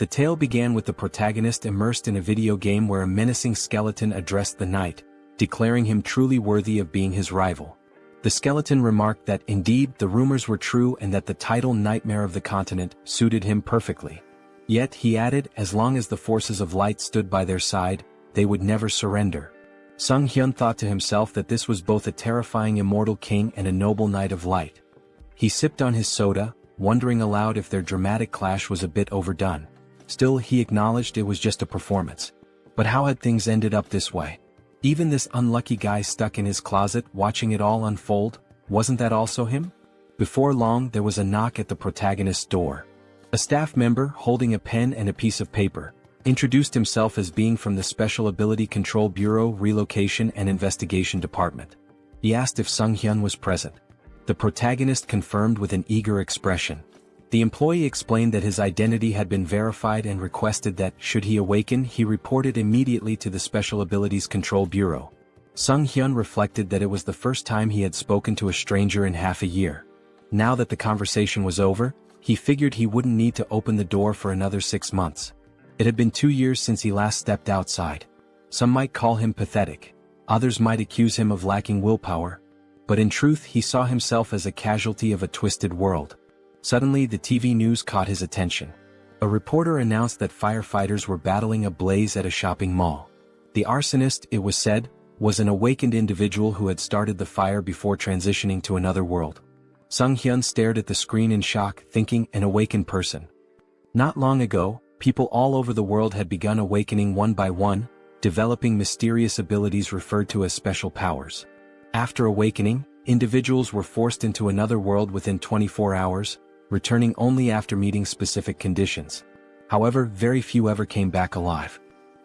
The tale began with the protagonist immersed in a video game where a menacing skeleton addressed the knight, declaring him truly worthy of being his rival. The skeleton remarked that indeed the rumors were true and that the title Nightmare of the Continent suited him perfectly. Yet, he added, as long as the forces of light stood by their side, they would never surrender. Sunghyun thought to himself that this was both a terrifying immortal king and a noble knight of light. He sipped on his soda, wondering aloud if their dramatic clash was a bit overdone. Still, he acknowledged it was just a performance. But how had things ended up this way? Even this unlucky guy stuck in his closet watching it all unfold, wasn't that also him? Before long there was a knock at the protagonist's door. A staff member, holding a pen and a piece of paper, introduced himself as being from the Special Ability Control Bureau Relocation and Investigation Department. He asked if Sunghyun was present. The protagonist confirmed with an eager expression. The employee explained that his identity had been verified and requested that, should he awaken, he report it immediately to the Special Abilities Control Bureau. Sunghyun reflected that it was the first time he had spoken to a stranger in half a year. Now that the conversation was over, he figured he wouldn't need to open the door for another 6 months. It had been 2 years since he last stepped outside. Some might call him pathetic. Others might accuse him of lacking willpower. But in truth he saw himself as a casualty of a twisted world. Suddenly the TV news caught his attention. A reporter announced that firefighters were battling a blaze at a shopping mall. The arsonist, it was said, was an awakened individual who had started the fire before transitioning to another world. Sunghyun stared at the screen in shock, thinking, an awakened person. Not long ago, people all over the world had begun awakening one by one, developing mysterious abilities referred to as special powers. After awakening, individuals were forced into another world within 24 hours, returning only after meeting specific conditions. However, very few ever came back alive.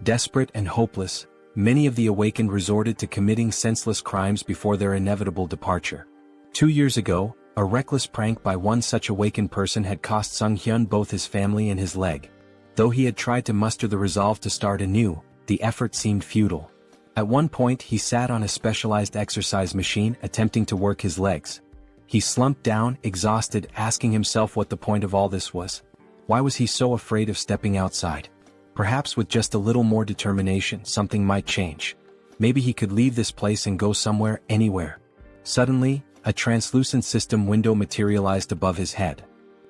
Desperate and hopeless, many of the awakened resorted to committing senseless crimes before their inevitable departure. 2 years ago, a reckless prank by one such awakened person had cost Sunghyun both his family and his leg. Though he had tried to muster the resolve to start anew, the effort seemed futile. At one point he sat on a specialized exercise machine attempting to work his legs. He slumped down, exhausted, asking himself what the point of all this was. Why was he so afraid of stepping outside? Perhaps with just a little more determination something might change. Maybe he could leave this place and go somewhere, anywhere. Suddenly, a translucent system window materialized above his head.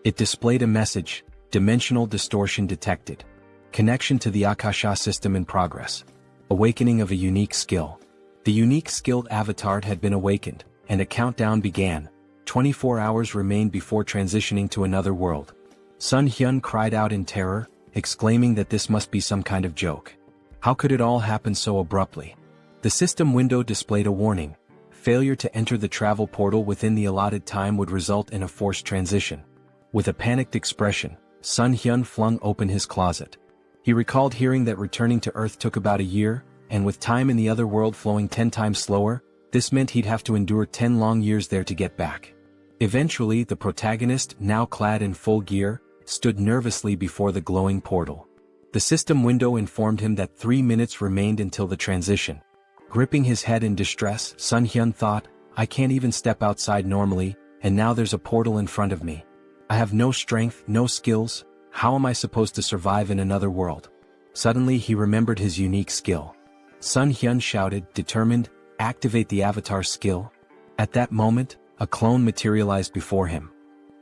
It displayed a message, dimensional distortion detected. Connection to the Akasha system in progress. Awakening of a unique skill. The unique skilled avatar had been awakened, and a countdown began. 24 hours remained before transitioning to another world. Sunghyun cried out in terror, exclaiming that this must be some kind of joke. How could it all happen so abruptly? The system window displayed a warning. Failure to enter the travel portal within the allotted time would result in a forced transition. With a panicked expression, Sunghyun flung open his closet. He recalled hearing that returning to Earth took about a year, and with time in the other world flowing 10 times slower, this meant he'd have to endure 10 long years there to get back. Eventually, the protagonist, now clad in full gear, stood nervously before the glowing portal. The system window informed him that 3 minutes remained until the transition. Gripping his head in distress, Sunghyun thought, I can't even step outside normally, and now there's a portal in front of me. I have no strength, no skills. How am I supposed to survive in another world? Suddenly he remembered his unique skill. Sunghyun shouted, determined, activate the avatar skill. At that moment, a clone materialized before him.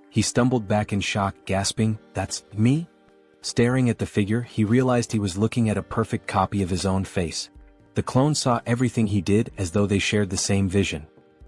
He stumbled back in shock, gasping, that's me? Staring at the figure, he realized he was looking at a perfect copy of his own face. The clone saw everything he did as though they shared the same vision.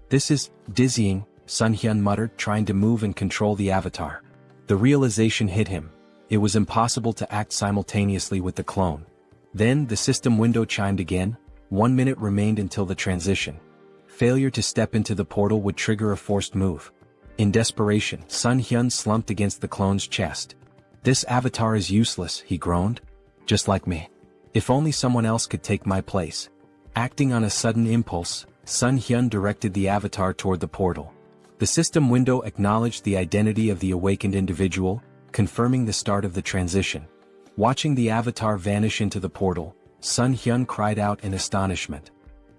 This is dizzying, Sunghyun muttered, trying to move and control the avatar. The realization hit him. It was impossible to act simultaneously with the clone. Then the system window chimed again. 1 minute remained until the transition. Failure to step into the portal would trigger a forced move. In desperation, Sunghyun slumped against the clone's chest. This avatar is useless, he groaned. Just like me. If only someone else could take my place. Acting on a sudden impulse, Sunghyun directed the avatar toward the portal. The system window acknowledged the identity of the awakened individual, confirming the start of the transition. Watching the avatar vanish into the portal, Sunghyun cried out in astonishment.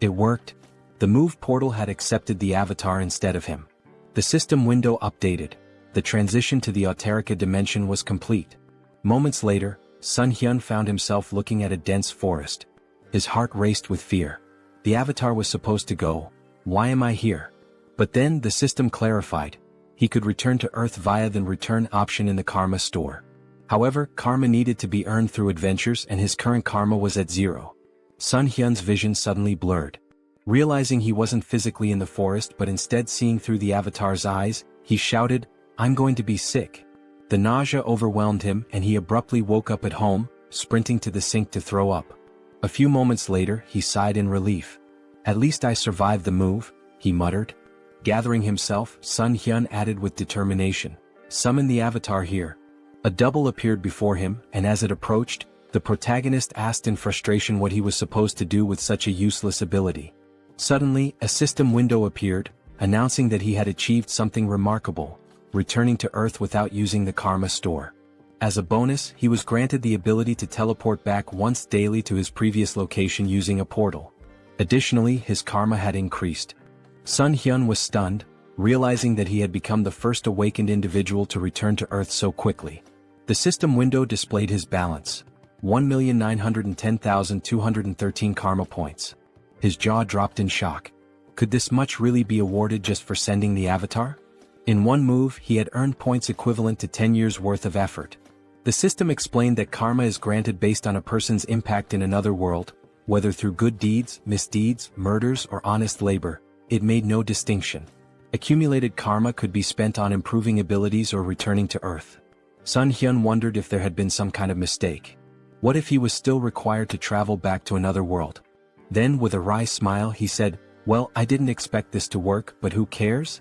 It worked. The move portal had accepted the avatar instead of him. The system window updated. The transition to the Auterica dimension was complete. Moments later, Sunghyun found himself looking at a dense forest. His heart raced with fear. The avatar was supposed to go. Why am I here? But then the system clarified. He could return to Earth via the return option in the karma store. However, karma needed to be earned through adventures and his current karma was at 0. Sunghyun's vision suddenly blurred. Realizing he wasn't physically in the forest but instead seeing through the avatar's eyes, he shouted, "I'm going to be sick." The nausea overwhelmed him and he abruptly woke up at home, sprinting to the sink to throw up. A few moments later, he sighed in relief. "At least I survived the move," he muttered. Gathering himself, Sunghyun added with determination, "Summon the avatar here." A double appeared before him, and as it approached, the protagonist asked in frustration what he was supposed to do with such a useless ability. Suddenly, a system window appeared, announcing that he had achieved something remarkable, returning to Earth without using the karma store. As a bonus, he was granted the ability to teleport back once daily to his previous location using a portal. Additionally, his karma had increased. Sunghyun was stunned, realizing that he had become the first awakened individual to return to Earth so quickly. The system window displayed his balance: 1,910,213 karma points. His jaw dropped in shock. Could this much really be awarded just for sending the avatar? In one move, he had earned points equivalent to 10 years' worth of effort. The system explained that karma is granted based on a person's impact in another world, whether through good deeds, misdeeds, murders, or honest labor. It made no distinction. Accumulated karma could be spent on improving abilities or returning to Earth. Sunghyun wondered if there had been some kind of mistake. What if he was still required to travel back to another world? Then, with a wry smile, he said, "Well, I didn't expect this to work, but who cares?"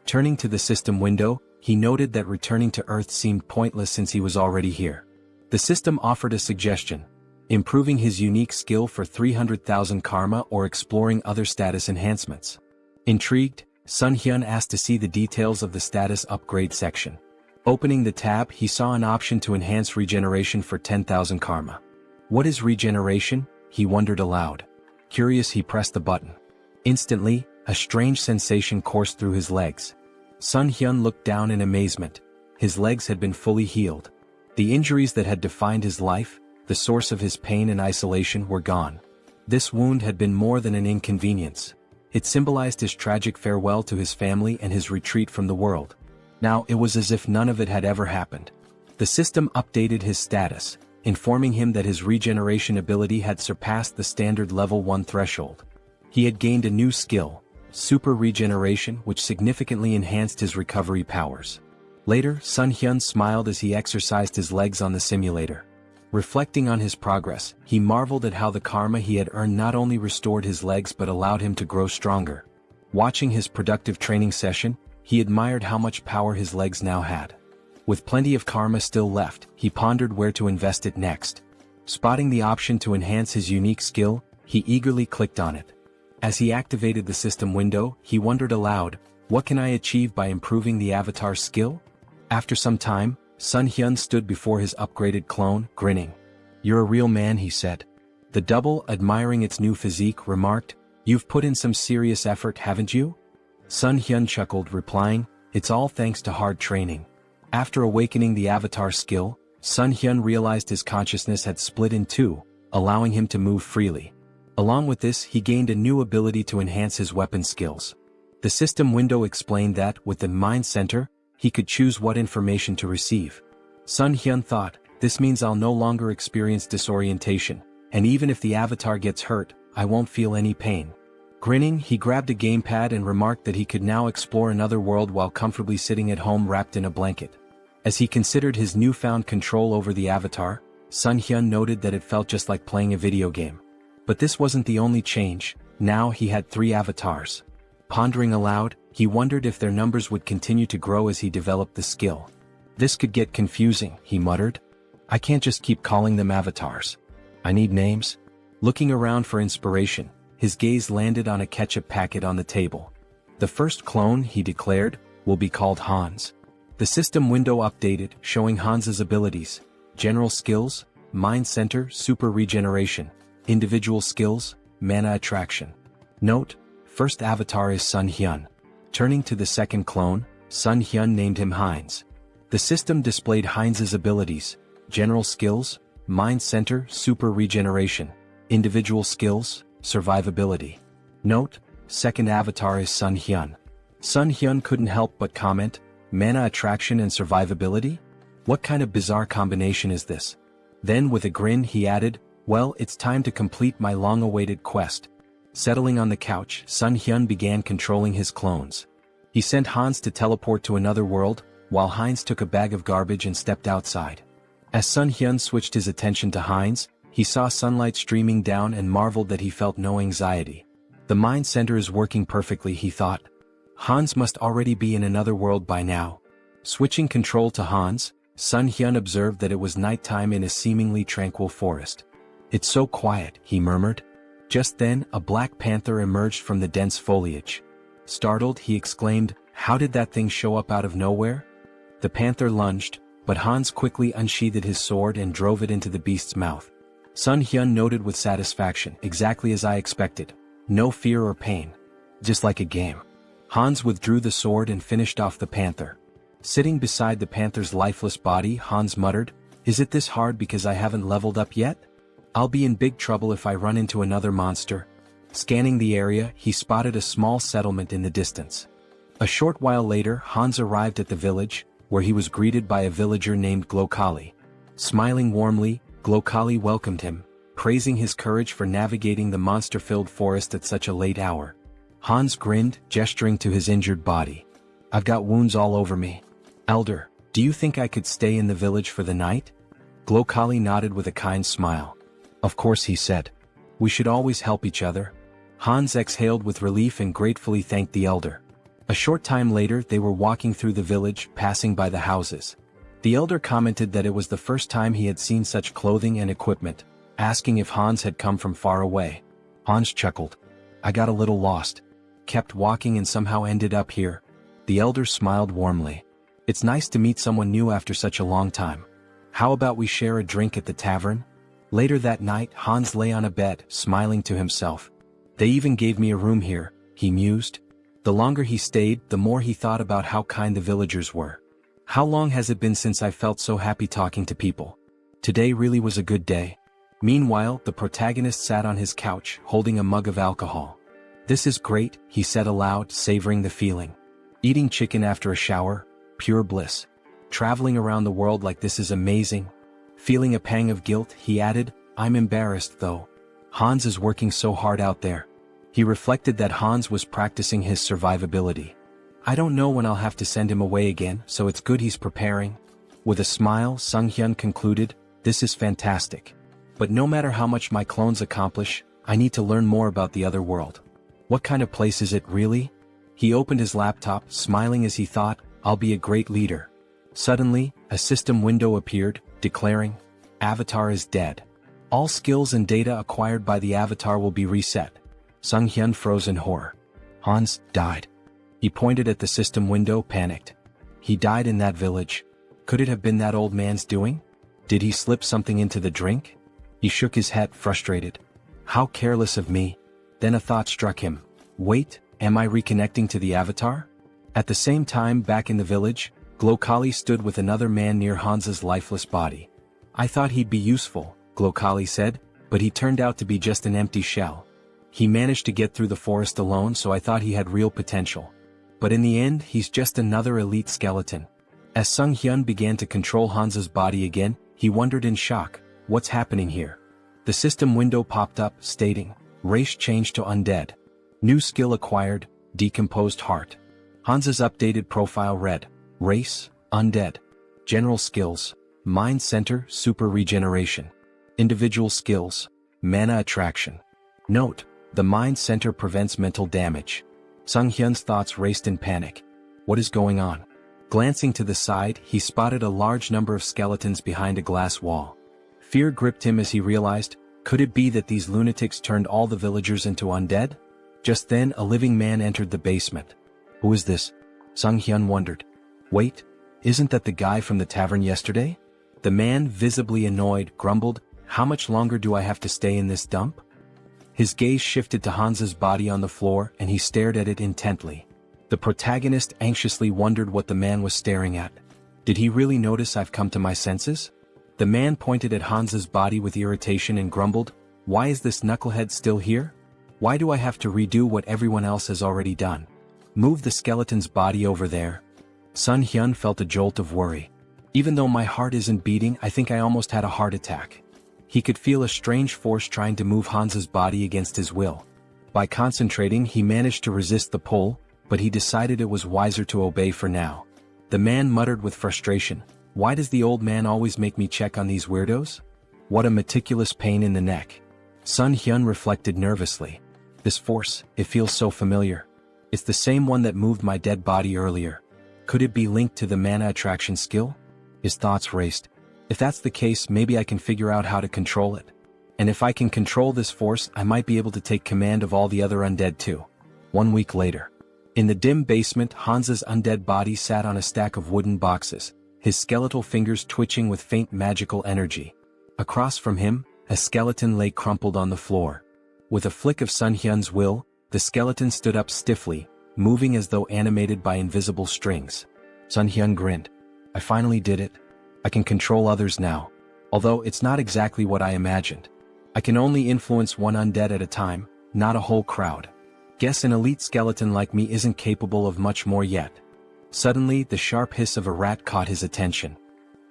Turning to the system window, he noted that returning to Earth seemed pointless since he was already here. The system offered a suggestion: improving his unique skill for 300,000 karma or exploring other status enhancements. Intrigued, Sunghyun asked to see the details of the status upgrade section. Opening the tab, he saw an option to enhance regeneration for 10,000 karma. What is regeneration? He wondered aloud. Curious, he pressed the button. Instantly, a strange sensation coursed through his legs. Sunghyun looked down in amazement. His legs had been fully healed. The injuries that had defined his life, the source of his pain and isolation, were gone. This wound had been more than an inconvenience. It symbolized his tragic farewell to his family and his retreat from the world. Now it was as if none of it had ever happened. The system updated his status, informing him that his regeneration ability had surpassed the standard level 1 threshold. He had gained a new skill, super regeneration, which significantly enhanced his recovery powers. Later, Sunghyun smiled as he exercised his legs on the simulator. Reflecting on his progress, he marveled at how the karma he had earned not only restored his legs but allowed him to grow stronger. Watching his productive training session, he admired how much power his legs now had. With plenty of karma still left, he pondered where to invest it next. Spotting the option to enhance his unique skill, he eagerly clicked on it. As he activated the system window, he wondered aloud, what can I achieve by improving the avatar's skill? After some time, Sunghyun stood before his upgraded clone, grinning. "You're a real man," he said. The double, admiring its new physique, remarked, "You've put in some serious effort, haven't you?" Sunghyun chuckled, replying, "It's all thanks to hard training." After awakening the avatar skill, Sunghyun realized his consciousness had split in two, allowing him to move freely. Along with this, he gained a new ability to enhance his weapon skills. The system window explained that, with the mind center, he could choose what information to receive. Sunghyun thought, this means I'll no longer experience disorientation, and even if the avatar gets hurt, I won't feel any pain. Grinning, he grabbed a gamepad and remarked that he could now explore another world while comfortably sitting at home wrapped in a blanket. As he considered his newfound control over the avatar, Sunghyun noted that it felt just like playing a video game. But this wasn't the only change. Now he had 3 avatars. Pondering aloud, he wondered if their numbers would continue to grow as he developed the skill. This could get confusing, he muttered. I can't just keep calling them avatars. I need names. Looking around for inspiration, his gaze landed on a ketchup packet on the table. The first clone, he declared, will be called Hans. The system window updated, showing Hans's abilities: general skills, mind center, super regeneration; individual skills, mana attraction. Note: first avatar is Sunghyun. Turning to the second clone, Sunghyun named him Heinz. The system displayed Heinz's abilities: general skills, Mind Center, Super Regeneration. Individual Skills, Survivability. Note, second avatar is Sunghyun. Sunghyun couldn't help but comment, mana attraction and survivability? What kind of bizarre combination is this? Then with a grin he added, well, it's time to complete my long-awaited quest. Settling on the couch, Sunghyun began controlling his clones. He sent Hans to teleport to another world, while Heinz took a bag of garbage and stepped outside. As Sunghyun switched his attention to Heinz, he saw sunlight streaming down and marveled that he felt no anxiety. The mind center is working perfectly, he thought. Hans must already be in another world by now. Switching control to Hans, Sunghyun observed that it was nighttime in a seemingly tranquil forest. It's so quiet, he murmured. Just then, a black panther emerged from the dense foliage. Startled, he exclaimed, how did that thing show up out of nowhere? The panther lunged, but Hans quickly unsheathed his sword and drove it into the beast's mouth. Sunghyun noted with satisfaction, exactly as I expected. No fear or pain. Just like a game. Hans withdrew the sword and finished off the panther. Sitting beside the panther's lifeless body, Hans muttered, is it this hard because I haven't leveled up yet? I'll be in big trouble if I run into another monster. Scanning the area, he spotted a small settlement in the distance. A short while later, Hans arrived at the village, where he was greeted by a villager named Glokali. Smiling warmly, Glokali welcomed him, praising his courage for navigating the monster-filled forest at such a late hour. Hans grinned, gesturing to his injured body. I've got wounds all over me. Elder, do you think I could stay in the village for the night? Glokali nodded with a kind smile. Of course, he said. We should always help each other. Hans exhaled with relief and gratefully thanked the elder. A short time later they were walking through the village, passing by the houses. The elder commented that it was the first time he had seen such clothing and equipment, asking if Hans had come from far away. Hans chuckled. I got a little lost. Kept walking and somehow ended up here. The elder smiled warmly. It's nice to meet someone new after such a long time. How about we share a drink at the tavern? Later that night, Hans lay on a bed, smiling to himself. They even gave me a room here, he mused. The longer he stayed, the more he thought about how kind the villagers were. How long has it been since I felt so happy talking to people? Today really was a good day. Meanwhile, the protagonist sat on his couch, holding a mug of alcohol. This is great, he said aloud, savoring the feeling. Eating chicken after a shower, pure bliss. Traveling around the world like this is amazing. Feeling a pang of guilt, he added, I'm embarrassed though. Hans is working so hard out there. He reflected that Hans was practicing his survivability. I don't know when I'll have to send him away again, so it's good he's preparing. With a smile, Sunghyun concluded, this is fantastic. But no matter how much my clones accomplish, I need to learn more about the other world. What kind of place is it really? He opened his laptop, smiling as he thought, I'll be a great leader. Suddenly, a system window appeared, declaring, Avatar is dead. All skills and data acquired by the avatar will be reset. Sunghyun froze in horror. Hans died. He pointed at the system window, panicked. He died in that village. Could it have been that old man's doing? Did he slip something into the drink? He shook his head, frustrated. How careless of me. Then a thought struck him. Wait, am I reconnecting to the avatar? At the same time, back in the village, Glokali stood with another man near Hans's lifeless body. I thought he'd be useful, Glokali said, but he turned out to be just an empty shell. He managed to get through the forest alone, so I thought he had real potential. But in the end, he's just another elite skeleton. As Sunghyun began to control Hans's body again, he wondered in shock, what's happening here? The system window popped up, stating, race changed to undead. New skill acquired, decomposed heart. Hans's updated profile read, race, undead. General skills, mind center, super regeneration. Individual skills, mana attraction. Note, the mind center prevents mental damage. Sunghyun's thoughts raced in panic. What is going on? Glancing to the side, he spotted a large number of skeletons behind a glass wall. Fear gripped him as he realized, could it be that these lunatics turned all the villagers into undead? Just then, a living man entered the basement. Who is this? Sunghyun wondered. Wait, isn't that the guy from the tavern yesterday? The man, visibly annoyed, grumbled, how much longer do I have to stay in this dump? His gaze shifted to Hans's body on the floor and he stared at it intently. The protagonist anxiously wondered what the man was staring at. Did he really notice I've come to my senses? The man pointed at Hans's body with irritation and grumbled, "Why is this knucklehead still here? Why do I have to redo what everyone else has already done? Move the skeleton's body over there." Sunghyun felt a jolt of worry. "Even though my heart isn't beating, I think I almost had a heart attack." He could feel a strange force trying to move Hans's body against his will. By concentrating, he managed to resist the pull, but he decided it was wiser to obey for now. The man muttered with frustration, "Why does the old man always make me check on these weirdos? What a meticulous pain in the neck." Sunghyun reflected nervously. "This force, it feels so familiar. It's the same one that moved my dead body earlier. Could it be linked to the mana attraction skill?" His thoughts raced. "If that's the case, maybe I can figure out how to control it. And if I can control this force, I might be able to take command of all the other undead too." 1 week later. In the dim basement, Hans's undead body sat on a stack of wooden boxes, his skeletal fingers twitching with faint magical energy. Across from him, a skeleton lay crumpled on the floor. With a flick of Sunghyun's will, the skeleton stood up stiffly, moving as though animated by invisible strings. Sunghyun grinned. "I finally did it. I can control others now. Although it's not exactly what I imagined. I can only influence one undead at a time, not a whole crowd. Guess an elite skeleton like me isn't capable of much more yet." Suddenly, the sharp hiss of a rat caught his attention.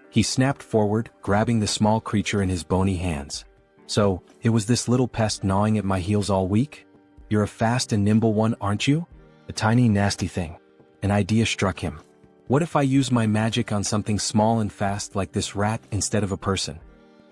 He snapped forward, grabbing the small creature in his bony hands. "So, it was this little pest gnawing at my heels all week? You're a fast and nimble one, aren't you?" A tiny nasty thing. An idea struck him. "What if I use my magic on something small and fast like this rat instead of a person?"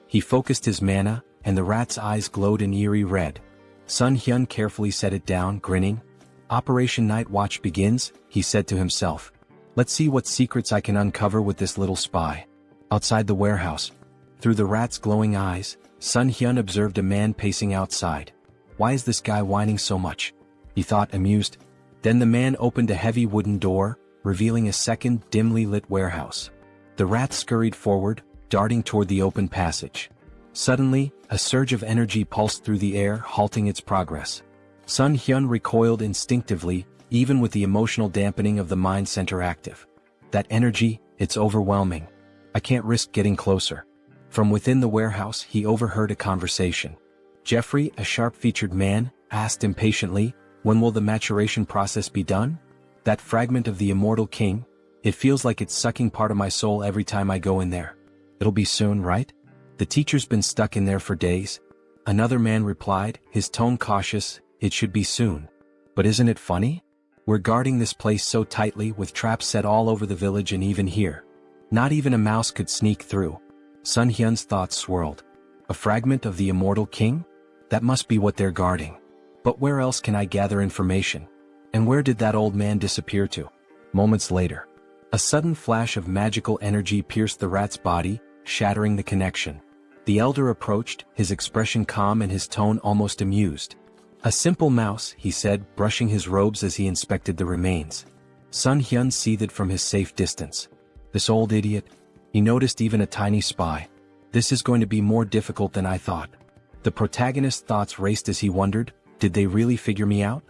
He focused his mana, and the rat's eyes glowed an eerie red. Sunghyun carefully set it down, grinning. "Operation Night Watch begins," he said to himself. "Let's see what secrets I can uncover with this little spy." Outside the warehouse, through the rat's glowing eyes, Sunghyun observed a man pacing outside. "Why is this guy whining so much?" he thought, amused. Then the man opened a heavy wooden door, revealing a second, dimly lit warehouse. The rat scurried forward, darting toward the open passage. Suddenly, a surge of energy pulsed through the air, halting its progress. Sunghyun recoiled instinctively, even with the emotional dampening of the mind center active. "That energy, it's overwhelming. I can't risk getting closer." From within the warehouse, he overheard a conversation. Jeffrey, a sharp-featured man, asked impatiently, "When will the maturation process be done? That fragment of the immortal king, it feels like it's sucking part of my soul every time I go in there." "It'll be soon, right? The teacher's been stuck in there for days." Another man replied, his tone cautious, "It should be soon. But isn't it funny? We're guarding this place so tightly with traps set all over the village and even here. Not even a mouse could sneak through." Sunghyun's thoughts swirled. A fragment of the immortal king? That must be what they're guarding. But where else can I gather information? And where did that old man disappear to? Moments later, a sudden flash of magical energy pierced the rat's body, shattering the connection. The elder approached, his expression calm and his tone almost amused. "A simple mouse," he said, brushing his robes as he inspected the remains. Sunghyun seethed from his safe distance. This old idiot. He noticed even a tiny spy. This is going to be more difficult than I thought. The protagonist's thoughts raced as he wondered, did they really figure me out?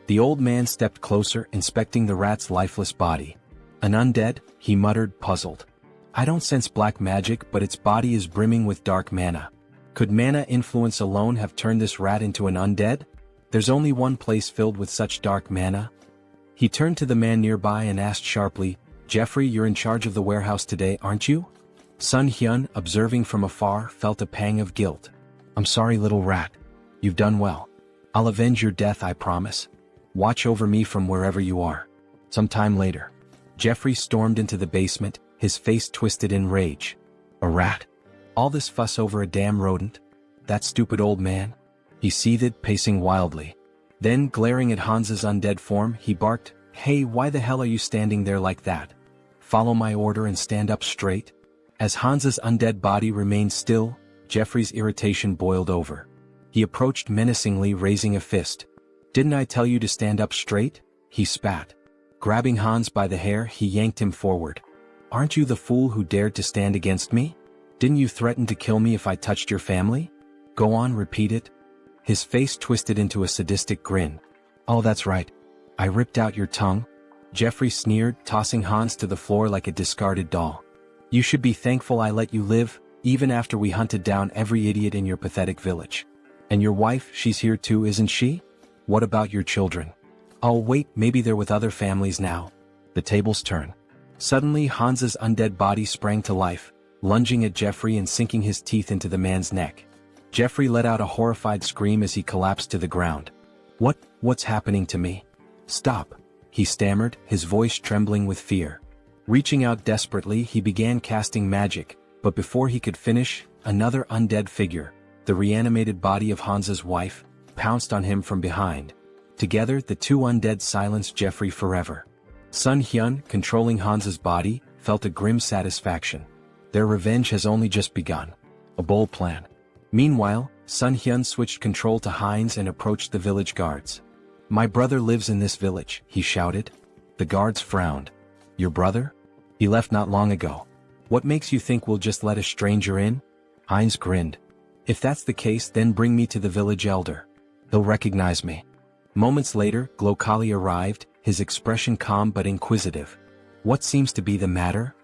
The old man stepped closer, inspecting the rat's lifeless body. "An undead," he muttered, puzzled. "I don't sense black magic, but its body is brimming with dark mana. Could mana influence alone have turned this rat into an undead? There's only one place filled with such dark mana." He turned to the man nearby and asked sharply, "Jeffrey, you're in charge of the warehouse today, aren't you?" Sunghyun, observing from afar, felt a pang of guilt. "I'm sorry, little rat. You've done well. I'll avenge your death, I promise. Watch over me from wherever you are." Some time later, Jeffrey stormed into the basement, his face twisted in rage. "A rat? All this fuss over a damn rodent? That stupid old man?" He seethed, pacing wildly. Then, glaring at Hans's undead form, he barked, "Hey, why the hell are you standing there like that? Follow my order and stand up straight." As Hans's undead body remained still, Jeffrey's irritation boiled over. He approached menacingly, raising a fist. "Didn't I tell you to stand up straight?" he spat. Grabbing Hans by the hair, he yanked him forward. "Aren't you the fool who dared to stand against me? Didn't you threaten to kill me if I touched your family? Go on, repeat it." His face twisted into a sadistic grin. "Oh, that's right. I ripped out your tongue." Jeffrey sneered, tossing Hans to the floor like a discarded doll. "You should be thankful I let you live, even after we hunted down every idiot in your pathetic village. And your wife, she's here too, isn't she? What about your children? Oh wait, maybe they're with other families now. The tables turn. Suddenly Hansa's undead body sprang to life, lunging at Jeffrey and sinking his teeth into the man's neck. Jeffrey let out a horrified scream as he collapsed to the ground. What's happening to me? Stop, he stammered, his voice trembling with fear. Reaching out desperately, he began casting magic, but before he could finish, another undead figure, the reanimated body of Hansa's wife, pounced on him from behind. Together, the two undead silenced Jeffrey forever. Sunghyun, controlling Hansa's body, felt a grim satisfaction. Their revenge has only just begun. A bold plan. Meanwhile, Sunghyun switched control to Heinz and approached the village guards. My brother lives in this village, he shouted. The guards frowned. Your brother? He left not long ago. What makes you think we'll just let a stranger in? Heinz grinned. If that's the case, then bring me to the village elder. He'll recognize me. Moments later, Glokali arrived, his expression calm but inquisitive. What seems to be the matter?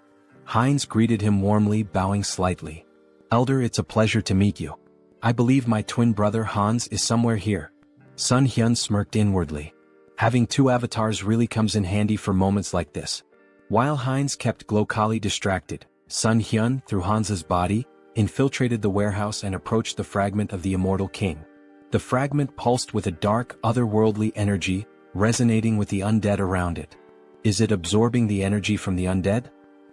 Heinz greeted him warmly, bowing slightly. Elder, it's a pleasure to meet you. I believe my twin brother Hans is somewhere here. Sunghyun smirked inwardly. Having two avatars really comes in handy for moments like this. While Heinz kept Glokali distracted, Sunghyun, through Hansa's body, infiltrated the warehouse and approached the fragment of the immortal king. The fragment pulsed with a dark, otherworldly energy, resonating with the undead around it. Is it absorbing the energy from the undead?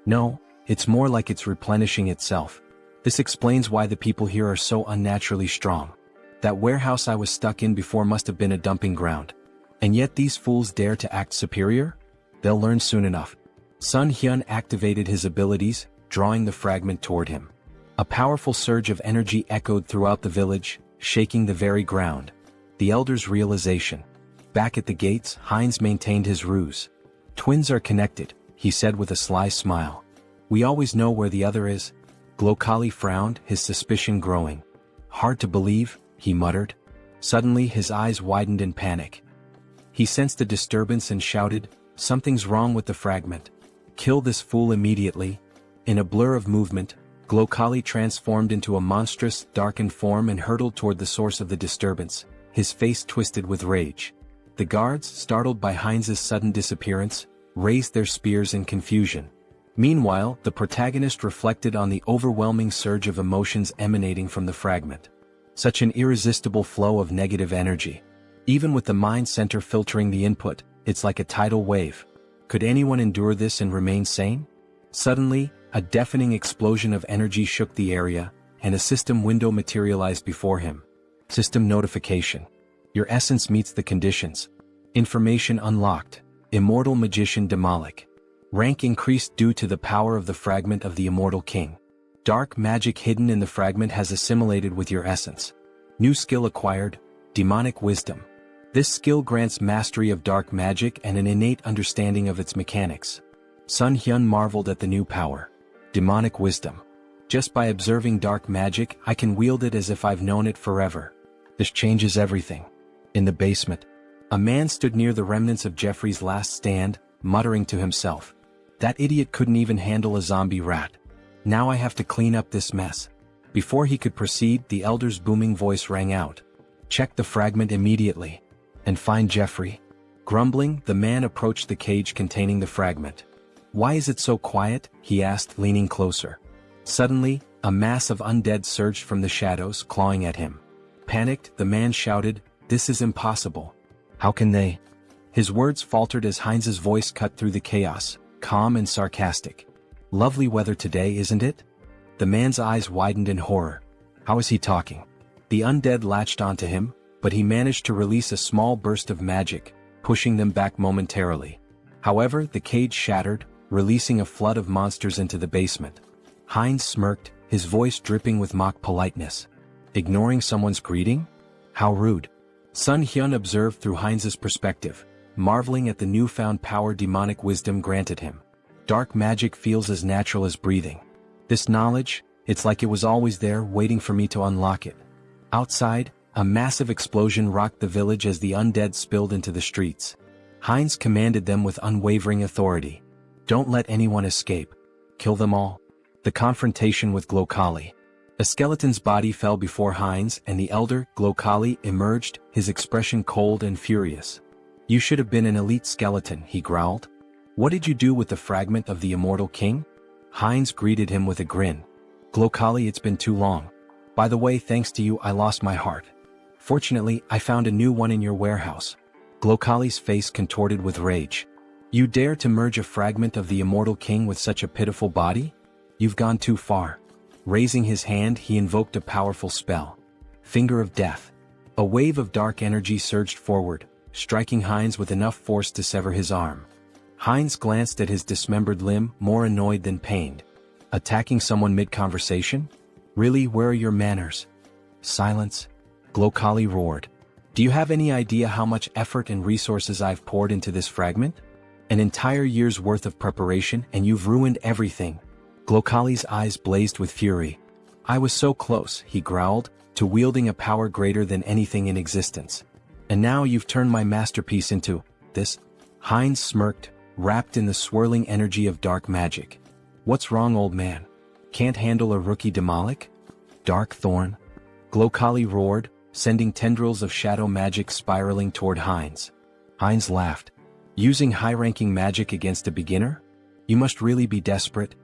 No, it's more like it's replenishing itself. This explains why the people here are so unnaturally strong. That warehouse I was stuck in before must have been a dumping ground. And yet these fools dare to act superior? They'll learn soon enough. Sunghyun activated his abilities, drawing the fragment toward him. A powerful surge of energy echoed throughout the village, shaking the very ground. The elder's realization. Back at the gates, Heinz maintained his ruse. Twins are connected, he said with a sly smile. We always know where the other is. Glokali frowned, his suspicion growing. Hard to believe, he muttered. Suddenly his eyes widened in panic. He sensed a disturbance and shouted, something's wrong with the fragment. Kill this fool immediately. In a blur of movement, Glokali transformed into a monstrous, darkened form and hurtled toward the source of the disturbance, his face twisted with rage. The guards, startled by Heinz's sudden disappearance, raised their spears in confusion. Meanwhile, the protagonist reflected on the overwhelming surge of emotions emanating from the fragment. Such an irresistible flow of negative energy. Even with the mind center filtering the input, it's like a tidal wave. Could anyone endure this and remain sane? Suddenly, a deafening explosion of energy shook the area, and a system window materialized before him. System notification. Your essence meets the conditions. Information unlocked. Immortal magician Demolic. Rank increased due to the power of the fragment of the immortal king. Dark magic hidden in the fragment has assimilated with your essence. New skill acquired, demonic wisdom. This skill grants mastery of dark magic and an innate understanding of its mechanics. Sunghyun marveled at the new power. Demonic wisdom. Just by observing dark magic, I can wield it as if I've known it forever. This changes everything. In the basement, a man stood near the remnants of Jeffrey's last stand, muttering to himself. That idiot couldn't even handle a zombie rat. Now I have to clean up this mess. Before he could proceed, the elder's booming voice rang out. Check the fragment immediately. And find Jeffrey. Grumbling, the man approached the cage containing the fragment. Why is it so quiet? He asked, leaning closer. Suddenly, a mass of undead surged from the shadows, clawing at him. Panicked, the man shouted, This is impossible. How can they? His words faltered as Heinz's voice cut through the chaos, calm and sarcastic. Lovely weather today, isn't it? The man's eyes widened in horror. How is he talking? The undead latched onto him, but he managed to release a small burst of magic, pushing them back momentarily. However, the cage shattered, releasing a flood of monsters into the basement. Heinz smirked, his voice dripping with mock politeness. Ignoring someone's greeting? How rude. Sunghyun observed through Heinz's perspective, marveling at the newfound power demonic wisdom granted him. Dark magic feels as natural as breathing. This knowledge, it's like it was always there waiting for me to unlock it. Outside, a massive explosion rocked the village as the undead spilled into the streets. Heinz commanded them with unwavering authority. Don't let anyone escape. Kill them all. The confrontation with Glokali. A skeleton's body fell before Heinz and the elder, Glokali, emerged, his expression cold and furious. "You should have been an elite skeleton," he growled. "What did you do with the fragment of the immortal king?" Heinz greeted him with a grin. "Glokali, it's been too long. By the way, thanks to you I lost my heart. Fortunately, I found a new one in your warehouse." Glokali's face contorted with rage. "You dare to merge a fragment of the immortal king with such a pitiful body? You've gone too far." Raising his hand, he invoked a powerful spell. Finger of Death. A wave of dark energy surged forward, striking Heinz with enough force to sever his arm. Heinz glanced at his dismembered limb, more annoyed than pained. Attacking someone mid-conversation? Really, where are your manners? Silence. Glokali roared. "Do you have any idea how much effort and resources I've poured into this fragment? An entire year's worth of preparation, and you've ruined everything." Glokali's eyes blazed with fury. "I was so close," he growled, "to wielding a power greater than anything in existence. And now you've turned my masterpiece into this?" Heinz smirked, wrapped in the swirling energy of dark magic. "What's wrong, old man? Can't handle a rookie demolic? Dark thorn?" Glokali roared, sending tendrils of shadow magic spiraling toward Heinz. Heinz laughed. "Using high-ranking magic against a beginner? You must really be desperate."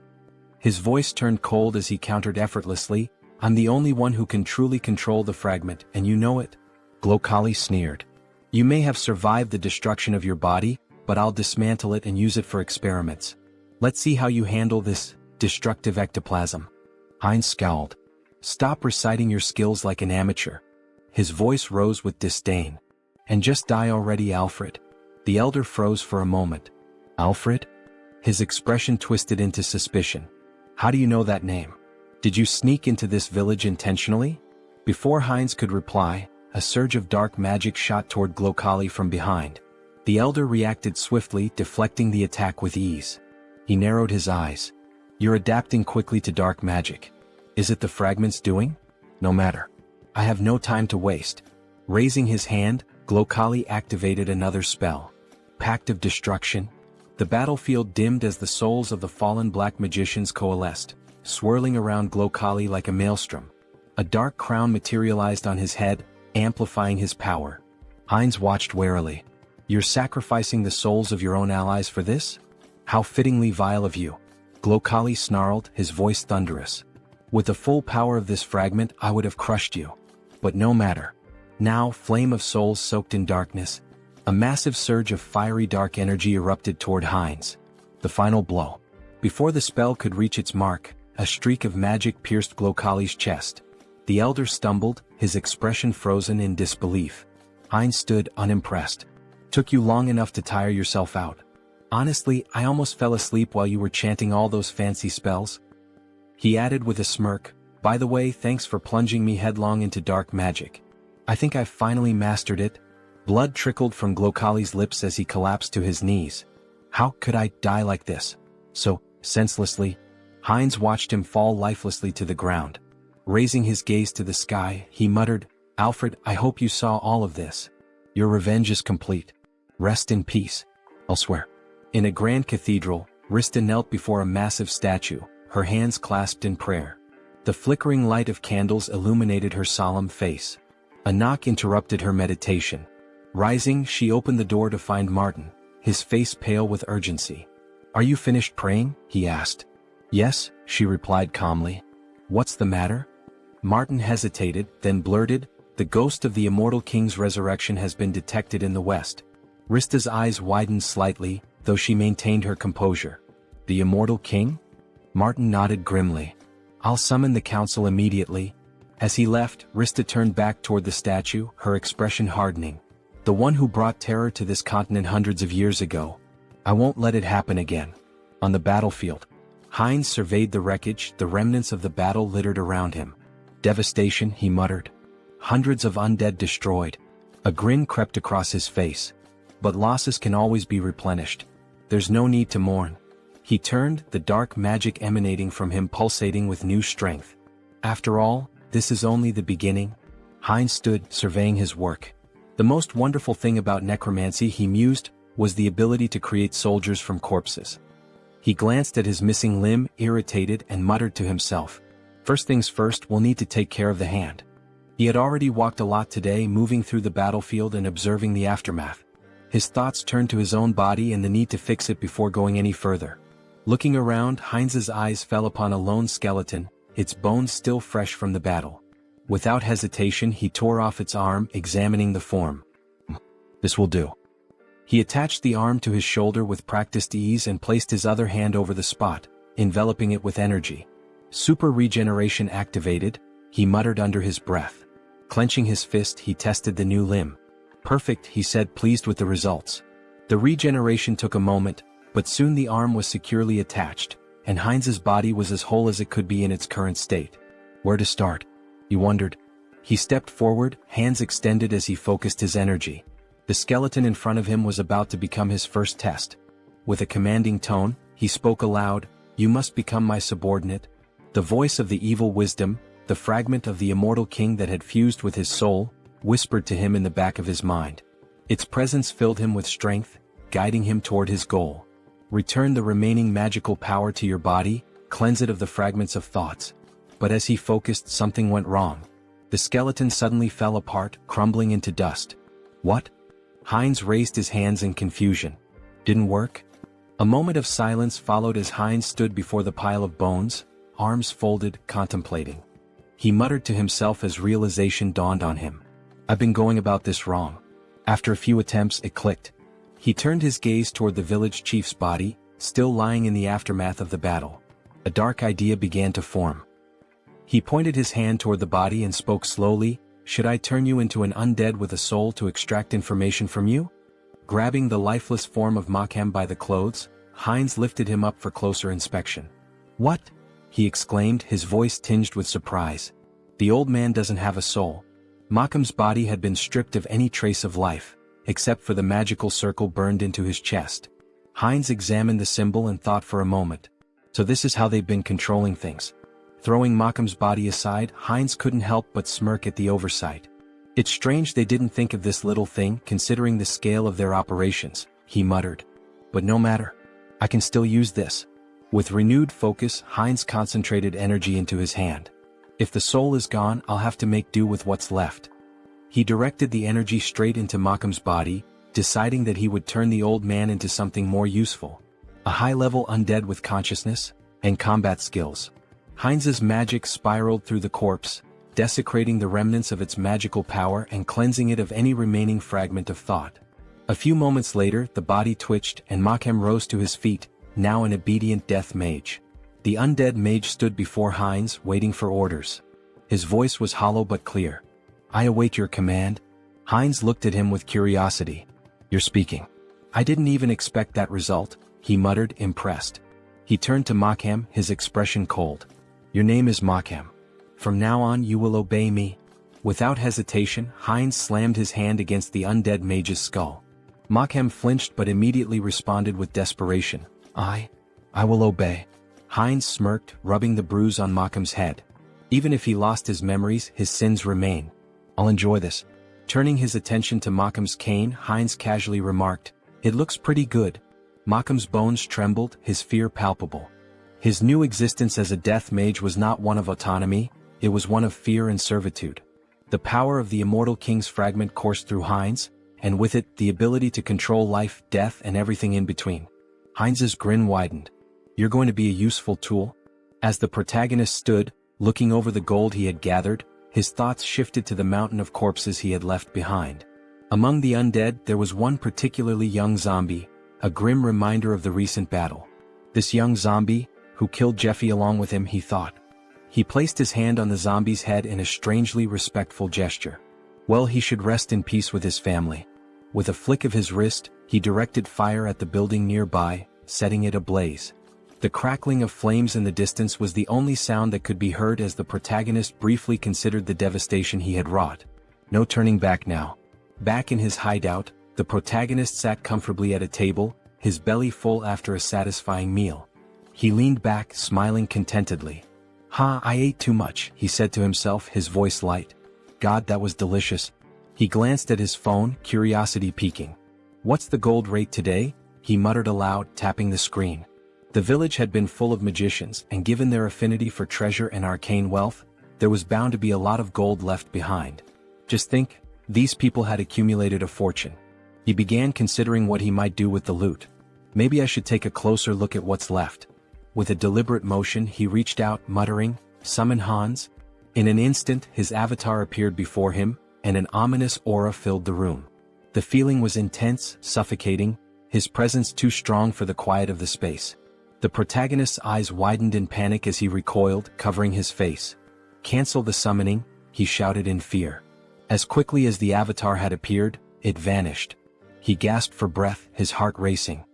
His voice turned cold as he countered effortlessly, "I'm the only one who can truly control the fragment, and you know it." Glokali sneered. "You may have survived the destruction of your body, but I'll dismantle it and use it for experiments. Let's see how you handle this destructive ectoplasm." Heinz scowled. "Stop reciting your skills like an amateur." His voice rose with disdain. "And just die already, Alfred." The elder froze for a moment. "Alfred?" His expression twisted into suspicion. "How do you know that name? Did you sneak into this village intentionally?" Before Heinz could reply, a surge of dark magic shot toward Glokali from behind. The elder reacted swiftly, deflecting the attack with ease. He narrowed his eyes. "You're adapting quickly to dark magic. Is it the fragment's doing? No matter. I have no time to waste." Raising his hand, Glokali activated another spell. Pact of Destruction. The battlefield dimmed as the souls of the fallen black magicians coalesced, swirling around Glokali like a maelstrom. A dark crown materialized on his head, amplifying his power. Heinz watched warily. "You're sacrificing the souls of your own allies for this? How fittingly vile of you." Glokali snarled, his voice thunderous. "With the full power of this fragment I would have crushed you. But no matter." Now, flame of souls soaked in darkness. A massive surge of fiery dark energy erupted toward Heinz. The final blow. Before the spell could reach its mark, a streak of magic pierced Glokali's chest. The elder stumbled, his expression frozen in disbelief. Heinz stood unimpressed. "Took you long enough to tire yourself out. Honestly, I almost fell asleep while you were chanting all those fancy spells." He added with a smirk, "By the way, thanks for plunging me headlong into dark magic. I think I've finally mastered it." Blood trickled from Glokali's lips as he collapsed to his knees. "How could I die like this? So senselessly?" Heinz watched him fall lifelessly to the ground. Raising his gaze to the sky, he muttered, "Alfred, I hope you saw all of this. Your revenge is complete. Rest in peace." Elsewhere. In a grand cathedral, Rista knelt before a massive statue, her hands clasped in prayer. The flickering light of candles illuminated her solemn face. A knock interrupted her meditation. Rising, she opened the door to find Martin, his face pale with urgency. "Are you finished praying?" he asked. "Yes," she replied calmly. "What's the matter?" Martin hesitated, then blurted, "The ghost of the immortal king's resurrection has been detected in the west." Rista's eyes widened slightly, though she maintained her composure. "The immortal king?" Martin nodded grimly. "I'll summon the council immediately." As he left, Rista turned back toward the statue, her expression hardening. "The one who brought terror to this continent hundreds of years ago. I won't let it happen again." On the battlefield, Heinz surveyed the wreckage, the remnants of the battle littered around him. "Devastation," he muttered. "Hundreds of undead destroyed." A grin crept across his face. "But losses can always be replenished. There's no need to mourn." He turned, the dark magic emanating from him pulsating with new strength. "After all, this is only the beginning." Heinz stood, surveying his work. The most wonderful thing about necromancy, he mused, was the ability to create soldiers from corpses. He glanced at his missing limb, irritated, and muttered to himself, First things first, we'll need to take care of the hand. He had already walked a lot today, moving through the battlefield and observing the aftermath. His thoughts turned to his own body and the need to fix it before going any further. Looking around, Heinz's eyes fell upon a lone skeleton, its bones still fresh from the battle. Without hesitation, he tore off its arm, examining the form. This will do. He attached the arm to his shoulder with practiced ease and placed his other hand over the spot, enveloping it with energy. Super regeneration activated, he muttered under his breath. Clenching his fist, he tested the new limb. Perfect, he said, pleased with the results. The regeneration took a moment, but soon the arm was securely attached, and Heinz's body was as whole as it could be in its current state. Where to start? He wondered. He stepped forward, hands extended as he focused his energy. The skeleton in front of him was about to become his first test. With a commanding tone, he spoke aloud, "You must become my subordinate." The voice of the evil wisdom, the fragment of the immortal king that had fused with his soul, whispered to him in the back of his mind. Its presence filled him with strength, guiding him toward his goal. Return the remaining magical power to your body, cleanse it of the fragments of thoughts. But as he focused, something went wrong. The skeleton suddenly fell apart, crumbling into dust. What? Heinz raised his hands in confusion. Didn't work? A moment of silence followed as Heinz stood before the pile of bones, arms folded, contemplating. He muttered to himself as realization dawned on him. I've been going about this wrong. After a few attempts, it clicked. He turned his gaze toward the village chief's body, still lying in the aftermath of the battle. A dark idea began to form. He pointed his hand toward the body and spoke slowly, "Should I turn you into an undead with a soul to extract information from you?" Grabbing the lifeless form of Makhem by the clothes, Heinz lifted him up for closer inspection. "What?" he exclaimed, his voice tinged with surprise. "The old man doesn't have a soul." Makhem's body had been stripped of any trace of life, except for the magical circle burned into his chest. Heinz examined the symbol and thought for a moment. So this is how they've been controlling things. Throwing Makhem's body aside, Heinz couldn't help but smirk at the oversight. It's strange they didn't think of this little thing, considering the scale of their operations, he muttered. But no matter. I can still use this. With renewed focus, Heinz concentrated energy into his hand. If the soul is gone, I'll have to make do with what's left. He directed the energy straight into Makhem's body, deciding that he would turn the old man into something more useful. A high-level undead with consciousness and combat skills. Heinz's magic spiraled through the corpse, desecrating the remnants of its magical power and cleansing it of any remaining fragment of thought. A few moments later, the body twitched and Makhem rose to his feet, now an obedient death mage. The undead mage stood before Heinz, waiting for orders. His voice was hollow but clear. "I await your command." Heinz looked at him with curiosity. "You're speaking. I didn't even expect that result," he muttered, impressed. He turned to Makhem, his expression cold. "Your name is Makhem. From now on you will obey me." Without hesitation, Heinz slammed his hand against the undead mage's skull. Makhem flinched but immediately responded with desperation. I will obey." Heinz smirked, rubbing the bruise on Makhem's head. "Even if he lost his memories, his sins remain. I'll enjoy this." Turning his attention to Makhem's cane, Heinz casually remarked, "It looks pretty good." Makhem's bones trembled, his fear palpable. His new existence as a death mage was not one of autonomy, it was one of fear and servitude. The power of the immortal king's fragment coursed through Heinz, and with it, the ability to control life, death, and everything in between. Heinz's grin widened. "You're going to be a useful tool?" As the protagonist stood, looking over the gold he had gathered, his thoughts shifted to the mountain of corpses he had left behind. Among the undead, there was one particularly young zombie, a grim reminder of the recent battle. This young zombie, who killed Jeffy along with him, he thought. He placed his hand on the zombie's head in a strangely respectful gesture. Well, he should rest in peace with his family. With a flick of his wrist, he directed fire at the building nearby, setting it ablaze. The crackling of flames in the distance was the only sound that could be heard as the protagonist briefly considered the devastation he had wrought. No turning back now. Back in his hideout, the protagonist sat comfortably at a table, his belly full after a satisfying meal. He leaned back, smiling contentedly. I ate too much," he said to himself, his voice light. "God, that was delicious." He glanced at his phone, curiosity piquing. "What's the gold rate today?" he muttered aloud, tapping the screen. The village had been full of magicians, and given their affinity for treasure and arcane wealth, there was bound to be a lot of gold left behind. Just think, these people had accumulated a fortune. He began considering what he might do with the loot. Maybe I should take a closer look at what's left. With a deliberate motion he reached out, muttering, "Summon Hans." In an instant his avatar appeared before him, and an ominous aura filled the room. The feeling was intense, suffocating, his presence too strong for the quiet of the space. The protagonist's eyes widened in panic as he recoiled, covering his face. "Cancel the summoning," he shouted in fear. As quickly as the avatar had appeared, it vanished. He gasped for breath, his heart racing.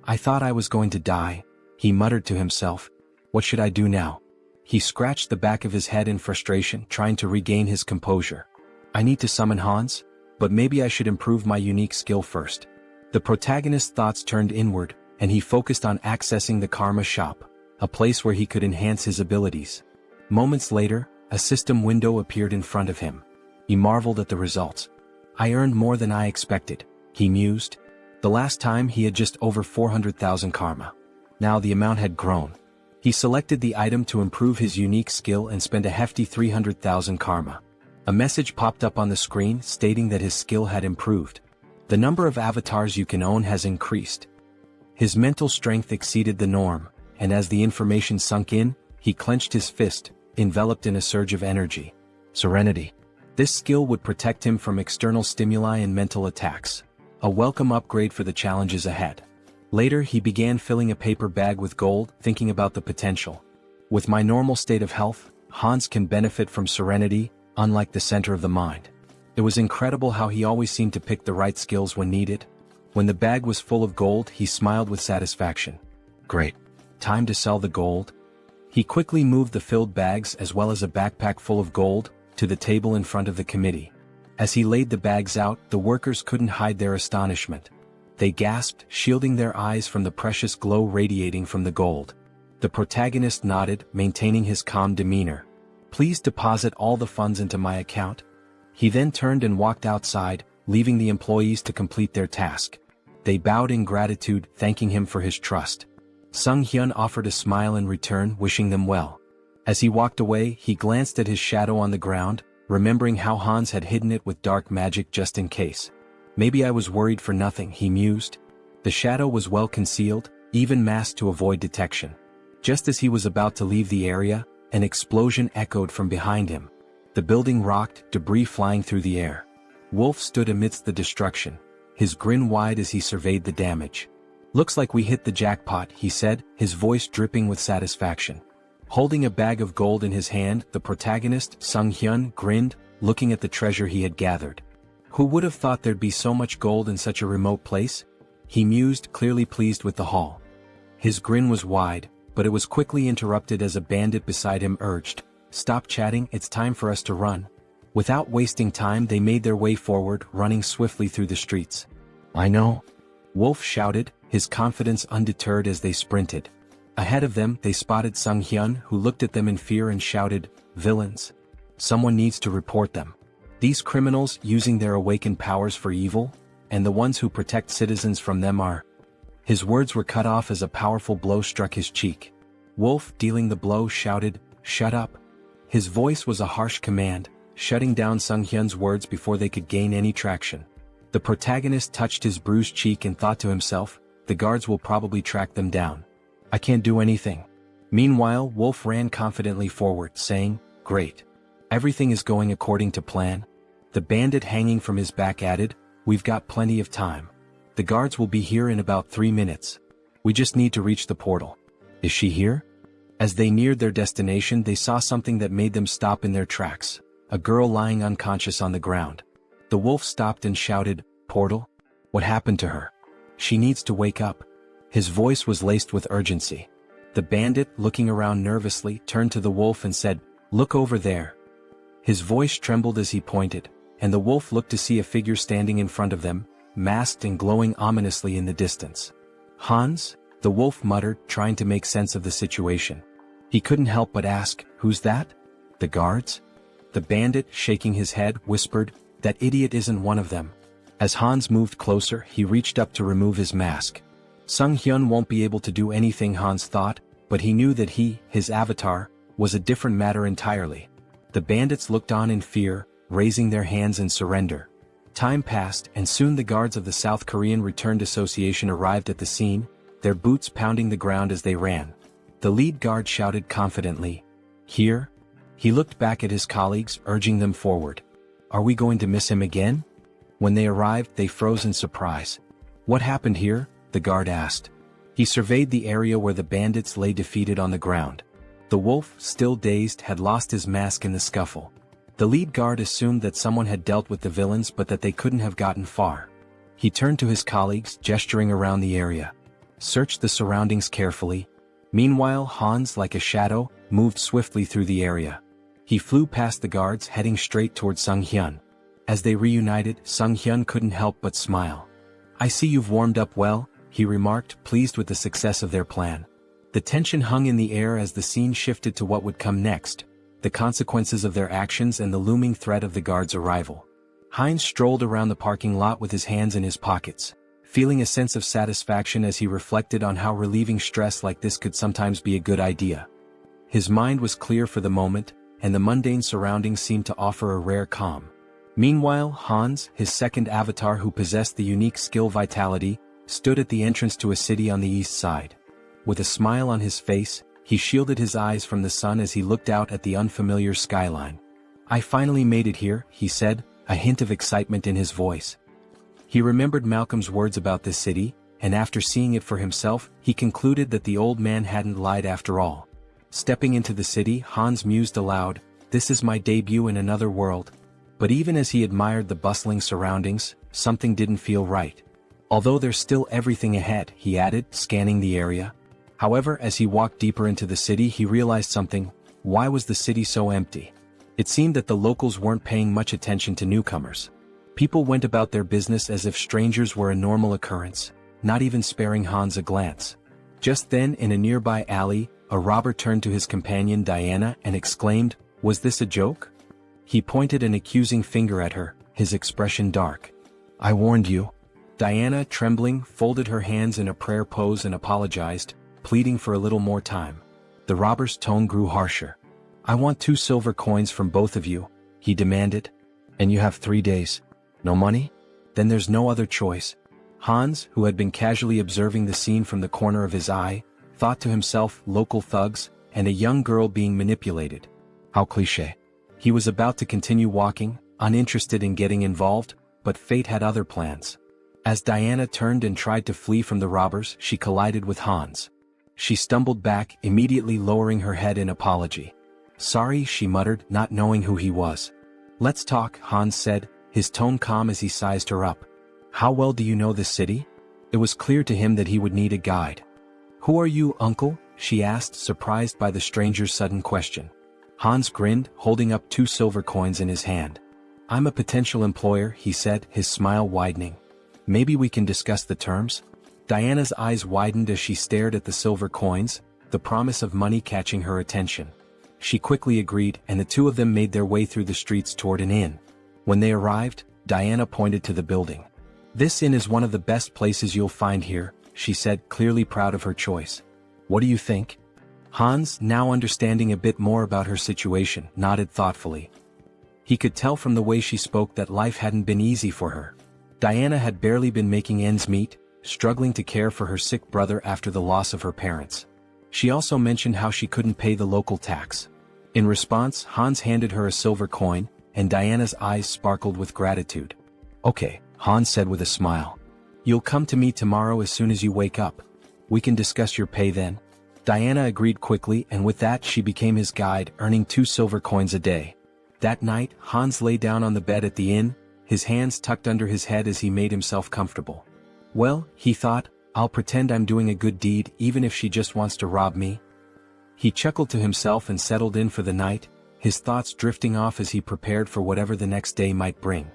"I thought I was going to die," he muttered to himself. "What should I do now?" He scratched the back of his head in frustration, trying to regain his composure. "I need to summon Hans, but maybe I should improve my unique skill first." The protagonist's thoughts turned inward, and he focused on accessing the Karma Shop, a place where he could enhance his abilities. Moments later, a system window appeared in front of him. He marveled at the results. "I earned more than I expected," he mused. The last time he had just over 400,000 karma. Now the amount had grown. He selected the item to improve his unique skill and spent a hefty 300,000 karma. A message popped up on the screen stating that his skill had improved. The number of avatars you can own has increased. His mental strength exceeded the norm, and as the information sunk in, he clenched his fist, enveloped in a surge of energy. Serenity. This skill would protect him from external stimuli and mental attacks. A welcome upgrade for the challenges ahead. Later he began filling a paper bag with gold, thinking about the potential. With my normal state of health, Hans can benefit from serenity, unlike the center of the mind. It was incredible how he always seemed to pick the right skills when needed. When the bag was full of gold, he smiled with satisfaction. Great. Time to sell the gold. He quickly moved the filled bags as well as a backpack full of gold to the table in front of the committee. As he laid the bags out, the workers couldn't hide their astonishment. They gasped, shielding their eyes from the precious glow radiating from the gold. The protagonist nodded, maintaining his calm demeanor. "Please deposit all the funds into my account." He then turned and walked outside, leaving the employees to complete their task. They bowed in gratitude, thanking him for his trust. Sunghyun offered a smile in return, wishing them well. As he walked away, he glanced at his shadow on the ground, remembering how Hans had hidden it with dark magic just in case. "Maybe I was worried for nothing," he mused. The shadow was well concealed, even masked to avoid detection. Just as he was about to leave the area, an explosion echoed from behind him. The building rocked, debris flying through the air. Wolf stood amidst the destruction, his grin wide as he surveyed the damage. "Looks like we hit the jackpot," he said, his voice dripping with satisfaction. Holding a bag of gold in his hand, the protagonist, Sunghyun, grinned, looking at the treasure he had gathered. Who would have thought there'd be so much gold in such a remote place? He mused, clearly pleased with the haul. His grin was wide, but it was quickly interrupted as a bandit beside him urged, "Stop chatting, it's time for us to run." Without wasting time they made their way forward, running swiftly through the streets. "I know," Wolf shouted, his confidence undeterred as they sprinted. Ahead of them they spotted Sunghyun, who looked at them in fear and shouted, "Villains! Someone needs to report them. These criminals using their awakened powers for evil, and the ones who protect citizens from them are..." His words were cut off as a powerful blow struck his cheek. Wolf, dealing the blow, shouted, "Shut up." His voice was a harsh command, shutting down Sunghyun's words before they could gain any traction. The protagonist touched his bruised cheek and thought to himself, "The guards will probably track them down. I can't do anything." Meanwhile, Wolf ran confidently forward, saying, "Great. Everything is going according to plan." The bandit hanging from his back added, "We've got plenty of time. The guards will be here in about 3 minutes. We just need to reach the portal." "Is she here?" As they neared their destination they saw something that made them stop in their tracks, a girl lying unconscious on the ground. The wolf stopped and shouted, "Portal? What happened to her? She needs to wake up." His voice was laced with urgency. The bandit, looking around nervously, turned to the wolf and said, "Look over there." His voice trembled as he pointed, and the wolf looked to see a figure standing in front of them, masked and glowing ominously in the distance. "Hans?" the wolf muttered, trying to make sense of the situation. He couldn't help but ask, "Who's that?" "The guards?" The bandit, shaking his head, whispered, "That idiot isn't one of them." As Hans moved closer, he reached up to remove his mask. Sunghyun won't be able to do anything, Hans thought, but he knew that his avatar, was a different matter entirely. The bandits looked on in fear, raising their hands in surrender. Time passed and soon the guards of the South Korean Returned Association arrived at the scene, their boots pounding the ground as they ran. The lead guard shouted confidently, "Here?" He looked back at his colleagues, urging them forward. "Are we going to miss him again?" When they arrived, they froze in surprise. "What happened here?" the guard asked. He surveyed the area where the bandits lay defeated on the ground. The wolf, still dazed, had lost his mask in the scuffle. The lead guard assumed that someone had dealt with the villains but that they couldn't have gotten far. He turned to his colleagues, gesturing around the area. Searched the surroundings carefully. Meanwhile, Hans, like a shadow, moved swiftly through the area. He flew past the guards, heading straight toward Sunghyun. As they reunited, Sunghyun couldn't help but smile. "I see you've warmed up well," he remarked, pleased with the success of their plan. The tension hung in the air as the scene shifted to what would come next, the consequences of their actions and the looming threat of the guards' arrival. Heinz strolled around the parking lot with his hands in his pockets, feeling a sense of satisfaction as he reflected on how relieving stress like this could sometimes be a good idea. His mind was clear for the moment, and the mundane surroundings seemed to offer a rare calm. Meanwhile, Hans, his second avatar who possessed the unique skill Vitality, stood at the entrance to a city on the east side. With a smile on his face, he shielded his eyes from the sun as he looked out at the unfamiliar skyline. "I finally made it here," he said, a hint of excitement in his voice. He remembered Malcolm's words about this city, and after seeing it for himself, he concluded that the old man hadn't lied after all. Stepping into the city, Hans mused aloud, "This is my debut in another world." But even as he admired the bustling surroundings, something didn't feel right. "Although there's still everything ahead," he added, scanning the area. However, as he walked deeper into the city, he realized something. Why was the city so empty? It seemed that the locals weren't paying much attention to newcomers. People went about their business as if strangers were a normal occurrence, not even sparing Hans a glance. Just then, in a nearby alley, a robber turned to his companion Diana and exclaimed, "Was this a joke?" He pointed an accusing finger at her, his expression dark. "I warned you." Diana, trembling, folded her hands in a prayer pose and apologized, pleading for a little more time. The robber's tone grew harsher. "I want 2 silver coins from both of you," he demanded. "And you have 3 days. No money? Then there's no other choice." Hans, who had been casually observing the scene from the corner of his eye, thought to himself, local thugs, and a young girl being manipulated. How cliché. He was about to continue walking, uninterested in getting involved, but fate had other plans. As Diana turned and tried to flee from the robbers, she collided with Hans. She stumbled back, immediately lowering her head in apology. "Sorry," she muttered, not knowing who he was. "Let's talk," Hans said, his tone calm as he sized her up. "How well do you know this city?" It was clear to him that he would need a guide. "Who are you, uncle?" she asked, surprised by the stranger's sudden question. Hans grinned, holding up 2 silver coins in his hand. "I'm a potential employer," he said, his smile widening. "Maybe we can discuss the terms?" Diana's eyes widened as she stared at the silver coins, the promise of money catching her attention. She quickly agreed, and the two of them made their way through the streets toward an inn. When they arrived, Diana pointed to the building. "This inn is one of the best places you'll find here," she said, clearly proud of her choice. "What do you think?" Hans, now understanding a bit more about her situation, nodded thoughtfully. He could tell from the way she spoke that life hadn't been easy for her. Diana had barely been making ends meet, struggling to care for her sick brother after the loss of her parents. She also mentioned how she couldn't pay the local tax. In response, Hans handed her a silver coin, and Diana's eyes sparkled with gratitude. "Okay," Hans said with a smile. "You'll come to me tomorrow as soon as you wake up. We can discuss your pay then." Diana agreed quickly, and with that she became his guide, earning 2 silver coins a day. That night, Hans lay down on the bed at the inn, his hands tucked under his head as he made himself comfortable. "Well," he thought, "I'll pretend I'm doing a good deed even if she just wants to rob me." He chuckled to himself and settled in for the night, his thoughts drifting off as he prepared for whatever the next day might bring.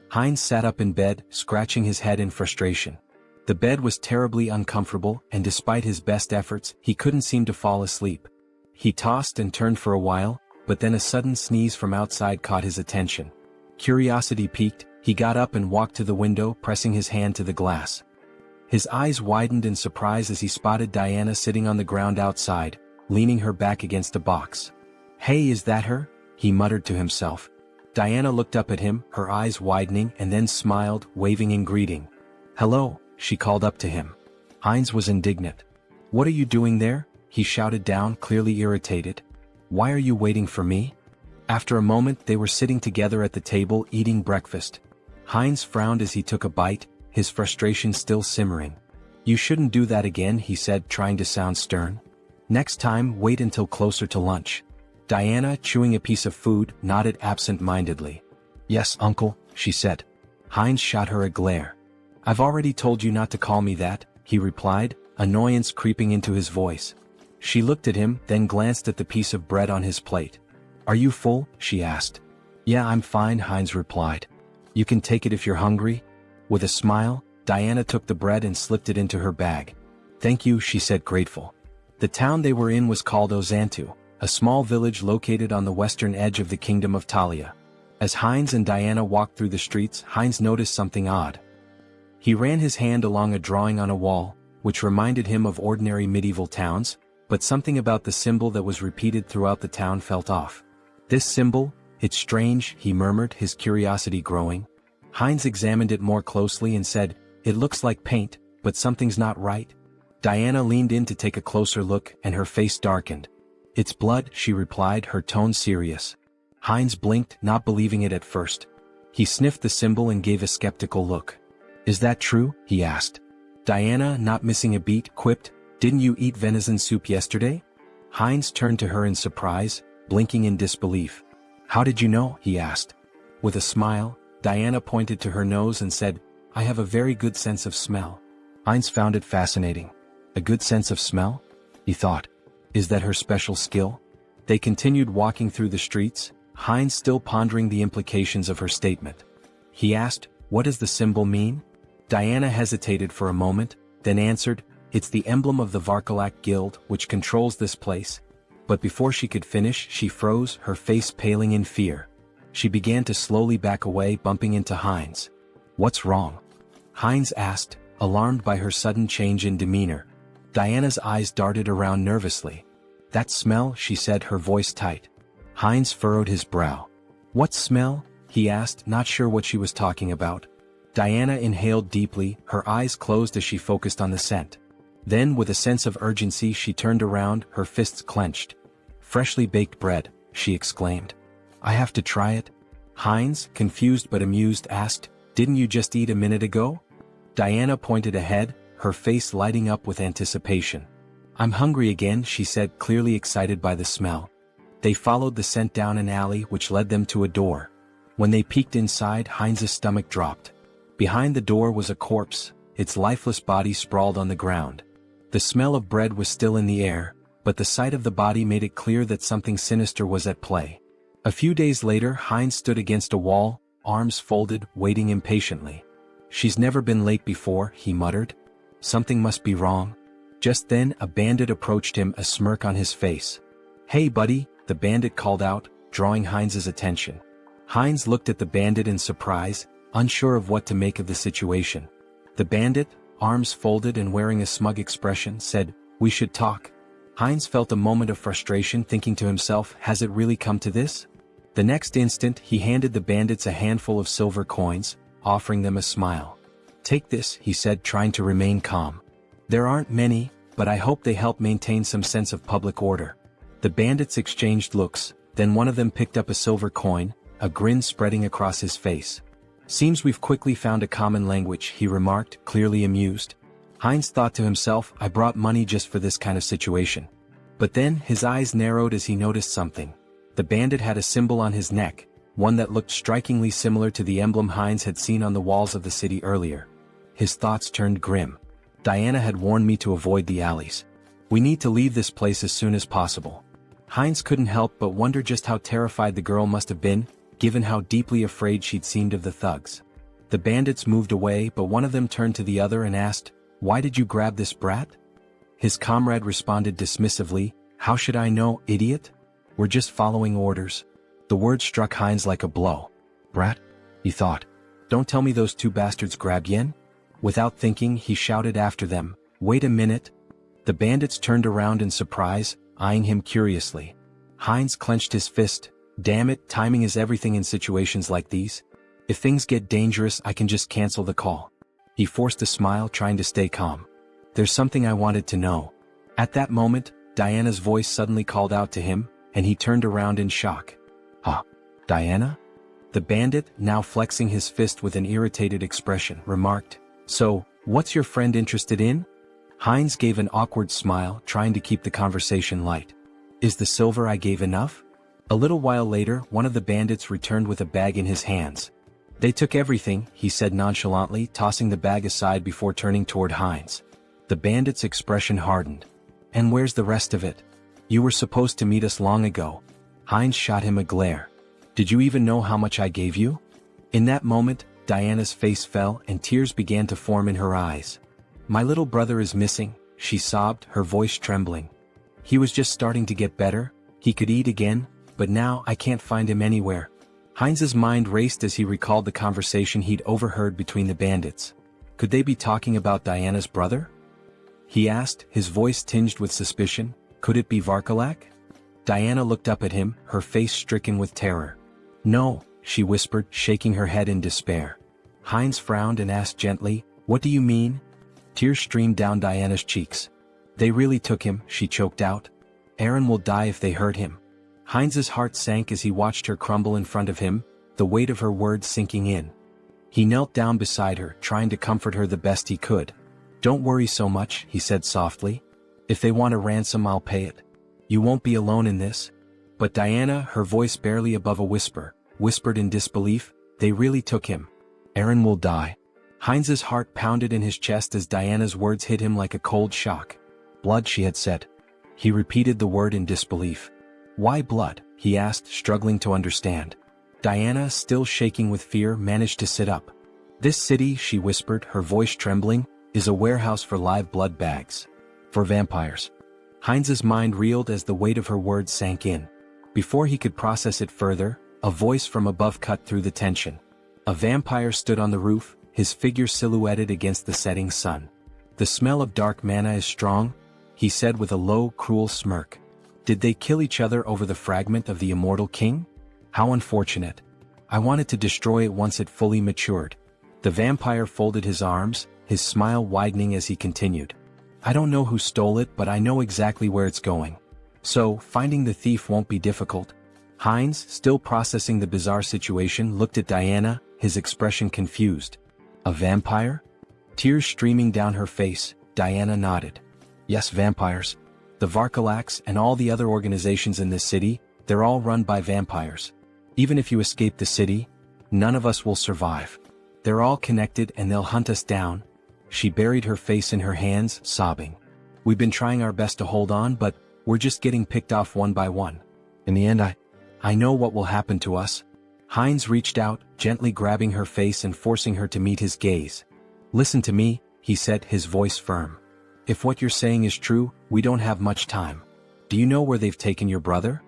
Heinz sat up in bed, scratching his head in frustration. The bed was terribly uncomfortable, and despite his best efforts, he couldn't seem to fall asleep. He tossed and turned for a while, but then a sudden sneeze from outside caught his attention. Curiosity piqued, he got up and walked to the window, pressing his hand to the glass. His eyes widened in surprise as he spotted Diana sitting on the ground outside, leaning her back against a box. "Hey, is that her?" he muttered to himself. Diana looked up at him, her eyes widening, and then smiled, waving in greeting. "Hello," she called up to him. Heinz was indignant. "What are you doing there?" he shouted down, clearly irritated. "Why are you waiting for me?" After a moment they were sitting together at the table eating breakfast. Heinz frowned as he took a bite, his frustration still simmering. "You shouldn't do that again," he said, trying to sound stern. "Next time, wait until closer to lunch." Diana, chewing a piece of food, nodded absent-mindedly. "Yes, uncle," she said. Heinz shot her a glare. "I've already told you not to call me that," he replied, annoyance creeping into his voice. She looked at him, then glanced at the piece of bread on his plate. "Are you full?" she asked. "Yeah, I'm fine," Heinz replied. "You can take it if you're hungry." With a smile, Diana took the bread and slipped it into her bag. "Thank you," she said, grateful. The town they were in was called Ozantu, a small village located on the western edge of the kingdom of Talia. As Heinz and Diana walked through the streets, Heinz noticed something odd. He ran his hand along a drawing on a wall, which reminded him of ordinary medieval towns, but something about the symbol that was repeated throughout the town felt off. "This symbol? It's strange," he murmured, his curiosity growing. Heinz examined it more closely and said, "It looks like paint, but something's not right." Diana leaned in to take a closer look, and her face darkened. "It's blood," she replied, her tone serious. Heinz blinked, not believing it at first. He sniffed the symbol and gave a skeptical look. "Is that true?" he asked. Diana, not missing a beat, quipped, "Didn't you eat venison soup yesterday?" Heinz turned to her in surprise, blinking in disbelief. "How did you know?" he asked. With a smile, Diana pointed to her nose and said, "I have a very good sense of smell." Heinz found it fascinating. A good sense of smell? He thought. Is that her special skill? They continued walking through the streets, Heinz still pondering the implications of her statement. He asked, "What does the symbol mean?" Diana hesitated for a moment, then answered, "It's the emblem of the Varkalak Guild, which controls this place." But before she could finish, she froze, her face paling in fear. She began to slowly back away, bumping into Heinz. "What's wrong?" Heinz asked, alarmed by her sudden change in demeanor. Diana's eyes darted around nervously. "That smell," she said, her voice tight. Heinz furrowed his brow. "What smell?" he asked, not sure what she was talking about. Diana inhaled deeply, her eyes closed as she focused on the scent. Then, with a sense of urgency, she turned around, her fists clenched. "Freshly baked bread," she exclaimed. "I have to try it?" Heinz, confused but amused, asked, "Didn't you just eat a minute ago?" Diana pointed ahead, her face lighting up with anticipation. "I'm hungry again," she said, clearly excited by the smell. They followed the scent down an alley which led them to a door. When they peeked inside, Heinz's stomach dropped. Behind the door was a corpse, its lifeless body sprawled on the ground. The smell of bread was still in the air, but the sight of the body made it clear that something sinister was at play. A few days later, Heinz stood against a wall, arms folded, waiting impatiently. "She's never been late before," he muttered. "Something must be wrong." Just then, a bandit approached him, a smirk on his face. "Hey buddy," the bandit called out, drawing Heinz's attention. Heinz looked at the bandit in surprise, unsure of what to make of the situation. The bandit, arms folded and wearing a smug expression, said, "We should talk." Heinz felt a moment of frustration, thinking to himself, has it really come to this? The next instant, he handed the bandits a handful of silver coins, offering them a smile. "Take this," he said, trying to remain calm. "There aren't many, but I hope they help maintain some sense of public order." The bandits exchanged looks, then one of them picked up a silver coin, a grin spreading across his face. "Seems we've quickly found a common language," he remarked, clearly amused. Heinz thought to himself, I brought money just for this kind of situation. But then, his eyes narrowed as he noticed something. The bandit had a symbol on his neck, one that looked strikingly similar to the emblem Heinz had seen on the walls of the city earlier. His thoughts turned grim. Diana had warned me to avoid the alleys. We need to leave this place as soon as possible. Heinz couldn't help but wonder just how terrified the girl must have been, given how deeply afraid she'd seemed of the thugs. The bandits moved away, but one of them turned to the other and asked, "Why did you grab this brat?" His comrade responded dismissively, "How should I know, idiot? We're just following orders." The word struck Heinz like a blow. "Brat?" he thought. "Don't tell me those two bastards grabbed Yen?" Without thinking, he shouted after them, "Wait a minute!" The bandits turned around in surprise, eyeing him curiously. Heinz clenched his fist. Damn it, timing is everything in situations like these. If things get dangerous, I can just cancel the call. He forced a smile, trying to stay calm. "There's something I wanted to know." At that moment, Diana's voice suddenly called out to him, and he turned around in shock. "Ah, Diana?" The bandit, now flexing his fist with an irritated expression, remarked, "So, what's your friend interested in?" Heinz gave an awkward smile, trying to keep the conversation light. "Is the silver I gave enough?" A little while later, one of the bandits returned with a bag in his hands. "They took everything," he said nonchalantly, tossing the bag aside before turning toward Heinz. The bandit's expression hardened. "And where's the rest of it? You were supposed to meet us long ago." Heinz shot him a glare. "Did you even know how much I gave you?" In that moment, Diana's face fell and tears began to form in her eyes. "My little brother is missing," she sobbed, her voice trembling. "He was just starting to get better, he could eat again, but now I can't find him anywhere." Heinz's mind raced as he recalled the conversation he'd overheard between the bandits. Could they be talking about Diana's brother? He asked, his voice tinged with suspicion. Could it be Varkalak? Diana looked up at him, her face stricken with terror. "No," she whispered, shaking her head in despair. Heinz frowned and asked gently, "What do you mean?" Tears streamed down Diana's cheeks. "They really took him," she choked out. "Aaron will die if they hurt him." Heinz's heart sank as he watched her crumble in front of him, the weight of her words sinking in. He knelt down beside her, trying to comfort her the best he could. "Don't worry so much," he said softly. "If they want a ransom, I'll pay it. You won't be alone in this." But Diana, her voice barely above a whisper, whispered in disbelief, "They really took him. Aaron will die." Heinz's heart pounded in his chest as Diana's words hit him like a cold shock. "Blood," she had said. He repeated the word in disbelief. "Why blood?" he asked, struggling to understand. Diana, still shaking with fear, managed to sit up. "This city," she whispered, her voice trembling, "is a warehouse for live blood bags. For vampires." Heinz's mind reeled as the weight of her words sank in. Before he could process it further, a voice from above cut through the tension. A vampire stood on the roof, his figure silhouetted against the setting sun. "The smell of dark mana is strong," he said with a low, cruel smirk. "Did they kill each other over the fragment of the immortal king? How unfortunate. I wanted to destroy it once it fully matured." The vampire folded his arms, his smile widening as he continued. "I don't know who stole it, but I know exactly where it's going. So, finding the thief won't be difficult." Heinz, still processing the bizarre situation, looked at Diana, his expression confused. "A vampire?" Tears streaming down her face, Diana nodded. "Yes, vampires. The Varkalaks and all the other organizations in this city, they're all run by vampires. Even if you escape the city, none of us will survive. They're all connected and they'll hunt us down." She buried her face in her hands, sobbing. "We've been trying our best to hold on, but we're just getting picked off one by one. In the end, I know what will happen to us." Heinz reached out, gently grabbing her face and forcing her to meet his gaze. "Listen to me," he said, his voice firm. "If what you're saying is true, we don't have much time. Do you know where they've taken your brother?"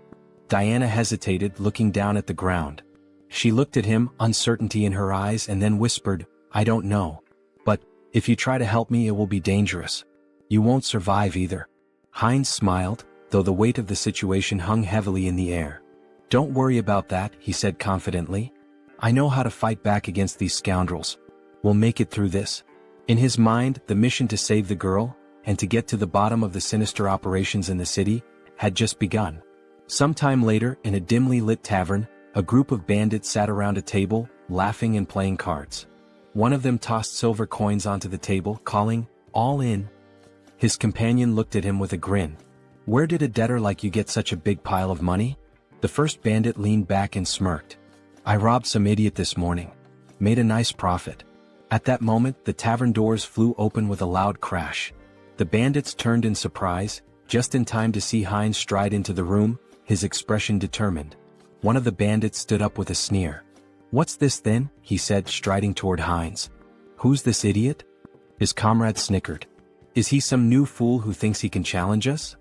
Diana hesitated, looking down at the ground. She looked at him, uncertainty in her eyes, and then whispered, "I don't know. But, if you try to help me, it will be dangerous. You won't survive either." Heinz smiled, though the weight of the situation hung heavily in the air. "Don't worry about that," he said confidently. "I know how to fight back against these scoundrels. We'll make it through this." In his mind, the mission to save the girl, and to get to the bottom of the sinister operations in the city, had just begun. Sometime later, in a dimly lit tavern, a group of bandits sat around a table, laughing and playing cards. One of them tossed silver coins onto the table, calling, "All in." His companion looked at him with a grin. "Where did a debtor like you get such a big pile of money?" The first bandit leaned back and smirked. "I robbed some idiot this morning. Made a nice profit." At that moment, the tavern doors flew open with a loud crash. The bandits turned in surprise, just in time to see Heinz stride into the room, his expression determined. One of the bandits stood up with a sneer. "What's this then?" he said, striding toward Heinz. "Who's this idiot?" His comrade snickered. "Is he some new fool who thinks he can challenge us?"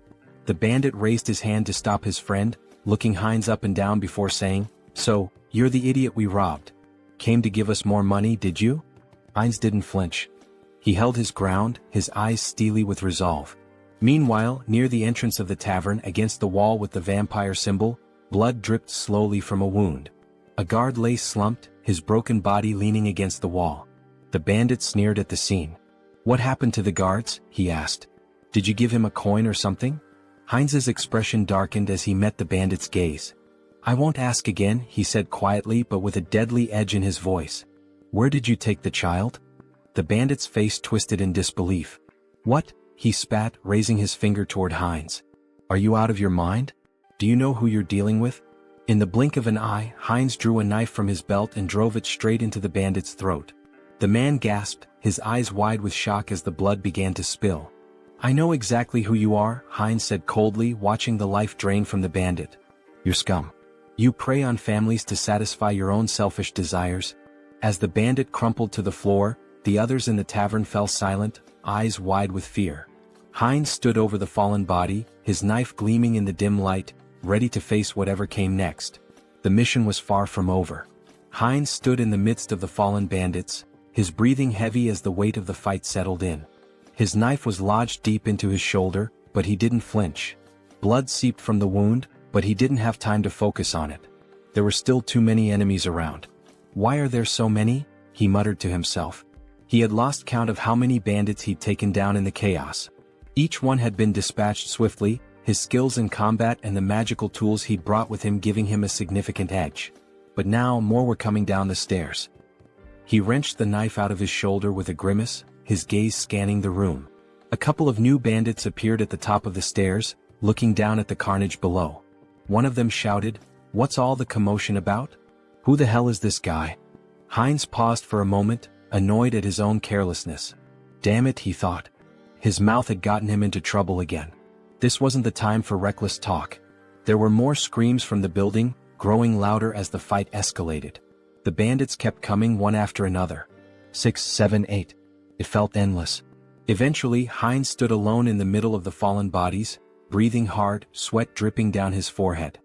The bandit raised his hand to stop his friend, looking Heinz up and down before saying, "So, you're the idiot we robbed. Came to give us more money, did you?" Heinz didn't flinch. He held his ground, his eyes steely with resolve. Meanwhile, near the entrance of the tavern against the wall with the vampire symbol, blood dripped slowly from a wound. A guard lay slumped, his broken body leaning against the wall. The bandit sneered at the scene. "What happened to the guards?" he asked. "Did you give him a coin or something?" Heinz's expression darkened as he met the bandit's gaze. "I won't ask again," he said quietly but with a deadly edge in his voice. "Where did you take the child?" The bandit's face twisted in disbelief. "What?" he spat, raising his finger toward Heinz. "Are you out of your mind? Do you know who you're dealing with?" In the blink of an eye, Heinz drew a knife from his belt and drove it straight into the bandit's throat. The man gasped, his eyes wide with shock as the blood began to spill. "I know exactly who you are," Heinz said coldly, watching the life drain from the bandit. "You're scum. You prey on families to satisfy your own selfish desires." As the bandit crumpled to the floor, the others in the tavern fell silent, eyes wide with fear. Heinz stood over the fallen body, his knife gleaming in the dim light, ready to face whatever came next. The mission was far from over. Heinz stood in the midst of the fallen bandits, his breathing heavy as the weight of the fight settled in. His knife was lodged deep into his shoulder, but he didn't flinch. Blood seeped from the wound, but he didn't have time to focus on it. There were still too many enemies around. "Why are there so many?" he muttered to himself. He had lost count of how many bandits he'd taken down in the chaos. Each one had been dispatched swiftly, his skills in combat and the magical tools he'd brought with him giving him a significant edge. But now more were coming down the stairs. He wrenched the knife out of his shoulder with a grimace, his gaze scanning the room. A couple of new bandits appeared at the top of the stairs, looking down at the carnage below. One of them shouted, "What's all the commotion about? Who the hell is this guy?" Heinz paused for a moment, annoyed at his own carelessness. Damn it, he thought. His mouth had gotten him into trouble again. This wasn't the time for reckless talk. There were more screams from the building, growing louder as the fight escalated. The bandits kept coming one after another. 6, 7, 8. It felt endless. Eventually, Heinz stood alone in the middle of the fallen bodies, breathing hard, sweat dripping down his forehead.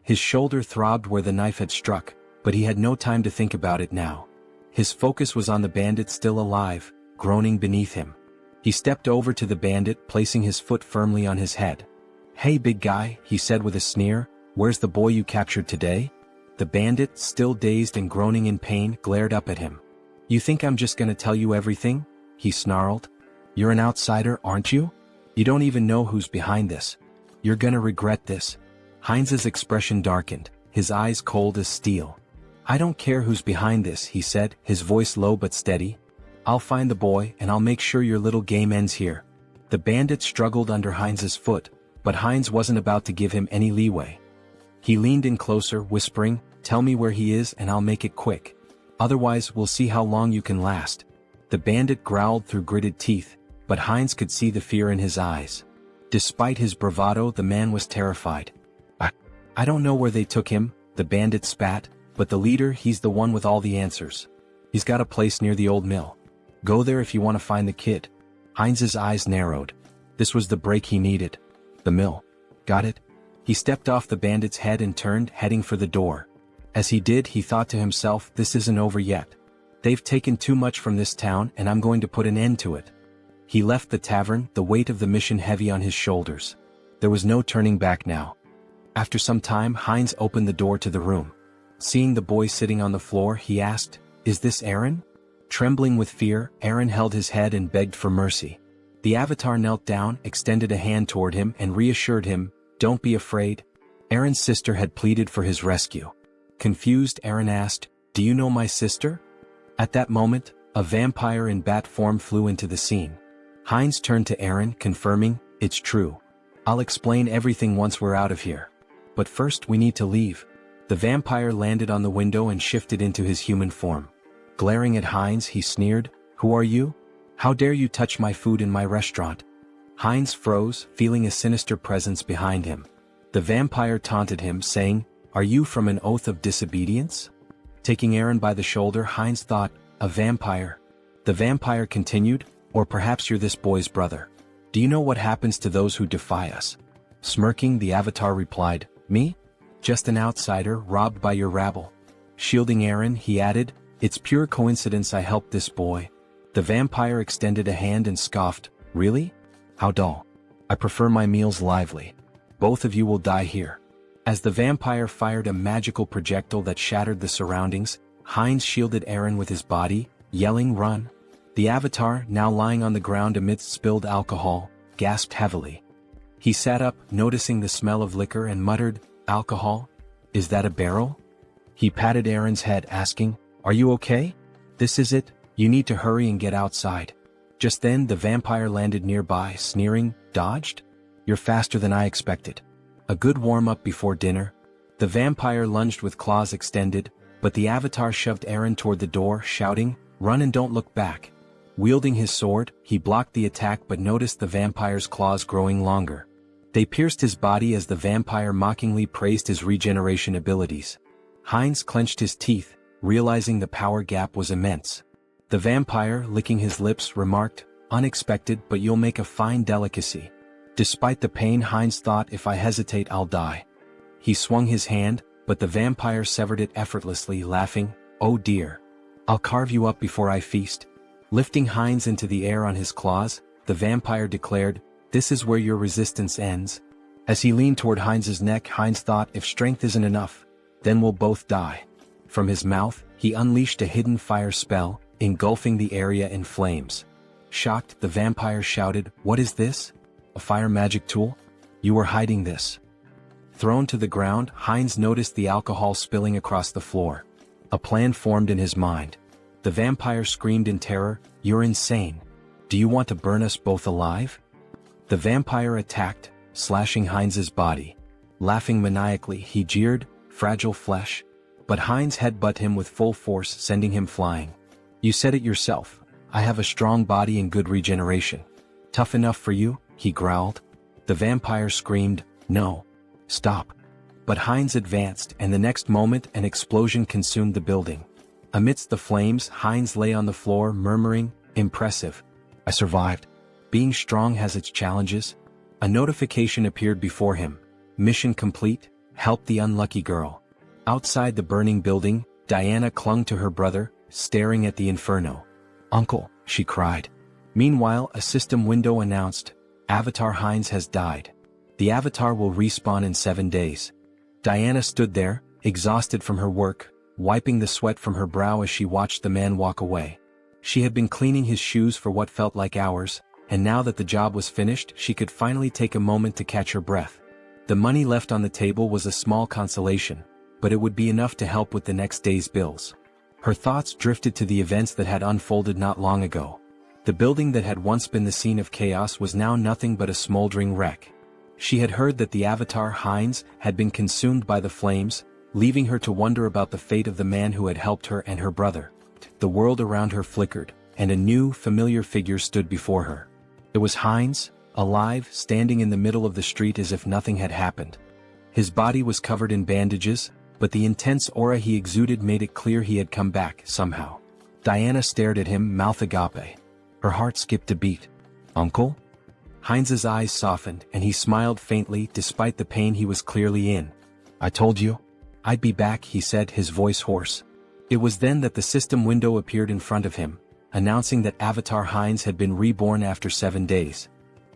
His shoulder throbbed where the knife had struck, but he had no time to think about it now. His focus was on the bandit still alive, groaning beneath him. He stepped over to the bandit, placing his foot firmly on his head. "Hey big guy," he said with a sneer, "where's the boy you captured today?" The bandit, still dazed and groaning in pain, glared up at him. "You think I'm just gonna tell you everything?" he snarled. "You're an outsider, aren't you? You don't even know who's behind this. You're gonna regret this." Heinz's expression darkened, his eyes cold as steel. "I don't care who's behind this," he said, his voice low but steady. "I'll find the boy and I'll make sure your little game ends here." The bandit struggled under Heinz's foot, but Heinz wasn't about to give him any leeway. He leaned in closer, whispering, "Tell me where he is and I'll make it quick. Otherwise, we'll see how long you can last." The bandit growled through gritted teeth, but Heinz could see the fear in his eyes. Despite his bravado, the man was terrified. I don't know where they took him," the bandit spat, "but the leader, he's the one with all the answers. He's got a place near the old mill. Go there if you want to find the kid." Heinz's eyes narrowed. This was the break he needed. The mill. Got it? He stepped off the bandit's head and turned, heading for the door. As he did, he thought to himself, this isn't over yet. They've taken too much from this town and I'm going to put an end to it. He left the tavern, the weight of the mission heavy on his shoulders. There was no turning back now. After some time, Heinz opened the door to the room. Seeing the boy sitting on the floor, he asked, "Is this Aaron?" Trembling with fear, Aaron held his head and begged for mercy. The avatar knelt down, extended a hand toward him and reassured him, "Don't be afraid." Aaron's sister had pleaded for his rescue. Confused, Aaron asked, "Do you know my sister?" At that moment, a vampire in bat form flew into the scene. Heinz turned to Aaron, confirming, "It's true. I'll explain everything once we're out of here. But first we need to leave." The vampire landed on the window and shifted into his human form. Glaring at Heinz, he sneered, "Who are you? How dare you touch my food in my restaurant?" Heinz froze, feeling a sinister presence behind him. The vampire taunted him, saying, "Are you from an oath of disobedience?" Taking Aaron by the shoulder, Heinz thought, "A vampire." The vampire continued, "Or perhaps you're this boy's brother. Do you know what happens to those who defy us?" Smirking, the avatar replied, "Me? Just an outsider, robbed by your rabble." Shielding Aaron, he added, "It's pure coincidence I helped this boy. The vampire extended a hand and scoffed, "Really? How dull. I prefer my meals lively. Both of you will die here." As the vampire fired a magical projectile that shattered the surroundings, Heinz shielded Eren with his body, yelling, "Run!" The avatar, now lying on the ground amidst spilled alcohol, gasped heavily. He sat up, noticing the smell of liquor, and muttered, "Alcohol? Is that a barrel?" He patted Eren's head, asking, "Are you okay? This is it, you need to hurry and get outside." Just then the vampire landed nearby, sneering, "Dodged? You're faster than I expected. A good warm-up before dinner." The vampire lunged with claws extended, but the avatar shoved Eren toward the door, shouting, "Run and don't look back." Wielding his sword, he blocked the attack but noticed the vampire's claws growing longer. They pierced his body as the vampire mockingly praised his regeneration abilities. Heinz clenched his teeth, realizing the power gap was immense. The vampire, licking his lips, remarked, "Unexpected, but you'll make a fine delicacy." Despite the pain, Heinz thought, "If I hesitate, I'll die." He swung his hand, but the vampire severed it effortlessly, laughing, "Oh dear. I'll carve you up before I feast." Lifting Heinz into the air on his claws, the vampire declared, "This is where your resistance ends." As he leaned toward Heinz's neck, Heinz thought, "If strength isn't enough, then we'll both die." From his mouth, he unleashed a hidden fire spell, engulfing the area in flames. Shocked, the vampire shouted, "What is this? A fire magic tool? You were hiding this." Thrown to the ground, Heinz noticed the alcohol spilling across the floor. A plan formed in his mind. The vampire screamed in terror, "You're insane. Do you want to burn us both alive?" The vampire attacked, slashing Heinz's body. Laughing maniacally, he jeered, "Fragile flesh." But Heinz headbutted him with full force, sending him flying. "You said it yourself. I have a strong body and good regeneration. Tough enough for you?" he growled. The vampire screamed, "No. Stop." But Heinz advanced, and the next moment an explosion consumed the building. Amidst the flames, Heinz lay on the floor, murmuring, "Impressive. I survived. Being strong has its challenges." A notification appeared before him. "Mission complete. Help the unlucky girl." Outside the burning building, Diana clung to her brother, staring at the inferno. "Uncle," she cried. Meanwhile, a system window announced, "Avatar Heinz has died. The avatar will respawn in 7 days." Diana stood there, exhausted from her work, wiping the sweat from her brow as she watched the man walk away. She had been cleaning his shoes for what felt like hours, and now that the job was finished, she could finally take a moment to catch her breath. The money left on the table was a small consolation, but it would be enough to help with the next day's bills. Her thoughts drifted to the events that had unfolded not long ago. The building that had once been the scene of chaos was now nothing but a smoldering wreck. She had heard that the avatar Heinz had been consumed by the flames, leaving her to wonder about the fate of the man who had helped her and her brother. The world around her flickered, and a new, familiar figure stood before her. It was Heinz, alive, standing in the middle of the street as if nothing had happened. His body was covered in bandages, but the intense aura he exuded made it clear he had come back, somehow. Diana stared at him, mouth agape. Her heart skipped a beat. "Uncle?" Heinz's eyes softened, and he smiled faintly despite the pain he was clearly in. "I told you I'd be back," he said, his voice hoarse. It was then that the system window appeared in front of him, announcing that Avatar Heinz had been reborn after 7 days.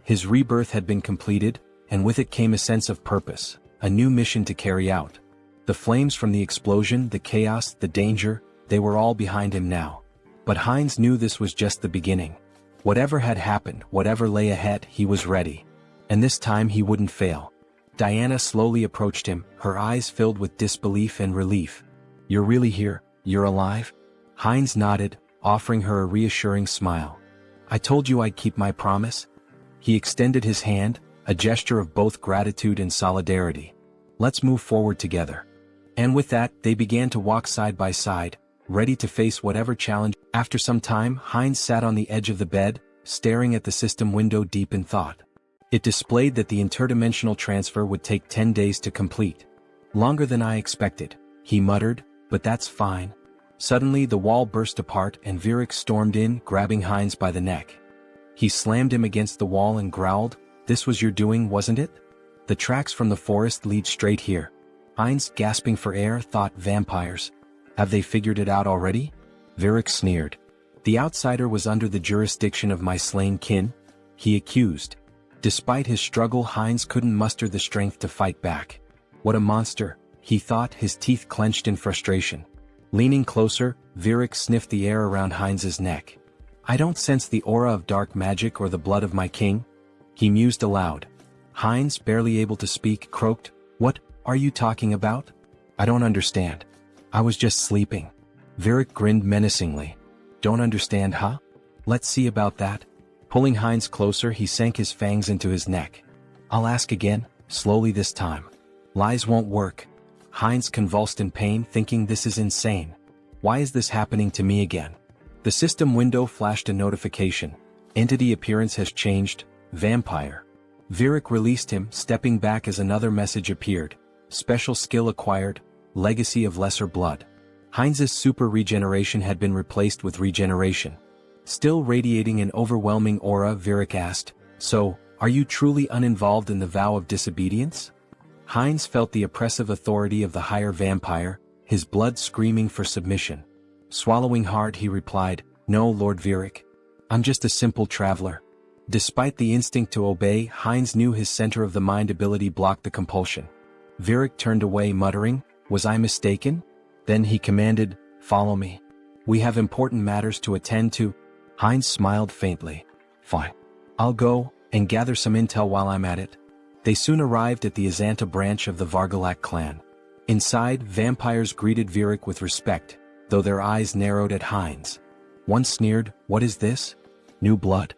His rebirth had been completed, and with it came a sense of purpose, a new mission to carry out. The flames from the explosion, the chaos, the danger, they were all behind him now. But Heinz knew this was just the beginning. Whatever had happened, whatever lay ahead, he was ready. And this time he wouldn't fail. Diana slowly approached him, her eyes filled with disbelief and relief. "You're really here? You're alive?" Heinz nodded, offering her a reassuring smile. "I told you I'd keep my promise." He extended his hand, a gesture of both gratitude and solidarity. "Let's move forward together." And with that, they began to walk side by side, ready to face whatever challenge. After some time, Heinz sat on the edge of the bed, staring at the system window deep in thought. It displayed that the interdimensional transfer would take 10 days to complete. "Longer than I expected," he muttered, "but that's fine." Suddenly the wall burst apart and Virik stormed in, grabbing Heinz by the neck. He slammed him against the wall and growled, "This was your doing, wasn't it? The tracks from the forest lead straight here." Heinz, gasping for air, thought, vampires. Have they figured it out already? Virik sneered. The outsider was under the jurisdiction of my slain kin? He accused. Despite his struggle, Heinz couldn't muster the strength to fight back. What a monster, he thought, his teeth clenched in frustration. Leaning closer, Virik sniffed the air around Heinz's neck. I don't sense the aura of dark magic or the blood of my king, he mused aloud. Heinz, barely able to speak, croaked, What are you talking about? I don't understand. I was just sleeping. Virik grinned menacingly. Don't understand, huh? Let's see about that. Pulling Heinz closer, he sank his fangs into his neck. I'll ask again, slowly this time. Lies won't work. Heinz convulsed in pain, thinking this is insane. Why is this happening to me again? The system window flashed a notification. Entity appearance has changed, vampire. Virik released him, stepping back as another message appeared. Special skill acquired, legacy of lesser blood. Heinz's super regeneration had been replaced with regeneration. Still radiating an overwhelming aura, Virik asked, So, are you truly uninvolved in the vow of disobedience? Heinz felt the oppressive authority of the higher vampire, his blood screaming for submission. Swallowing hard, he replied, No, Lord Virik. I'm just a simple traveler. Despite the instinct to obey, Heinz knew his center of the mind ability blocked the compulsion. Virik turned away, muttering, Was I mistaken? Then he commanded, Follow me. We have important matters to attend to. Heinz smiled faintly. Fine. I'll go, and gather some intel while I'm at it. They soon arrived at the Azanta branch of the Vargalak clan. Inside, vampires greeted Virik with respect, though their eyes narrowed at Heinz. One sneered, What is this? New blood.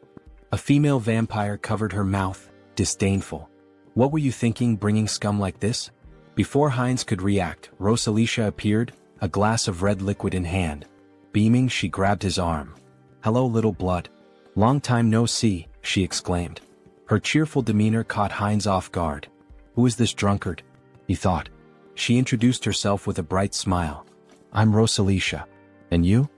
A female vampire covered her mouth, disdainful. What were you thinking bringing scum like this? Before Heinz could react, Rosalicia appeared, a glass of red liquid in hand. Beaming, she grabbed his arm. Hello, little blood. Long time no see, she exclaimed. Her cheerful demeanor caught Heinz off guard. Who is this drunkard? He thought. She introduced herself with a bright smile. I'm Rosalicia. And you?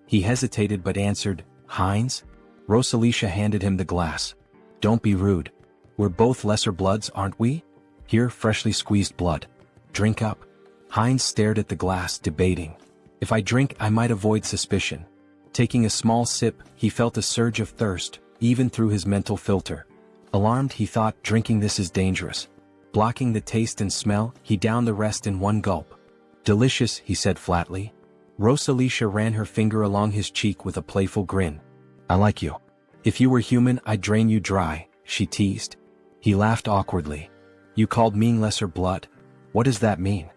He hesitated but answered, Heinz? Rosalicia handed him the glass. Don't be rude. We're both lesser bloods, aren't we? Here, freshly squeezed blood. Drink up. Heinz stared at the glass, debating. If I drink, I might avoid suspicion. Taking a small sip, he felt a surge of thirst, even through his mental filter. Alarmed, he thought, drinking this is dangerous. Blocking the taste and smell, he downed the rest in one gulp. Delicious, he said flatly. Rosalicia ran her finger along his cheek with a playful grin. I like you. If you were human, I'd drain you dry, she teased. He laughed awkwardly. You called me lesser blood? What does that mean?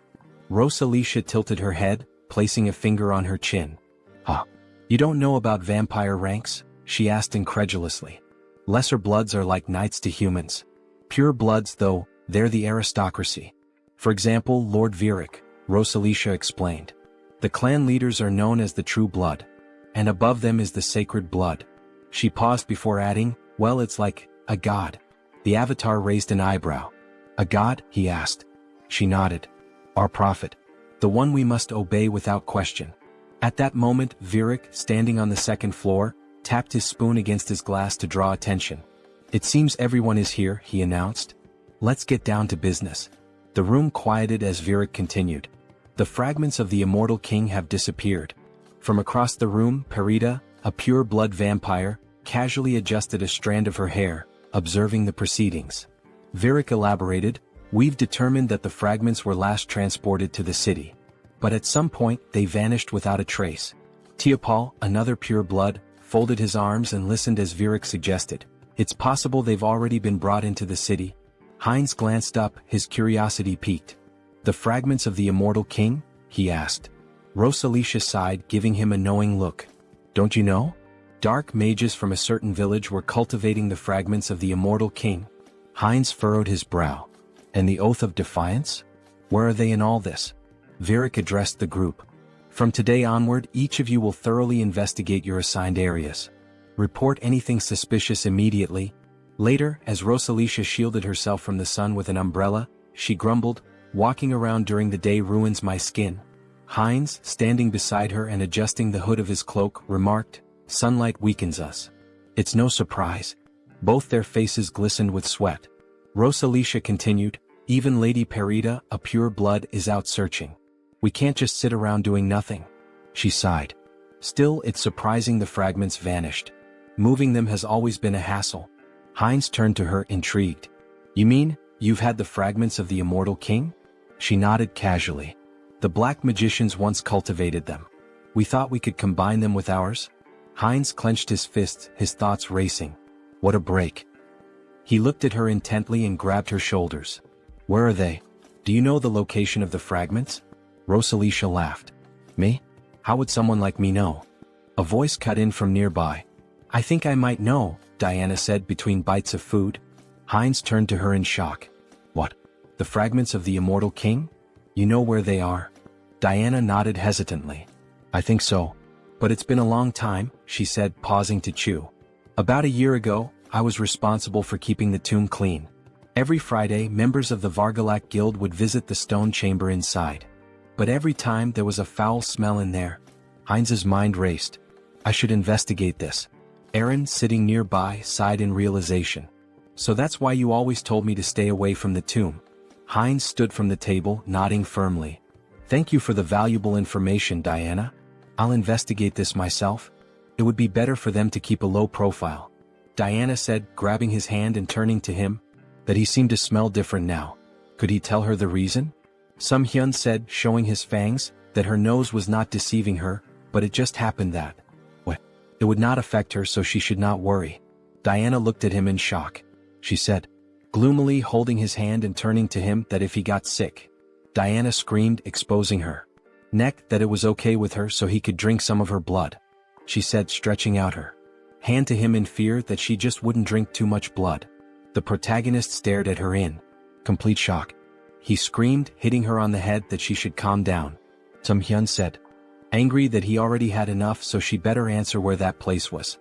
Rosalicia tilted her head, placing a finger on her chin. Huh. You don't know about vampire ranks? She asked incredulously. Lesser bloods are like knights to humans. Pure bloods, though, they're the aristocracy. For example, Lord Virik, Rosalicia explained. The clan leaders are known as the true blood. And above them is the sacred blood. She paused before adding, Well, it's like a god. The avatar raised an eyebrow. A god? He asked. She nodded. Our prophet. The one we must obey without question. At that moment, Virik, standing on the second floor, tapped his spoon against his glass to draw attention. It seems everyone is here, he announced. Let's get down to business. The room quieted as Virik continued. The fragments of the immortal king have disappeared. From across the room, Perita, a pure-blood vampire, casually adjusted a strand of her hair, observing the proceedings. Virik elaborated, We've determined that the fragments were last transported to the city. But at some point, they vanished without a trace. Teopal, another pure-blood, folded his arms and listened as Virik suggested. It's possible they've already been brought into the city. Heinz glanced up, his curiosity piqued. The fragments of the immortal king? He asked. Rosalicia sighed, giving him a knowing look. Don't you know? Dark mages from a certain village were cultivating the fragments of the immortal king. Heinz furrowed his brow. And the oath of defiance? Where are they in all this? Virik addressed the group. From today onward, each of you will thoroughly investigate your assigned areas. Report anything suspicious immediately. Later, as Rosalicia shielded herself from the sun with an umbrella, she grumbled, Walking around during the day ruins my skin. Heinz, standing beside her and adjusting the hood of his cloak, remarked, Sunlight weakens us. It's no surprise. Both their faces glistened with sweat. Rosalicia continued, Even Lady Perita, a pure blood, is out searching. We can't just sit around doing nothing. She sighed. Still, it's surprising the fragments vanished. Moving them has always been a hassle. Heinz turned to her, intrigued. You mean, you've had the fragments of the immortal king? She nodded casually. The black magicians once cultivated them. We thought we could combine them with ours. Heinz clenched his fists, his thoughts racing. What a break. He looked at her intently and grabbed her shoulders. Where are they? Do you know the location of the fragments? Rosalicia laughed. Me? How would someone like me know? A voice cut in from nearby. I think I might know, Diana said between bites of food. Heinz turned to her in shock. What? The fragments of the immortal king? You know where they are? Diana nodded hesitantly. I think so. But it's been a long time, she said, pausing to chew. About a year ago, I was responsible for keeping the tomb clean. Every Friday, members of the Vargalak Guild would visit the stone chamber inside. But every time there was a foul smell in there. Heinz's mind raced. I should investigate this. Aaron, sitting nearby, sighed in realization. So that's why you always told me to stay away from the tomb. Heinz stood from the table, nodding firmly. Thank you for the valuable information, Diana. I'll investigate this myself. It would be better for them to keep a low profile. Diana said, grabbing his hand and turning to him. That he seemed to smell different now. Could he tell her the reason? Sunghyun said, showing his fangs, that her nose was not deceiving her, but it just happened that. What? It would not affect her, so she should not worry. Diana looked at him in shock. She said, gloomily holding his hand and turning to him, that if he got sick. Diana screamed, exposing her neck, that it was okay with her so he could drink some of her blood. She said, stretching out her hand to him in fear that she just wouldn't drink too much blood. The protagonist stared at her in complete shock. He screamed, hitting her on the head, that she should calm down. Sunghyun said, angry that he already had enough, so she better answer where that place was.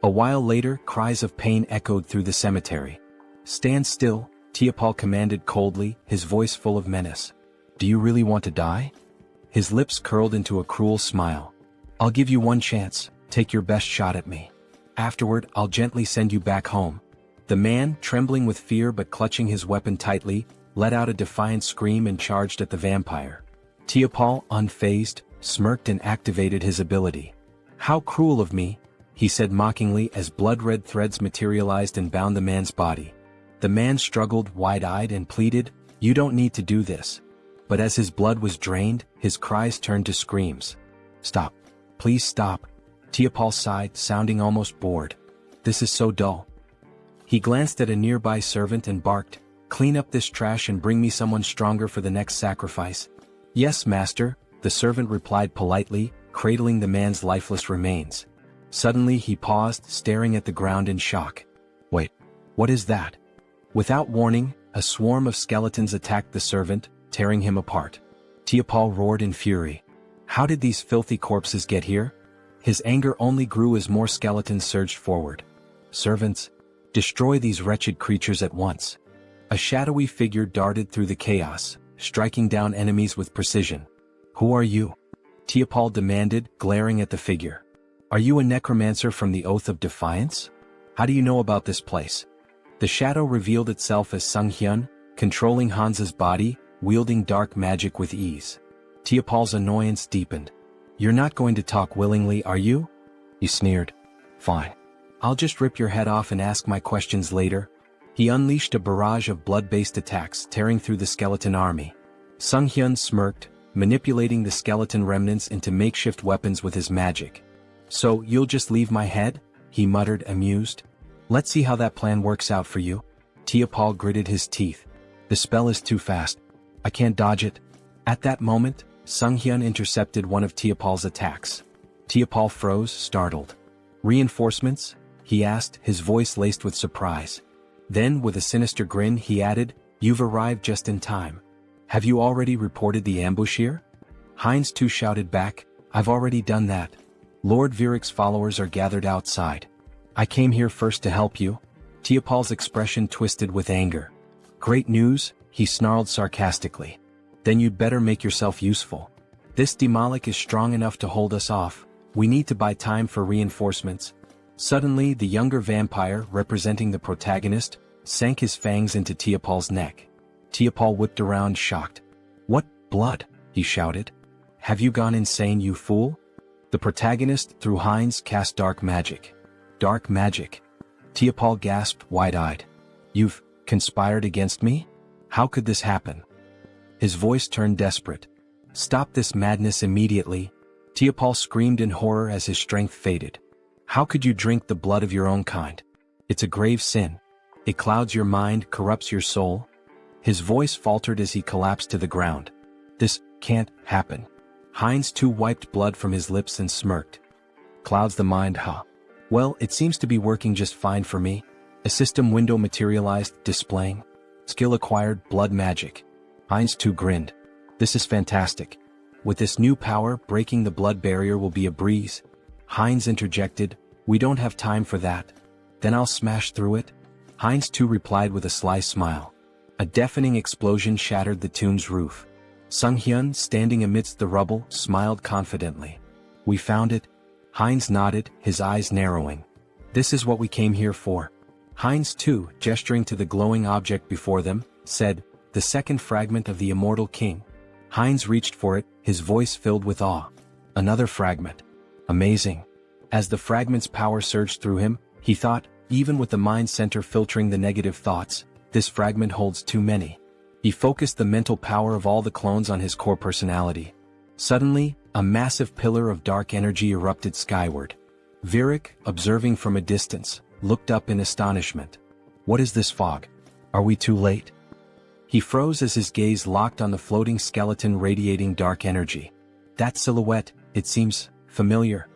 A while later, cries of pain echoed through the cemetery. Stand still, Tiapal commanded coldly, his voice full of menace. Do you really want to die? His lips curled into a cruel smile. I'll give you one chance, take your best shot at me. Afterward, I'll gently send you back home. The man, trembling with fear but clutching his weapon tightly, let out a defiant scream and charged at the vampire. Tiapal, unfazed, smirked and activated his ability. How cruel of me, he said mockingly as blood-red threads materialized and bound the man's body. The man struggled, wide-eyed, and pleaded, you don't need to do this. But as his blood was drained, his cries turned to screams. Stop. Please stop. Tiapal sighed, sounding almost bored. This is so dull. He glanced at a nearby servant and barked, clean up this trash and bring me someone stronger for the next sacrifice. Yes, master, the servant replied politely, cradling the man's lifeless remains. Suddenly he paused, staring at the ground in shock. Wait, what is that? Without warning, a swarm of skeletons attacked the servant, tearing him apart. Tiapal roared in fury. How did these filthy corpses get here? His anger only grew as more skeletons surged forward. Servants, destroy these wretched creatures at once. A shadowy figure darted through the chaos, striking down enemies with precision. Who are you? Tiapal demanded, glaring at the figure. Are you a necromancer from the Oath of Defiance? How do you know about this place? The shadow revealed itself as Sunghyun, controlling Hansa's body, wielding dark magic with ease. Tiapal's annoyance deepened. You're not going to talk willingly, are you? He sneered. Fine. I'll just rip your head off and ask my questions later. He unleashed a barrage of blood-based attacks, tearing through the skeleton army. Sunghyun smirked, manipulating the skeleton remnants into makeshift weapons with his magic. So, you'll just leave my head? He muttered, amused. Let's see how that plan works out for you. Tiapal gritted his teeth. The spell is too fast. I can't dodge it. At that moment, Sunghyun intercepted one of Tiapal's attacks. Tiapal froze, startled. Reinforcements? He asked, his voice laced with surprise. Then, with a sinister grin, he added, You've arrived just in time. Have you already reported the ambush here? Heinz too shouted back, I've already done that. Lord Viric's followers are gathered outside. I came here first to help you. Tiapal's expression twisted with anger. Great news, he snarled sarcastically. Then you'd better make yourself useful. This Demolic is strong enough to hold us off. We need to buy time for reinforcements. Suddenly, the younger vampire, representing the protagonist, sank his fangs into Tiapal's neck. Tiapal whipped around, shocked. What blood? He shouted. Have you gone insane, you fool? The protagonist, through Heinz, cast dark magic. Dark magic. Teopal gasped, wide-eyed. You've conspired against me? How could this happen? His voice turned desperate. Stop this madness immediately. Teopal screamed in horror as his strength faded. How could you drink the blood of your own kind? It's a grave sin. It clouds your mind, corrupts your soul. His voice faltered as he collapsed to the ground. This can't happen. Heinz too wiped blood from his lips and smirked. Clouds the mind, huh? Well, it seems to be working just fine for me. A system window materialized, displaying skill acquired, blood magic. Heinz too grinned. This is fantastic. With this new power, breaking the blood barrier will be a breeze. Heinz interjected, we don't have time for that. Then I'll smash through it. Heinz too replied with a sly smile. A deafening explosion shattered the tomb's roof. Sunghyun, standing amidst the rubble, smiled confidently. We found it. Heinz nodded, his eyes narrowing. This is what we came here for. Heinz too, gesturing to the glowing object before them, said, the second fragment of the immortal king. Heinz reached for it, his voice filled with awe. Another fragment. Amazing. As the fragment's power surged through him, he thought, even with the mind center filtering the negative thoughts, this fragment holds too many. He focused the mental power of all the clones on his core personality. Suddenly, a massive pillar of dark energy erupted skyward. Virik, observing from a distance, looked up in astonishment. What is this fog? Are we too late? He froze as his gaze locked on the floating skeleton radiating dark energy. That silhouette, it seems familiar.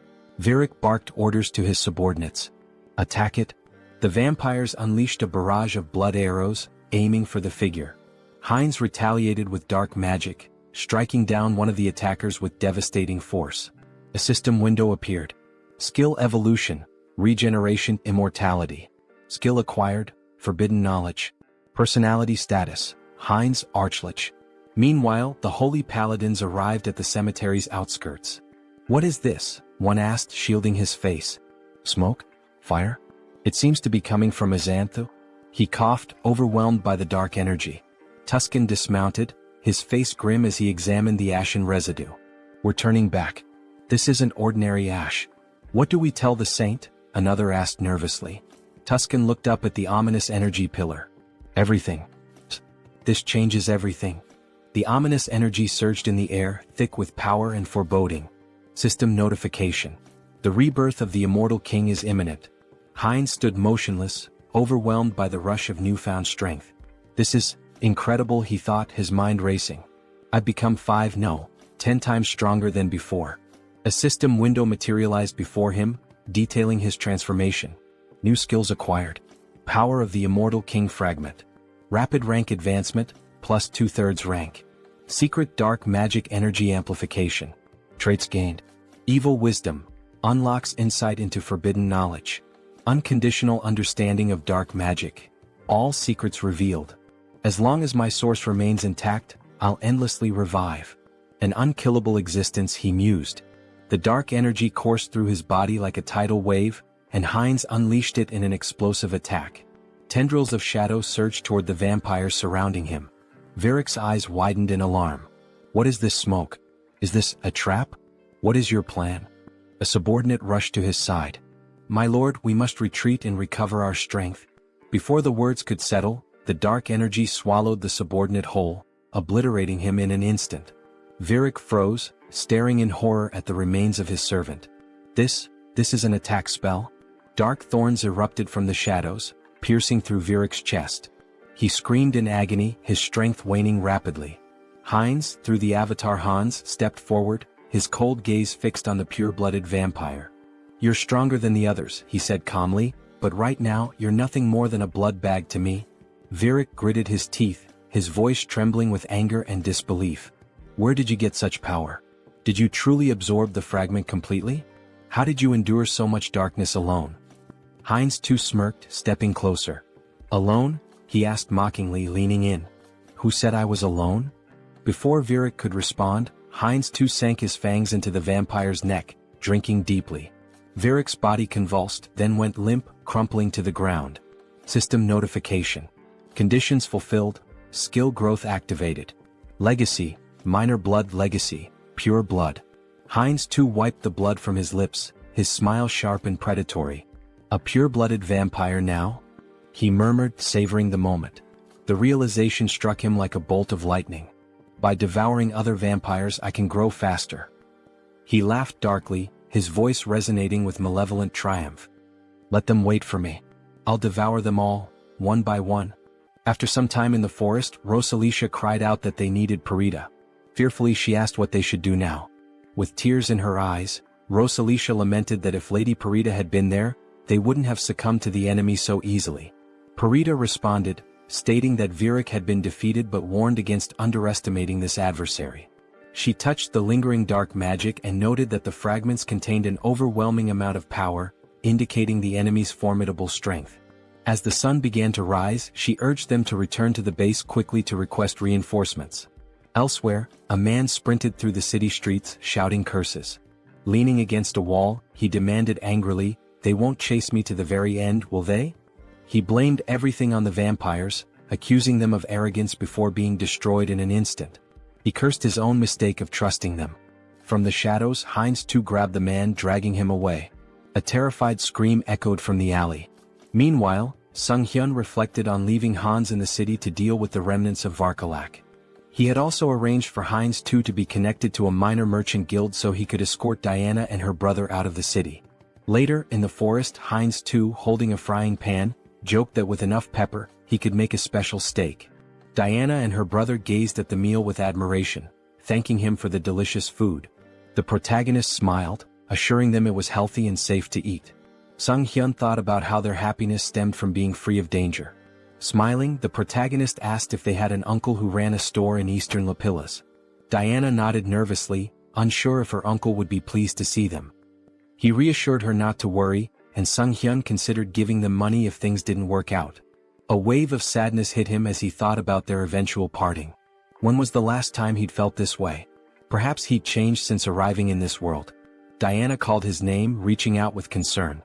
Virik barked orders to his subordinates. Attack it. The vampires unleashed a barrage of blood arrows, aiming for the figure. Heinz retaliated with dark magic, striking down one of the attackers with devastating force. A system window appeared. Skill evolution, regeneration, immortality. Skill acquired, forbidden knowledge. Personality status, Heinz Archlich. Meanwhile, the holy paladins arrived at the cemetery's outskirts. What is this? One asked, shielding his face. Smoke? Fire? It seems to be coming from Azanthu. He coughed, overwhelmed by the dark energy. Tuscan dismounted, his face grim as he examined the ashen residue. We're turning back. This isn't ordinary ash. What do we tell the saint? Another asked nervously. Tuscan looked up at the ominous energy pillar. Everything. This changes everything. The ominous energy surged in the air, thick with power and foreboding. System notification. The rebirth of the immortal king is imminent. Heinz stood motionless, overwhelmed by the rush of newfound strength. This is incredible, he thought, his mind racing. I've become 10 times stronger than before. A system window materialized before him, detailing his transformation. New skills acquired. Power of the immortal king fragment. Rapid rank advancement, plus 2/3 rank. Secret dark magic energy amplification. Traits gained. Evil wisdom. Unlocks insight into forbidden knowledge. Unconditional understanding of dark magic. All secrets revealed. As long as my source remains intact, I'll endlessly revive. An unkillable existence, he mused. The dark energy coursed through his body like a tidal wave, and Heinz unleashed it in an explosive attack. Tendrils of shadow surged toward the vampires surrounding him. Virik's eyes widened in alarm. What is this smoke? Is this a trap? What is your plan? A subordinate rushed to his side. My lord, we must retreat and recover our strength. Before the words could settle, the dark energy swallowed the subordinate whole, obliterating him in an instant. Virik froze, staring in horror at the remains of his servant. This is an attack spell? Dark thorns erupted from the shadows, piercing through Virik's chest. He screamed in agony, his strength waning rapidly. Heinz, through the avatar Hans, stepped forward, his cold gaze fixed on the pure-blooded vampire. You're stronger than the others, he said calmly, but right now you're nothing more than a blood bag to me. Virik gritted his teeth, his voice trembling with anger and disbelief. Where did you get such power? Did you truly absorb the fragment completely? How did you endure so much darkness alone? Heinz too smirked, stepping closer. Alone? He asked mockingly, leaning in. Who said I was alone? Before Virik could respond, Heinz too sank his fangs into the vampire's neck, drinking deeply. Virik's body convulsed, then went limp, crumpling to the ground. System notification. Conditions fulfilled, skill growth activated. Legacy, minor blood legacy, pure blood. Heinz too wiped the blood from his lips, his smile sharp and predatory. A pure-blooded vampire now? He murmured, savoring the moment. The realization struck him like a bolt of lightning. By devouring other vampires I can grow faster. He laughed darkly, his voice resonating with malevolent triumph. Let them wait for me. I'll devour them all, one by one. After some time in the forest, Rosalicia cried out that they needed Parita. Fearfully she asked what they should do now. With tears in her eyes, Rosalicia lamented that if Lady Parita had been there, they wouldn't have succumbed to the enemy so easily. Parita responded, stating that Virik had been defeated but warned against underestimating this adversary. She touched the lingering dark magic and noted that the fragments contained an overwhelming amount of power, indicating the enemy's formidable strength. As the sun began to rise, she urged them to return to the base quickly to request reinforcements. Elsewhere, a man sprinted through the city streets, shouting curses. Leaning against a wall, he demanded angrily, "They won't chase me to the very end, will they?" He blamed everything on the vampires, accusing them of arrogance before being destroyed in an instant. He cursed his own mistake of trusting them. From the shadows, Heinz too grabbed the man, dragging him away. A terrified scream echoed from the alley. Meanwhile, Sunghyun reflected on leaving Hans in the city to deal with the remnants of Varkalak. He had also arranged for Heinz too to be connected to a minor merchant guild so he could escort Diana and her brother out of the city. Later, in the forest, Heinz too, holding a frying pan, joked that with enough pepper, he could make a special steak. Diana and her brother gazed at the meal with admiration, thanking him for the delicious food. The protagonist smiled, assuring them it was healthy and safe to eat. Sunghyun thought about how their happiness stemmed from being free of danger. Smiling, the protagonist asked if they had an uncle who ran a store in eastern Lapillas. Diana nodded nervously, unsure if her uncle would be pleased to see them. He reassured her not to worry, and Sunghyun considered giving them money if things didn't work out. A wave of sadness hit him as he thought about their eventual parting. When was the last time he'd felt this way? Perhaps he'd changed since arriving in this world. Diana called his name, reaching out with concern.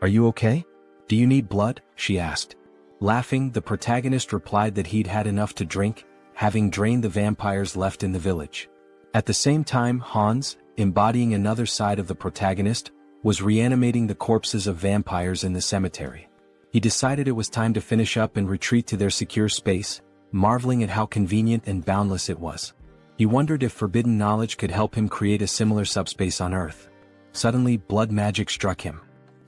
"Are you okay? Do you need blood?" she asked. Laughing, the protagonist replied that he'd had enough to drink, having drained the vampires left in the village. At the same time, Hans, embodying another side of the protagonist, was reanimating the corpses of vampires in the cemetery. He decided it was time to finish up and retreat to their secure space, marveling at how convenient and boundless it was. He wondered if forbidden knowledge could help him create a similar subspace on Earth. Suddenly, blood magic struck him.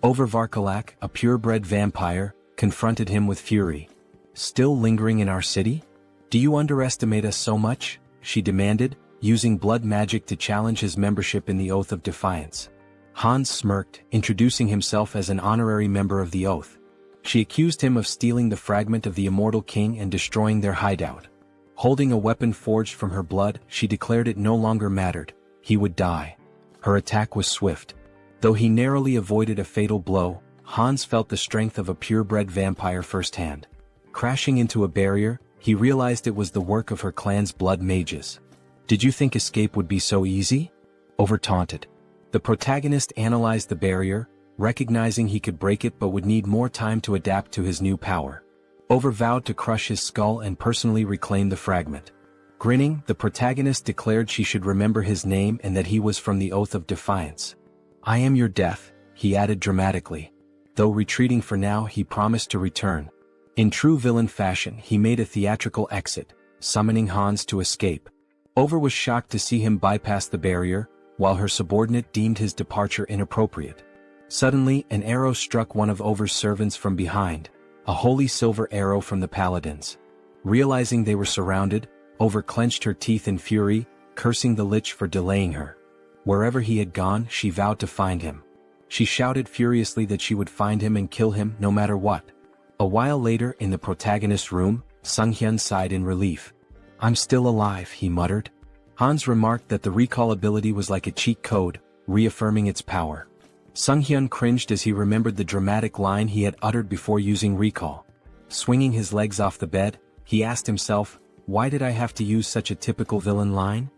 Varkalak, a purebred vampire, confronted him with fury. "Still lingering in our city? Do you underestimate us so much?" she demanded, using blood magic to challenge his membership in the Oath of Defiance. Hans smirked, introducing himself as an honorary member of the Oath. She accused him of stealing the fragment of the immortal king and destroying their hideout. Holding a weapon forged from her blood, she declared it no longer mattered. He would die. Her attack was swift. Though he narrowly avoided a fatal blow, Hans felt the strength of a purebred vampire firsthand. Crashing into a barrier, he realized it was the work of her clan's blood mages. "Did you think escape would be so easy?" Over taunted. The protagonist analyzed the barrier, recognizing he could break it but would need more time to adapt to his new power. Vowed to crush his skull and personally reclaim the fragment. Grinning, the protagonist declared she should remember his name and that he was from the Oath of Defiance. "I am your death," he added dramatically. Though retreating for now, he promised to return. In true villain fashion, he made a theatrical exit, summoning Hans to escape. Was shocked to see him bypass the barrier, while her subordinate deemed his departure inappropriate. Suddenly, an arrow struck one of Over's servants from behind, a holy silver arrow from the paladins. Realizing they were surrounded, Over clenched her teeth in fury, cursing the Lich for delaying her. Wherever he had gone, she vowed to find him. She shouted furiously that she would find him and kill him no matter what. A while later, in the protagonist's room, Sunghyun sighed in relief. "I'm still alive," he muttered. Hans remarked that the recall ability was like a cheat code, reaffirming its power. Sunghyun cringed as he remembered the dramatic line he had uttered before using recall. Swinging his legs off the bed, he asked himself, "Why did I have to use such a typical villain line?"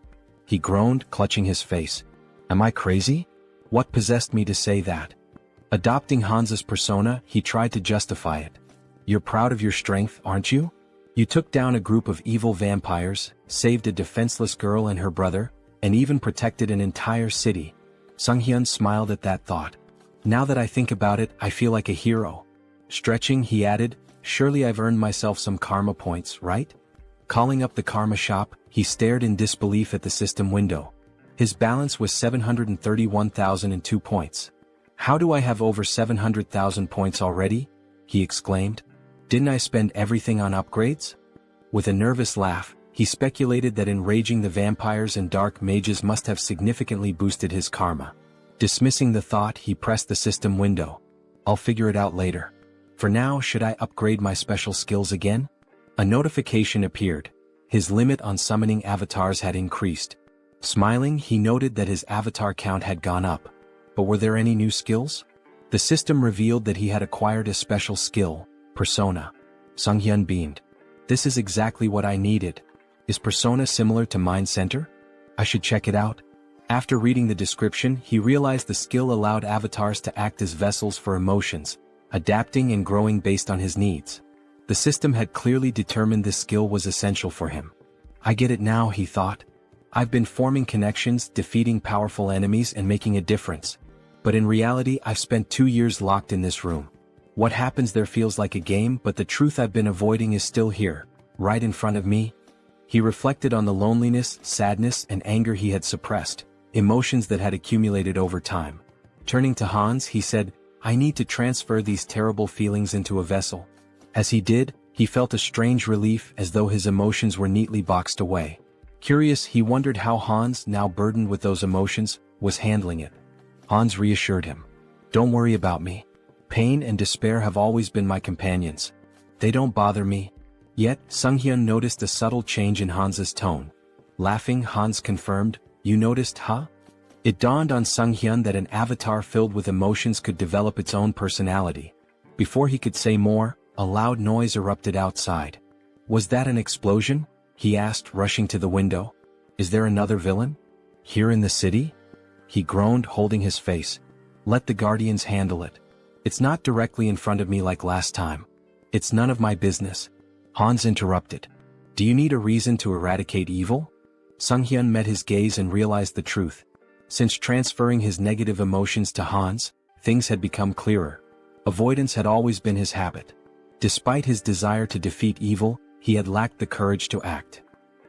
He groaned, clutching his face. "Am I crazy? What possessed me to say that?" Adopting Hans's persona, he tried to justify it. "You're proud of your strength, aren't you? You took down a group of evil vampires, saved a defenseless girl and her brother, and even protected an entire city. Sunghyun smiled at that thought. Now that I think about it, I feel like a hero. Stretching, he added, surely I've earned myself some karma points, right? Calling up the karma shop, he stared in disbelief at the system window. His balance was 731,002 points. How do I have over 700,000 points already? He exclaimed. Didn't I spend everything on upgrades? With a nervous laugh, he speculated that enraging the vampires and dark mages must have significantly boosted his karma. Dismissing the thought, he pressed the system window. I'll figure it out later. For now, should I upgrade my special skills again? A notification appeared. His limit on summoning avatars had increased. Smiling, he noted that his avatar count had gone up. But were there any new skills? The system revealed that he had acquired a special skill, Persona. Sunghyun beamed. This is exactly what I needed. Is Persona similar to Mind Center? I should check it out. After reading the description, he realized the skill allowed avatars to act as vessels for emotions, adapting and growing based on his needs. The system had clearly determined this skill was essential for him. I get it now, he thought. I've been forming connections, defeating powerful enemies and making a difference. But in reality, I've spent 2 years locked in this room. What happens there feels like a game, but the truth I've been avoiding is still here, right in front of me. He reflected on the loneliness, sadness, and anger he had suppressed, emotions that had accumulated over time. Turning to Hans, he said, I need to transfer these terrible feelings into a vessel. As he did, he felt a strange relief as though his emotions were neatly boxed away. Curious, he wondered how Hans, now burdened with those emotions, was handling it. Hans reassured him. Don't worry about me. Pain and despair have always been my companions. They don't bother me. Yet, Sunghyun noticed a subtle change in Hans's tone. Laughing, Hans confirmed, You noticed, huh? It dawned on Sunghyun that an avatar filled with emotions could develop its own personality. Before he could say more, a loud noise erupted outside. Was that an explosion? He asked, rushing to the window. Is there another villain? Here in the city? He groaned, holding his face. Let the guardians handle it. It's not directly in front of me like last time. It's none of my business. Hans interrupted. Do you need a reason to eradicate evil? Sunghyun met his gaze and realized the truth. Since transferring his negative emotions to Hans, things had become clearer. Avoidance had always been his habit. Despite his desire to defeat evil, he had lacked the courage to act.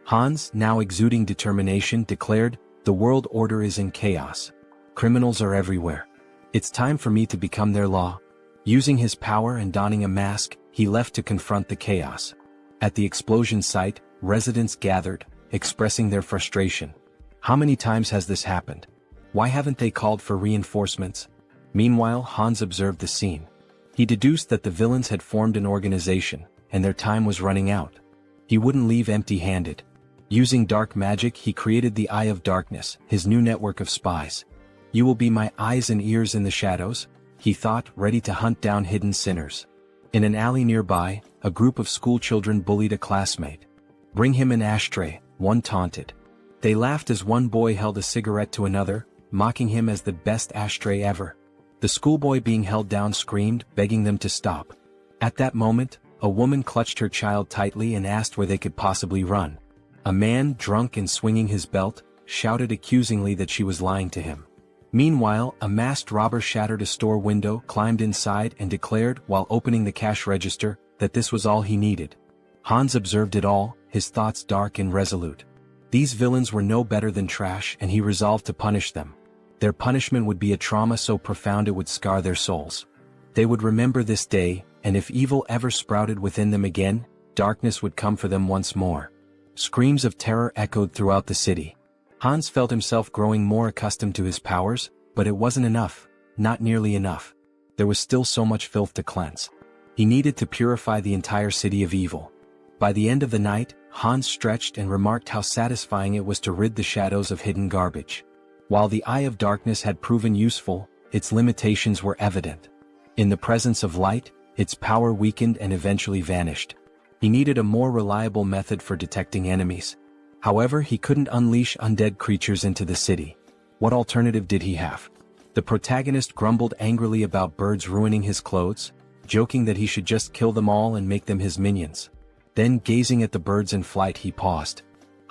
Hans, now exuding determination, declared, The world order is in chaos. Criminals are everywhere. It's time for me to become their law. Using his power and donning a mask, he left to confront the chaos. At the explosion site, residents gathered, expressing their frustration. How many times has this happened? Why haven't they called for reinforcements? Meanwhile, Hans observed the scene. He deduced that the villains had formed an organization, and their time was running out. He wouldn't leave empty-handed. Using dark magic, he created the Eye of Darkness, his new network of spies. You will be my eyes and ears in the shadows, he thought, ready to hunt down hidden sinners. In an alley nearby, a group of schoolchildren bullied a classmate. Bring him an ashtray, one taunted. They laughed as one boy held a cigarette to another, mocking him as the best ashtray ever. The schoolboy being held down screamed, begging them to stop. At that moment, a woman clutched her child tightly and asked where they could possibly run. A man, drunk and swinging his belt, shouted accusingly that she was lying to him. Meanwhile, a masked robber shattered a store window, climbed inside and declared, while opening the cash register, that this was all he needed. Hans observed it all, his thoughts dark and resolute. These villains were no better than trash, and he resolved to punish them. Their punishment would be a trauma so profound it would scar their souls. They would remember this day, and if evil ever sprouted within them again, darkness would come for them once more. Screams of terror echoed throughout the city. Hans felt himself growing more accustomed to his powers, but it wasn't enough, not nearly enough. There was still so much filth to cleanse. He needed to purify the entire city of evil. By the end of the night, Hans stretched and remarked how satisfying it was to rid the shadows of hidden garbage. While the Eye of Darkness had proven useful, its limitations were evident. In the presence of light, its power weakened and eventually vanished. He needed a more reliable method for detecting enemies. However, he couldn't unleash undead creatures into the city. What alternative did he have? The protagonist grumbled angrily about birds ruining his clothes, joking that he should just kill them all and make them his minions. Then, gazing at the birds in flight, he paused.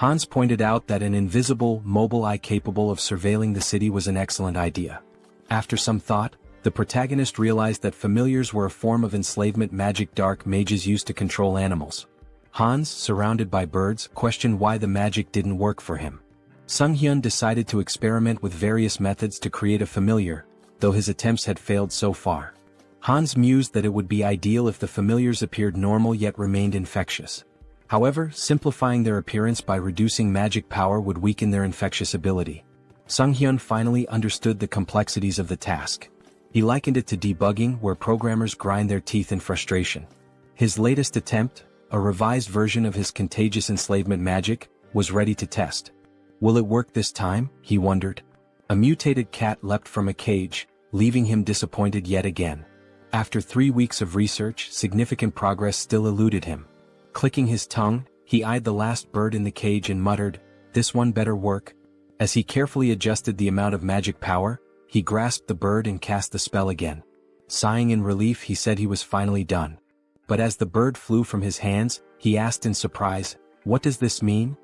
Hans pointed out that an invisible, mobile eye capable of surveilling the city was an excellent idea. After some thought, the protagonist realized that familiars were a form of enslavement magic dark mages used to control animals. Hans, surrounded by birds, questioned why the magic didn't work for him. Sunghyun decided to experiment with various methods to create a familiar, though his attempts had failed so far. Hans mused that it would be ideal if the familiars appeared normal yet remained infectious. However, simplifying their appearance by reducing magic power would weaken their infectious ability. Sunghyun finally understood the complexities of the task. He likened it to debugging, where programmers grind their teeth in frustration. His latest attempt, a revised version of his contagious enslavement magic, was ready to test. Will it work this time? He wondered. A mutated cat leapt from a cage, leaving him disappointed yet again. After 3 weeks of research, significant progress still eluded him. Clicking his tongue, he eyed the last bird in the cage and muttered, "This one better work." As he carefully adjusted the amount of magic power, he grasped the bird and cast the spell again. Sighing in relief, he said he was finally done. But as the bird flew from his hands, he asked in surprise, "What does this mean?"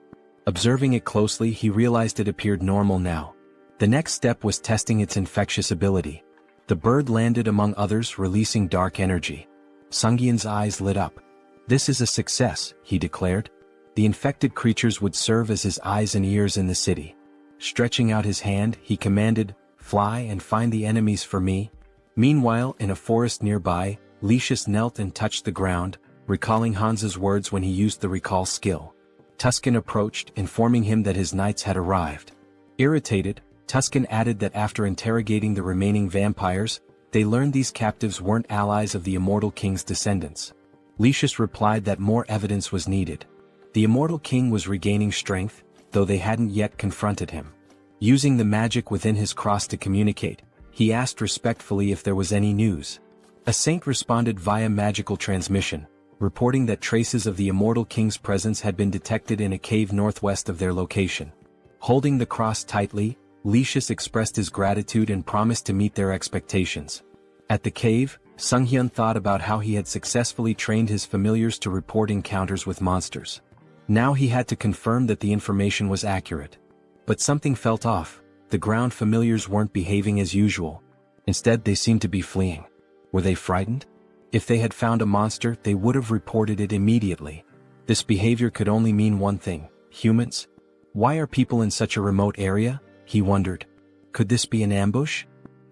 Observing it closely, he realized it appeared normal now. The next step was testing its infectious ability. The bird landed among others, releasing dark energy. Sunghyun's eyes lit up. "This is a success," he declared. The infected creatures would serve as his eyes and ears in the city. Stretching out his hand, he commanded, "Fly and find the enemies for me." Meanwhile, in a forest nearby, Lucius knelt and touched the ground, recalling Hans's words when he used the recall skill. Tuscan approached, informing him that his knights had arrived. Irritated, Tuscan added that after interrogating the remaining vampires, they learned these captives weren't allies of the Immortal King's descendants. Lucius replied that more evidence was needed. The Immortal King was regaining strength, though they hadn't yet confronted him. Using the magic within his cross to communicate, he asked respectfully if there was any news. A saint responded via magical transmission, reporting that traces of the Immortal King's presence had been detected in a cave northwest of their location. Holding the cross tightly, Lucius expressed his gratitude and promised to meet their expectations. At the cave, Sunghyun thought about how he had successfully trained his familiars to report encounters with monsters. Now he had to confirm that the information was accurate. But something felt off. The ground familiars weren't behaving as usual. Instead, they seemed to be fleeing. Were they frightened? If they had found a monster, they would have reported it immediately. This behavior could only mean one thing: humans? Why are people in such a remote area? He wondered. Could this be an ambush?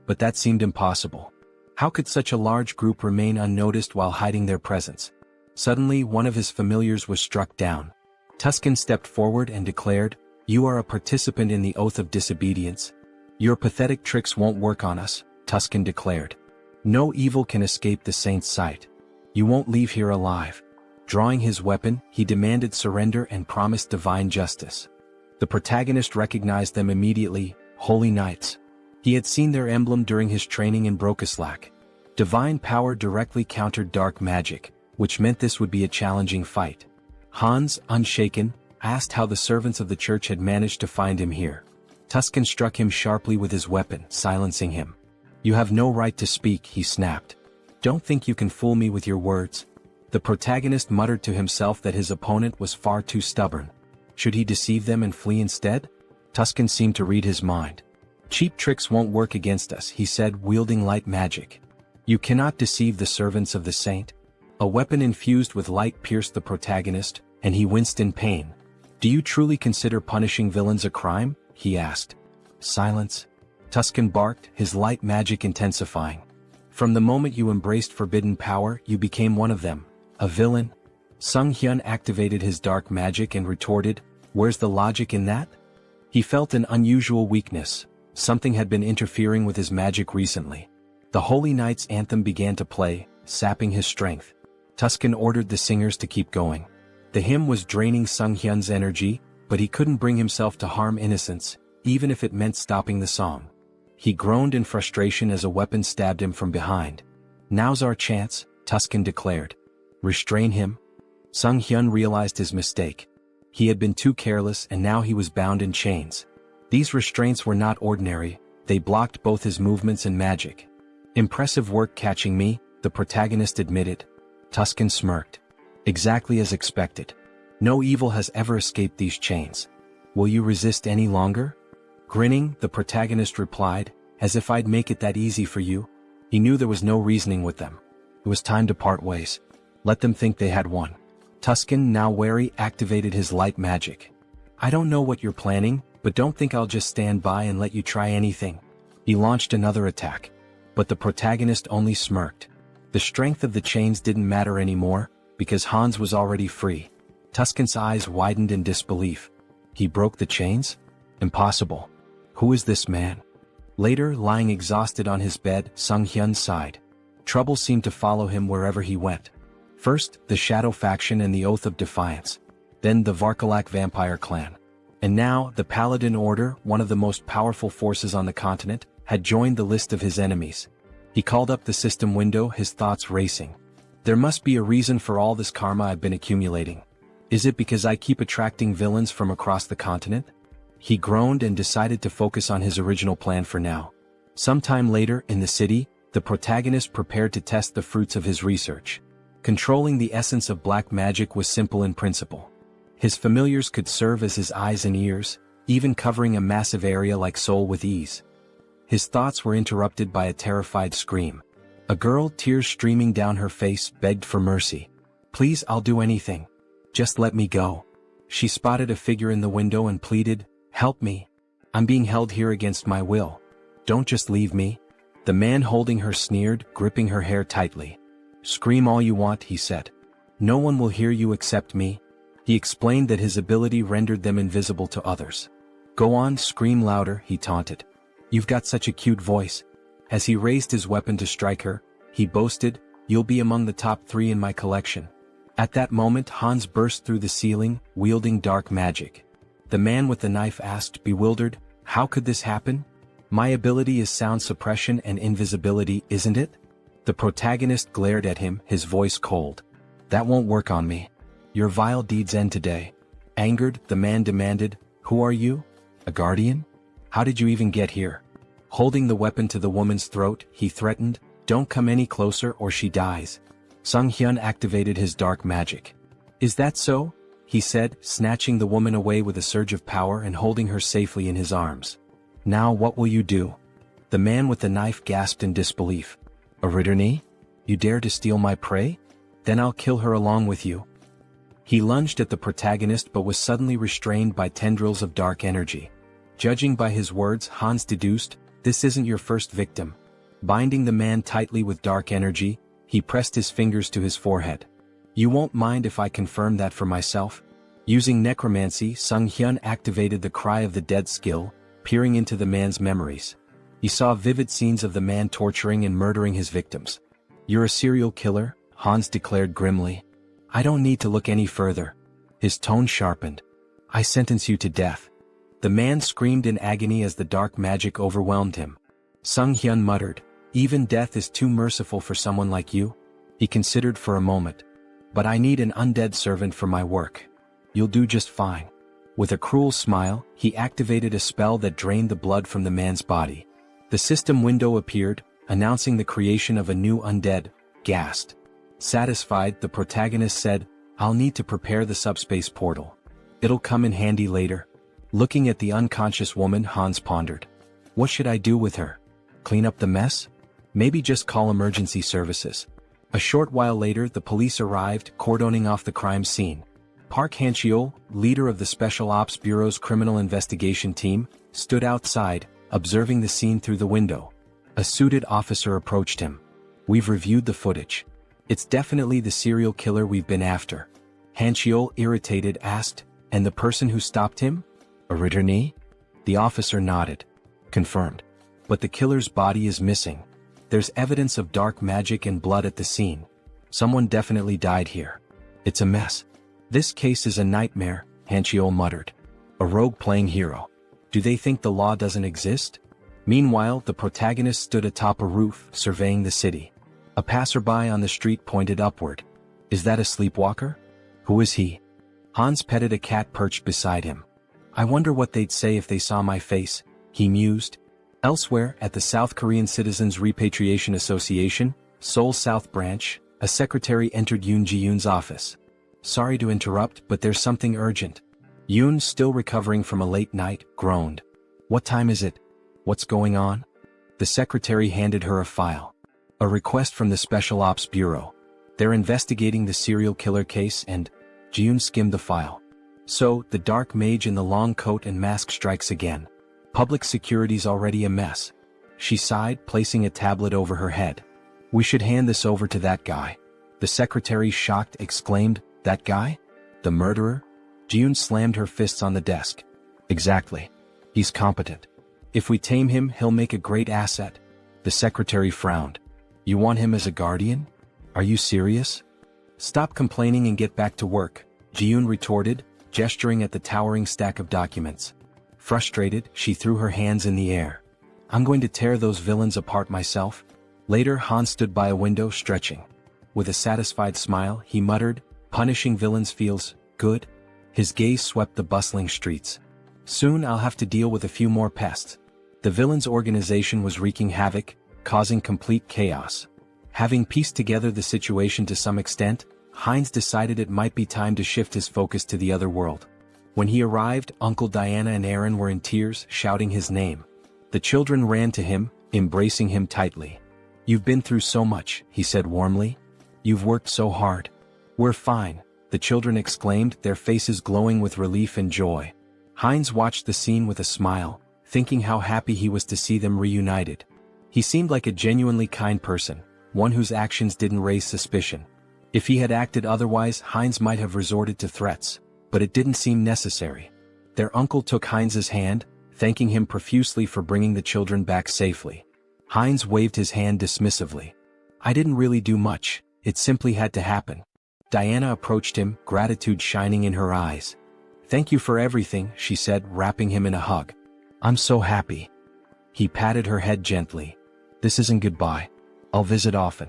But that seemed impossible. How could such a large group remain unnoticed while hiding their presence? Suddenly, one of his familiars was struck down. Tuscan stepped forward and declared, "You are a participant in the oath of disobedience. Your pathetic tricks won't work on us," Tuscan declared. "No evil can escape the saint's sight. You won't leave here alive." Drawing his weapon, he demanded surrender and promised divine justice. The protagonist recognized them immediately: Holy Knights. He had seen their emblem during his training in Brokislak. Divine power directly countered dark magic, which meant this would be a challenging fight. Hans, unshaken, asked how the servants of the church had managed to find him here. Tuscan struck him sharply with his weapon, silencing him. "You have no right to speak," he snapped. "Don't think you can fool me with your words." The protagonist muttered to himself that his opponent was far too stubborn. Should he deceive them and flee instead? Tuscan seemed to read his mind. "Cheap tricks won't work against us," he said, wielding light magic. "You cannot deceive the servants of the saint." A weapon infused with light pierced the protagonist, and he winced in pain. "Do you truly consider punishing villains a crime?" he asked. "Silence," Tuscan barked, his light magic intensifying. "From the moment you embraced forbidden power, you became one of them. A villain." Sunghyun activated his dark magic and retorted, "Where's the logic in that?" He felt an unusual weakness. Something had been interfering with his magic recently. The Holy Knight's anthem began to play, sapping his strength. Tuscan ordered the singers to keep going. The hymn was draining Sunghyun's energy, but he couldn't bring himself to harm innocents, even if it meant stopping the song. He groaned in frustration as a weapon stabbed him from behind. "Now's our chance," Tuscan declared. "Restrain him." Sunghyun realized his mistake. He had been too careless, and now he was bound in chains. These restraints were not ordinary, they blocked both his movements and magic. "Impressive work catching me," the protagonist admitted. Tuscan smirked. "Exactly as expected. No evil has ever escaped these chains. Will you resist any longer? Grinning, the protagonist replied, as if I'd make it that easy for you. He knew there was no reasoning with them. It was time to part ways. Let them think they had won. Tuscan, now wary, activated his light magic. I don't know what you're planning, but don't think I'll just stand by and let you try anything. He launched another attack. But the protagonist only smirked. The strength of the chains didn't matter anymore, because Hans was already free. Tuscan's eyes widened in disbelief. He broke the chains? Impossible. Who is this man? Later, lying exhausted on his bed, Sunghyun sighed. Trouble seemed to follow him wherever he went. First, the Shadow faction and the Oath of Defiance. Then the Varkalak vampire clan. And now, the Paladin Order, one of the most powerful forces on the continent, had joined the list of his enemies. He called up the system window, his thoughts racing. There must be a reason for all this karma I've been accumulating. Is it because I keep attracting villains from across the continent? He groaned and decided to focus on his original plan for now. Sometime later, in the city, the protagonist prepared to test the fruits of his research. Controlling the essence of black magic was simple in principle. His familiars could serve as his eyes and ears, even covering a massive area like Seoul with ease. His thoughts were interrupted by a terrified scream. A girl, tears streaming down her face, begged for mercy. Please, I'll do anything. Just let me go. She spotted a figure in the window and pleaded, help me. I'm being held here against my will. Don't just leave me. The man holding her sneered, gripping her hair tightly. Scream all you want, he said. No one will hear you except me. He explained that his ability rendered them invisible to others. Go on, scream louder, he taunted. You've got such a cute voice. As he raised his weapon to strike her, he boasted, you'll be among the top 3 in my collection. At that moment, Hans burst through the ceiling, wielding dark magic. The man with the knife asked, bewildered, how could this happen? My ability is sound suppression and invisibility, isn't it? The protagonist glared at him, his voice cold. That won't work on me. Your vile deeds end today. Angered, the man demanded, who are you? A guardian? How did you even get here? Holding the weapon to the woman's throat, he threatened, don't come any closer or she dies. Sunghyun activated his dark magic. Is that so? He said, snatching the woman away with a surge of power and holding her safely in his arms. Now what will you do? The man with the knife gasped in disbelief. A Ritterni? You dare to steal my prey? Then I'll kill her along with you. He lunged at the protagonist but was suddenly restrained by tendrils of dark energy. Judging by his words, Hans deduced, this isn't your first victim. Binding the man tightly with dark energy, he pressed his fingers to his forehead. You won't mind if I confirm that for myself? Using necromancy, Sunghyun activated the Cry of the Dead skill, peering into the man's memories. He saw vivid scenes of the man torturing and murdering his victims. You're a serial killer, Hans declared grimly. I don't need to look any further. His tone sharpened. I sentence you to death. The man screamed in agony as the dark magic overwhelmed him. Sunghyun muttered, even death is too merciful for someone like you. He considered for a moment. But I need an undead servant for my work. You'll do just fine. With a cruel smile, he activated a spell that drained the blood from the man's body. The system window appeared, announcing the creation of a new undead, Ghast. Satisfied, the protagonist said, I'll need to prepare the subspace portal. It'll come in handy later. Looking at the unconscious woman, Hans pondered. What should I do with her? Clean up the mess? Maybe just call emergency services. A short while later, the police arrived, cordoning off the crime scene. Park Han-cheol, leader of the Special Ops Bureau's criminal investigation team, stood outside, observing the scene through the window. A suited officer approached him. We've reviewed the footage. It's definitely the serial killer we've been after. Han-cheol, irritated, asked, and the person who stopped him? A Ritterni? The officer nodded. Confirmed. But the killer's body is missing. There's evidence of dark magic and blood at the scene. Someone definitely died here. It's a mess. This case is a nightmare, Han-cheol muttered. A rogue playing hero. Do they think the law doesn't exist? Meanwhile, the protagonist stood atop a roof, surveying the city. A passerby on the street pointed upward. Is that a sleepwalker? Who is he? Hans petted a cat perched beside him. I wonder what they'd say if they saw my face, he mused. Elsewhere, at the South Korean Citizens Repatriation Association, Seoul South Branch, a secretary entered Yoon Ji-yoon's office. Sorry to interrupt, but there's something urgent. Yoon, still recovering from a late night, groaned. What time is it? What's going on? The secretary handed her a file. A request from the Special Ops Bureau. They're investigating the serial killer case and... Yoon skimmed the file. So, the dark mage in the long coat and mask strikes again. Public security's already a mess. She sighed, placing a tablet over her head. We should hand this over to that guy. The secretary, shocked, exclaimed, That guy? The murderer? Yoon slammed her fists on the desk. Exactly. He's competent. If we tame him, he'll make a great asset. The secretary frowned. You want him as a guardian? Are you serious? Stop complaining and get back to work, Yoon retorted, gesturing at the towering stack of documents. Frustrated, she threw her hands in the air. I'm going to tear those villains apart myself. Later, Han stood by a window, stretching. With a satisfied smile, he muttered, Punishing villains feels good. His gaze swept the bustling streets. Soon I'll have to deal with a few more pests. The villains' organization was wreaking havoc, causing complete chaos. Having pieced together the situation to some extent, Heinz decided it might be time to shift his focus to the other world. When he arrived, Uncle Diana and Aaron were in tears, shouting his name. The children ran to him, embracing him tightly. You've been through so much, he said warmly. You've worked so hard. We're fine, the children exclaimed, their faces glowing with relief and joy. Heinz watched the scene with a smile, thinking how happy he was to see them reunited. He seemed like a genuinely kind person, one whose actions didn't raise suspicion. If he had acted otherwise, Heinz might have resorted to threats, but it didn't seem necessary. Their uncle took Heinz's hand, thanking him profusely for bringing the children back safely. Heinz waved his hand dismissively. I didn't really do much, it simply had to happen. Diana approached him, gratitude shining in her eyes. Thank you for everything, she said, wrapping him in a hug. I'm so happy. He patted her head gently. This isn't goodbye. I'll visit often.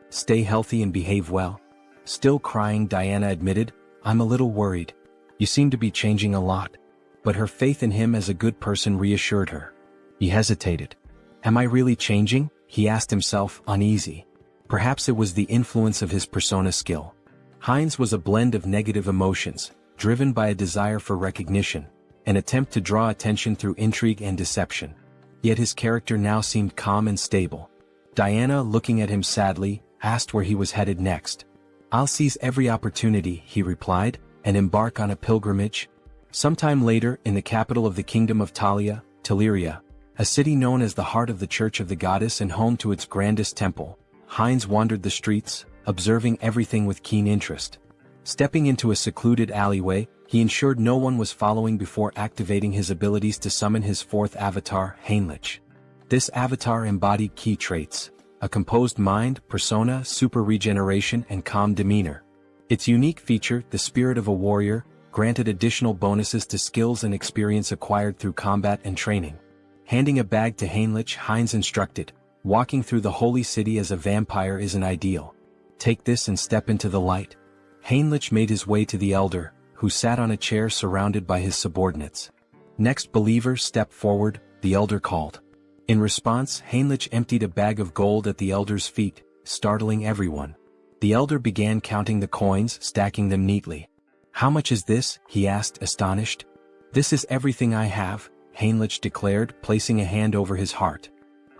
Stay healthy and behave well. Still crying, Diana admitted, I'm a little worried. You seem to be changing a lot. But her faith in him as a good person reassured her. He hesitated. Am I really changing? He asked himself, uneasy. Perhaps it was the influence of his persona skill. Heinz was a blend of negative emotions, driven by a desire for recognition, an attempt to draw attention through intrigue and deception. Yet his character now seemed calm and stable. Diana, looking at him sadly, asked where he was headed next. I'll seize every opportunity, he replied, and embark on a pilgrimage. Sometime later, in the capital of the kingdom of Talia, Teleria, a city known as the heart of the Church of the Goddess and home to its grandest temple, Heinz wandered the streets, observing everything with keen interest. Stepping into a secluded alleyway, he ensured no one was following before activating his abilities to summon his fourth avatar, Heinlich. This avatar embodied key traits: a composed mind, persona, super regeneration, and calm demeanor. Its unique feature, the spirit of a warrior, granted additional bonuses to skills and experience acquired through combat and training. Handing a bag to Heinlich, Heinz instructed, walking through the holy city as a vampire isn't ideal. Take this and step into the light. Heinlich made his way to the elder, who sat on a chair surrounded by his subordinates. Next, believer, step forward, the elder called. In response, Heinlich emptied a bag of gold at the elder's feet, startling everyone. The elder began counting the coins, stacking them neatly. How much is this? He asked, astonished. This is everything I have, Heinlich declared, placing a hand over his heart.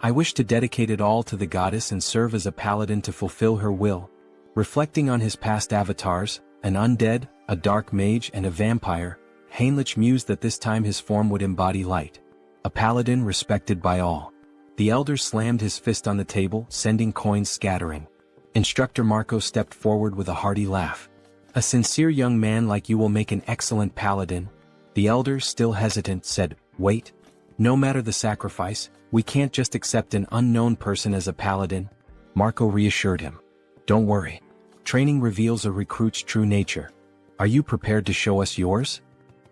I wish to dedicate it all to the goddess and serve as a paladin to fulfill her will. Reflecting on his past avatars, an undead, a dark mage, and a vampire, Heinlich mused that this time his form would embody light. A paladin respected by all. The elder slammed his fist on the table, sending coins scattering. Instructor Marco stepped forward with a hearty laugh. A sincere young man like you will make an excellent paladin. The elder, still hesitant, said, Wait. No matter the sacrifice, we can't just accept an unknown person as a paladin. Marco reassured him. Don't worry. Training reveals a recruit's true nature. Are you prepared to show us yours?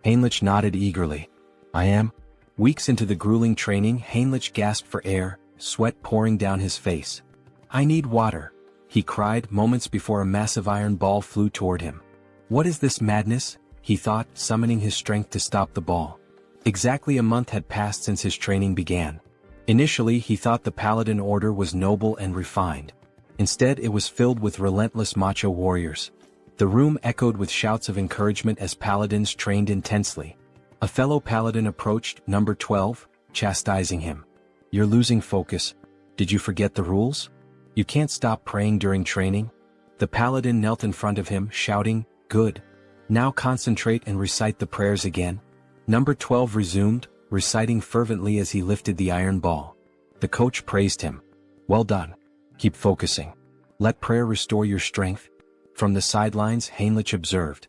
Heinlich nodded eagerly. I am. Weeks into the grueling training, Heinlich gasped for air, sweat pouring down his face. I need water, he cried moments before a massive iron ball flew toward him. What is this madness? He thought, summoning his strength to stop the ball. Exactly a month had passed since his training began. Initially, he thought the Paladin Order was noble and refined. Instead, it was filled with relentless macho warriors. The room echoed with shouts of encouragement as paladins trained intensely. A fellow paladin approached number 12, chastising him. "You're losing focus. Did you forget the rules? You can't stop praying during training." The paladin knelt in front of him, shouting, "Good. Now concentrate and recite the prayers again." Number 12 resumed, reciting fervently as he lifted the iron ball. The coach praised him. "Well done. Keep focusing. Let prayer restore your strength." From the sidelines, Heinrich observed.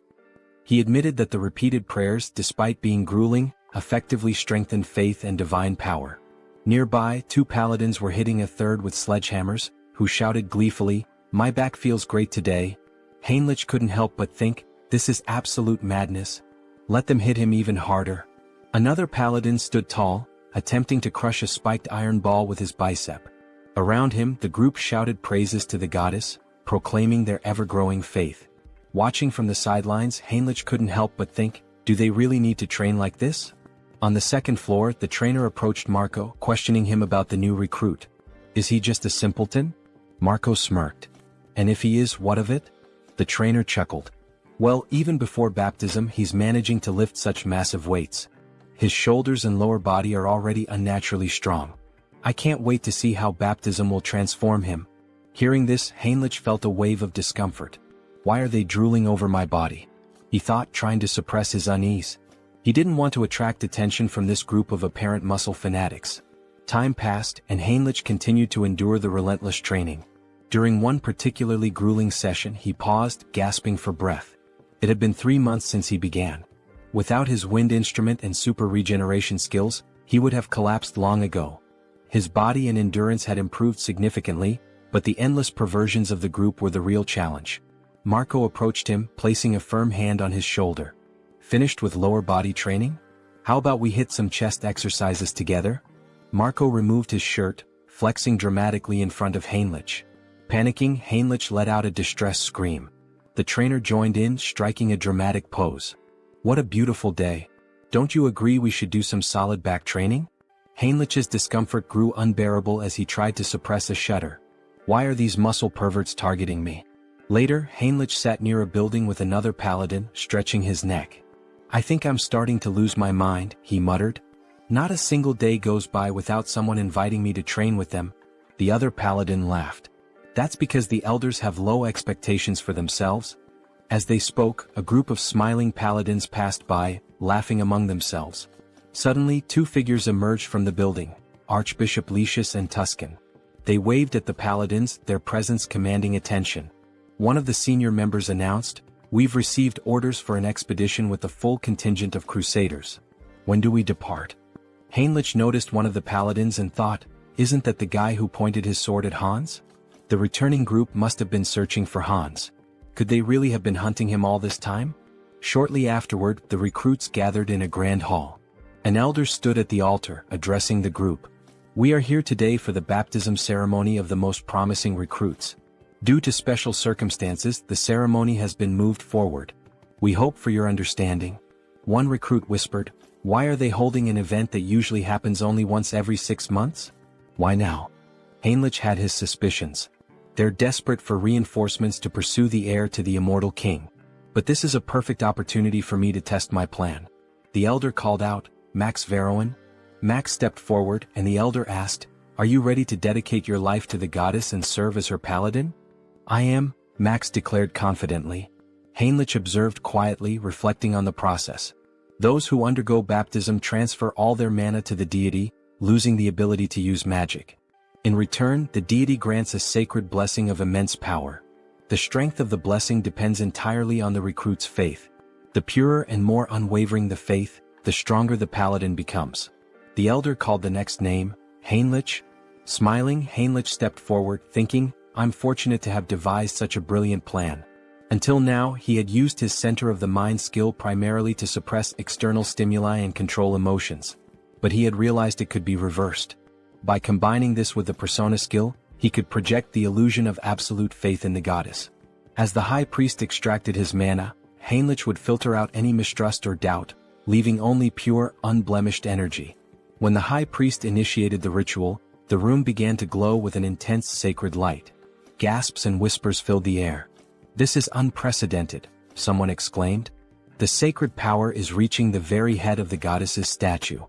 He admitted that the repeated prayers, despite being grueling, effectively strengthened faith and divine power. Nearby, two paladins were hitting a third with sledgehammers, who shouted gleefully, "My back feels great today." Heinrich couldn't help but think, this is absolute madness. Let them hit him even harder. Another paladin stood tall, attempting to crush a spiked iron ball with his bicep. Around him, the group shouted praises to the goddess, proclaiming their ever-growing faith. Watching from the sidelines, Heinrich couldn't help but think, do they really need to train like this? On the second floor, the trainer approached Marco, questioning him about the new recruit. Is he just a simpleton? Marco smirked. And if he is, what of it? The trainer chuckled. Well, even before baptism, he's managing to lift such massive weights. His shoulders and lower body are already unnaturally strong. I can't wait to see how baptism will transform him. Hearing this, Heinrich felt a wave of discomfort. Why are they drooling over my body? He thought, trying to suppress his unease. He didn't want to attract attention from this group of apparent muscle fanatics. Time passed, and Heinrich continued to endure the relentless training. During one particularly grueling session, he paused, gasping for breath. It had been 3 months since he began. Without his wind instrument and super regeneration skills, he would have collapsed long ago. His body and endurance had improved significantly, but the endless perversions of the group were the real challenge. Marco approached him, placing a firm hand on his shoulder. Finished with lower body training? How about we hit some chest exercises together? Marco removed his shirt, flexing dramatically in front of Heinrich. Panicking, Heinrich let out a distressed scream. The trainer joined in, striking a dramatic pose. What a beautiful day. Don't you agree we should do some solid back training? Heinrich's discomfort grew unbearable as he tried to suppress a shudder. Why are these muscle perverts targeting me? Later, Heinrich sat near a building with another paladin, stretching his neck. I think I'm starting to lose my mind, he muttered. Not a single day goes by without someone inviting me to train with them. The other paladin laughed. That's because the elders have low expectations for themselves. As they spoke, a group of smiling paladins passed by, laughing among themselves. Suddenly, two figures emerged from the building, Archbishop Lucius and Tuscan. They waved at the paladins, their presence commanding attention. One of the senior members announced, "We've received orders for an expedition with a full contingent of crusaders. When do we depart?" Heinrich noticed one of the paladins and thought, isn't that the guy who pointed his sword at Hans? The returning group must have been searching for Hans. Could they really have been hunting him all this time? Shortly afterward, the recruits gathered in a grand hall. An elder stood at the altar, addressing the group. We are here today for the baptism ceremony of the most promising recruits. Due to special circumstances, the ceremony has been moved forward. We hope for your understanding. One recruit whispered, why are they holding an event that usually happens only once every 6 months? Why now? Heinrich had his suspicions. They're desperate for reinforcements to pursue the heir to the immortal king. But this is a perfect opportunity for me to test my plan. The elder called out, Max Veroin? Max stepped forward, and the elder asked, are you ready to dedicate your life to the goddess and serve as her paladin? I am, Max declared confidently. Heinrich observed quietly, reflecting on the process. Those who undergo baptism transfer all their mana to the deity, losing the ability to use magic. In return, the deity grants a sacred blessing of immense power. The strength of the blessing depends entirely on the recruit's faith. The purer and more unwavering the faith, the stronger the paladin becomes. The elder called the next name, Heinrich. Smiling, Heinrich stepped forward, thinking, I'm fortunate to have devised such a brilliant plan. Until now, he had used his center of the mind skill primarily to suppress external stimuli and control emotions. But he had realized it could be reversed. By combining this with the persona skill, he could project the illusion of absolute faith in the goddess. As the high priest extracted his mana, Heinrich would filter out any mistrust or doubt, leaving only pure, unblemished energy. When the high priest initiated the ritual, the room began to glow with an intense sacred light. Gasps and whispers filled the air. "This is unprecedented," someone exclaimed. "The sacred power is reaching the very head of the goddess's statue."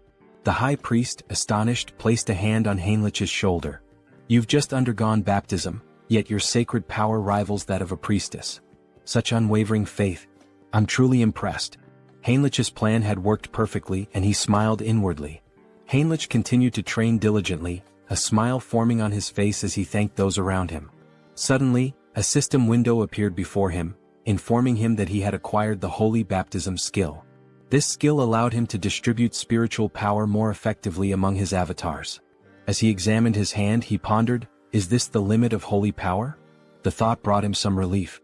The high priest, astonished, placed a hand on Heinrich's shoulder. "You've just undergone baptism, yet your sacred power rivals that of a priestess. Such unwavering faith. I'm truly impressed." Heinrich's plan had worked perfectly, and he smiled inwardly. Heinrich continued to train diligently, a smile forming on his face as he thanked those around him. Suddenly, a system window appeared before him, informing him that he had acquired the holy baptism skill. This skill allowed him to distribute spiritual power more effectively among his avatars. As he examined his hand, he pondered, "Is this the limit of holy power?" The thought brought him some relief.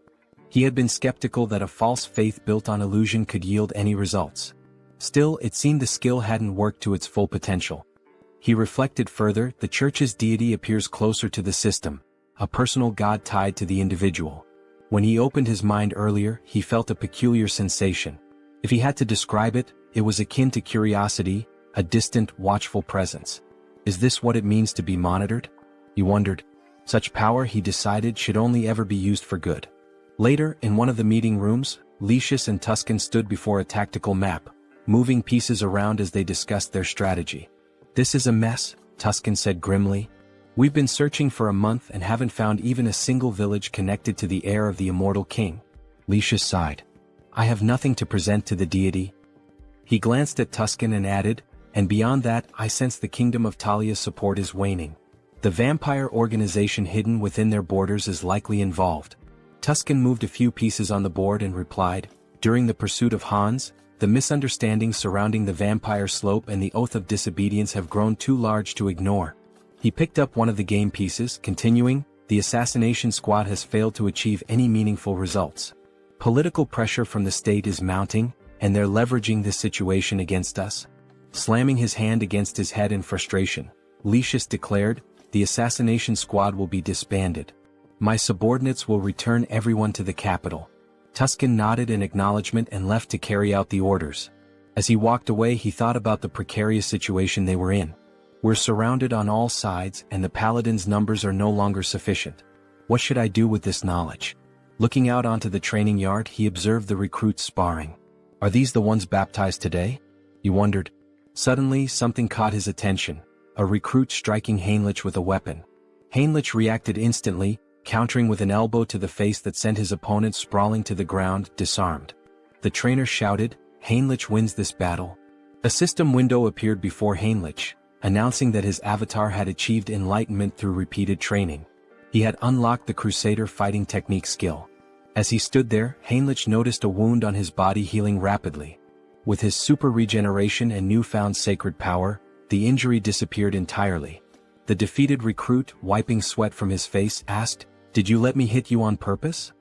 He had been skeptical that a false faith built on illusion could yield any results. Still, it seemed the skill hadn't worked to its full potential. He reflected further, the church's deity appears closer to the system, a personal god tied to the individual. When he opened his mind earlier, he felt a peculiar sensation. If he had to describe it, it was akin to curiosity, a distant, watchful presence. Is this what it means to be monitored? He wondered. Such power, he decided, should only ever be used for good. Later, in one of the meeting rooms, Lucius and Tuscan stood before a tactical map, moving pieces around as they discussed their strategy. "This is a mess," Tuscan said grimly. "We've been searching for a month and haven't found even a single village connected to the heir of the immortal king." Lucius sighed. "I have nothing to present to the deity." He glanced at Tuscan and added, "And beyond that, I sense the kingdom of Talia's support is waning. The vampire organization hidden within their borders is likely involved." Tuscan moved a few pieces on the board and replied, "During the pursuit of Hans, the misunderstandings surrounding the vampire slope and the oath of disobedience have grown too large to ignore." He picked up one of the game pieces, continuing, "The assassination squad has failed to achieve any meaningful results. Political pressure from the state is mounting, and they're leveraging this situation against us." Slamming his hand against his head in frustration, Lucius declared, "The assassination squad will be disbanded. My subordinates will return everyone to the capital." Tuscan nodded in acknowledgement and left to carry out the orders. As he walked away, he thought about the precarious situation they were in. "We're surrounded on all sides, and the paladins' numbers are no longer sufficient. What should I do with this knowledge?" Looking out onto the training yard, he observed the recruits sparring. "Are these the ones baptized today?" he wondered. Suddenly, something caught his attention, a recruit striking Heinrich with a weapon. Heinrich reacted instantly, countering with an elbow to the face that sent his opponent sprawling to the ground, disarmed. The trainer shouted, "Heinrich wins this battle." A system window appeared before Heinrich, announcing that his avatar had achieved enlightenment through repeated training. He had unlocked the Crusader fighting technique skill. As he stood there, Heinrich noticed a wound on his body healing rapidly. With his super regeneration and newfound sacred power, the injury disappeared entirely. The defeated recruit, wiping sweat from his face, asked, "Did you let me hit you on purpose?"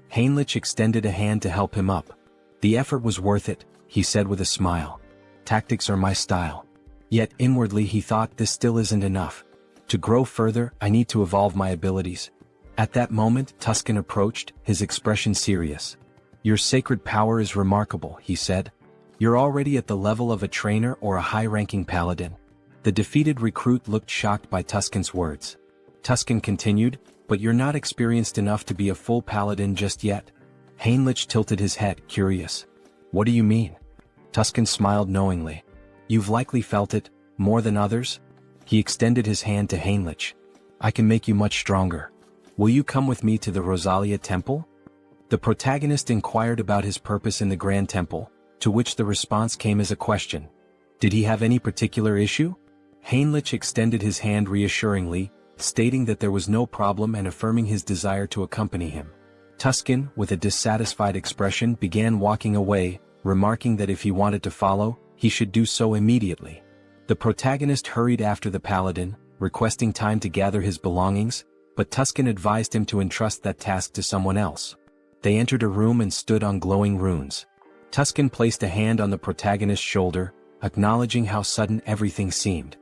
Heinrich extended a hand to help him up. "The effort was worth it," he said with a smile. "Tactics are my style." Yet inwardly he thought, this still isn't enough. To grow further, I need to evolve my abilities. At that moment, Tuscan approached, his expression serious. "Your sacred power is remarkable," he said. "You're already at the level of a trainer or a high-ranking paladin." The defeated recruit looked shocked by Tuscan's words. Tuscan continued, "But you're not experienced enough to be a full paladin just yet." Heinrich tilted his head, curious. "What do you mean?" Tuscan smiled knowingly. "You've likely felt it, more than others." He extended his hand to Heinrich. "I can make you much stronger. Will you come with me to the Rosalia Temple?" The protagonist inquired about his purpose in the Grand Temple, to which the response came as a question. Did he have any particular issue? Heinrich extended his hand reassuringly, stating that there was no problem and affirming his desire to accompany him. Tuscan, with a dissatisfied expression, began walking away, remarking that if he wanted to follow, he should do so immediately. The protagonist hurried after the paladin, requesting time to gather his belongings, but Tuscan advised him to entrust that task to someone else. They entered a room and stood on glowing runes. Tuscan placed a hand on the protagonist's shoulder, acknowledging how sudden everything seemed.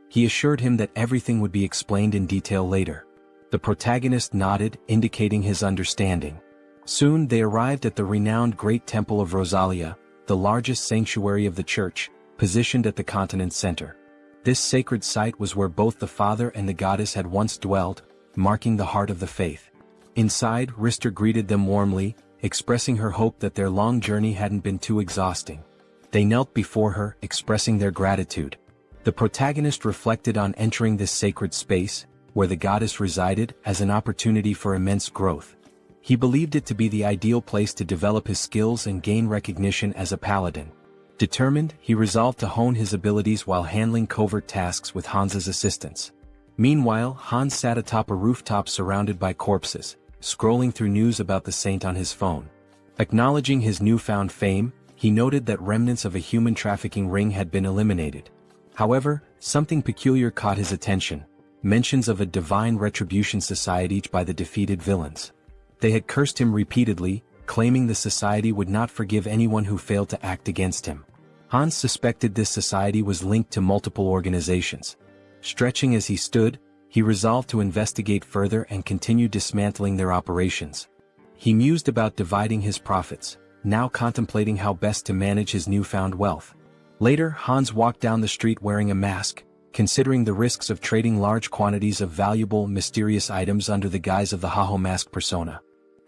He assured him that everything would be explained in detail later. The protagonist nodded, indicating his understanding. Soon they arrived at the renowned Great Temple of Rosalia, the largest sanctuary of the church, positioned at the continent's center. This sacred site was where both the father and the goddess had once dwelled, marking the heart of the faith. Inside, Rister greeted them warmly, expressing her hope that their long journey hadn't been too exhausting. They knelt before her, expressing their gratitude. The protagonist reflected on entering this sacred space, where the goddess resided, as an opportunity for immense growth. He believed it to be the ideal place to develop his skills and gain recognition as a paladin. Determined, he resolved to hone his abilities while handling covert tasks with Hans's assistance. Meanwhile, Hans sat atop a rooftop surrounded by corpses, scrolling through news about the saint on his phone. Acknowledging his newfound fame, he noted that remnants of a human trafficking ring had been eliminated. However, something peculiar caught his attention: mentions of a divine retribution society by the defeated villains. They had cursed him repeatedly, claiming the society would not forgive anyone who failed to act against him. Hans suspected this society was linked to multiple organizations. Stretching as he stood, he resolved to investigate further and continue dismantling their operations. He mused about dividing his profits, now contemplating how best to manage his newfound wealth. Later, Hans walked down the street wearing a mask, considering the risks of trading large quantities of valuable, mysterious items under the guise of the Haho mask persona.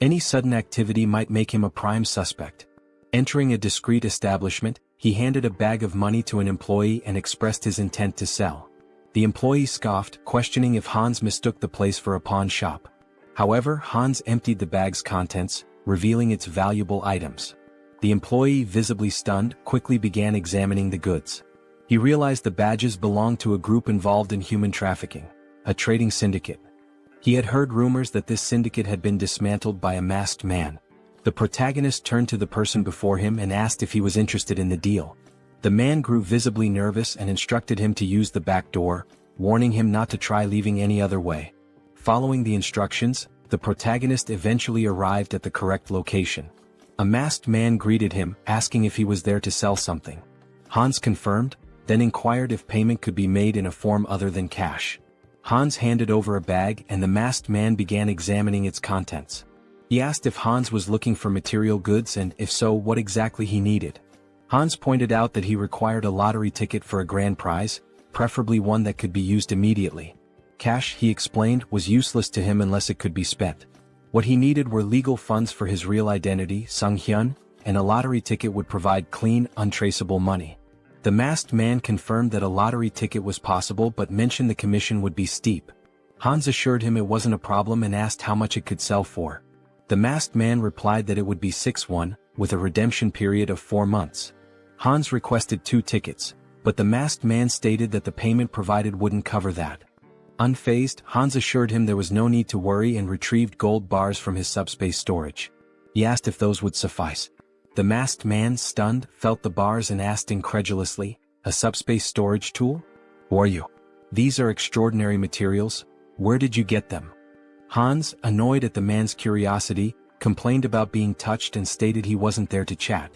Any sudden activity might make him a prime suspect. Entering a discreet establishment, he handed a bag of money to an employee and expressed his intent to sell. The employee scoffed, questioning if Hans mistook the place for a pawn shop. However, Hans emptied the bag's contents, revealing its valuable items. The employee, visibly stunned, quickly began examining the goods. He realized the badges belonged to a group involved in human trafficking, a trading syndicate. He had heard rumors that this syndicate had been dismantled by a masked man. The protagonist turned to the person before him and asked if he was interested in the deal. The man grew visibly nervous and instructed him to use the back door, warning him not to try leaving any other way. Following the instructions, the protagonist eventually arrived at the correct location. A masked man greeted him, asking if he was there to sell something. Hans confirmed, then inquired if payment could be made in a form other than cash. Hans handed over a bag and the masked man began examining its contents. He asked if Hans was looking for material goods and, if so, what exactly he needed. Hans pointed out that he required a lottery ticket for a grand prize, preferably one that could be used immediately. Cash, he explained, was useless to him unless it could be spent. What he needed were legal funds for his real identity, Sunghyun, and a lottery ticket would provide clean, untraceable money. The masked man confirmed that a lottery ticket was possible but mentioned the commission would be steep. Hans assured him it wasn't a problem and asked how much it could sell for. The masked man replied that it would be 6-1, with a redemption period of 4 months. Hans requested 2 tickets, but the masked man stated that the payment provided wouldn't cover that. Unfazed, Hans assured him there was no need to worry and retrieved gold bars from his subspace storage. He asked if those would suffice. The masked man, stunned, felt the bars and asked incredulously, "A subspace storage tool? Who are you? These are extraordinary materials. Where did you get them?" Hans, annoyed at the man's curiosity, complained about being touched and stated he wasn't there to chat.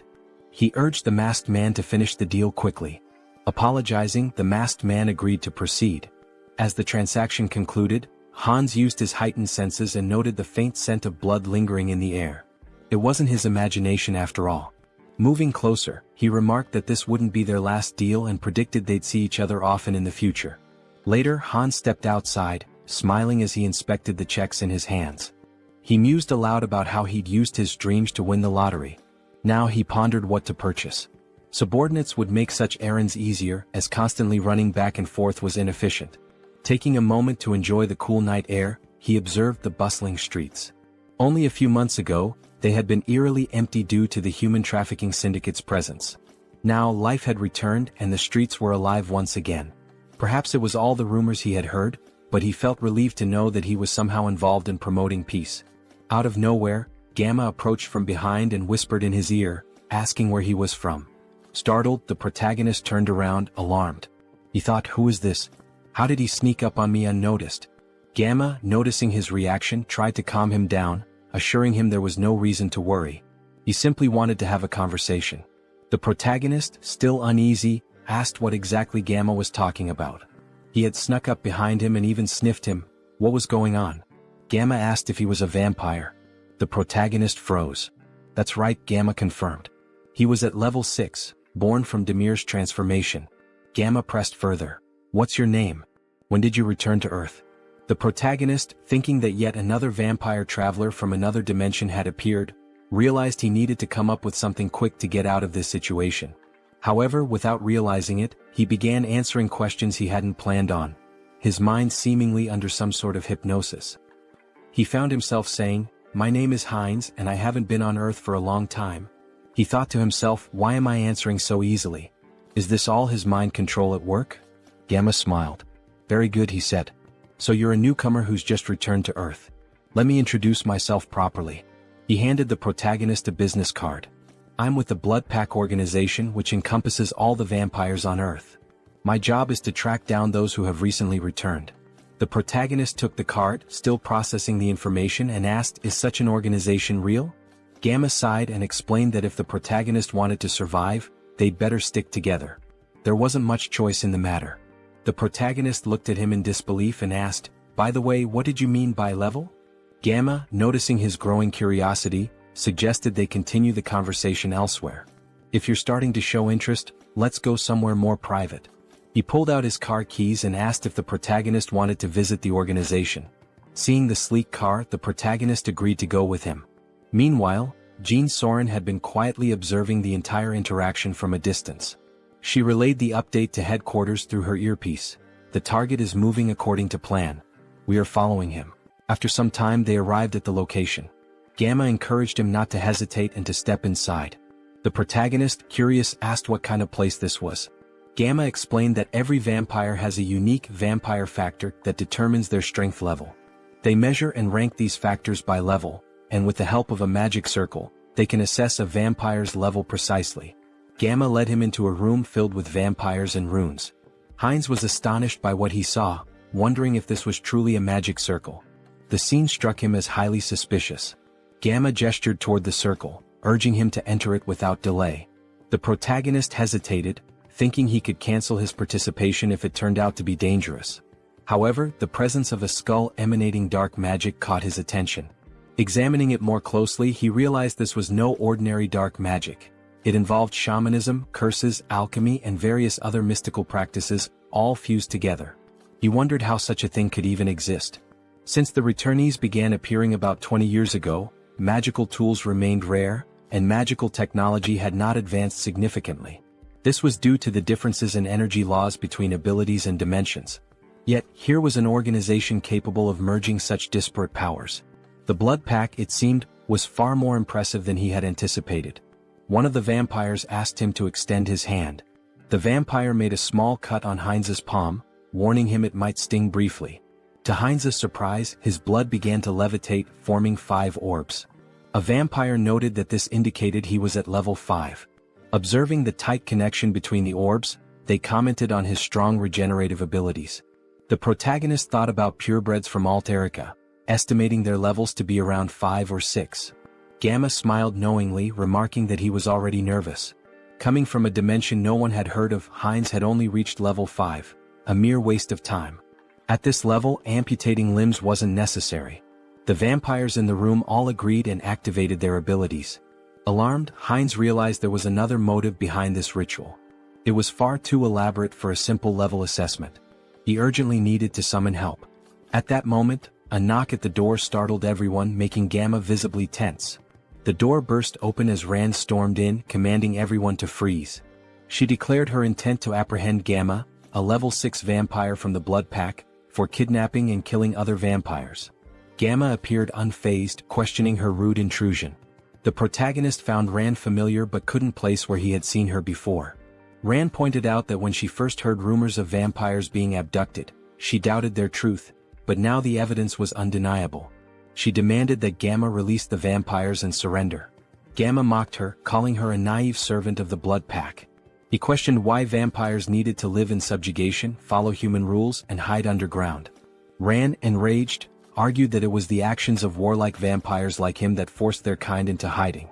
He urged the masked man to finish the deal quickly. Apologizing, the masked man agreed to proceed. As the transaction concluded, Hans used his heightened senses and noted the faint scent of blood lingering in the air. It wasn't his imagination after all. Moving closer, he remarked that this wouldn't be their last deal and predicted they'd see each other often in the future. Later, Hans stepped outside, smiling as he inspected the checks in his hands. He mused aloud about how he'd used his dreams to win the lottery. Now he pondered what to purchase. Subordinates would make such errands easier, as constantly running back and forth was inefficient. Taking a moment to enjoy the cool night air, he observed the bustling streets. Only a few months ago, they had been eerily empty due to the human trafficking syndicate's presence. Now life had returned and the streets were alive once again. Perhaps it was all the rumors he had heard, but he felt relieved to know that he was somehow involved in promoting peace. Out of nowhere, Gamma approached from behind and whispered in his ear, asking where he was from. Startled, the protagonist turned around, alarmed. He thought, who is this? How did he sneak up on me unnoticed? Gamma, noticing his reaction, tried to calm him down, assuring him there was no reason to worry. He simply wanted to have a conversation. The protagonist, still uneasy, asked what exactly Gamma was talking about. He had snuck up behind him and even sniffed him. What was going on? Gamma asked if he was a vampire. The protagonist froze. That's right, Gamma confirmed. He was at level 6, born from Demir's transformation. Gamma pressed further. What's your name? When did you return to Earth? The protagonist, thinking that yet another vampire traveler from another dimension had appeared, realized he needed to come up with something quick to get out of this situation. However, without realizing it, he began answering questions he hadn't planned on, his mind seemingly under some sort of hypnosis. He found himself saying, "My name is Heinz and I haven't been on Earth for a long time." He thought to himself, why am I answering so easily? Is this all his mind control at work? Gamma smiled. Very good, he said. So you're a newcomer who's just returned to Earth. Let me introduce myself properly. He handed the protagonist a business card. I'm with the Blood Pack organization, which encompasses all the vampires on Earth. My job is to track down those who have recently returned. The protagonist took the card, still processing the information, and asked, is such an organization real? Gamma sighed and explained that if the protagonist wanted to survive, they'd better stick together. There wasn't much choice in the matter. The protagonist looked at him in disbelief and asked, by the way, what did you mean by level? Gamma, noticing his growing curiosity, suggested they continue the conversation elsewhere. If you're starting to show interest, let's go somewhere more private. He pulled out his car keys and asked if the protagonist wanted to visit the organization. Seeing the sleek car, the protagonist agreed to go with him. Meanwhile, Jean Soren had been quietly observing the entire interaction from a distance. She relayed the update to headquarters through her earpiece. The target is moving according to plan. We are following him. After some time they arrived at the location. Gamma encouraged him not to hesitate and to step inside. The protagonist, curious, asked what kind of place this was. Gamma explained that every vampire has a unique vampire factor that determines their strength level. They measure and rank these factors by level, and with the help of a magic circle, they can assess a vampire's level precisely. Gamma led him into a room filled with vampires and runes. Heinz was astonished by what he saw, wondering if this was truly a magic circle. The scene struck him as highly suspicious. Gamma gestured toward the circle, urging him to enter it without delay. The protagonist hesitated, thinking he could cancel his participation if it turned out to be dangerous. However, the presence of a skull emanating dark magic caught his attention. Examining it more closely, he realized this was no ordinary dark magic. It involved shamanism, curses, alchemy, and various other mystical practices, all fused together. He wondered how such a thing could even exist. Since the returnees began appearing about 20 years ago, magical tools remained rare, and magical technology had not advanced significantly. This was due to the differences in energy laws between abilities and dimensions. Yet, here was an organization capable of merging such disparate powers. The Blood Pack, it seemed, was far more impressive than he had anticipated. One of the vampires asked him to extend his hand. The vampire made a small cut on Heinz's palm, warning him it might sting briefly. To Heinz's surprise, his blood began to levitate, forming 5 orbs. A vampire noted that this indicated he was at level 5. Observing the tight connection between the orbs, they commented on his strong regenerative abilities. The protagonist thought about purebreds from Alterica, estimating their levels to be around 5 or 6. Gamma smiled knowingly, remarking that he was already nervous. Coming from a dimension no one had heard of, Heinz had only reached level 5, a mere waste of time. At this level, amputating limbs wasn't necessary. The vampires in the room all agreed and activated their abilities. Alarmed, Heinz realized there was another motive behind this ritual. It was far too elaborate for a simple level assessment. He urgently needed to summon help. At that moment, a knock at the door startled everyone, making Gamma visibly tense. The door burst open as Rand stormed in, commanding everyone to freeze. She declared her intent to apprehend Gamma, a level 6 vampire from the Blood Pack, for kidnapping and killing other vampires. Gamma appeared unfazed, questioning her rude intrusion. The protagonist found Rand familiar but couldn't place where he had seen her before. Rand pointed out that when she first heard rumors of vampires being abducted, she doubted their truth, but now the evidence was undeniable. She demanded that Gamma release the vampires and surrender. Gamma mocked her, calling her a naive servant of the Blood Pack. He questioned why vampires needed to live in subjugation, follow human rules, and hide underground. Rand, enraged, argued that it was the actions of warlike vampires like him that forced their kind into hiding.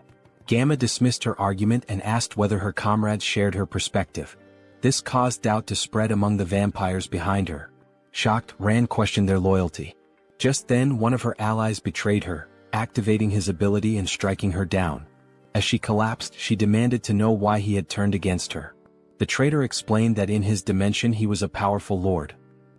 Gamma dismissed her argument and asked whether her comrades shared her perspective. This caused doubt to spread among the vampires behind her. Shocked, Rand questioned their loyalty. Just then one of her allies betrayed her, activating his ability and striking her down. As she collapsed, she demanded to know why he had turned against her. The traitor explained that in his dimension he was a powerful lord.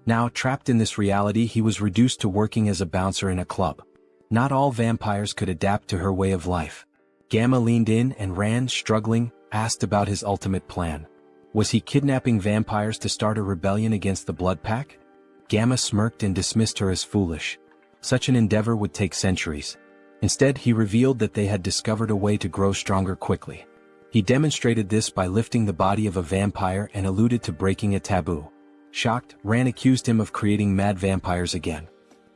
Now trapped in this reality, he was reduced to working as a bouncer in a club. Not all vampires could adapt to her way of life. Gamma leaned in and Rand, struggling, asked about his ultimate plan. Was he kidnapping vampires to start a rebellion against the Blood Pack? Gamma smirked and dismissed her as foolish. Such an endeavor would take centuries. Instead, he revealed that they had discovered a way to grow stronger quickly. He demonstrated this by lifting the body of a vampire and alluded to breaking a taboo. Shocked, Rand accused him of creating mad vampires again.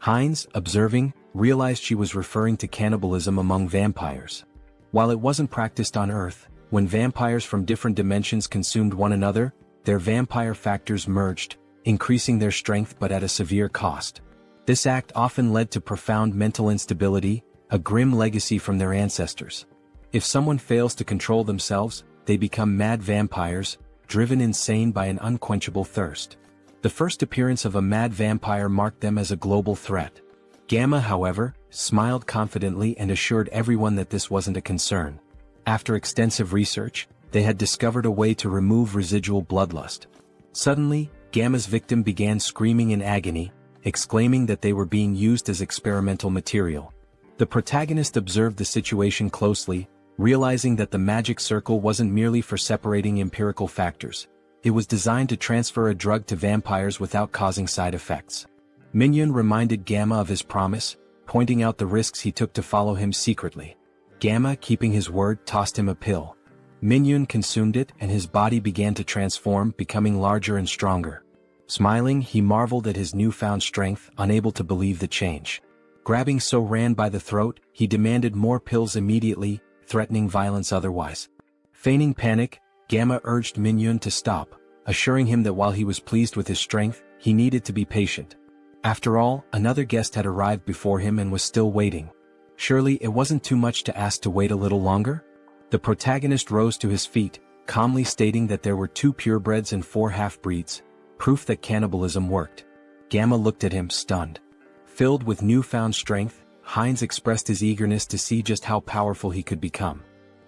Hines, observing, realized she was referring to cannibalism among vampires. While it wasn't practiced on Earth, when vampires from different dimensions consumed one another, their vampire factors merged, increasing their strength but at a severe cost. This act often led to profound mental instability, a grim legacy from their ancestors. If someone fails to control themselves, they become mad vampires, driven insane by an unquenchable thirst. The first appearance of a mad vampire marked them as a global threat. Gamma, however, smiled confidently and assured everyone that this wasn't a concern. After extensive research, they had discovered a way to remove residual bloodlust. Suddenly, Gamma's victim began screaming in agony, exclaiming that they were being used as experimental material. The protagonist observed the situation closely, realizing that the magic circle wasn't merely for separating empirical factors. It was designed to transfer a drug to vampires without causing side effects. Minhyun reminded Gamma of his promise, pointing out the risks he took to follow him secretly. Gamma, keeping his word, tossed him a pill. Minhyun consumed it and his body began to transform, becoming larger and stronger. Smiling, he marveled at his newfound strength, unable to believe the change. Grabbing Rand by the throat, he demanded more pills immediately, threatening violence otherwise. Feigning panic, Gamma urged Minhyun to stop, assuring him that while he was pleased with his strength, he needed to be patient. After all, another guest had arrived before him and was still waiting. Surely it wasn't too much to ask to wait a little longer? The protagonist rose to his feet, calmly stating that there were 2 purebreds and 4 half-breeds, proof that cannibalism worked. Gamma looked at him, stunned. Filled with newfound strength, Hines expressed his eagerness to see just how powerful he could become.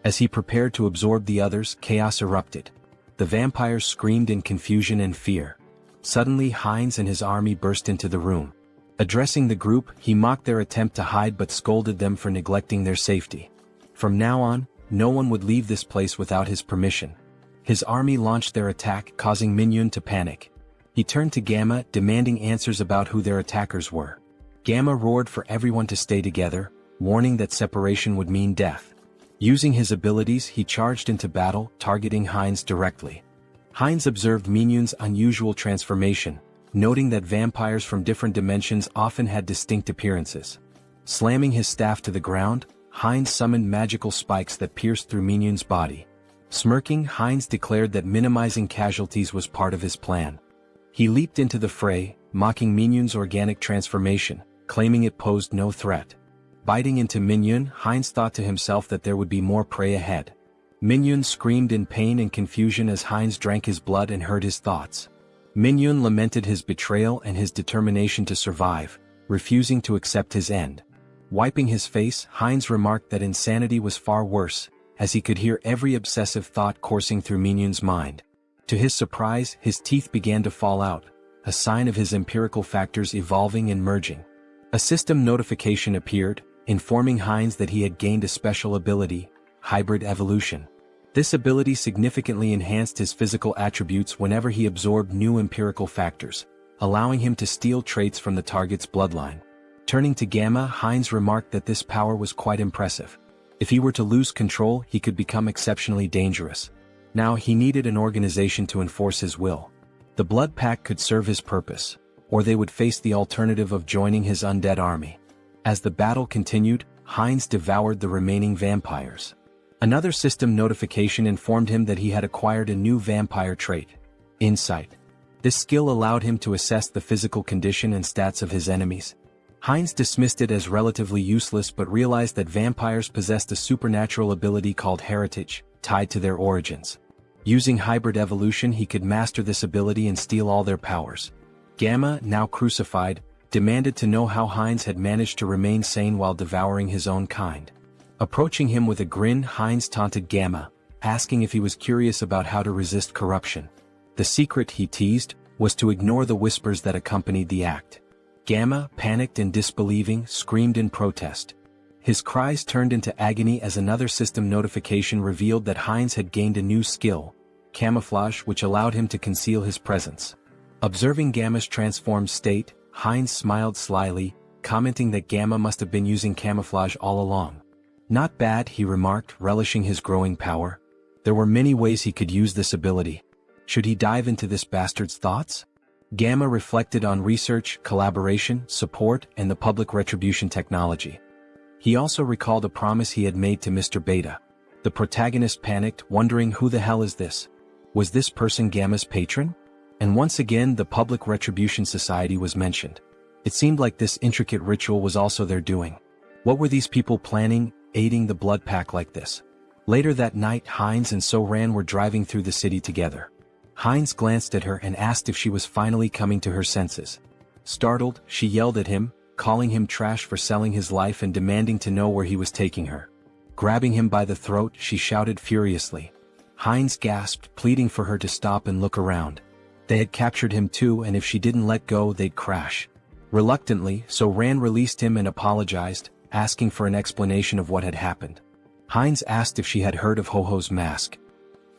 As he prepared to absorb the others, chaos erupted. The vampires screamed in confusion and fear. Suddenly, Hines and his army burst into the room. Addressing the group, he mocked their attempt to hide but scolded them for neglecting their safety. From now on, no one would leave this place without his permission. His army launched their attack, causing Minhyun to panic. He turned to Gamma, demanding answers about who their attackers were. Gamma roared for everyone to stay together, warning that separation would mean death. Using his abilities, he charged into battle, targeting Hines directly. Hines observed Minhyun's unusual transformation, noting that vampires from different dimensions often had distinct appearances. Slamming his staff to the ground, Hines summoned magical spikes that pierced through Minhyun's body. Smirking, Hines declared that minimizing casualties was part of his plan. He leaped into the fray, mocking Minhyun's organic transformation, claiming it posed no threat. Biting into Minhyun, Hines thought to himself that there would be more prey ahead. Minhyun screamed in pain and confusion as Hines drank his blood and heard his thoughts. Minhyun lamented his betrayal and his determination to survive, refusing to accept his end. Wiping his face, Hines remarked that insanity was far worse, as he could hear every obsessive thought coursing through Minhyun's mind. To his surprise, his teeth began to fall out, a sign of his empirical factors evolving and merging. A system notification appeared, informing Hines that he had gained a special ability, hybrid evolution. This ability significantly enhanced his physical attributes whenever he absorbed new empirical factors, allowing him to steal traits from the target's bloodline. Turning to Gamma, Hines remarked that this power was quite impressive. If he were to lose control, he could become exceptionally dangerous. Now he needed an organization to enforce his will. The Blood Pack could serve his purpose, or they would face the alternative of joining his undead army. As the battle continued, Hines devoured the remaining vampires. Another system notification informed him that he had acquired a new vampire trait, Insight. This skill allowed him to assess the physical condition and stats of his enemies. Hines dismissed it as relatively useless but realized that vampires possessed a supernatural ability called heritage, tied to their origins. Using hybrid evolution, he could master this ability and steal all their powers. Gamma, now crucified, demanded to know how Hines had managed to remain sane while devouring his own kind. Approaching him with a grin, Hines taunted Gamma, asking if he was curious about how to resist corruption. The secret, he teased, was to ignore the whispers that accompanied the act. Gamma, panicked and disbelieving, screamed in protest. His cries turned into agony as another system notification revealed that Heinz had gained a new skill, camouflage, which allowed him to conceal his presence. Observing Gamma's transformed state, Heinz smiled slyly, commenting that Gamma must have been using camouflage all along. Not bad, he remarked, relishing his growing power. There were many ways he could use this ability. Should he dive into this bastard's thoughts? Gamma reflected on research, collaboration, support, and the public retribution technology. He also recalled a promise he had made to Mr. Beta. The protagonist panicked, wondering who the hell is this? Was this person Gamma's patron? And once again the Public Retribution Society was mentioned. It seemed like this intricate ritual was also their doing. What were these people planning, aiding the blood pack like this? Later that night, Heinz and So-Ran were driving through the city together. Heinz glanced at her and asked if she was finally coming to her senses. Startled, she yelled at him, calling him trash for selling his life and demanding to know where he was taking her. Grabbing him by the throat, she shouted furiously. Heinz gasped, pleading for her to stop and look around. They had captured him too, and if she didn't let go, they'd crash. Reluctantly, So-Ran released him and apologized, asking for an explanation of what had happened. Heinz asked if she had heard of Ho-Ho's mask.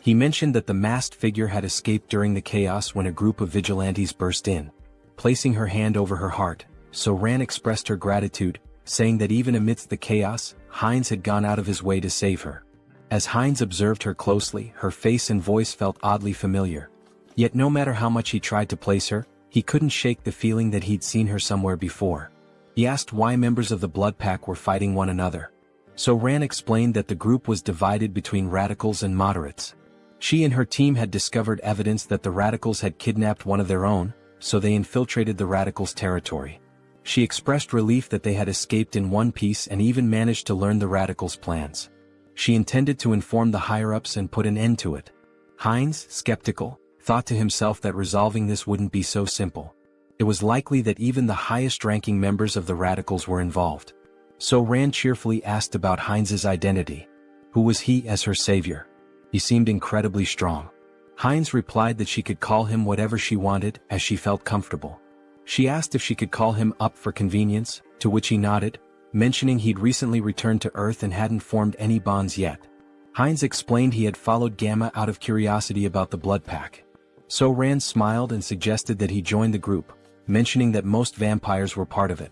He mentioned that the masked figure had escaped during the chaos when a group of vigilantes burst in. Placing her hand over her heart, So-Ran expressed her gratitude, saying that even amidst the chaos, Heinz had gone out of his way to save her. As Heinz observed her closely, her face and voice felt oddly familiar. Yet no matter how much he tried to place her, he couldn't shake the feeling that he'd seen her somewhere before. He asked why members of the Blood Pack were fighting one another. So-Ran explained that the group was divided between radicals and moderates. She and her team had discovered evidence that the radicals had kidnapped one of their own, so they infiltrated the radicals' territory. She expressed relief that they had escaped in one piece and even managed to learn the radicals' plans. She intended to inform the higher-ups and put an end to it. Heinz, skeptical, thought to himself that resolving this wouldn't be so simple. It was likely that even the highest-ranking members of the radicals were involved. So-Ran cheerfully asked about Heinz's identity. Who was he as her savior? He seemed incredibly strong. Heinz replied that she could call him whatever she wanted, as she felt comfortable. She asked if she could call him up for convenience, to which he nodded, mentioning he'd recently returned to Earth and hadn't formed any bonds yet. Heinz explained he had followed Gamma out of curiosity about the Blood Pack. So-Ran smiled and suggested that he join the group, mentioning that most vampires were part of it.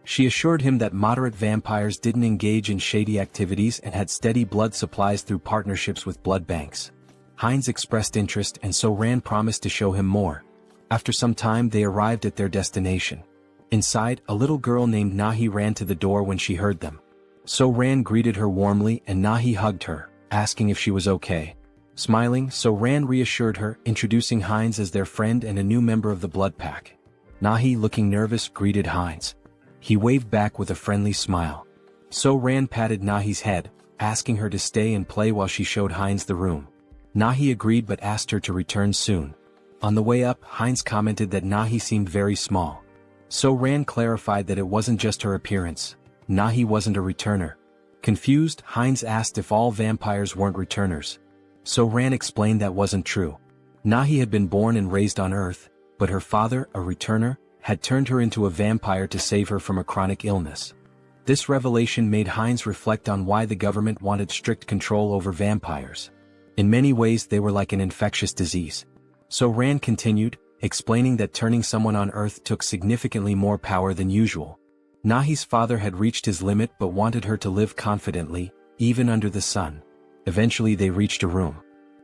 She assured him that moderate vampires didn't engage in shady activities and had steady blood supplies through partnerships with blood banks. Heinz expressed interest and So-Ran promised to show him more. After some time they arrived at their destination. Inside, a little girl named Nahi ran to the door when she heard them. So-Ran greeted her warmly and Nahi hugged her, asking if she was okay. Smiling, So-Ran reassured her, introducing Heinz as their friend and a new member of the Blood Pack. Nahi, looking nervous, greeted Heinz. He waved back with a friendly smile. So-Ran patted Nahi's head, asking her to stay and play while she showed Heinz the room. Nahi agreed but asked her to return soon. On the way up, Heinz commented that Nahi seemed very small. So-Ran clarified that it wasn't just her appearance. Nahi wasn't a returner. Confused, Heinz asked if all vampires weren't returners. So-Ran explained that wasn't true. Nahi had been born and raised on Earth, but her father, a returner, had turned her into a vampire to save her from a chronic illness. This revelation made Heinz reflect on why the government wanted strict control over vampires. In many ways they were like an infectious disease. So-Ran continued, explaining that turning someone on Earth took significantly more power than usual. Nahi's father had reached his limit but wanted her to live confidently, even under the sun. Eventually they reached a room.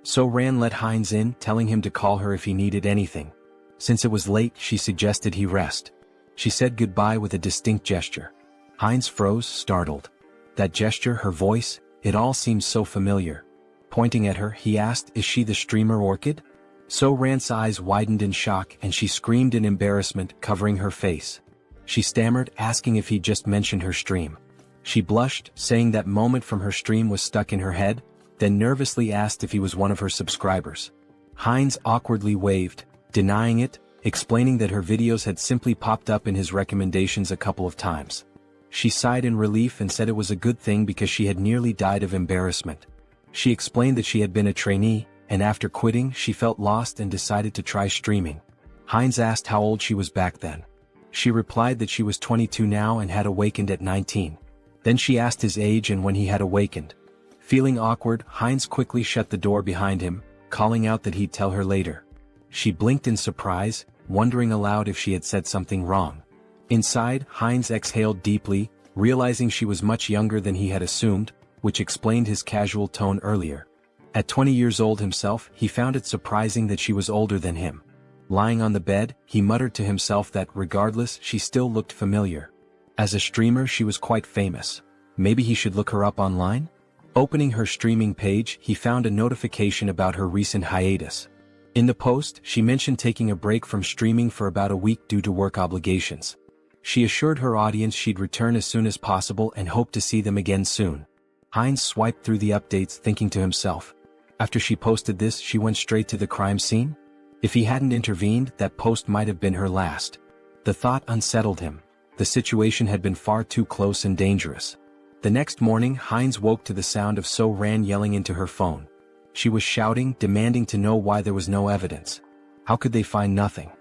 So-Ran let Heinz in, telling him to call her if he needed anything. Since it was late, she suggested he rest. She said goodbye with a distinct gesture. Heinz froze, startled. That gesture, her voice, it all seemed so familiar. Pointing at her, he asked, "Is she the streamer Orchid?" So-Ran's eyes widened in shock and she screamed in embarrassment, covering her face. She stammered, asking if he'd just mentioned her stream. She blushed, saying that moment from her stream was stuck in her head, then nervously asked if he was one of her subscribers. Heinz awkwardly waved, denying it, explaining that her videos had simply popped up in his recommendations a couple of times. She sighed in relief and said it was a good thing because she had nearly died of embarrassment. She explained that she had been a trainee, and after quitting she felt lost and decided to try streaming. Heinz asked how old she was back then. She replied that she was 22 now and had awakened at 19. Then she asked his age and when he had awakened. Feeling awkward, Heinz quickly shut the door behind him, calling out that he'd tell her later. She blinked in surprise, wondering aloud if she had said something wrong. Inside, Heinz exhaled deeply, realizing she was much younger than he had assumed, which explained his casual tone earlier. At 20 years old himself, he found it surprising that she was older than him. Lying on the bed, he muttered to himself that, regardless, she still looked familiar. As a streamer she was quite famous. Maybe he should look her up online? Opening her streaming page, he found a notification about her recent hiatus. In the post, she mentioned taking a break from streaming for about a week due to work obligations. She assured her audience she'd return as soon as possible and hoped to see them again soon. Heinz swiped through the updates thinking to himself. After she posted this, she went straight to the crime scene? If he hadn't intervened, that post might have been her last. The thought unsettled him. The situation had been far too close and dangerous. The next morning, Heinz woke to the sound of So-Ran yelling into her phone. She was shouting, demanding to know why there was no evidence. How could they find nothing?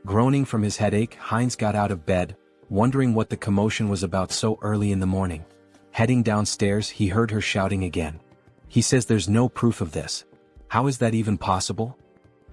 Groaning from his headache, Heinz got out of bed, wondering what the commotion was about so early in the morning. Heading downstairs, he heard her shouting again. He says there's no proof of this. How is that even possible?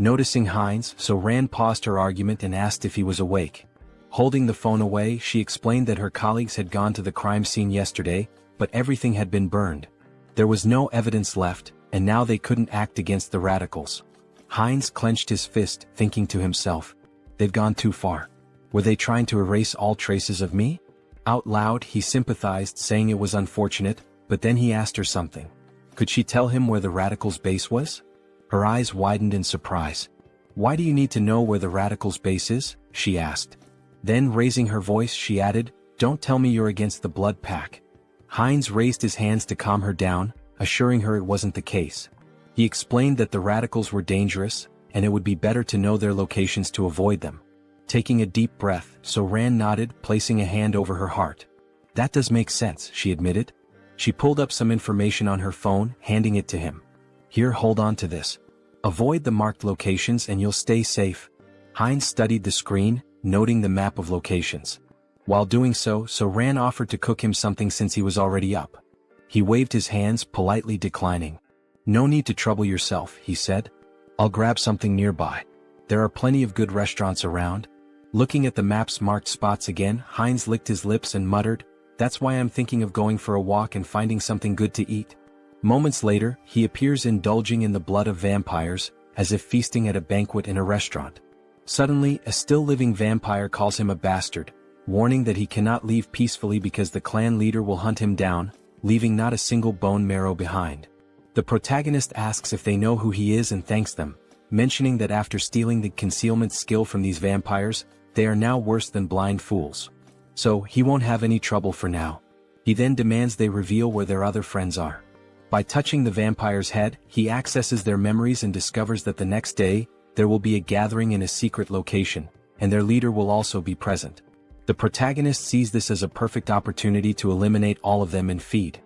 Noticing Heinz, So-Ran paused her argument and asked if he was awake. Holding the phone away, she explained that her colleagues had gone to the crime scene yesterday, but everything had been burned. There was no evidence left, and now they couldn't act against the radicals. Heinz clenched his fist, thinking to himself, they've gone too far. Were they trying to erase all traces of me? Out loud, he sympathized, saying it was unfortunate, but then he asked her something. Could she tell him where the radicals' base was? Her eyes widened in surprise. Why do you need to know where the radicals' base is? She asked. Then, raising her voice, she added, don't tell me you're against the blood pack. Heinz raised his hands to calm her down, assuring her it wasn't the case. He explained that the radicals were dangerous, and it would be better to know their locations to avoid them. Taking a deep breath, So-Ran nodded, placing a hand over her heart. That does make sense, she admitted. She pulled up some information on her phone, handing it to him. Here, hold on to this. Avoid the marked locations and you'll stay safe. Heinz studied the screen, noting the map of locations. While doing so, So-Ran offered to cook him something since he was already up. He waved his hands, politely declining. No need to trouble yourself, he said. I'll grab something nearby. There are plenty of good restaurants around. Looking at the map's marked spots again, Heinz licked his lips and muttered, that's why I'm thinking of going for a walk and finding something good to eat. Moments later, he appears indulging in the blood of vampires, as if feasting at a banquet in a restaurant. Suddenly, a still-living vampire calls him a bastard, warning that he cannot leave peacefully because the clan leader will hunt him down, leaving not a single bone marrow behind. The protagonist asks if they know who he is and thanks them, mentioning that after stealing the concealment skill from these vampires, they are now worse than blind fools. So, he won't have any trouble for now. He then demands they reveal where their other friends are. By touching the vampire's head, he accesses their memories and discovers that the next day, there will be a gathering in a secret location, and their leader will also be present. The protagonist sees this as a perfect opportunity to eliminate all of them and feed.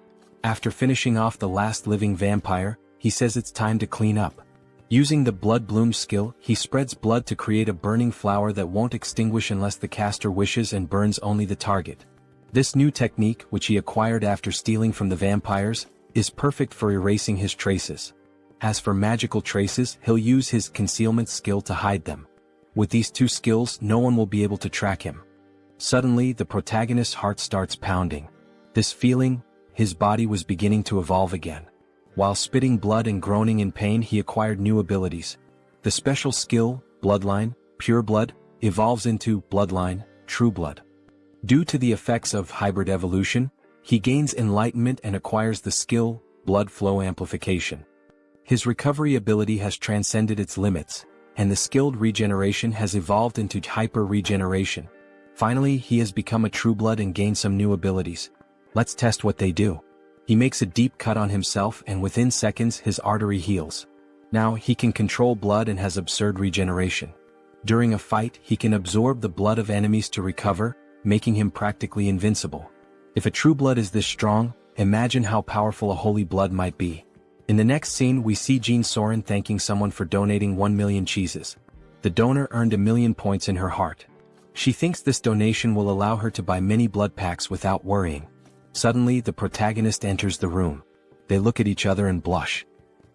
After finishing off the last living vampire, he says it's time to clean up. Using the Blood Bloom skill, he spreads blood to create a burning flower that won't extinguish unless the caster wishes and burns only the target. This new technique, which he acquired after stealing from the vampires, is perfect for erasing his traces. As for magical traces, he'll use his concealment skill to hide them. With these two skills, no one will be able to track him. Suddenly, the protagonist's heart starts pounding. This feeling, his body was beginning to evolve again. While spitting blood and groaning in pain, he acquired new abilities. The special skill, Bloodline, Pure Blood, evolves into Bloodline, True Blood. Due to the effects of hybrid evolution, he gains enlightenment and acquires the skill, Blood Flow Amplification. His recovery ability has transcended its limits, and the skilled regeneration has evolved into hyper-regeneration. Finally, he has become a True Blood and gained some new abilities. Let's test what they do. He makes a deep cut on himself and within seconds his artery heals. Now he can control blood and has absurd regeneration. During a fight, he can absorb the blood of enemies to recover, making him practically invincible. If a True Blood is this strong, imagine how powerful a Holy Blood might be. In the next scene we see Jean Soren thanking someone for donating 1 million cheeses. The donor earned 1,000,000 points in her heart. She thinks this donation will allow her to buy many blood packs without worrying. Suddenly, the protagonist enters the room. They look at each other and blush.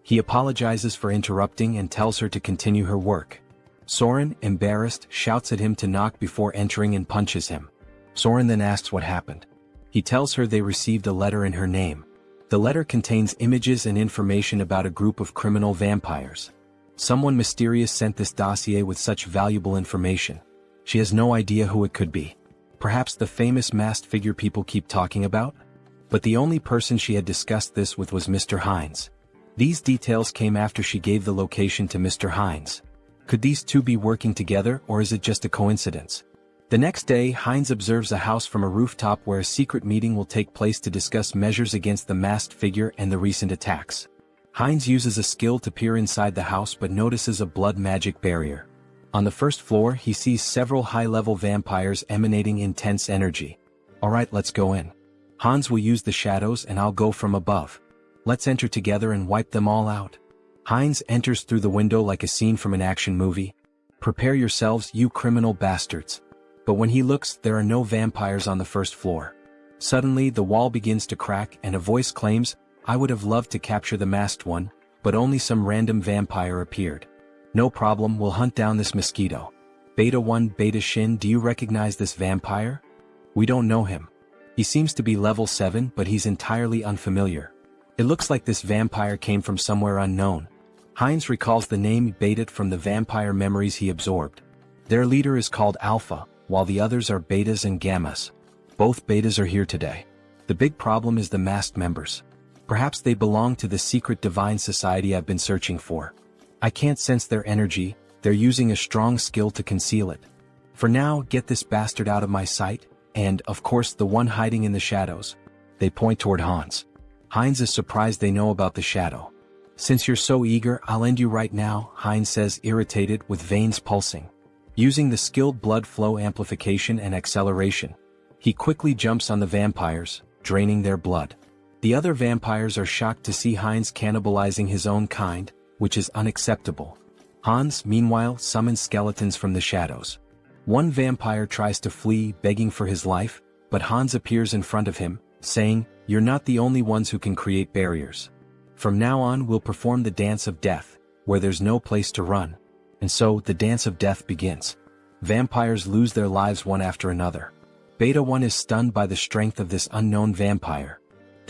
He apologizes for interrupting and tells her to continue her work. Soren, embarrassed, shouts at him to knock before entering and punches him. Soren then asks what happened. He tells her they received a letter in her name. The letter contains images and information about a group of criminal vampires. Someone mysterious sent this dossier with such valuable information. She has no idea who it could be. Perhaps the famous masked figure people keep talking about? But the only person she had discussed this with was Mr. Hines. These details came after she gave the location to Mr. Hines. Could these two be working together, or is it just a coincidence? The next day, Hines observes a house from a rooftop where a secret meeting will take place to discuss measures against the masked figure and the recent attacks. Hines uses a skill to peer inside the house but notices a blood magic barrier. On the first floor, he sees several high-level vampires emanating intense energy. Alright, let's go in. Hans will use the shadows and I'll go from above. Let's enter together and wipe them all out. Hines enters through the window like a scene from an action movie. Prepare yourselves, you criminal bastards. But when he looks, there are no vampires on the first floor. Suddenly, the wall begins to crack and a voice claims, I would have loved to capture the masked one, but only some random vampire appeared. No problem, we'll hunt down this mosquito. Beta 1 Beta Shin, do you recognize this vampire? We don't know him. He seems to be level 7 but he's entirely unfamiliar. It looks like this vampire came from somewhere unknown. Hines recalls the name Beta from the vampire memories he absorbed. Their leader is called Alpha, while the others are Betas and Gammas. Both Betas are here today. The big problem is the masked members. Perhaps they belong to the secret divine society I've been searching for. I can't sense their energy, they're using a strong skill to conceal it. For now, get this bastard out of my sight, and, of course, the one hiding in the shadows. They point toward Hans. Hines is surprised they know about the shadow. Since you're so eager, I'll end you right now, Hines says, irritated, with veins pulsing. Using the skilled blood flow amplification and acceleration, he quickly jumps on the vampires, draining their blood. The other vampires are shocked to see Hines cannibalizing his own kind, which is unacceptable. Hans, meanwhile, summons skeletons from the shadows. One vampire tries to flee, begging for his life, but Hans appears in front of him, saying, You're not the only ones who can create barriers. From now on we'll perform the dance of death, where there's no place to run. And so, the dance of death begins. Vampires lose their lives one after another. Beta 1 is stunned by the strength of this unknown vampire.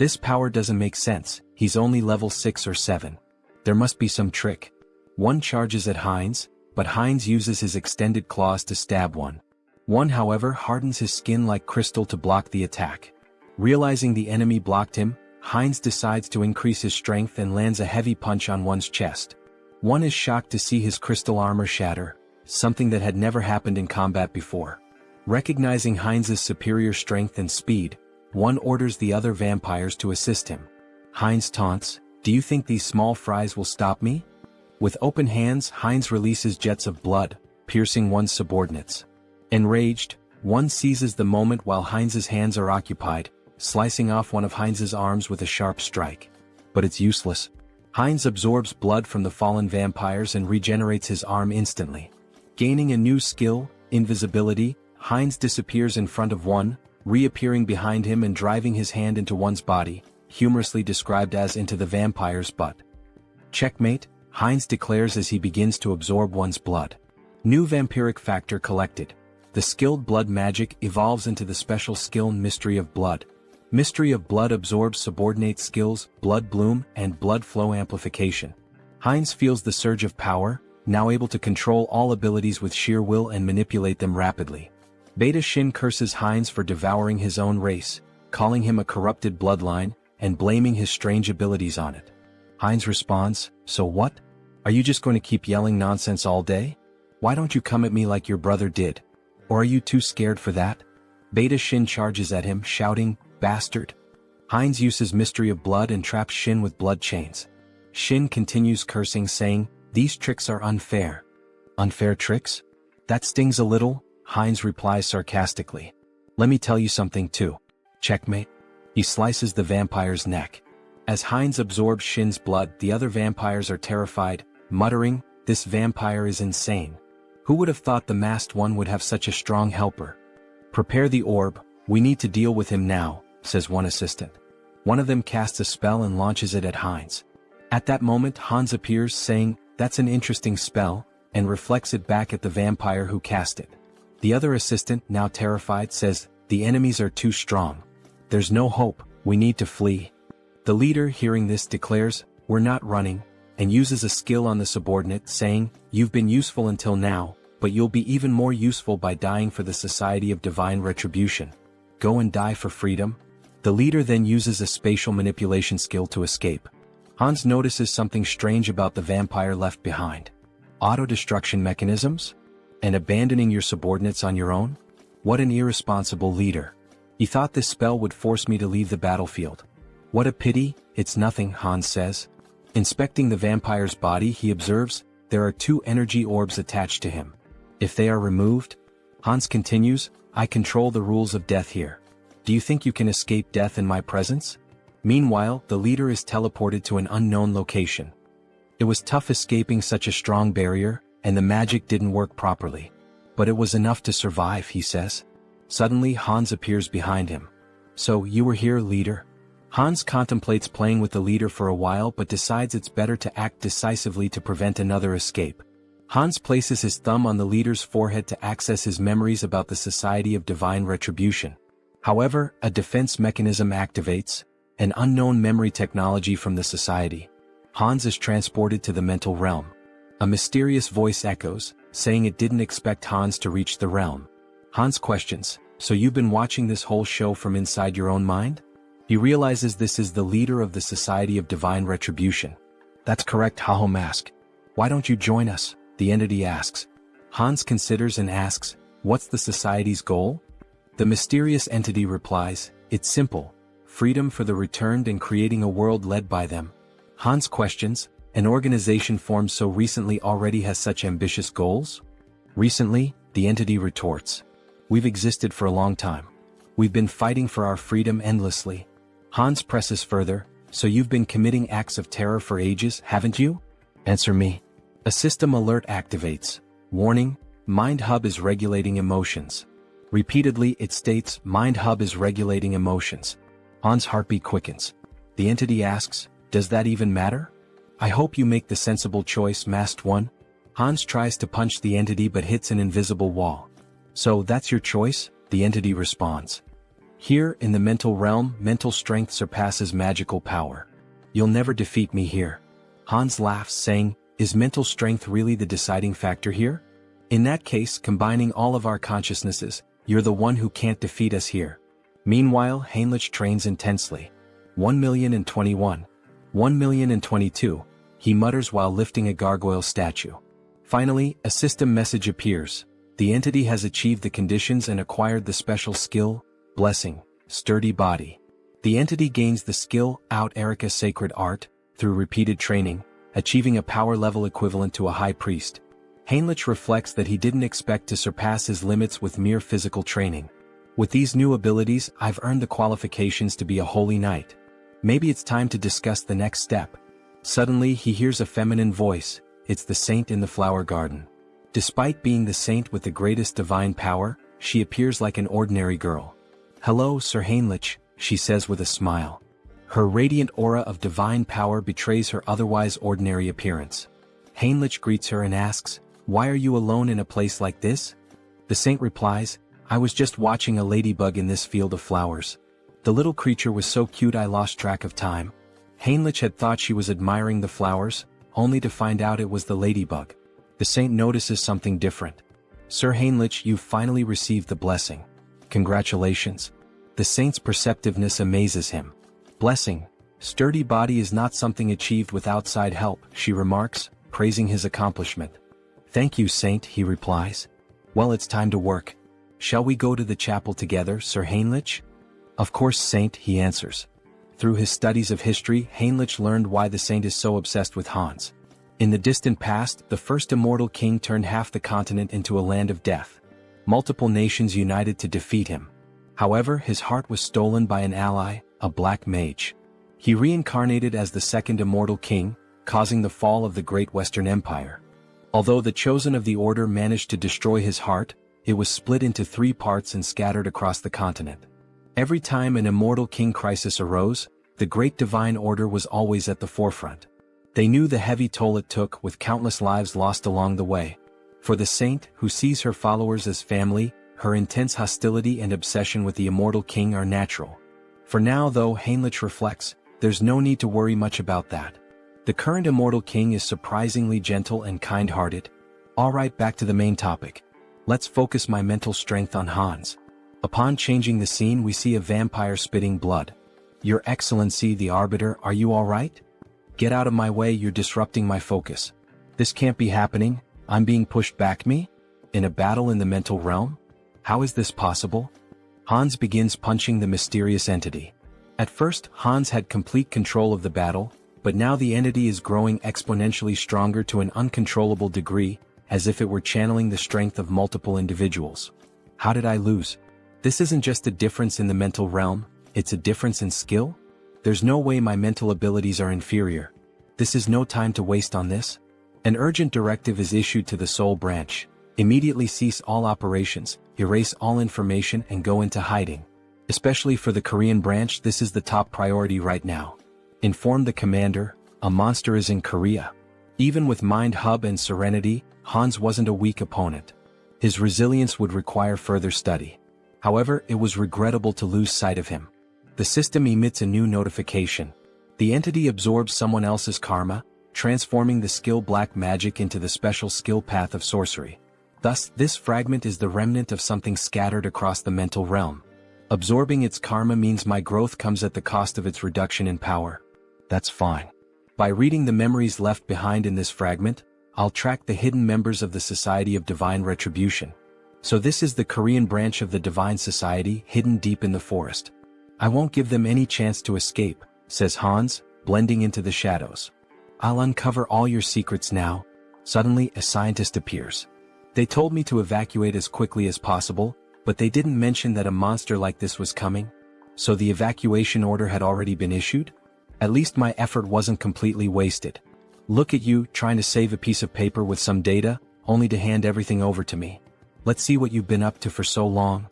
This power doesn't make sense, he's only level 6 or 7. There must be some trick. One charges at Hines, but Hines uses his extended claws to stab one. One, however, hardens his skin like crystal to block the attack. Realizing the enemy blocked him, Hines decides to increase his strength and lands a heavy punch on one's chest. One is shocked to see his crystal armor shatter, something that had never happened in combat before. Recognizing Hines's superior strength and speed, one orders the other vampires to assist him. Hines taunts, Do you think these small fries will stop me? With open hands, Hines releases jets of blood, piercing one's subordinates. Enraged, one seizes the moment while Hines's hands are occupied, slicing off one of Hines's arms with a sharp strike. But it's useless. Hines absorbs blood from the fallen vampires and regenerates his arm instantly. Gaining a new skill, invisibility, Hines disappears in front of one, reappearing behind him and driving his hand into one's body, humorously described as into the vampire's butt. Checkmate, Hines declares as he begins to absorb one's blood. New vampiric factor collected. The skilled blood magic evolves into the special skill Mystery of Blood. Mystery of Blood absorbs subordinate skills, Blood Bloom, and Blood Flow Amplification. Hines feels the surge of power, now able to control all abilities with sheer will and manipulate them rapidly. Beta Shin curses Hines for devouring his own race, calling him a corrupted bloodline, and blaming his strange abilities on it. Hines responds, So what? Are you just going to keep yelling nonsense all day? Why don't you come at me like your brother did? Or are you too scared for that? Beta Shin charges at him, shouting, Bastard! Hines uses Mystery of Blood and traps Shin with blood chains. Shin continues cursing, saying, These tricks are unfair. Unfair tricks? That stings a little, Hines replies sarcastically. Let me tell you something too. Checkmate. He slices the vampire's neck. As Hines absorbs Shin's blood, the other vampires are terrified, muttering, This vampire is insane. Who would have thought the masked one would have such a strong helper? Prepare the orb, we need to deal with him now, says one assistant. One of them casts a spell and launches it at Hans. At that moment Hans appears saying, "That's an interesting spell," and reflects it back at the vampire who cast it. The other assistant, now terrified, says, "The enemies are too strong. There's no hope, we need to flee." The leader, hearing this, declares, "We're not running," and uses a skill on the subordinate, saying, "You've been useful until now, but you'll be even more useful by dying for the Society of Divine Retribution. Go and die for freedom." The leader then uses a spatial manipulation skill to escape. Hans notices something strange about the vampire left behind. Auto-destruction mechanisms? And abandoning your subordinates on your own? What an irresponsible leader. He thought this spell would force me to leave the battlefield. What a pity, it's nothing, Hans says. Inspecting the vampire's body, he observes, there are 2 energy orbs attached to him. If they are removed, Hans continues, I control the rules of death here. Do you think you can escape death in my presence? Meanwhile, the leader is teleported to an unknown location. It was tough escaping such a strong barrier, and the magic didn't work properly. But it was enough to survive, he says. Suddenly Hans appears behind him. So, you were here, leader? Hans contemplates playing with the leader for a while but decides it's better to act decisively to prevent another escape. Hans places his thumb on the leader's forehead to access his memories about the Society of Divine Retribution. However, a defense mechanism activates, an unknown memory technology from the society. Hans is transported to the mental realm. A mysterious voice echoes, saying it didn't expect Hans to reach the realm. Hans questions, so you've been watching this whole show from inside your own mind? He realizes this is the leader of the Society of Divine Retribution. That's correct, Haho Mask. Why don't you join us? The entity asks. Hans considers and asks, what's the society's goal? The mysterious entity replies, it's simple, freedom for the returned and creating a world led by them. Hans questions, an organization formed so recently already has such ambitious goals? Recently, the entity retorts. We've existed for a long time. We've been fighting for our freedom endlessly. Hans presses further, so you've been committing acts of terror for ages, haven't you? Answer me. A system alert activates. Warning, Mind Hub is regulating emotions. Repeatedly it states, Mind Hub is regulating emotions. Hans' heartbeat quickens. The entity asks, does that even matter? I hope you make the sensible choice, Masked One. Hans tries to punch the entity but hits an invisible wall. So that's your choice? The entity responds. Here, in the mental realm, mental strength surpasses magical power. You'll never defeat me here. Hans laughs, saying, is mental strength really the deciding factor here? In that case, combining all of our consciousnesses, you're the one who can't defeat us here. Meanwhile, Heinrich trains intensely. 1,021. 1,022, he mutters while lifting a gargoyle statue. Finally, a system message appears. The entity has achieved the conditions and acquired the special skill, Blessing, Sturdy Body. The entity gains the skill, Out Erica Sacred Art, through repeated training, achieving a power level equivalent to a high priest. Heinrich reflects that he didn't expect to surpass his limits with mere physical training. With these new abilities, I've earned the qualifications to be a holy knight. Maybe it's time to discuss the next step. Suddenly he hears a feminine voice, it's the saint in the flower garden. Despite being the saint with the greatest divine power, she appears like an ordinary girl. Hello, Sir Heinrich, she says with a smile. Her radiant aura of divine power betrays her otherwise ordinary appearance. Heinrich greets her and asks, why are you alone in a place like this? The saint replies, I was just watching a ladybug in this field of flowers. The little creature was so cute I lost track of time. Heinrich had thought she was admiring the flowers, only to find out it was the ladybug. The saint notices something different. Sir Heinrich, you've finally received the blessing. Congratulations. The saint's perceptiveness amazes him. Blessing, Sturdy Body is not something achieved with outside help, she remarks, praising his accomplishment. Thank you, saint, he replies. Well, it's time to work. Shall we go to the chapel together, Sir Heinrich? Of course, saint, he answers. Through his studies of history, Heinrich learned why the saint is so obsessed with Hans. In the distant past, the first immortal king turned half the continent into a land of death. Multiple nations united to defeat him. However, his heart was stolen by an ally, a black mage. He reincarnated as the second immortal king, causing the fall of the Great Western Empire. Although the chosen of the order managed to destroy his heart, it was split into 3 parts and scattered across the continent. Every time an immortal king crisis arose, the great divine order was always at the forefront. They knew the heavy toll it took, with countless lives lost along the way. For the saint, who sees her followers as family, her intense hostility and obsession with the immortal king are natural. For now, though, Heinrich reflects, there's no need to worry much about that. The current immortal king is surprisingly gentle and kind-hearted. Alright, back to the main topic. Let's focus my mental strength on Hans. Upon changing the scene, we see a vampire spitting blood. Your Excellency the Arbiter, are you alright? Get out of my way, you're disrupting my focus. This can't be happening, I'm being pushed back. Me? In a battle in the mental realm? How is this possible? Hans begins punching the mysterious entity. At first, Hans had complete control of the battle, but now the entity is growing exponentially stronger to an uncontrollable degree, as if it were channeling the strength of multiple individuals. How did I lose? This isn't just a difference in the mental realm, it's a difference in skill? There's no way my mental abilities are inferior. This is no time to waste on this. An urgent directive is issued to the Soul Branch. Immediately cease all operations, erase all information and go into hiding. Especially for the Korean branch, this is the top priority right now. Inform the commander, a monster is in Korea. Even with Mind Hub and Serenity, Hans wasn't a weak opponent. His resilience would require further study. However, it was regrettable to lose sight of him. The system emits a new notification. The entity absorbs someone else's karma, transforming the skill black magic into the special skill path of sorcery. Thus, this fragment is the remnant of something scattered across the mental realm. Absorbing its karma means my growth comes at the cost of its reduction in power. That's fine. By reading the memories left behind in this fragment, I'll track the hidden members of the Society of Divine Retribution. So this is the Korean branch of the Divine Society, hidden deep in the forest. I won't give them any chance to escape, says Hans, blending into the shadows. I'll uncover all your secrets now. Suddenly, a scientist appears. They told me to evacuate as quickly as possible, but they didn't mention that a monster like this was coming. So the evacuation order had already been issued? At least my effort wasn't completely wasted. Look at you, trying to save a piece of paper with some data, only to hand everything over to me. Let's see what you've been up to for so long.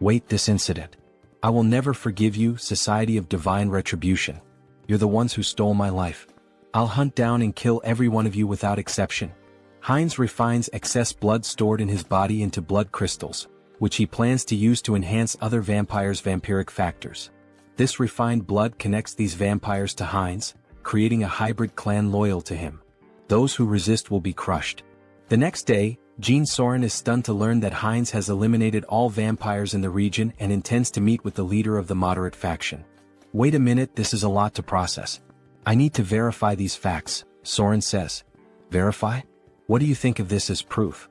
Wait, this incident. I will never forgive you, Society of Divine Retribution. You're the ones who stole my life. I'll hunt down and kill every one of you without exception. Heinz refines excess blood stored in his body into blood crystals, which he plans to use to enhance other vampires' vampiric factors. This refined blood connects these vampires to Heinz, creating a hybrid clan loyal to him. Those who resist will be crushed. The next day, Jean Soren is stunned to learn that Heinz has eliminated all vampires in the region and intends to meet with the leader of the moderate faction. Wait a minute, this is a lot to process. I need to verify these facts, Soren says. Verify? What do you think of this as proof?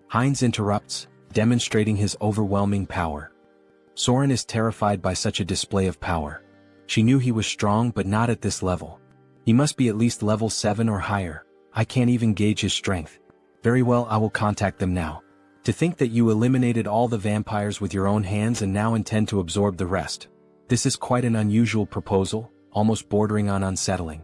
Heinz interrupts, demonstrating his overwhelming power. Soren is terrified by such a display of power. She knew he was strong, but not at this level. He must be at least level 7 or higher. I can't even gauge his strength. Very well, I will contact them now. To think that you eliminated all the vampires with your own hands and now intend to absorb the rest. This is quite an unusual proposal, almost bordering on unsettling.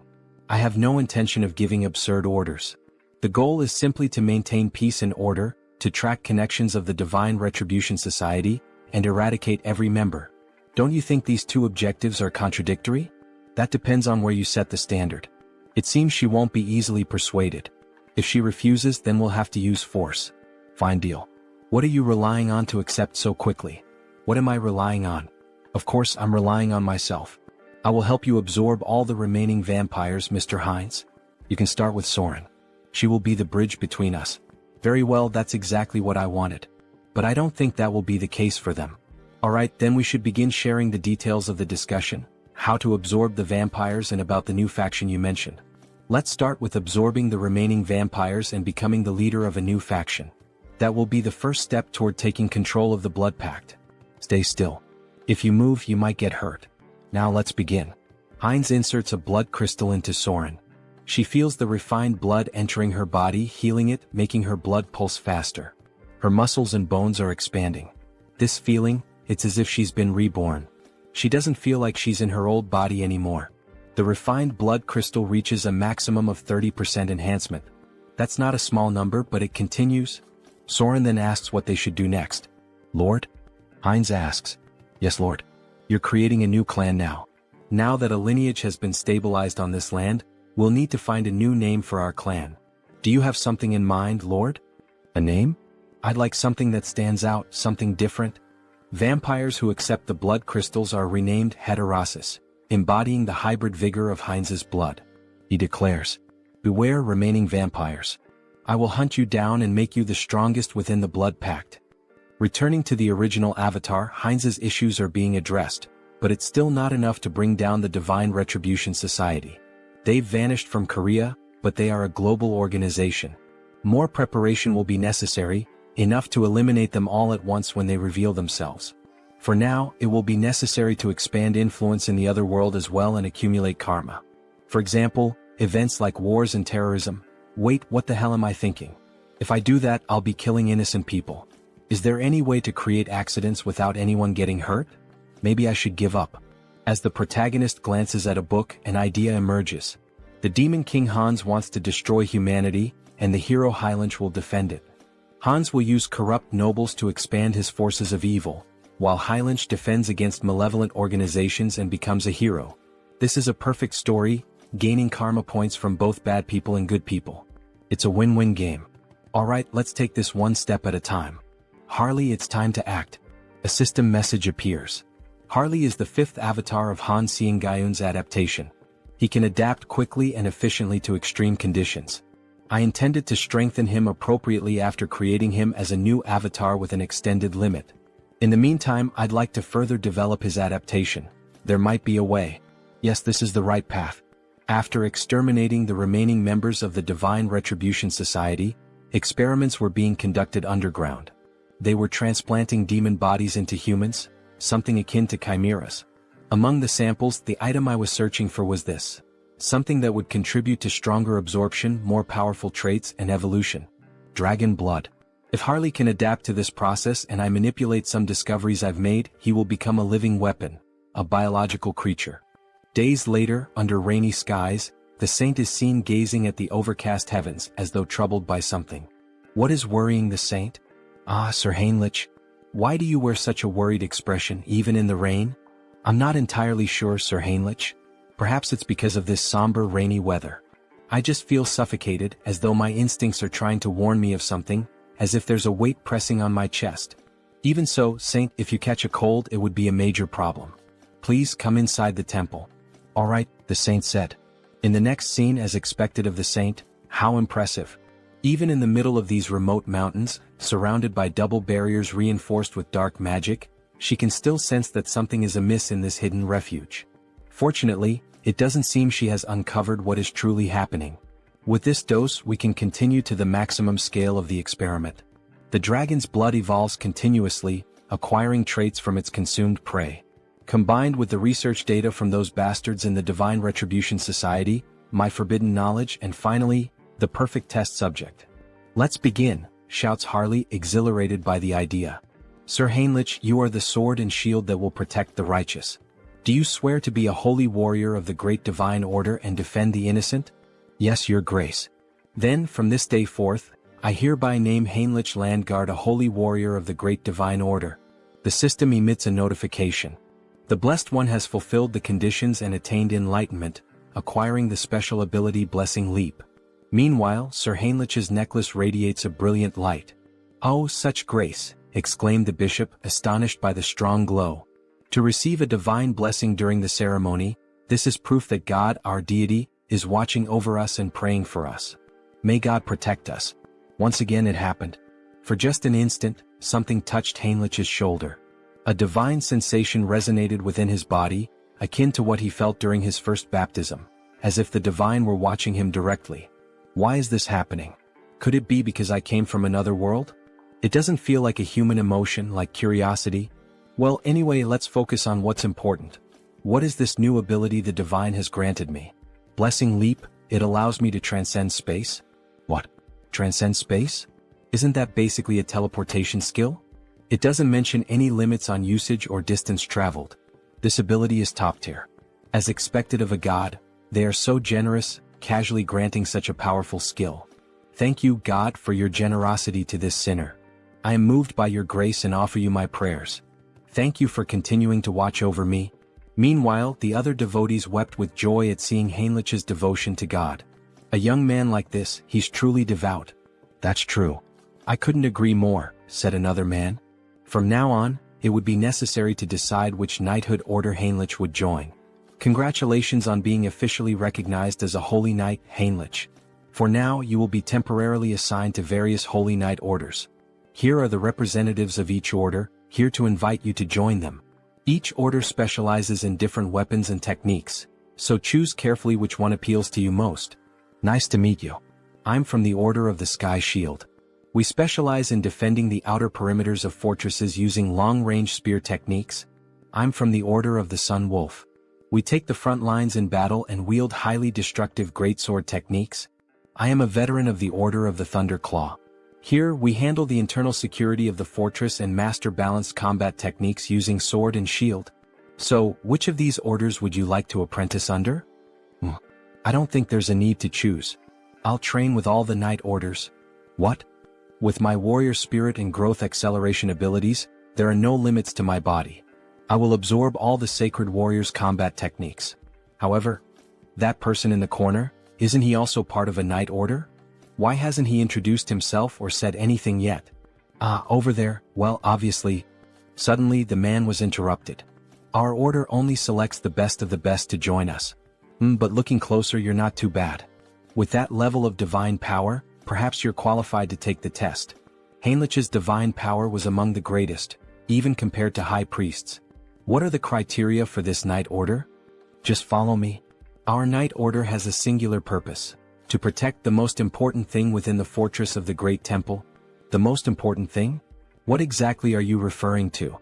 I have no intention of giving absurd orders. The goal is simply to maintain peace and order, to track connections of the Divine Retribution Society, and eradicate every member. Don't you think these two objectives are contradictory? That depends on where you set the standard. It seems she won't be easily persuaded. If she refuses, then we'll have to use force. Fine deal. What are you relying on to accept so quickly? What am I relying on? Of course, I'm relying on myself. I will help you absorb all the remaining vampires, Mr. Heinz. You can start with Soren. She will be the bridge between us. Very well, that's exactly what I wanted. But I don't think that will be the case for them. Alright, then we should begin sharing the details of the discussion, how to absorb the vampires and about the new faction you mentioned. Let's start with absorbing the remaining vampires and becoming the leader of a new faction. That will be the first step toward taking control of the Blood Pact. Stay still. If you move, you might get hurt. Now let's begin. Heinz inserts a blood crystal into Soren. She feels the refined blood entering her body, healing it, making her blood pulse faster. Her muscles and bones are expanding. This feeling, it's as if she's been reborn. She doesn't feel like she's in her old body anymore. The refined blood crystal reaches a maximum of 30% enhancement. That's not a small number, but it continues. Soren then asks what they should do next. Lord? Heinz asks. Yes, Lord. You're creating a new clan now. Now that a lineage has been stabilized on this land, we'll need to find a new name for our clan. Do you have something in mind, Lord? A name? I'd like something that stands out, something different. Vampires who accept the blood crystals are renamed Heterosis, embodying the hybrid vigor of Heinz's blood. He declares, beware remaining vampires. I will hunt you down and make you the strongest within the blood pact. Returning to the original avatar, Heinz's issues are being addressed, but it's still not enough to bring down the Divine Retribution Society. They've vanished from Korea, but they are a global organization. More preparation will be necessary, enough to eliminate them all at once when they reveal themselves. For now, it will be necessary to expand influence in the other world as well and accumulate karma. For example, events like wars and terrorism. Wait, what the hell am I thinking? If I do that, I'll be killing innocent people. Is there any way to create accidents without anyone getting hurt? Maybe I should give up. As the protagonist glances at a book, an idea emerges. The Demon King Hans wants to destroy humanity, and the hero Heinrich will defend it. Hans will use corrupt nobles to expand his forces of evil, while Heinrich defends against malevolent organizations and becomes a hero. This is a perfect story, gaining karma points from both bad people and good people. It's a win-win game. Alright, let's take this one step at a time. Harley, it's time to act. A system message appears. Harley is the fifth avatar of Han Seong-gyeon's adaptation. He can adapt quickly and efficiently to extreme conditions. I intended to strengthen him appropriately after creating him as a new avatar with an extended limit. In the meantime, I'd like to further develop his adaptation. There might be a way. Yes, this is the right path. After exterminating the remaining members of the Divine Retribution Society, experiments were being conducted underground. They were transplanting demon bodies into humans, something akin to chimeras. Among the samples, the item I was searching for was this. Something that would contribute to stronger absorption, more powerful traits, and evolution. Dragon blood. If Harley can adapt to this process and I manipulate some discoveries I've made, he will become a living weapon, a biological creature. Days later, under rainy skies, the saint is seen gazing at the overcast heavens as though troubled by something. What is worrying the saint? Ah, Sir Heinrich. Why do you wear such a worried expression even in the rain? I'm not entirely sure, Sir Heinrich. Perhaps it's because of this somber rainy weather. I just feel suffocated, as though my instincts are trying to warn me of something, as if there's a weight pressing on my chest. Even so, Saint, if you catch a cold, it would be a major problem. Please come inside the temple. Alright, the saint said. In the next scene, as expected of the saint, how impressive. Even in the middle of these remote mountains, surrounded by double barriers reinforced with dark magic, she can still sense that something is amiss in this hidden refuge. Fortunately, it doesn't seem she has uncovered what is truly happening. With this dose, we can continue to the maximum scale of the experiment. The dragon's blood evolves continuously, acquiring traits from its consumed prey. Combined with the research data from those bastards in the Divine Retribution Society, my forbidden knowledge, and finally, the perfect test subject. Let's begin, shouts Harley, exhilarated by the idea. Sir Heinrich, you are the sword and shield that will protect the righteous. Do you swear to be a holy warrior of the great divine order and defend the innocent? Yes, your grace. Then, from this day forth, I hereby name Heinrich Landguard a holy warrior of the great divine order. The system emits a notification. The Blessed One has fulfilled the conditions and attained enlightenment, acquiring the special ability Blessing Leap. Meanwhile, Sir Heinrich's necklace radiates a brilliant light. Oh, such grace, exclaimed the bishop, astonished by the strong glow. To receive a divine blessing during the ceremony, this is proof that God, our deity, is watching over us and praying for us. May God protect us. Once again it happened. For just an instant, something touched Heinrich's shoulder. A divine sensation resonated within his body, akin to what he felt during his first baptism, as if the divine were watching him directly. Why is this happening? Could it be because I came from another world? It doesn't feel like a human emotion, like curiosity. Well, anyway, let's focus on what's important. What is this new ability the divine has granted me? Blessing Leap, it allows me to transcend space? What? Transcend space? Isn't that basically a teleportation skill? It doesn't mention any limits on usage or distance traveled. This ability is top tier. As expected of a god, they are so generous, casually granting such a powerful skill. Thank you, God, for your generosity to this sinner. I am moved by your grace and offer you my prayers. Thank you for continuing to watch over me. Meanwhile, the other devotees wept with joy at seeing Heinrich's devotion to God. A young man like this, he's truly devout. That's true. I couldn't agree more, said another man. From now on, it would be necessary to decide which knighthood order Heinrich would join. Congratulations on being officially recognized as a holy knight, Heinrich. For now, you will be temporarily assigned to various holy knight orders. Here are the representatives of each order, here to invite you to join them. Each order specializes in different weapons and techniques, so choose carefully which one appeals to you most. Nice to meet you. I'm from the Order of the Sky Shield. We specialize in defending the outer perimeters of fortresses using long-range spear techniques. I'm from the Order of the Sun Wolf. We take the front lines in battle and wield highly destructive greatsword techniques. I am a veteran of the Order of the Thunder Claw. Here, we handle the internal security of the fortress and master balanced combat techniques using sword and shield. So, which of these orders would you like to apprentice under? I don't think there's a need to choose. I'll train with all the knight orders. What? With my warrior spirit and growth acceleration abilities, there are no limits to my body. I will absorb all the sacred warrior's combat techniques. However, that person in the corner, isn't he also part of a knight order? Why hasn't he introduced himself or said anything yet? Over there, well, obviously. Suddenly the man was interrupted. Our order only selects the best of the best to join us. But looking closer, you're not too bad. With that level of divine power, perhaps you're qualified to take the test. Heinrich's divine power was among the greatest, even compared to high priests. What are the criteria for this knight order? Just follow me. Our knight order has a singular purpose: to protect the most important thing within the fortress of the Great Temple. The most important thing? What exactly are you referring to?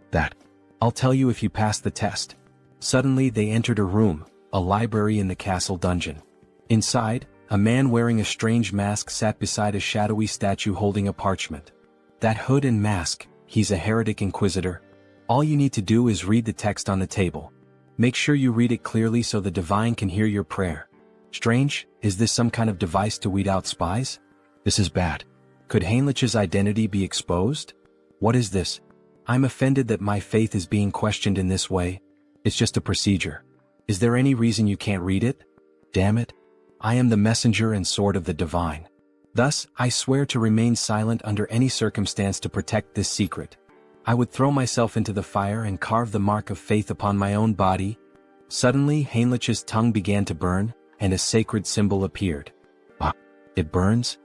That. I'll tell you if you pass the test. Suddenly they entered a room, a library in the castle dungeon. Inside, a man wearing a strange mask sat beside a shadowy statue holding a parchment. That hood and mask, he's a heretic inquisitor. All you need to do is read the text on the table. Make sure you read it clearly so the divine can hear your prayer. Strange, is this some kind of device to weed out spies? This is bad. Could Heinrich's identity be exposed? What is this? I'm offended that my faith is being questioned in this way. It's just a procedure. Is there any reason you can't read it? Damn it. I am the messenger and sword of the divine. Thus, I swear to remain silent under any circumstance to protect this secret. I would throw myself into the fire and carve the mark of faith upon my own body. Suddenly, Heinrich's tongue began to burn, and a sacred symbol appeared. It burns?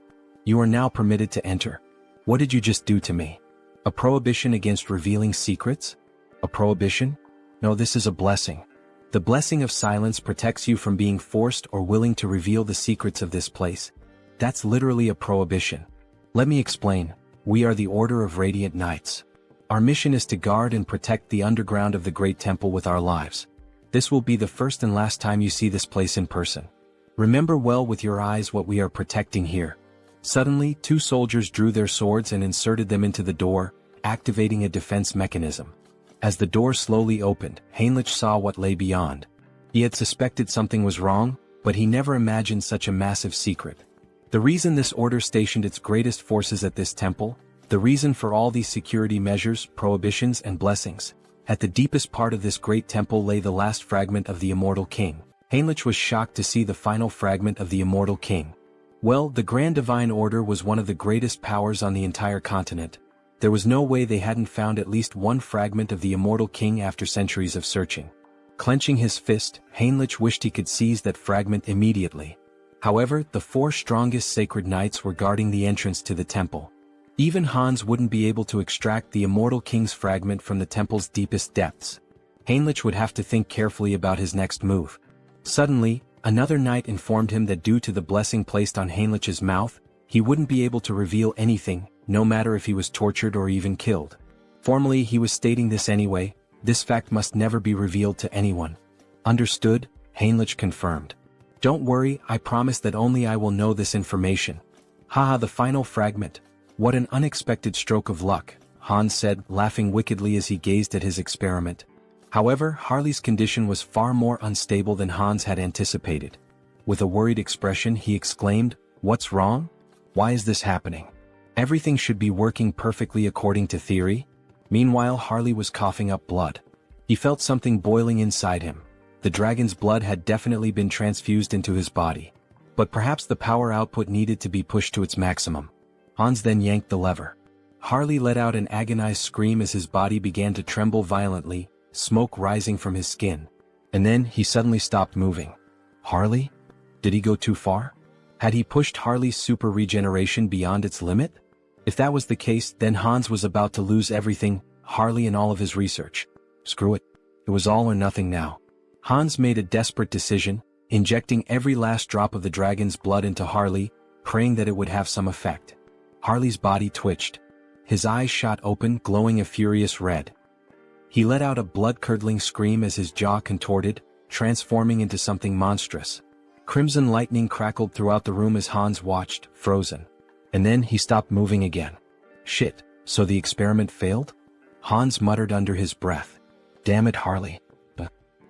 You are now permitted to enter. What did you just do to me? A prohibition against revealing secrets? A prohibition? No, this is a blessing. The blessing of silence protects you from being forced or willing to reveal the secrets of this place. That's literally a prohibition. Let me explain. We are the Order of Radiant Knights. Our mission is to guard and protect the underground of the Great Temple with our lives. This will be the first and last time you see this place in person. Remember well with your eyes what we are protecting here. Suddenly, two soldiers drew their swords and inserted them into the door, activating a defense mechanism. As the door slowly opened, Heinrich saw what lay beyond. He had suspected something was wrong, but he never imagined such a massive secret. The reason this order stationed its greatest forces at this temple, the reason for all these security measures, prohibitions and blessings. At the deepest part of this great temple lay the last fragment of the Immortal King. Heinrich was shocked to see the final fragment of the Immortal King. Well, the Grand Divine Order was one of the greatest powers on the entire continent. There was no way they hadn't found at least one fragment of the Immortal King after centuries of searching. Clenching his fist, Heinrich wished he could seize that fragment immediately. However, the four strongest sacred knights were guarding the entrance to the temple. Even Hans wouldn't be able to extract the Immortal King's fragment from the temple's deepest depths. Heinrich would have to think carefully about his next move. Suddenly, another knight informed him that due to the blessing placed on Heinrich's mouth, he wouldn't be able to reveal anything, no matter if he was tortured or even killed. Formally, he was stating this anyway. This fact must never be revealed to anyone. Understood? Heinrich confirmed. Don't worry, I promise that only I will know this information. Haha, the final fragment. What an unexpected stroke of luck, Hans said, laughing wickedly as he gazed at his experiment. However, Harley's condition was far more unstable than Hans had anticipated. With a worried expression he exclaimed, "What's wrong?" Why is this happening? Everything should be working perfectly according to theory. Meanwhile, Harley was coughing up blood. He felt something boiling inside him. The dragon's blood had definitely been transfused into his body. But perhaps the power output needed to be pushed to its maximum. Hans then yanked the lever. Harley let out an agonized scream as his body began to tremble violently, smoke rising from his skin. And then he suddenly stopped moving. Harley? Did he go too far? Had he pushed Harley's super regeneration beyond its limit? If that was the case, then Hans was about to lose everything, Harley and all of his research. Screw it. It was all or nothing now. Hans made a desperate decision, injecting every last drop of the dragon's blood into Harley, praying that it would have some effect. Harley's body twitched. His eyes shot open, glowing a furious red. He let out a blood-curdling scream as his jaw contorted, transforming into something monstrous. Crimson lightning crackled throughout the room as Hans watched, frozen. And then he stopped moving again. Shit, so the experiment failed? Hans muttered under his breath. Damn it, Harley.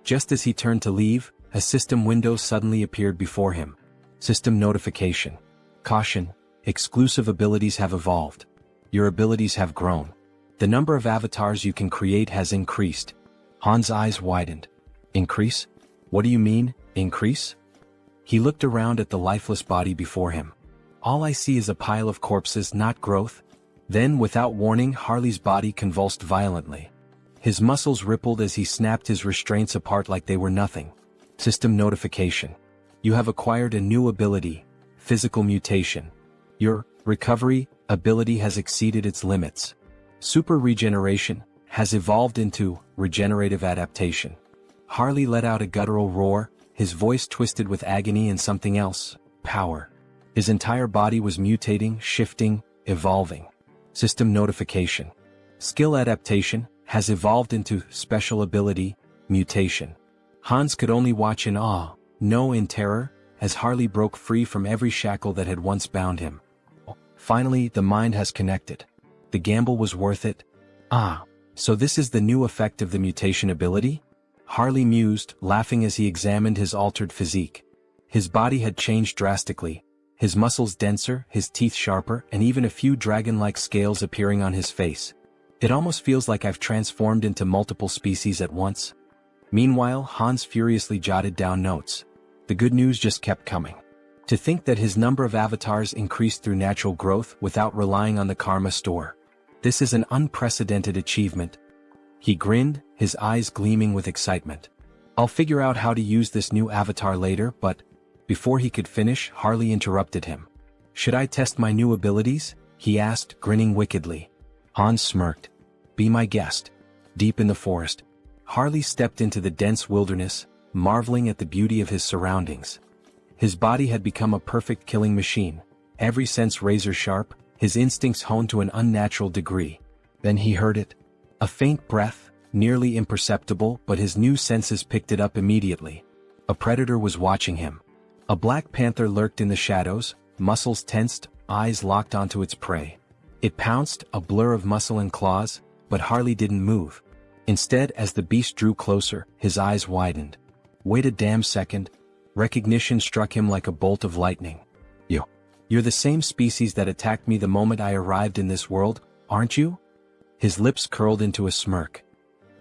Just as he turned to leave, a system window suddenly appeared before him. System notification. Caution, exclusive abilities have evolved. Your abilities have grown. The number of avatars you can create has increased. Hans' eyes widened. Increase? What do you mean, increase? He looked around at the lifeless body before him. All I see is a pile of corpses, not growth. Then, without warning, Harley's body convulsed violently. His muscles rippled as he snapped his restraints apart like they were nothing. System notification. You have acquired a new ability, physical mutation. Your recovery ability has exceeded its limits. Super regeneration has evolved into regenerative adaptation. Harley let out a guttural roar, his voice twisted with agony and something else, power. His entire body was mutating, shifting, evolving. System notification. Skill adaptation has evolved into special ability, mutation. Hans could only watch in awe, no in terror, as Harley broke free from every shackle that had once bound him. Finally, the mind has connected. The gamble was worth it. Ah, so this is the new effect of the mutation ability? Harley mused, laughing as he examined his altered physique. His body had changed drastically, his muscles denser, his teeth sharper, and even a few dragon-like scales appearing on his face. It almost feels like I've transformed into multiple species at once. Meanwhile, Hans furiously jotted down notes. The good news just kept coming. To think that his number of avatars increased through natural growth without relying on the karma store. This is an unprecedented achievement. He grinned, his eyes gleaming with excitement. I'll figure out how to use this new avatar later, but before he could finish, Harley interrupted him. Should I test my new abilities? He asked, grinning wickedly. Hans smirked. Be my guest. Deep in the forest, Harley stepped into the dense wilderness, marveling at the beauty of his surroundings. His body had become a perfect killing machine, every sense razor-sharp, his instincts honed to an unnatural degree. Then he heard it. A faint breath, nearly imperceptible, but his new senses picked it up immediately. A predator was watching him. A black panther lurked in the shadows, muscles tensed, eyes locked onto its prey. It pounced, a blur of muscle and claws, but Harley didn't move. Instead, as the beast drew closer, his eyes widened. Wait a damn second. Recognition struck him like a bolt of lightning. You're the same species that attacked me the moment I arrived in this world, aren't you? His lips curled into a smirk.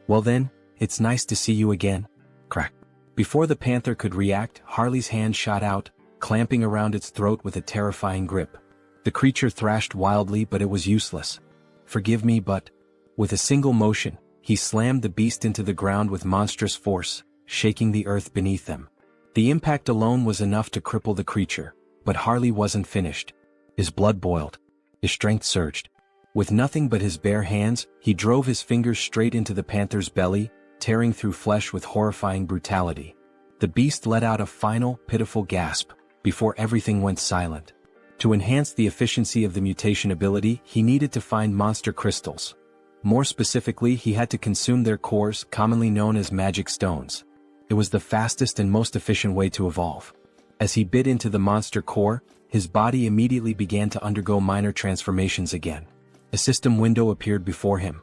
Well then, it's nice to see you again. Crack. Before the panther could react, Harley's hand shot out, clamping around its throat with a terrifying grip. The creature thrashed wildly, but it was useless. Forgive me, but... With a single motion, he slammed the beast into the ground with monstrous force, shaking the earth beneath them. The impact alone was enough to cripple the creature, but Harley wasn't finished. His blood boiled. His strength surged. With nothing but his bare hands, he drove his fingers straight into the panther's belly, tearing through flesh with horrifying brutality. The beast let out a final, pitiful gasp, before everything went silent. To enhance the efficiency of the mutation ability, he needed to find monster crystals. More specifically, he had to consume their cores, commonly known as magic stones. It was the fastest and most efficient way to evolve. As he bit into the monster core, his body immediately began to undergo minor transformations again. A system window appeared before him.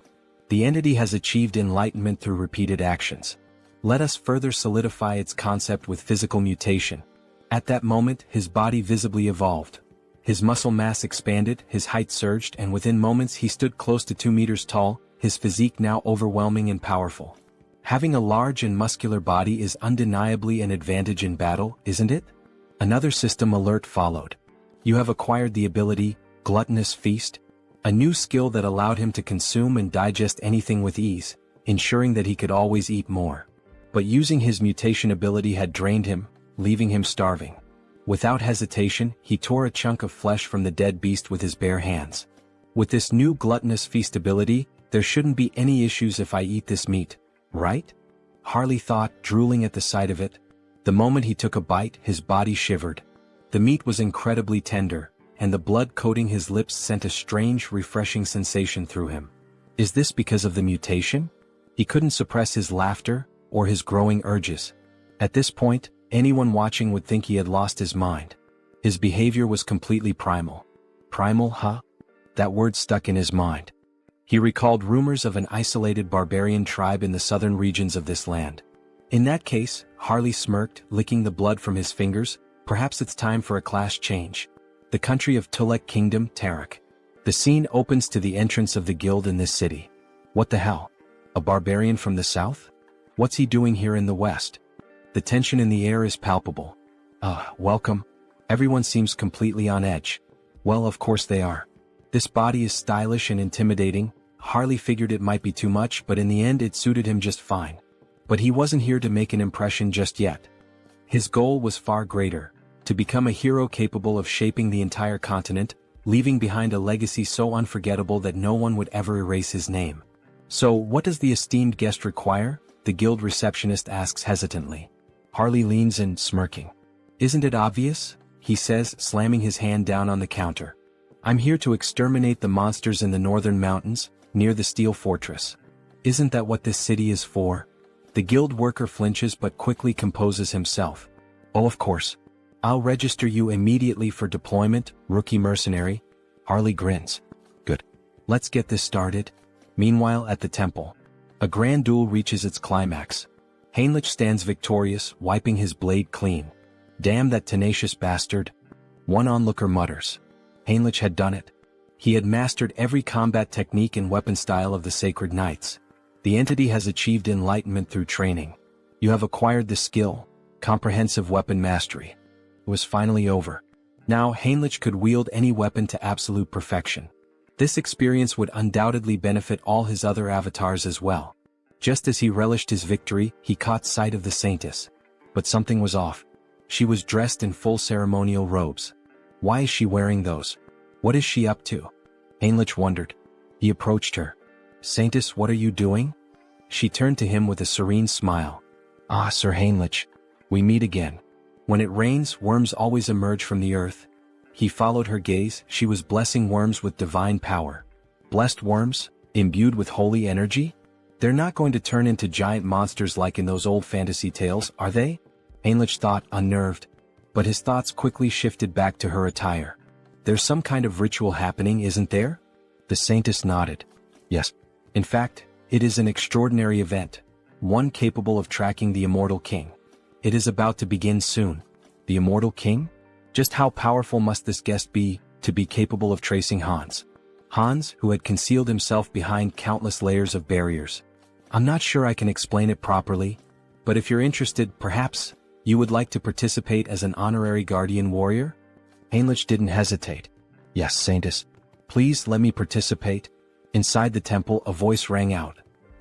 The entity has achieved enlightenment through repeated actions. Let us further solidify its concept with physical mutation. At that moment, his body visibly evolved. His muscle mass expanded, his height surged, and within moments he stood close to 2 meters tall, his physique now overwhelming and powerful. Having a large and muscular body is undeniably an advantage in battle, isn't it? Another system alert followed. You have acquired the ability, Gluttonous Feast, a new skill that allowed him to consume and digest anything with ease, ensuring that he could always eat more. But using his mutation ability had drained him, leaving him starving. Without hesitation, he tore a chunk of flesh from the dead beast with his bare hands. With this new Gluttonous Feast ability, there shouldn't be any issues if I eat this meat, right? Harley thought, drooling at the sight of it. The moment he took a bite, his body shivered. The meat was incredibly tender, and the blood coating his lips sent a strange, refreshing sensation through him. Is this because of the mutation? He couldn't suppress his laughter, or his growing urges. At this point, anyone watching would think he had lost his mind. His behavior was completely primal. Primal, huh? That word stuck in his mind. He recalled rumors of an isolated barbarian tribe in the southern regions of this land. In that case, Harley smirked, licking the blood from his fingers, perhaps it's time for a class change. The country of Tulek Kingdom, Tarak. The scene opens to the entrance of the guild in this city. What the hell? A barbarian from the south? What's he doing here in the west? The tension in the air is palpable. Welcome. Everyone seems completely on edge. Well, of course they are. This body is stylish and intimidating. Harley figured it might be too much, but in the end it suited him just fine. But he wasn't here to make an impression just yet. His goal was far greater, to become a hero capable of shaping the entire continent, leaving behind a legacy so unforgettable that no one would ever erase his name. So, what does the esteemed guest require? The guild receptionist asks hesitantly. Harley leans in, smirking. Isn't it obvious? He says, slamming his hand down on the counter. I'm here to exterminate the monsters in the northern mountains, near the steel fortress. Isn't that what this city is for? The guild worker flinches but quickly composes himself. Oh, of course. I'll register you immediately for deployment, rookie mercenary. Harley grins. Good. Let's get this started. Meanwhile, at the temple, a grand duel reaches its climax. Heinrich stands victorious, wiping his blade clean. Damn that tenacious bastard. One onlooker mutters. Heinrich had done it. He had mastered every combat technique and weapon style of the Sacred Knights. The entity has achieved enlightenment through training. You have acquired the skill, comprehensive weapon mastery. It was finally over. Now Heinrich could wield any weapon to absolute perfection. This experience would undoubtedly benefit all his other avatars as well. Just as he relished his victory, he caught sight of the Saintess. But something was off. She was dressed in full ceremonial robes. Why is she wearing those? What is she up to? Heinrich wondered. He approached her. Saintess, what are you doing? She turned to him with a serene smile. Ah, Sir Heinrich. We meet again. When it rains, worms always emerge from the earth. He followed her gaze. She was blessing worms with divine power. Blessed worms? Imbued with holy energy? They're not going to turn into giant monsters like in those old fantasy tales, are they? Heinrich thought, unnerved. But his thoughts quickly shifted back to her attire. There's some kind of ritual happening, isn't there? The Saintess nodded. Yes. In fact, it is an extraordinary event. One capable of tracking the Immortal King. It is about to begin soon. The Immortal King? Just how powerful must this guest be, to be capable of tracing Hans? Hans, who had concealed himself behind countless layers of barriers. I'm not sure I can explain it properly, but if you're interested, perhaps, you would like to participate as an honorary guardian warrior? Heinrich didn't hesitate. Yes, Saintess. Please let me participate. Inside the temple, a voice rang out.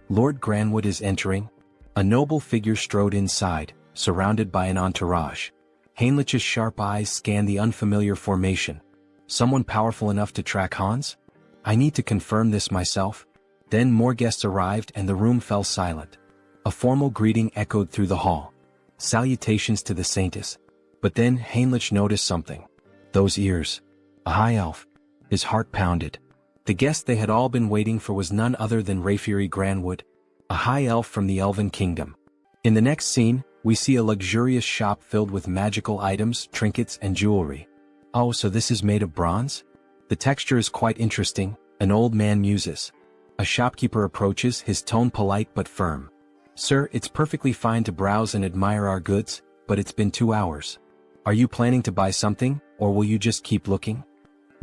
Lord Granwood is entering. A noble figure strode inside, surrounded by an entourage. Heinrich's sharp eyes scanned the unfamiliar formation. Someone powerful enough to track Hans? I need to confirm this myself. Then more guests arrived and the room fell silent. A formal greeting echoed through the hall. Salutations to the Saintess. But then Heinrich noticed something. Those ears. A high elf. His heart pounded. The guest they had all been waiting for was none other than Rayfury Granwood, a high elf from the Elven Kingdom. In the next scene, we see a luxurious shop filled with magical items, trinkets, and jewelry. Oh, so this is made of bronze? The texture is quite interesting, an old man muses. A shopkeeper approaches, his tone polite but firm. Sir, it's perfectly fine to browse and admire our goods, but it's been 2 hours. Are you planning to buy something, or will you just keep looking?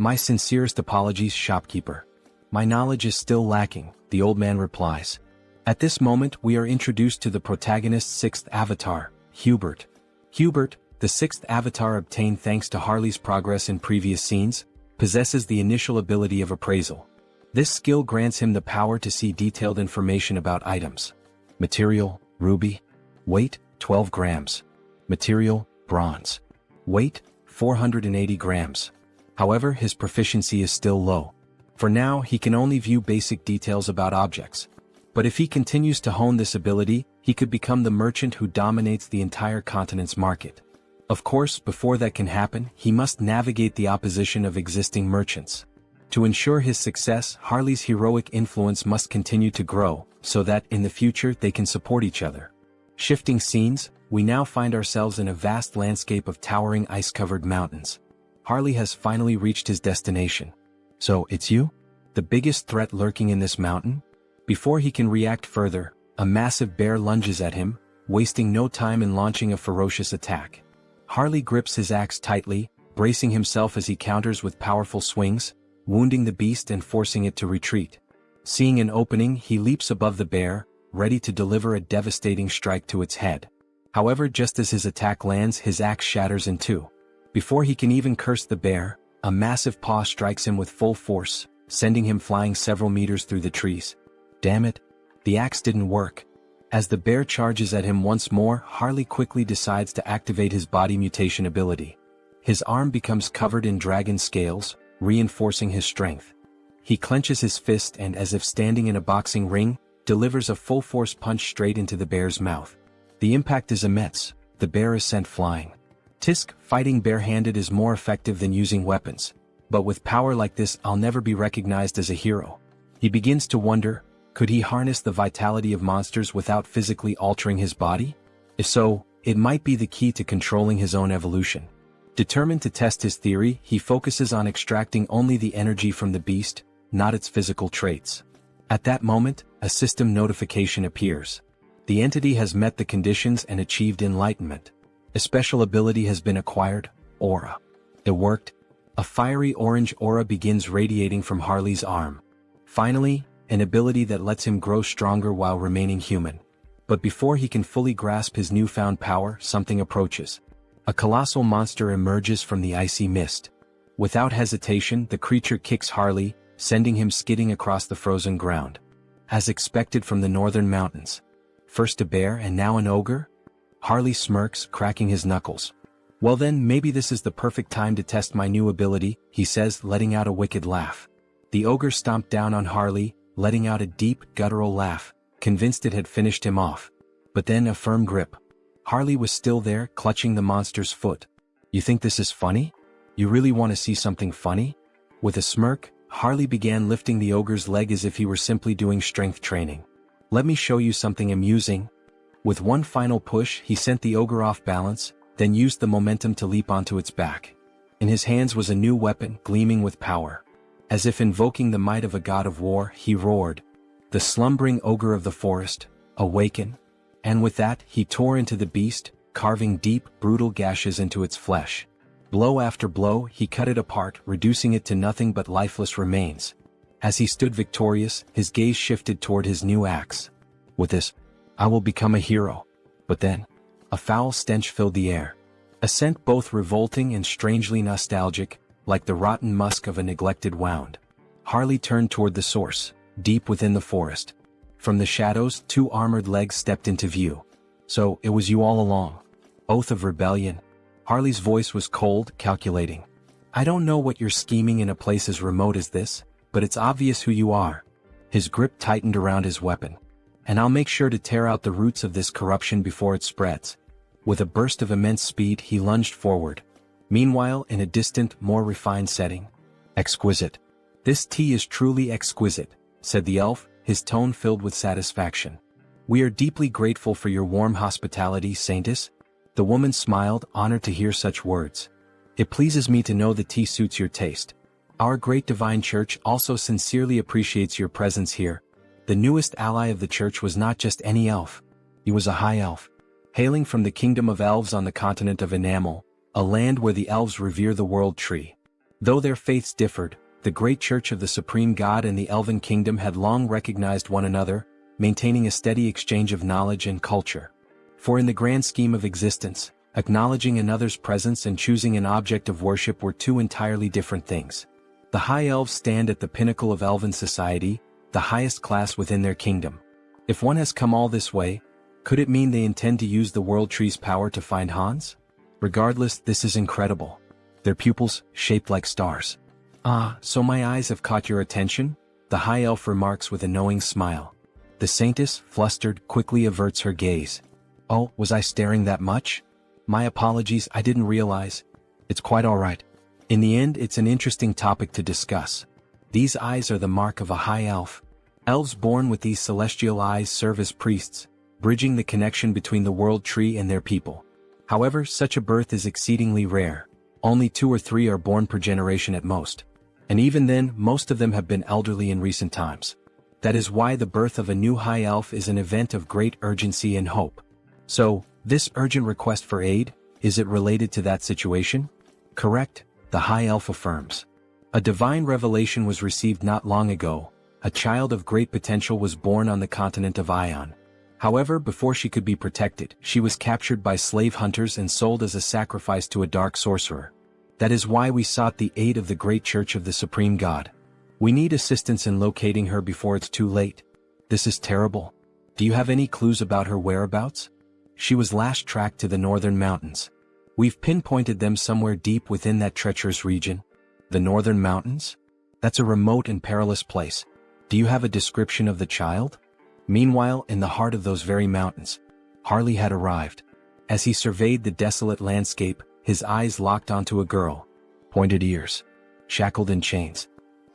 My sincerest apologies, shopkeeper. My knowledge is still lacking, the old man replies. At this moment we are introduced to the protagonist's sixth avatar, Hubert. Hubert, the sixth avatar obtained thanks to Harley's progress in previous scenes, possesses the initial ability of appraisal. This skill grants him the power to see detailed information about items. Material, ruby. Weight, 12 grams. Material, bronze. Weight, 480 grams. However, his proficiency is still low. For now, he can only view basic details about objects. But if he continues to hone this ability, he could become the merchant who dominates the entire continent's market. Of course, before that can happen, he must navigate the opposition of existing merchants. To ensure his success, Harley's heroic influence must continue to grow, so that in the future they can support each other. Shifting scenes, we now find ourselves in a vast landscape of towering ice-covered mountains. Harley has finally reached his destination. So, it's you? The biggest threat lurking in this mountain? Before he can react further, a massive bear lunges at him, wasting no time in launching a ferocious attack. Harley grips his axe tightly, bracing himself as he counters with powerful swings, wounding the beast and forcing it to retreat. Seeing an opening, he leaps above the bear, ready to deliver a devastating strike to its head. However, just as his attack lands, his axe shatters in two. Before he can even curse the bear, a massive paw strikes him with full force, sending him flying several meters through the trees. Damn it! The axe didn't work. As the bear charges at him once more, Harley quickly decides to activate his body mutation ability. His arm becomes covered in dragon scales, reinforcing his strength. He clenches his fist and, as if standing in a boxing ring, delivers a full-force punch straight into the bear's mouth. The impact is immense. The bear is sent flying. Tisk, fighting barehanded is more effective than using weapons. But with power like this, I'll never be recognized as a hero. He begins to wonder, could he harness the vitality of monsters without physically altering his body? If so, it might be the key to controlling his own evolution. Determined to test his theory, he focuses on extracting only the energy from the beast, not its physical traits. At that moment, a system notification appears. The entity has met the conditions and achieved enlightenment. A special ability has been acquired, Aura. It worked. A fiery orange aura begins radiating from Harley's arm. Finally, an ability that lets him grow stronger while remaining human. But before he can fully grasp his newfound power, something approaches. A colossal monster emerges from the icy mist. Without hesitation, the creature kicks Harley, sending him skidding across the frozen ground. As expected from the northern mountains. First a bear and now an ogre? Harley smirks, cracking his knuckles. Well then, maybe this is the perfect time to test my new ability, he says, letting out a wicked laugh. The ogre stomped down on Harley, letting out a deep, guttural laugh, convinced it had finished him off. But then a firm grip. Harley was still there, clutching the monster's foot. You think this is funny? You really want to see something funny? With a smirk, Harley began lifting the ogre's leg as if he were simply doing strength training. Let me show you something amusing. With one final push, he sent the ogre off balance, then used the momentum to leap onto its back. In his hands was a new weapon, gleaming with power. As if invoking the might of a god of war, he roared. The slumbering ogre of the forest, awaken. And with that, he tore into the beast, carving deep, brutal gashes into its flesh. Blow after blow, he cut it apart, reducing it to nothing but lifeless remains. As he stood victorious, his gaze shifted toward his new axe. With this, I will become a hero. But then, a foul stench filled the air. A scent both revolting and strangely nostalgic, like the rotten musk of a neglected wound. Harley turned toward the source, deep within the forest. From the shadows, two armored legs stepped into view. So, it was you all along. Oath of rebellion. Harley's voice was cold, calculating. I don't know what you're scheming in a place as remote as this, but it's obvious who you are. His grip tightened around his weapon. And I'll make sure to tear out the roots of this corruption before it spreads. With a burst of immense speed, he lunged forward. Meanwhile, in a distant, more refined setting. Exquisite. This tea is truly exquisite, said the elf, his tone filled with satisfaction. We are deeply grateful for your warm hospitality, Saintess. The woman smiled, honored to hear such words. It pleases me to know the tea suits your taste. Our great divine church also sincerely appreciates your presence here. The newest ally of the church was not just any elf. He was a high elf. Hailing from the kingdom of elves on the continent of Enamel, a land where the elves revere the world tree. Though their faiths differed, the great church of the supreme god and the elven kingdom had long recognized one another, maintaining a steady exchange of knowledge and culture. For in the grand scheme of existence, acknowledging another's presence and choosing an object of worship were two entirely different things. The high elves stand at the pinnacle of elven society, the highest class within their kingdom. If one has come all this way, could it mean they intend to use the world tree's power to find Hans? Regardless, this is incredible. Their pupils, shaped like stars. Ah, so my eyes have caught your attention? The high elf remarks with a knowing smile. The saintess, flustered, quickly averts her gaze. Oh, was I staring that much? My apologies, I didn't realize. It's quite all right. In the end, it's an interesting topic to discuss. These eyes are the mark of a high elf. Elves born with these celestial eyes serve as priests, bridging the connection between the world tree and their people. However, such a birth is exceedingly rare. Only 2 or 3 are born per generation at most. And even then, most of them have been elderly in recent times. That is why the birth of a new high elf is an event of great urgency and hope. So, this urgent request for aid, is it related to that situation? Correct, the high elf affirms. A divine revelation was received not long ago. A child of great potential was born on the continent of Ion. However, before she could be protected, she was captured by slave hunters and sold as a sacrifice to a dark sorcerer. That is why we sought the aid of the great church of the supreme god. We need assistance in locating her before it's too late. This is terrible. Do you have any clues about her whereabouts? She was last tracked to the northern mountains. We've pinpointed them somewhere deep within that treacherous region. The northern mountains? That's a remote and perilous place. Do you have a description of the child? Meanwhile, in the heart of those very mountains, Harley had arrived. As he surveyed the desolate landscape, his eyes locked onto a girl. Pointed ears. Shackled in chains.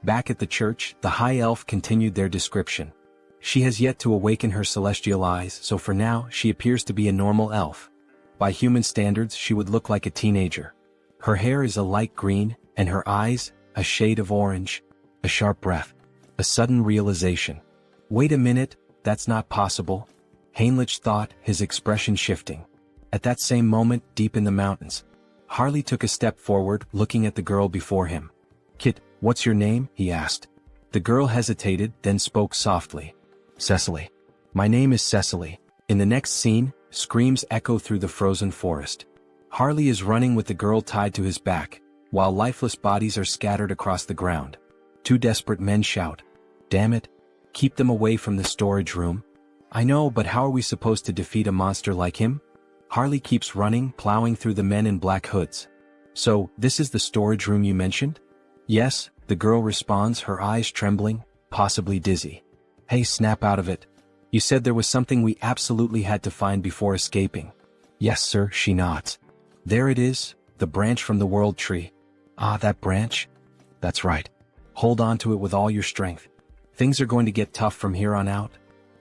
Back at the church, the high elf continued their description. She has yet to awaken her celestial eyes, so for now, she appears to be a normal elf. By human standards, she would look like a teenager. Her hair is a light green, and her eyes, a shade of orange. A sharp breath. A sudden realization. Wait a minute, that's not possible. Heinrich thought, his expression shifting. At that same moment, deep in the mountains, Harley took a step forward, looking at the girl before him. Kit, what's your name? He asked. The girl hesitated, then spoke softly. Cecily. My name is Cecily. In the next scene, screams echo through the frozen forest. Harley is running with the girl tied to his back, while lifeless bodies are scattered across the ground. 2 desperate men shout. Damn it. Keep them away from the storage room. I know, but how are we supposed to defeat a monster like him? Harley keeps running, plowing through the men in black hoods. So, this is the storage room you mentioned? Yes, the girl responds, her eyes trembling, possibly dizzy. Hey, snap out of it. You said there was something we absolutely had to find before escaping. Yes, sir, she nods. There it is, the branch from the world tree. Ah, that branch? That's right. Hold on to it with all your strength. Things are going to get tough from here on out.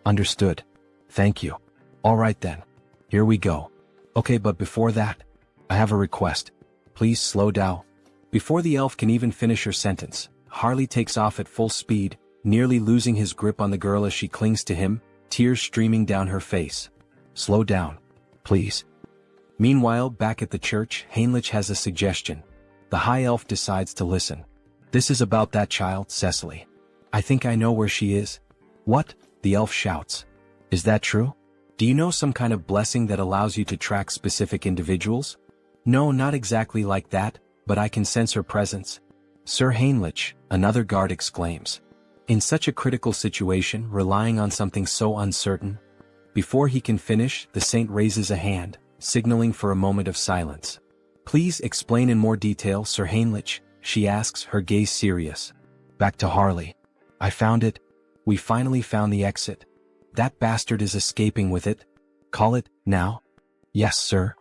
Understood. Thank you. All right then. Here we go. Okay, but before that, I have a request. Please slow down. Before the elf can even finish her sentence, Harley takes off at full speed, nearly losing his grip on the girl as she clings to him, tears streaming down her face. Slow down. Please. Meanwhile, back at the church, Heinrich has a suggestion. The high elf decides to listen. This is about that child, Cecily. I think I know where she is. What? The elf shouts. Is that true? Do you know some kind of blessing that allows you to track specific individuals? No, not exactly like that, but I can sense her presence. Sir Heinrich, another guard exclaims. In such a critical situation, relying on something so uncertain. Before he can finish, the saint raises a hand, signaling for a moment of silence. Please explain in more detail, Sir Heinrich, she asks, her gaze serious. Back to Harley. I found it. We finally found the exit. That bastard is escaping with it. Call it, now? Yes, sir.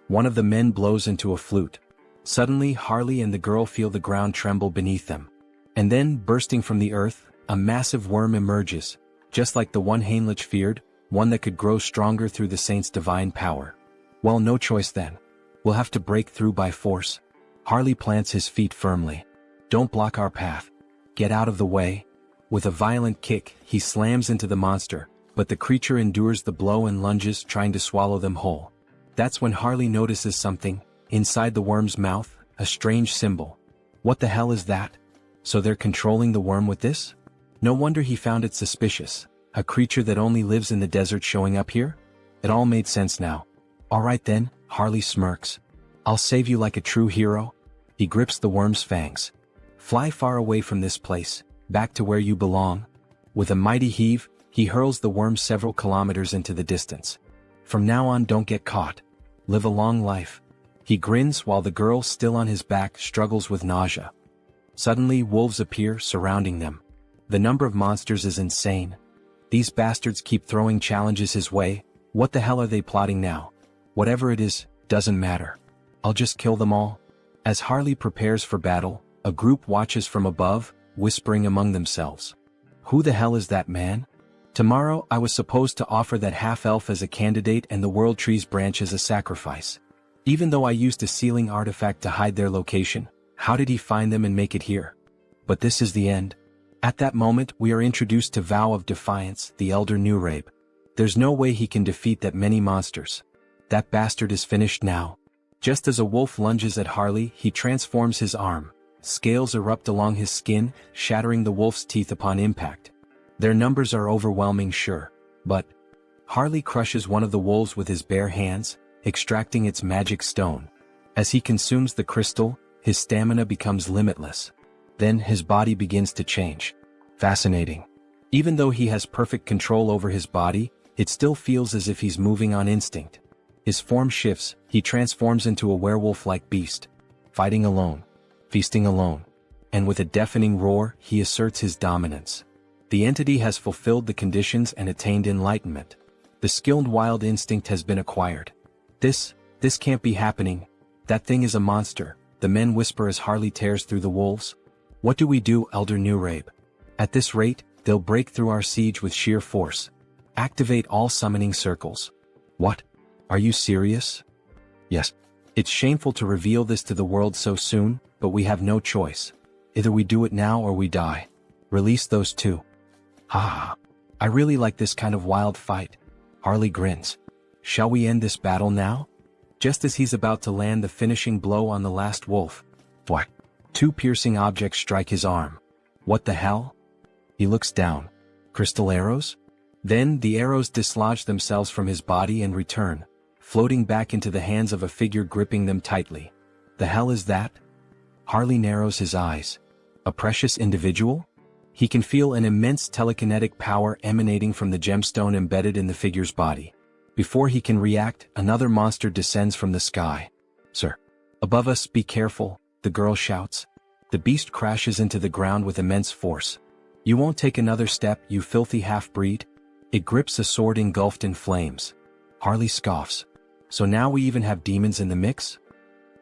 One of the men blows into a flute. Suddenly, Harley and the girl feel the ground tremble beneath them. And then, bursting from the earth, a massive worm emerges, just like the one Heinrich feared, one that could grow stronger through the saint's divine power. Well, no choice then. We'll have to break through by force. Harley plants his feet firmly. Don't block our path. Get out of the way. With a violent kick, he slams into the monster, but the creature endures the blow and lunges, trying to swallow them whole. That's when Harley notices something. Inside the worm's mouth, a strange symbol. What the hell is that? So they're controlling the worm with this? No wonder he found it suspicious. A creature that only lives in the desert showing up here? It all made sense now. Alright then, Harley smirks. I'll save you like a true hero. He grips the worm's fangs. Fly far away from this place, back to where you belong. With a mighty heave, he hurls the worm several kilometers into the distance. From now on, don't get caught. Live a long life. He grins while the girl, still on his back, struggles with nausea. Suddenly, wolves appear, surrounding them. The number of monsters is insane. These bastards keep throwing challenges his way. What the hell are they plotting now? Whatever it is, doesn't matter. I'll just kill them all. As Harley prepares for battle, a group watches from above, whispering among themselves. Who the hell is that man? Tomorrow I was supposed to offer that half-elf as a candidate and the World Tree's branch as a sacrifice. Even though I used a sealing artifact to hide their location, how did he find them and make it here? But this is the end. At that moment we are introduced to Vow of Defiance, the Elder Newrabe. There's no way he can defeat that many monsters. That bastard is finished now. Just as a wolf lunges at Harley, he transforms his arm. Scales erupt along his skin, shattering the wolf's teeth upon impact. Their numbers are overwhelming, sure, but Harley crushes one of the wolves with his bare hands, extracting its magic stone. As he consumes the crystal, his stamina becomes limitless. Then his body begins to change. Fascinating. Even though he has perfect control over his body, it still feels as if he's moving on instinct. His form shifts, he transforms into a werewolf-like beast. Fighting alone. Feasting alone. And with a deafening roar, he asserts his dominance. The entity has fulfilled the conditions and attained enlightenment. The skilled wild instinct has been acquired. This can't be happening. That thing is a monster, the men whisper as Harley tears through the wolves. What do we do, Elder Newrabe? At this rate, they'll break through our siege with sheer force. Activate all summoning circles. What? Are you serious? Yes. It's shameful to reveal this to the world so soon, but we have no choice. Either we do it now or we die. Release those two. Ha! I really like this kind of wild fight. Harley grins. Shall we end this battle now? Just as he's about to land the finishing blow on the last wolf. What? Two piercing objects strike his arm. What the hell? He looks down. Crystal arrows? Then the arrows dislodge themselves from his body and return, floating back into the hands of a figure gripping them tightly. The hell is that? Harley narrows his eyes. A precious individual? He can feel an immense telekinetic power emanating from the gemstone embedded in the figure's body. Before he can react, another monster descends from the sky. Sir. Above us, be careful, the girl shouts. The beast crashes into the ground with immense force. You won't take another step, you filthy half-breed? It grips a sword engulfed in flames. Harley scoffs. So now we even have demons in the mix?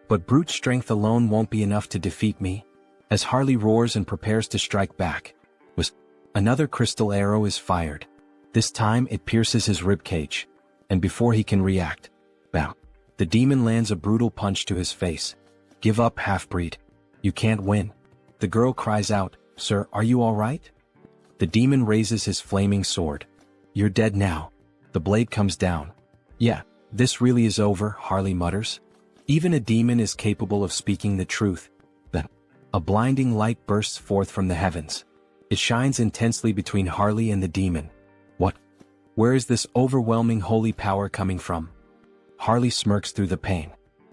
But brute strength alone won't be enough to defeat me. As Harley roars and prepares to strike back, another crystal arrow is fired. This time it pierces his ribcage. And before he can react, bam, the demon lands a brutal punch to his face. Give up, half-breed. You can't win. The girl cries out, Sir, are you all right? The demon raises his flaming sword. You're dead now. The blade comes down. Yeah, this really is over, Harley mutters. Even a demon is capable of speaking the truth. Then, a blinding light bursts forth from the heavens. It shines intensely between Harley and the demon. What? Where is this overwhelming holy power coming from? Harley smirks through the pain.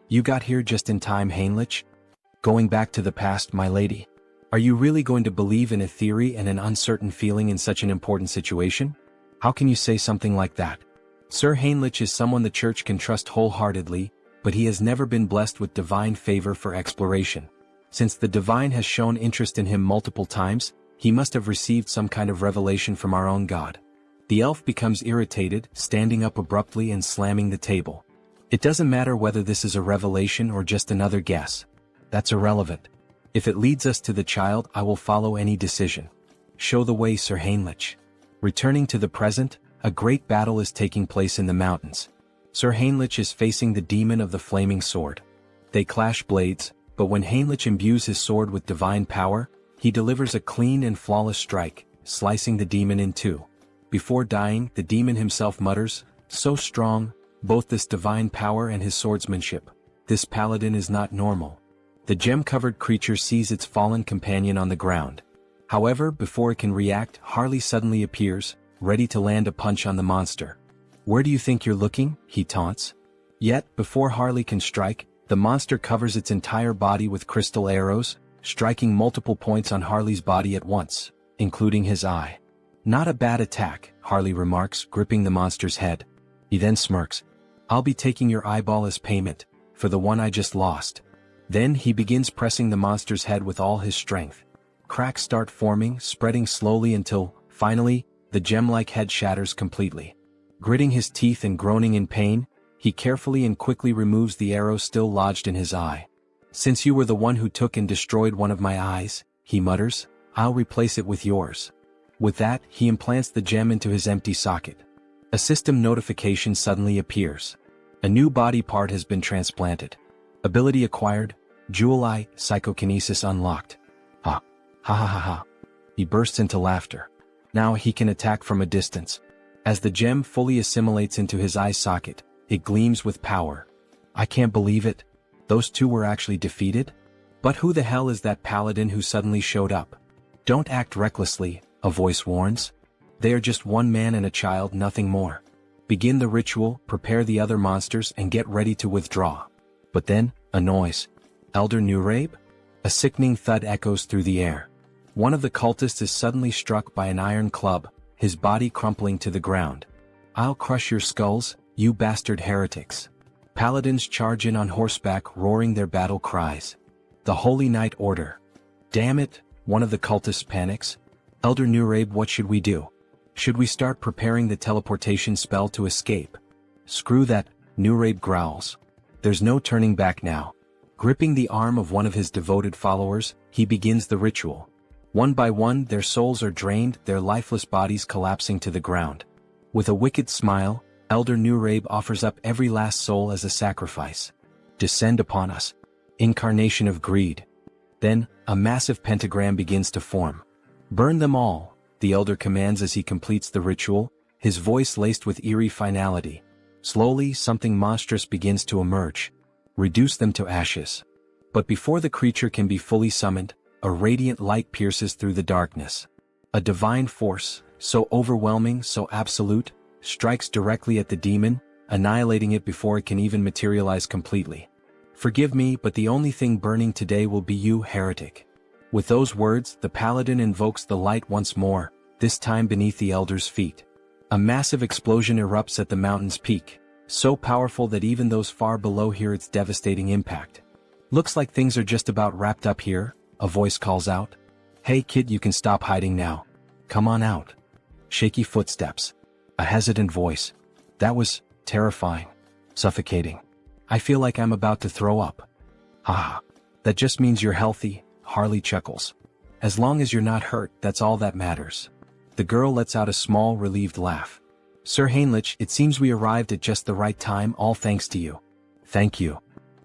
You got here just in time, Heinrich. Going back to the past, my lady. Are you really going to believe in a theory and an uncertain feeling in such an important situation? How can you say something like that? Sir Heinrich is someone the church can trust wholeheartedly, but he has never been blessed with divine favor for exploration. Since the divine has shown interest in him multiple times, he must have received some kind of revelation from our own God. The elf becomes irritated, standing up abruptly and slamming the table. It doesn't matter whether this is a revelation or just another guess. That's irrelevant. If it leads us to the child, I will follow any decision. Show the way, Sir Heinrich. Returning to the present, a great battle is taking place in the mountains. Sir Heinrich is facing the demon of the flaming sword. They clash blades, but when Heinrich imbues his sword with divine power, he delivers a clean and flawless strike, slicing the demon in two. Before dying, the demon himself mutters, so strong, both this divine power and his swordsmanship. This paladin is not normal. The gem-covered creature sees its fallen companion on the ground. However, before it can react, Harley suddenly appears, ready to land a punch on the monster. "Where do you think you're looking?" he taunts. Yet, before Harley can strike, the monster covers its entire body with crystal arrows, striking multiple points on Harley's body at once, including his eye. "Not a bad attack," Harley remarks, gripping the monster's head. He then smirks. "I'll be taking your eyeball as payment, for the one I just lost." Then he begins pressing the monster's head with all his strength. Cracks start forming, spreading slowly until, finally, the gem-like head shatters completely. Gritting his teeth and groaning in pain, he carefully and quickly removes the arrow still lodged in his eye. "Since you were the one who took and destroyed one of my eyes," he mutters, "I'll replace it with yours." With that, he implants the gem into his empty socket. A system notification suddenly appears. A new body part has been transplanted. Ability acquired, Jewel Eye, Psychokinesis unlocked. Ha. Ha ha ha ha. He bursts into laughter. Now he can attack from a distance. As the gem fully assimilates into his eye socket, it gleams with power. "I can't believe it. Those two were actually defeated? But who the hell is that paladin who suddenly showed up?" "Don't act recklessly," a voice warns. "They are just one man and a child, nothing more. Begin the ritual, prepare the other monsters, and get ready to withdraw." But then, a noise. "Elder Nurabe?" A sickening thud echoes through the air. One of the cultists is suddenly struck by an iron club, his body crumpling to the ground. "I'll crush your skulls, you bastard heretics." Paladins charge in on horseback, roaring their battle cries. "The Holy Knight Order." "Damn it," one of the cultists panics. "Elder Nurabe, what should we do? Should we start preparing the teleportation spell to escape?" "Screw that," Nurabe growls. "There's no turning back now." Gripping the arm of one of his devoted followers, he begins the ritual. One by one, their souls are drained, their lifeless bodies collapsing to the ground. With a wicked smile, Elder Nurabe offers up every last soul as a sacrifice. "Descend upon us. Incarnation of greed." Then, a massive pentagram begins to form. "Burn them all," the elder commands as he completes the ritual, his voice laced with eerie finality. Slowly, something monstrous begins to emerge. "Reduce them to ashes." But before the creature can be fully summoned, a radiant light pierces through the darkness. A divine force, so overwhelming, so absolute, strikes directly at the demon, annihilating it before it can even materialize completely. "Forgive me, but the only thing burning today will be you, heretic." With those words, the paladin invokes the light once more, this time beneath the elder's feet. A massive explosion erupts at the mountain's peak, so powerful that even those far below hear its devastating impact. "Looks like things are just about wrapped up here," a voice calls out. "Hey kid, you can stop hiding now. Come on out." Shaky footsteps. A hesitant voice. "That was terrifying. Suffocating. I feel like I'm about to throw up." "Haha. That just means you're healthy," Harley chuckles. "As long as you're not hurt, that's all that matters." The girl lets out a small, relieved laugh. "Sir Heinrich, it seems we arrived at just the right time, all thanks to you." "Thank you."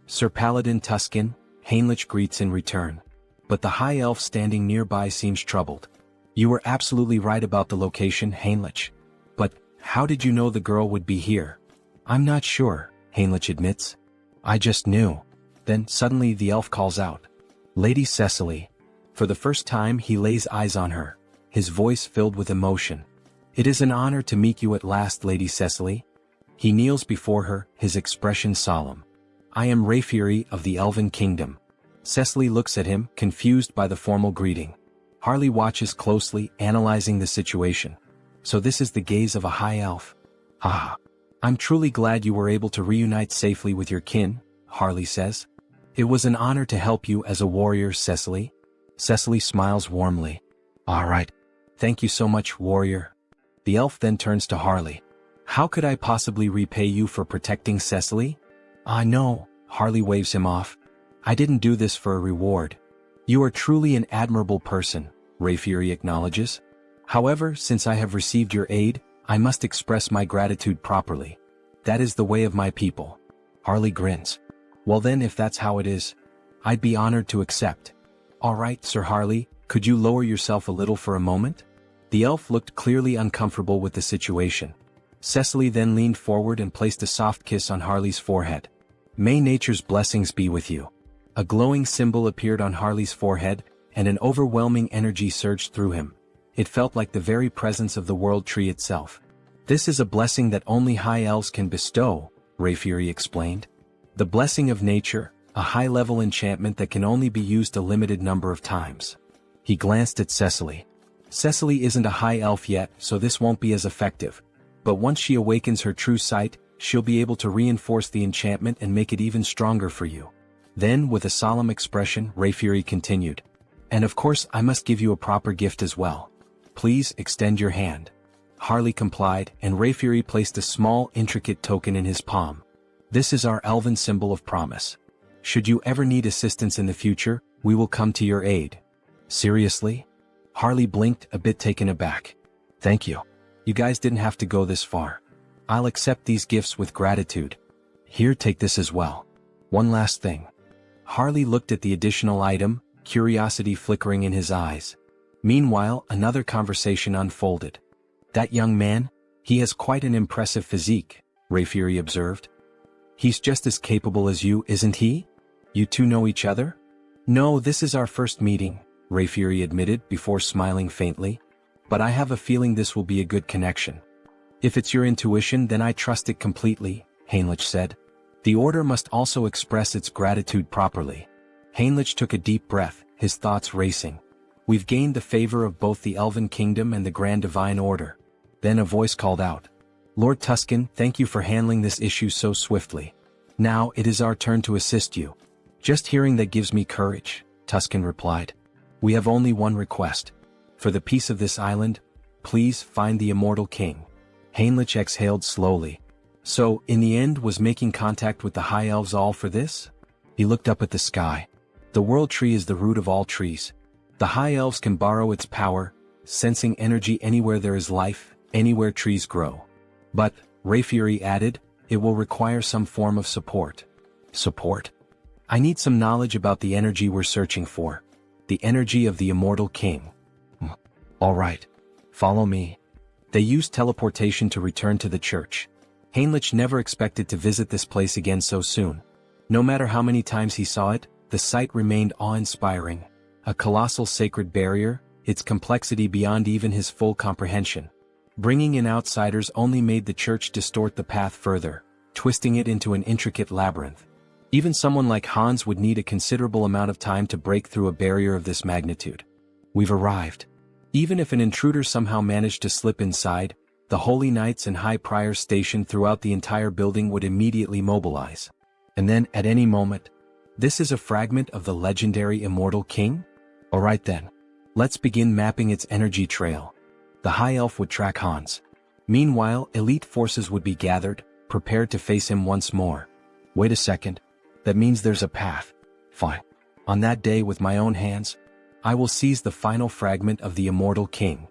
Sir Paladin Tuscan, Heinrich greets in return. But the high elf standing nearby seems troubled. "You were absolutely right about the location, Heinrich. But, how did you know the girl would be here?" "I'm not sure," Heinrich admits. "I just knew." Then, suddenly the elf calls out. "Lady Cecily." For the first time he lays eyes on her, his voice filled with emotion. "It is an honor to meet you at last, Lady Cecily." He kneels before her, his expression solemn. "I am Rayfury of the Elven Kingdom." Cecily looks at him, confused by the formal greeting. Harley watches closely, analyzing the situation. So this is the gaze of a high elf. "Ah. I'm truly glad you were able to reunite safely with your kin," Harley says. "It was an honor to help you as a warrior, Cecily." Cecily smiles warmly. "All right. Thank you so much, warrior." The elf then turns to Harley. "How could I possibly repay you for protecting Cecily?" "Ah no," Harley waves him off. "I didn't do this for a reward." "You are truly an admirable person," Rayfury acknowledges. "However, since I have received your aid, I must express my gratitude properly. That is the way of my people." Harley grins. "Well then, if that's how it is, I'd be honored to accept." "All right, Sir Harley, could you lower yourself a little for a moment?" The elf looked clearly uncomfortable with the situation. Cecily then leaned forward and placed a soft kiss on Harley's forehead. "May nature's blessings be with you." A glowing symbol appeared on Harley's forehead, and an overwhelming energy surged through him. It felt like the very presence of the world tree itself. "This is a blessing that only high elves can bestow," Rayfury explained. "The blessing of nature, a high-level enchantment that can only be used a limited number of times." He glanced at Cecily. "Cecily isn't a high elf yet, so this won't be as effective. But once she awakens her true sight, she'll be able to reinforce the enchantment and make it even stronger for you." Then, with a solemn expression, Rayfury continued, "And of course I must give you a proper gift as well. Please extend your hand." Harley complied, and Rayfury placed a small, intricate token in his palm. "This is our elven symbol of promise. Should you ever need assistance in the future, we will come to your aid." "Seriously?" Harley blinked, a bit taken aback. "Thank you. You guys didn't have to go this far. I'll accept these gifts with gratitude. Here, take this as well. One last thing." Harley looked at the additional item, curiosity flickering in his eyes. Meanwhile, another conversation unfolded. "That young man? He has quite an impressive physique," Rayfury observed. "He's just as capable as you, isn't he? You two know each other?" "No, this is our first meeting," Rayfury admitted before smiling faintly. "But I have a feeling this will be a good connection." "If it's your intuition, then I trust it completely," Heinrich said. "The order must also express its gratitude properly." Heinrich took a deep breath, his thoughts racing. "We've gained the favor of both the Elven Kingdom and the Grand Divine Order." Then a voice called out, "Lord Tuscan, thank you for handling this issue so swiftly. Now it is our turn to assist you." "Just hearing that gives me courage," Tuscan replied. "We have only one request. For the peace of this island, please find the Immortal King." Heinrich exhaled slowly. So, in the end, was making contact with the High Elves all for this? He looked up at the sky. The World Tree is the root of all trees. The High Elves can borrow its power, sensing energy anywhere there is life, anywhere trees grow. But, Rayfury added, it will require some form of support. Support? I need some knowledge about the energy we're searching for. The energy of the Immortal King. All right. Follow me. They used teleportation to return to the church. Heinrich never expected to visit this place again so soon. No matter how many times he saw it, the sight remained awe-inspiring. A colossal sacred barrier, its complexity beyond even his full comprehension. Bringing in outsiders only made the church distort the path further, twisting it into an intricate labyrinth. Even someone like Hans would need a considerable amount of time to break through a barrier of this magnitude. We've arrived. Even if an intruder somehow managed to slip inside, the Holy Knights and High Priors stationed throughout the entire building would immediately mobilize. And then, at any moment, this is a fragment of the legendary Immortal King? Alright then. Let's begin mapping its energy trail. The High Elf would track Hans. Meanwhile, elite forces would be gathered, prepared to face him once more. Wait a second. That means there's a path. Fine. On that day, with my own hands, I will seize the final fragment of the Immortal King.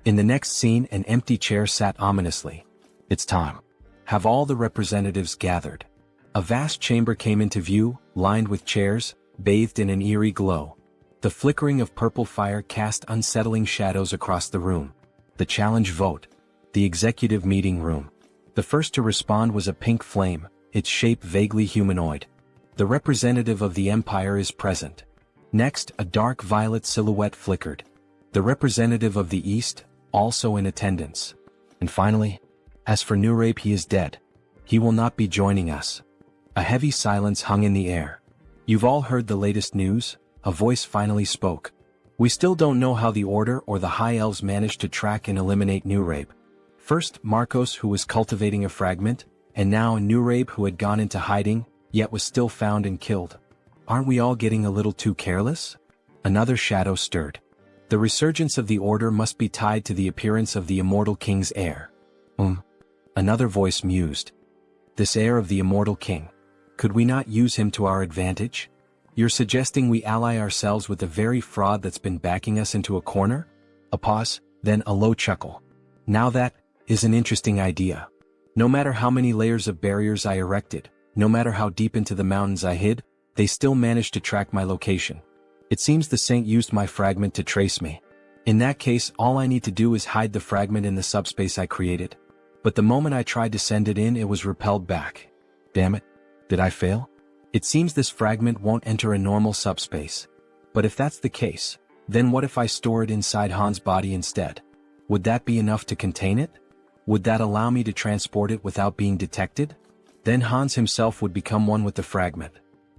In the next scene, an empty chair sat ominously. It's time. Have all the representatives gathered. A vast chamber came into view, lined with chairs, bathed in an eerie glow. The flickering of purple fire cast unsettling shadows across the room. The challenge vote. The executive meeting room. The first to respond was a pink flame, its shape vaguely humanoid. The representative of the Empire is present. Next, a dark violet silhouette flickered. The representative of the East, also in attendance. And finally, as for Nurabe, he is dead. He will not be joining us. A heavy silence hung in the air. You've all heard the latest news? A voice finally spoke. We still don't know how the Order or the High Elves managed to track and eliminate Nurabe. First, Marcos, who was cultivating a fragment, and now Nurabe, who had gone into hiding, yet was still found and killed. Aren't we all getting a little too careless? Another shadow stirred. The resurgence of the Order must be tied to the appearance of the Immortal King's heir. Another voice mused. This heir of the Immortal King. Could we not use him to our advantage? You're suggesting we ally ourselves with the very fraud that's been backing us into a corner? A pause, then a low chuckle. Now that is an interesting idea. No matter how many layers of barriers I erected, no matter how deep into the mountains I hid, they still managed to track my location. It seems the Saint used my fragment to trace me. In that case, all I need to do is hide the fragment in the subspace I created. But the moment I tried to send it in, it was repelled back. Damn it. Did I fail? It seems this fragment won't enter a normal subspace. But if that's the case, then what if I store it inside Han's body instead? Would that be enough to contain it? Would that allow me to transport it without being detected? Then Hans himself would become one with the fragment.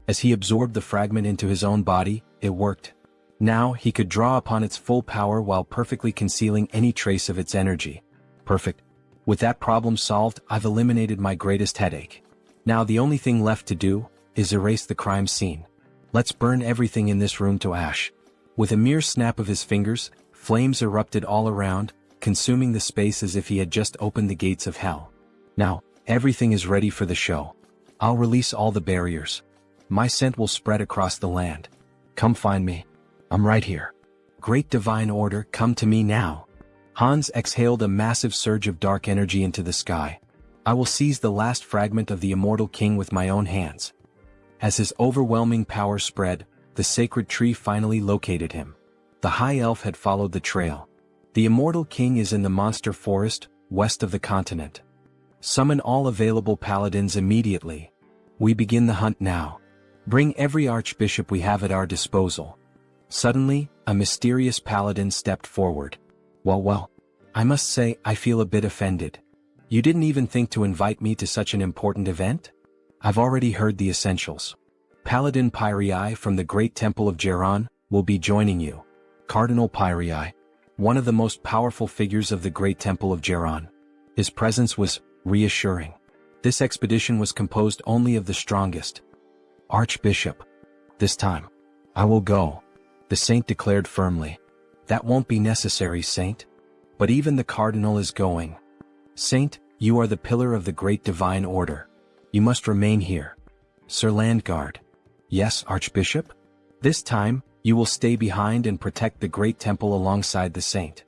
As he absorbed the fragment into his own body, it worked. Now he could draw upon its full power while perfectly concealing any trace of its energy. Perfect. With that problem solved, I've eliminated my greatest headache. Now the only thing left to do is erase the crime scene. Let's burn everything in this room to ash. With a mere snap of his fingers, flames erupted all around, consuming the space as if he had just opened the gates of hell. Now, everything is ready for the show. I'll release all the barriers. My scent will spread across the land. Come find me. I'm right here. Great divine order, come to me now. Hans exhaled a massive surge of dark energy into the sky. I will seize the last fragment of the immortal king with my own hands. As his overwhelming power spread, the sacred tree finally located him. The high elf had followed the trail. The immortal king is in the monster forest, west of the continent. Summon all available paladins immediately. We begin the hunt now. Bring every archbishop we have at our disposal. Suddenly, a mysterious paladin stepped forward. Well, I must say I feel a bit offended. You didn't even think to invite me to such an important event? I've already heard the essentials. Paladin Pyrii from the Great Temple of Geron will be joining you. Cardinal Pyrii, one of the most powerful figures of the Great Temple of Geron. His presence was reassuring. This expedition was composed only of the strongest. Archbishop. This time, I will go, the saint declared firmly. That won't be necessary, saint. But even the cardinal is going. Saint, you are the pillar of the great divine order. You must remain here. Sir Landguard. Yes, Archbishop? This time, you will stay behind and protect the great temple alongside the saint.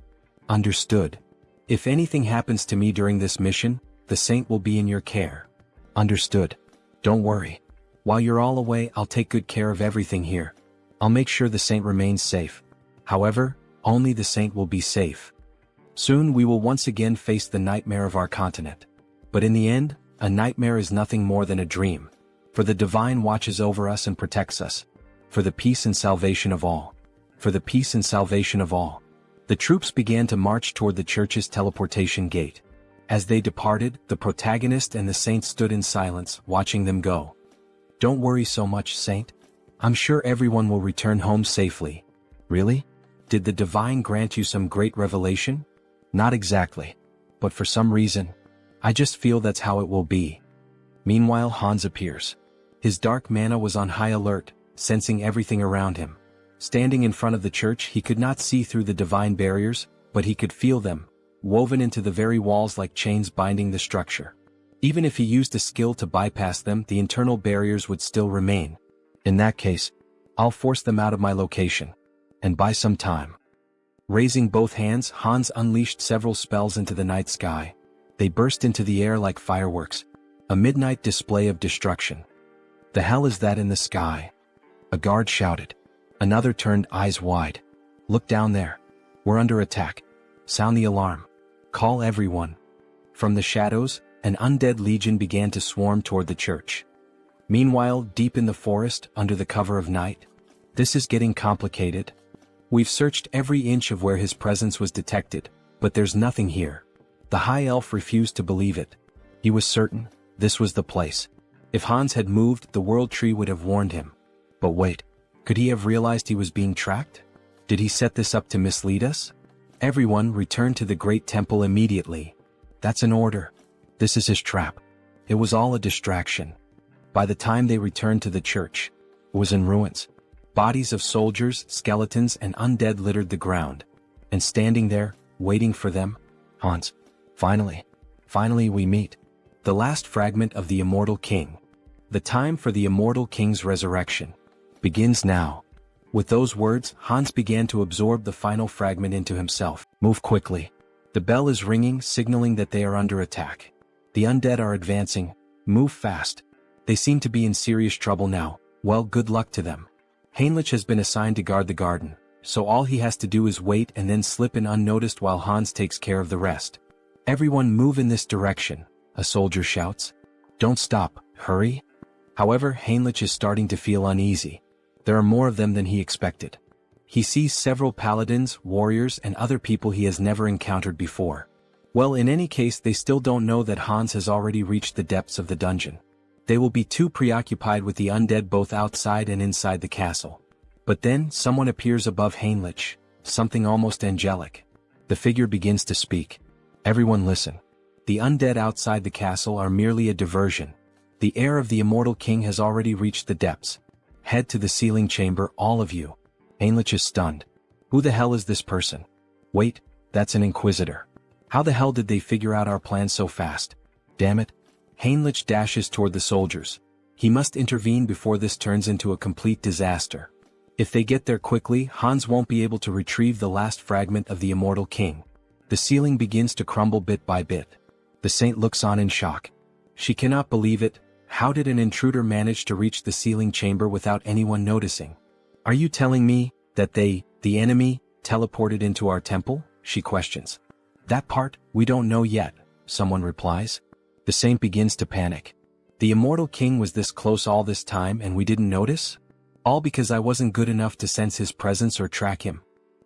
Understood. If anything happens to me during this mission, the saint will be in your care. Understood. Don't worry. While you're all away, I'll take good care of everything here. I'll make sure the saint remains safe. However, only the saint will be safe. Soon we will once again face the nightmare of our continent. But in the end, a nightmare is nothing more than a dream. For the divine watches over us and protects us. For the peace and salvation of all. For the peace and salvation of all. The troops began to march toward the church's teleportation gate. As they departed, the protagonist and the saint stood in silence, watching them go. Don't worry so much, saint. I'm sure everyone will return home safely. Really? Did the divine grant you some great revelation? Not exactly. But for some reason, I just feel that's how it will be. Meanwhile, Hans appears. His dark mana was on high alert, sensing everything around him. Standing in front of the church, he could not see through the divine barriers, but he could feel them, woven into the very walls like chains binding the structure. Even if he used a skill to bypass them, the internal barriers would still remain. In that case, I'll force them out of my location. And buy some time. Raising both hands, Hans unleashed several spells into the night sky. They burst into the air like fireworks, a midnight display of destruction. The hell is that in the sky? A guard shouted. Another turned eyes wide. Look down there. We're under attack. Sound the alarm. Call everyone. From the shadows, an undead legion began to swarm toward the church. Meanwhile, deep in the forest, under the cover of night, this is getting complicated. We've searched every inch of where his presence was detected, but there's nothing here. The high elf refused to believe it. He was certain this was the place. If Hans had moved, the world tree would have warned him. But wait, could he have realized he was being tracked? Did he set this up to mislead us? Everyone return to the great temple immediately. That's an order. This is his trap. It was all a distraction. By the time they returned to the church, it was in ruins. Bodies of soldiers, skeletons, and undead littered the ground. And standing there, waiting for them, Hans. Finally we meet. The last fragment of the immortal king. The time for the immortal king's resurrection begins now. With those words, Hans began to absorb the final fragment into himself. Move quickly. The bell is ringing, signaling that they are under attack. The undead are advancing. Move fast. They seem to be in serious trouble now. Well, good luck to them. Heinrich has been assigned to guard the garden, so all he has to do is wait and then slip in unnoticed while Hans takes care of the rest. Everyone move in this direction, a soldier shouts. Don't stop, hurry. However, Heinrich is starting to feel uneasy. There are more of them than he expected. He sees several paladins, warriors, and other people he has never encountered before. Well, in any case, they still don't know that Hans has already reached the depths of the dungeon. They will be too preoccupied with the undead both outside and inside the castle. But then, someone appears above Heinrich, something almost angelic. The figure begins to speak. Everyone listen. The undead outside the castle are merely a diversion. The heir of the immortal king has already reached the depths. Head to the sealing chamber, all of you. Heinrich is stunned. Who the hell is this person? Wait, that's an inquisitor. How the hell did they figure out our plan so fast? Damn it. Heinrich dashes toward the soldiers. He must intervene before this turns into a complete disaster. If they get there quickly, Hans won't be able to retrieve the last fragment of the immortal king. The ceiling begins to crumble bit by bit. The saint looks on in shock. She cannot believe it. How did an intruder manage to reach the sealing chamber without anyone noticing? Are you telling me that they, the enemy, teleported into our temple? She questions. That part, we don't know yet, someone replies. The saint begins to panic. The immortal king was this close all this time and we didn't notice? All because I wasn't good enough to sense his presence or track him.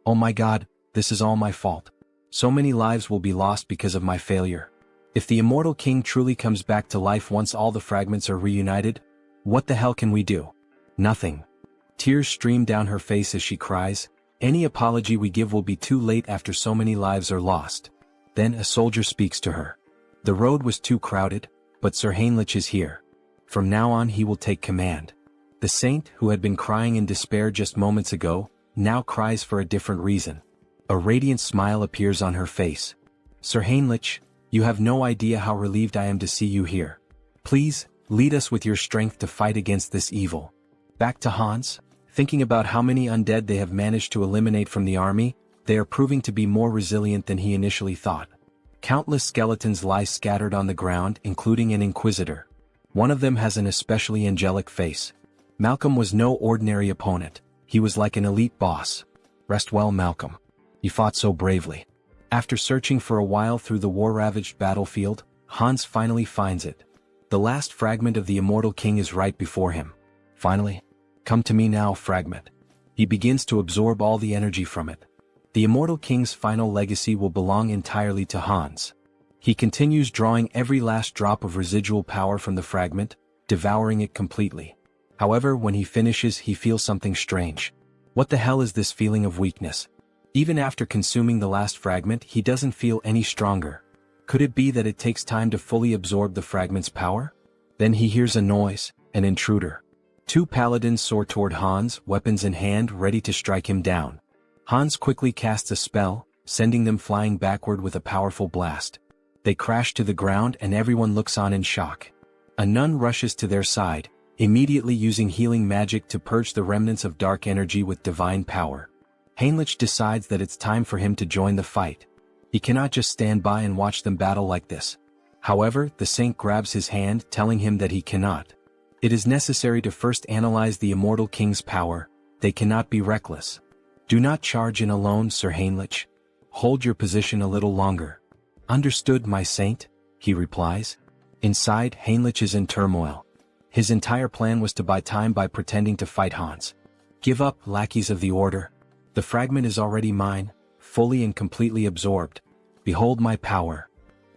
Oh my god, this is all my fault. So many lives will be lost because of my failure. If the immortal king truly comes back to life once all the fragments are reunited, what the hell can we do? Nothing. Tears stream down her face as she cries. Any apology we give will be too late after so many lives are lost. Then a soldier speaks to her. The road was too crowded, but Sir Heinrich is here. From now on he will take command. The saint, who had been crying in despair just moments ago, now cries for a different reason. A radiant smile appears on her face. Sir Heinrich, you have no idea how relieved I am to see you here. Please, lead us with your strength to fight against this evil. Back to Hans. Thinking about how many undead they have managed to eliminate from the army, they are proving to be more resilient than he initially thought. Countless skeletons lie scattered on the ground, including an inquisitor. One of them has an especially angelic face. Malcolm was no ordinary opponent. He was like an elite boss. Rest well, Malcolm. You fought so bravely. After searching for a while through the war-ravaged battlefield, Hans finally finds it. The last fragment of the immortal king is right before him. Finally. Come to me now, fragment. He begins to absorb all the energy from it. The immortal king's final legacy will belong entirely to Hans. He continues drawing every last drop of residual power from the fragment, devouring it completely. However, when he finishes, he feels something strange. What the hell is this feeling of weakness? Even after consuming the last fragment, he doesn't feel any stronger. Could it be that it takes time to fully absorb the fragment's power? Then he hears a noise, an intruder. Two paladins soar toward Hans, weapons in hand, ready to strike him down. Hans quickly casts a spell, sending them flying backward with a powerful blast. They crash to the ground and everyone looks on in shock. A nun rushes to their side, immediately using healing magic to purge the remnants of dark energy with divine power. Heinrich decides that it's time for him to join the fight. He cannot just stand by and watch them battle like this. However, the saint grabs his hand, telling him that he cannot. It is necessary to first analyze the immortal king's power. They cannot be reckless. Do not charge in alone, Sir Heinrich. Hold your position a little longer. Understood, my saint, he replies. Inside, Heinrich is in turmoil. His entire plan was to buy time by pretending to fight Hans. Give up, lackeys of the order. The fragment is already mine, fully and completely absorbed. Behold my power.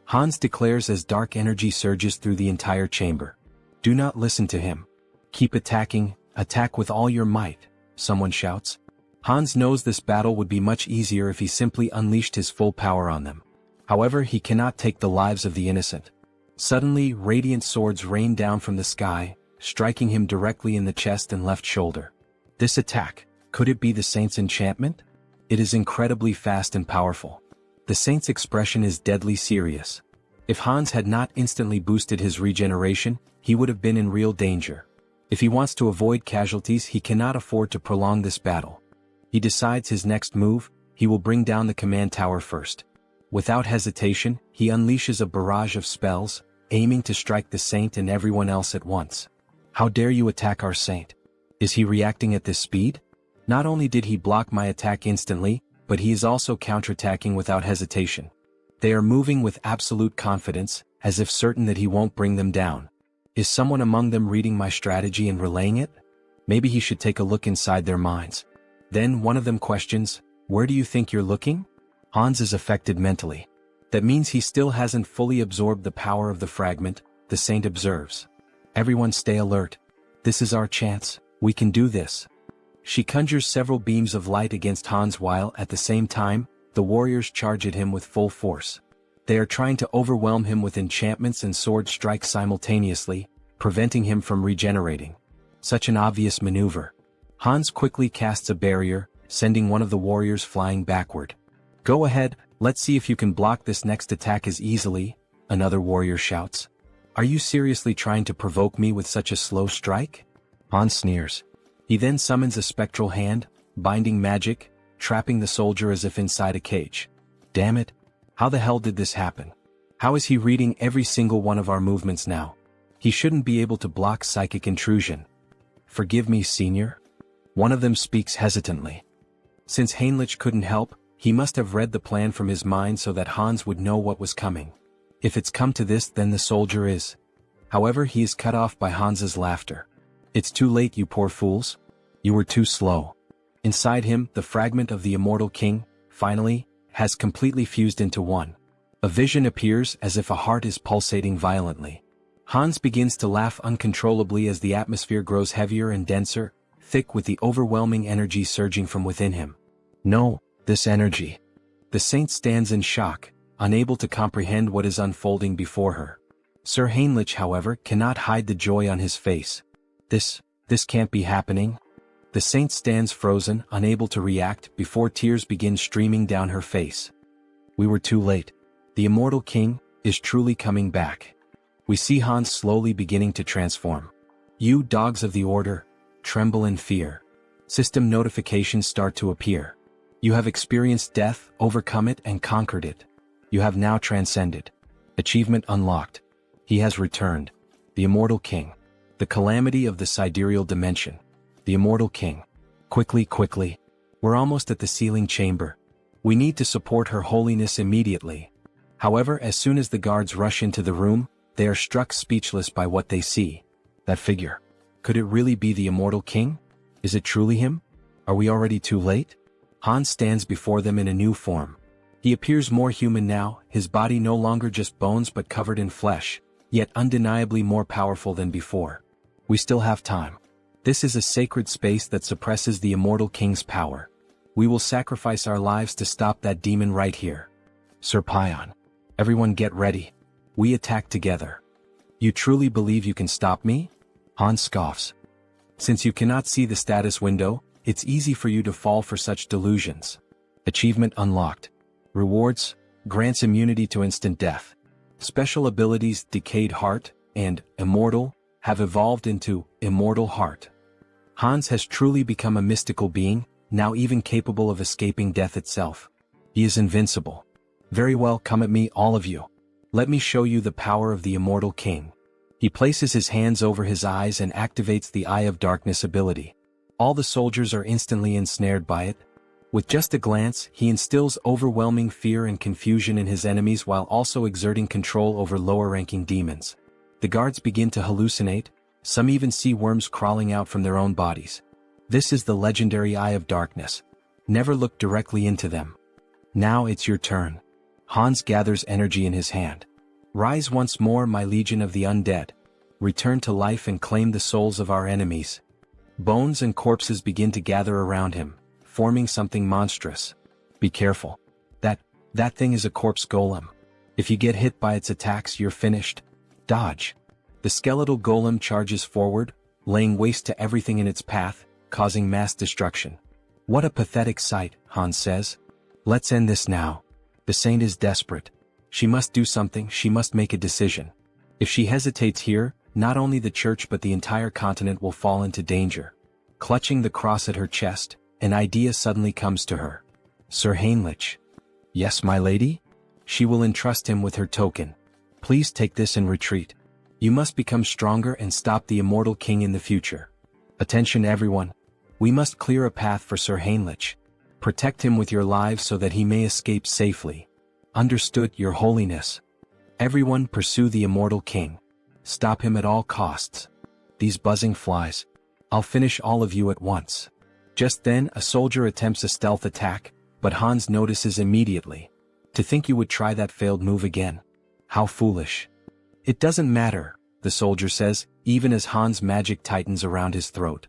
Hans declares as dark energy surges through the entire chamber. Do not listen to him. Keep attacking, attack with all your might, someone shouts. Hans knows this battle would be much easier if he simply unleashed his full power on them. However, he cannot take the lives of the innocent. Suddenly, radiant swords rain down from the sky, striking him directly in the chest and left shoulder. This attack, could it be the saint's enchantment? It is incredibly fast and powerful. The saint's expression is deadly serious. If Hans had not instantly boosted his regeneration, he would have been in real danger. If he wants to avoid casualties, he cannot afford to prolong this battle. He decides his next move, he will bring down the command tower first. Without hesitation, he unleashes a barrage of spells, aiming to strike the saint and everyone else at once. How dare you attack our saint? Is he reacting at this speed? Not only did he block my attack instantly, but he is also counterattacking without hesitation. They are moving with absolute confidence, as if certain that he won't bring them down. Is someone among them reading my strategy and relaying it? Maybe he should take a look inside their minds. Then one of them questions, "Where do you think you're looking?" Hans is affected mentally. That means he still hasn't fully absorbed the power of the fragment, the saint observes. Everyone stay alert. This is our chance, we can do this. She conjures several beams of light against Hans while, at the same time, the warriors charge at him with full force. They are trying to overwhelm him with enchantments and sword strikes simultaneously, preventing him from regenerating. Such an obvious maneuver. Hans quickly casts a barrier, sending one of the warriors flying backward. "Go ahead, let's see if you can block this next attack as easily," another warrior shouts. "Are you seriously trying to provoke me with such a slow strike?" Hans sneers. He then summons a spectral hand, binding magic, trapping the soldier as if inside a cage. Damn it! How the hell did this happen? How is he reading every single one of our movements now? He shouldn't be able to block psychic intrusion. "Forgive me, senior?" One of them speaks hesitantly. Since Heinrich couldn't help, he must have read the plan from his mind so that Hans would know what was coming. If it's come to this, then the soldier is. However, he is cut off by Hans's laughter. "It's too late, you poor fools. You were too slow." Inside him, the fragment of the immortal king, finally, has completely fused into one. A vision appears as if a heart is pulsating violently. Hans begins to laugh uncontrollably as the atmosphere grows heavier and denser, thick with the overwhelming energy surging from within him. No, this energy. The saint stands in shock, unable to comprehend what is unfolding before her. Sir Heinrich, however, cannot hide the joy on his face. This can't be happening. The saint stands frozen, unable to react, before tears begin streaming down her face. We were too late. The immortal king is truly coming back. We see Hans slowly beginning to transform. You dogs of the order, tremble in fear. System notifications start to appear. You have experienced death, overcome it and conquered it. You have now transcended. Achievement unlocked. He has returned. The immortal king. The calamity of the sidereal dimension. The immortal king. Quickly. We're almost at the sealing chamber. We need to support her holiness immediately. However, as soon as the guards rush into the room, they are struck speechless by what they see. That figure. Could it really be the immortal king? Is it truly him? Are we already too late? Hans stands before them in a new form. He appears more human now, his body no longer just bones but covered in flesh, yet undeniably more powerful than before. We still have time. This is a sacred space that suppresses the immortal king's power. We will sacrifice our lives to stop that demon right here. Sir Pion. Everyone get ready. We attack together. You truly believe you can stop me? Hans scoffs. Since you cannot see the status window, it's easy for you to fall for such delusions. Achievement unlocked. Rewards, grants immunity to instant death. Special abilities Decayed Heart and Immortal have evolved into Immortal Heart. Hans has truly become a mystical being, now even capable of escaping death itself. He is invincible. Very well, come at me, all of you. Let me show you the power of the immortal king. He places his hands over his eyes and activates the Eye of Darkness ability. All the soldiers are instantly ensnared by it. With just a glance, he instills overwhelming fear and confusion in his enemies while also exerting control over lower-ranking demons. The guards begin to hallucinate, some even see worms crawling out from their own bodies. This is the legendary Eye of Darkness. Never look directly into them. Now it's your turn. Hans gathers energy in his hand. Rise once more, my legion of the undead. Return to life and claim the souls of our enemies. Bones and corpses begin to gather around him, forming something monstrous. Be careful. That thing is a corpse golem. If you get hit by its attacks, you're finished. Dodge. The skeletal golem charges forward, laying waste to everything in its path, causing mass destruction. What a pathetic sight, Hans says. Let's end this now. The saint is desperate. She must do something, she must make a decision. If she hesitates here, not only the church but the entire continent will fall into danger. Clutching the cross at her chest, an idea suddenly comes to her. Sir Heinrich. Yes, my lady? She will entrust him with her token. Please take this and retreat. You must become stronger and stop the immortal king in the future. Attention everyone. We must clear a path for Sir Heinrich. Protect him with your lives so that he may escape safely. Understood, your holiness. Everyone pursue the immortal king. Stop him at all costs. These buzzing flies. I'll finish all of you at once. Just then, a soldier attempts a stealth attack, but Hans notices immediately. To think you would try that failed move again. How foolish. It doesn't matter, the soldier says, even as Hans' magic tightens around his throat.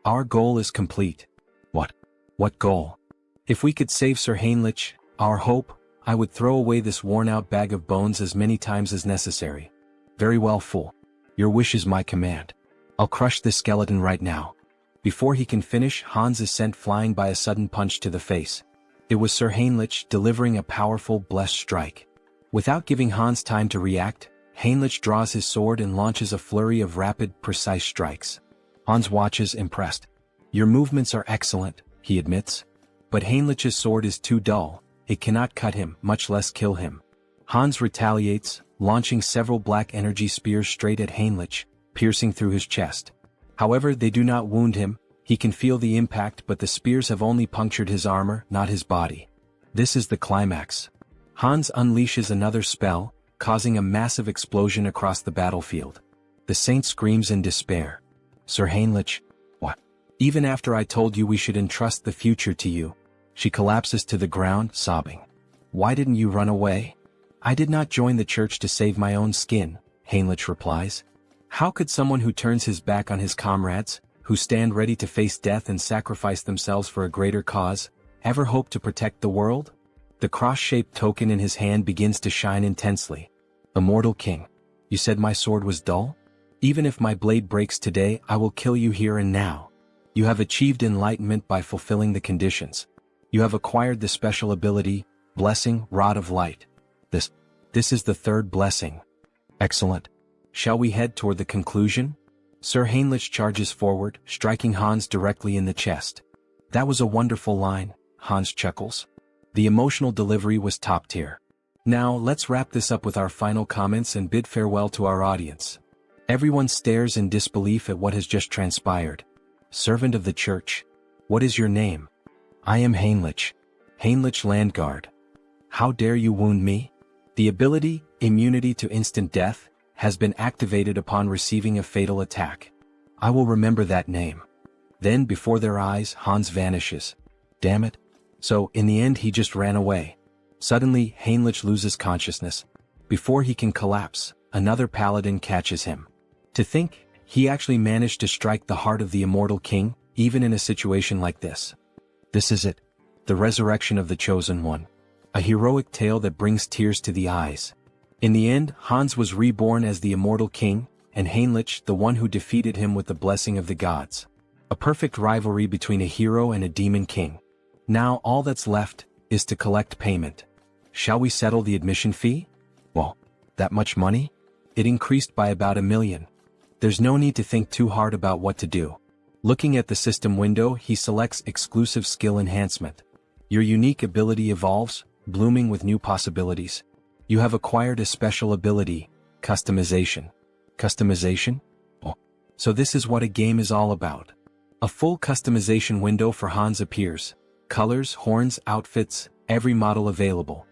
Our goal is complete. What? What goal? If we could save Sir Heinrich, our hope, I would throw away this worn-out bag of bones as many times as necessary. Very well, fool. Your wish is my command. I'll crush this skeleton right now. Before he can finish, Hans is sent flying by a sudden punch to the face. It was Sir Heinrich delivering a powerful, blessed strike. Without giving Hans time to react, Heinrich draws his sword and launches a flurry of rapid, precise strikes. Hans watches, impressed. Your movements are excellent, he admits. But Heinrich's sword is too dull, it cannot cut him, much less kill him. Hans retaliates, launching several black energy spears straight at Heinrich, piercing through his chest. However, they do not wound him, he can feel the impact, but the spears have only punctured his armor, not his body. This is the climax. Hans unleashes another spell, causing a massive explosion across the battlefield. The saint screams in despair. Sir Heinrich, what? Even after I told you we should entrust the future to you. She collapses to the ground, sobbing. Why didn't you run away? I did not join the church to save my own skin, Heinrich replies. How could someone who turns his back on his comrades, who stand ready to face death and sacrifice themselves for a greater cause, ever hope to protect the world? The cross-shaped token in his hand begins to shine intensely. Immortal King, you said my sword was dull? Even if my blade breaks today, I will kill you here and now. You have achieved enlightenment by fulfilling the conditions. You have acquired the special ability, Blessing, Rod of Light. This is the third blessing. Excellent. Shall we head toward the conclusion? Sir Heinrich charges forward, striking Hans directly in the chest. That was a wonderful line, Hans chuckles. The emotional delivery was top tier. Now, let's wrap this up with our final comments and bid farewell to our audience. Everyone stares in disbelief at what has just transpired. Servant of the Church. What is your name? I am Heinrich. Heinrich Landguard. How dare you wound me? The ability, immunity to instant death, has been activated upon receiving a fatal attack. I will remember that name. Then, before their eyes, Hans vanishes. Damn it. So, in the end he just ran away. Suddenly, Heinrich loses consciousness. Before he can collapse, another paladin catches him. To think, he actually managed to strike the heart of the immortal king, even in a situation like this. This is it. The resurrection of the Chosen One. A heroic tale that brings tears to the eyes. In the end, Hans was reborn as the immortal king, and Heinrich the one who defeated him with the blessing of the gods. A perfect rivalry between a hero and a demon king. Now all that's left is to collect payment. Shall we settle the admission fee? Well, that much money? It increased by about 1 million. There's no need to think too hard about what to do. Looking at the system window, he selects exclusive skill enhancement. Your unique ability evolves, blooming with new possibilities. You have acquired a special ability, customization. Customization? Oh, so this is what a game is all about. A full customization window for Hans appears. Colors, horns, outfits, every model available.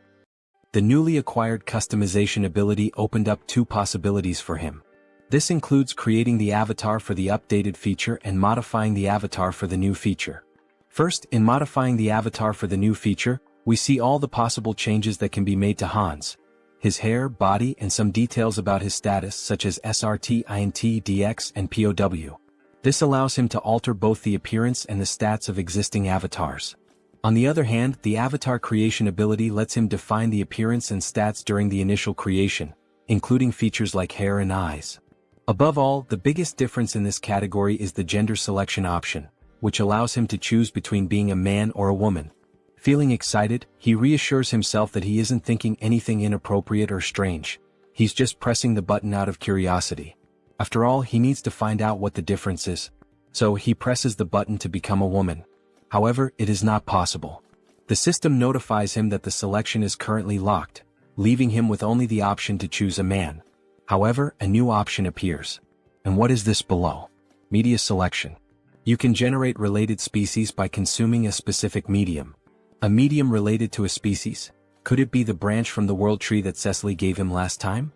The newly acquired customization ability opened up 2 possibilities for him. This includes creating the avatar for the updated feature and modifying the avatar for the new feature. First, in modifying the avatar for the new feature, we see all the possible changes that can be made to Hans. His hair, body, and some details about his status such as SRT, INT, DX, and POW. This allows him to alter both the appearance and the stats of existing avatars. On the other hand, the avatar creation ability lets him define the appearance and stats during the initial creation, including features like hair and eyes. Above all, the biggest difference in this category is the gender selection option, which allows him to choose between being a man or a woman. Feeling excited, he reassures himself that he isn't thinking anything inappropriate or strange. He's just pressing the button out of curiosity. After all, he needs to find out what the difference is. So he presses the button to become a woman. However, it is not possible. The system notifies him that the selection is currently locked, leaving him with only the option to choose a man. However, a new option appears. And what is this below? Media selection. You can generate related species by consuming a specific medium. A medium related to a species? Could it be the branch from the world tree that Cecily gave him last time?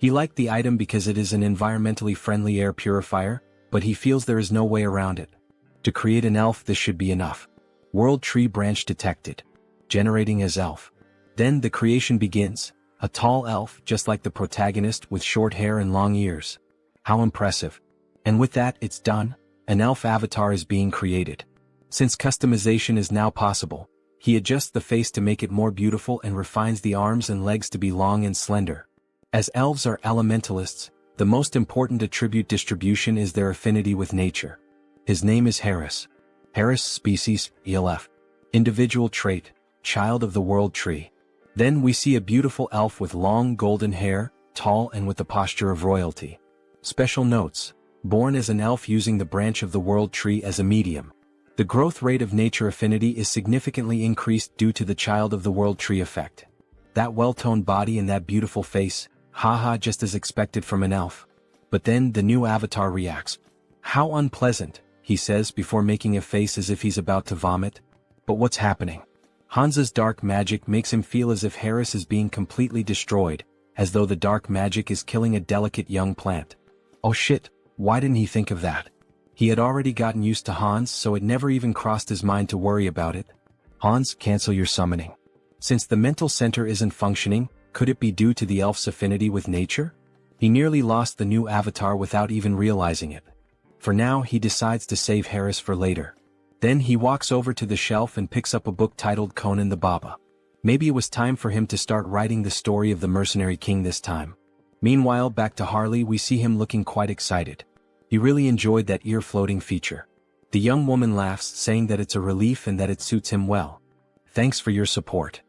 He liked the item because it is an environmentally friendly air purifier, but he feels there is no way around it. To create an elf, this should be enough. World tree branch detected. Generating as elf. Then the creation begins. A tall elf, just like the protagonist, with short hair and long ears. How impressive. And with that, it's done. An elf avatar is being created. Since customization is now possible, he adjusts the face to make it more beautiful and refines the arms and legs to be long and slender. As elves are elementalists, the most important attribute distribution is their affinity with nature. His name is Harris. Harris species, ELF. Individual trait, child of the world tree. Then we see a beautiful elf with long golden hair, tall and with the posture of royalty. Special notes. Born as an elf using the branch of the world tree as a medium. The growth rate of nature affinity is significantly increased due to the child of the world tree effect. That well-toned body and that beautiful face, haha, just as expected from an elf. But then the new avatar reacts. How unpleasant, he says before making a face as if he's about to vomit. But what's happening? Hansa's dark magic makes him feel as if Harris is being completely destroyed, as though the dark magic is killing a delicate young plant. Oh shit, why didn't he think of that? He had already gotten used to Hans, so it never even crossed his mind to worry about it. Hans, cancel your summoning. Since the mental center isn't functioning, could it be due to the elf's affinity with nature? He nearly lost the new avatar without even realizing it. For now, he decides to save Harris for later. Then he walks over to the shelf and picks up a book titled Conan the Baba. Maybe it was time for him to start writing the story of the mercenary king this time. Meanwhile, back to Harley, we see him looking quite excited. He really enjoyed that ear-floating feature. The young woman laughs, saying that it's a relief and that it suits him well. Thanks for your support.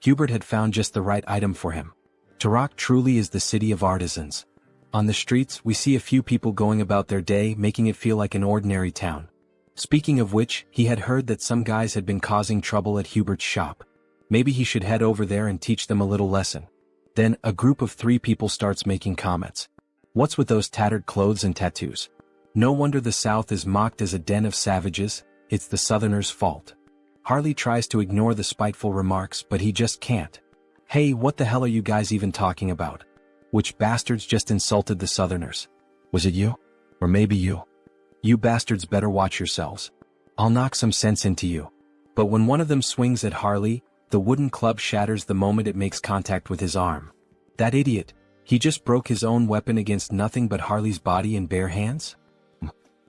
Hubert had found just the right item for him. Turok truly is the city of artisans. On the streets, we see a few people going about their day, making it feel like an ordinary town. Speaking of which, he had heard that some guys had been causing trouble at Hubert's shop. Maybe he should head over there and teach them a little lesson. Then, a group of 3 people starts making comments. What's with those tattered clothes and tattoos? No wonder the South is mocked as a den of savages, it's the Southerners' fault. Harley tries to ignore the spiteful remarks, but he just can't. Hey, what the hell are you guys even talking about? Which bastards just insulted the Southerners? Was it you? Or maybe you? You bastards better watch yourselves. I'll knock some sense into you. But when one of them swings at Harley, the wooden club shatters the moment it makes contact with his arm. That idiot, he just broke his own weapon against nothing but Harley's body in bare hands?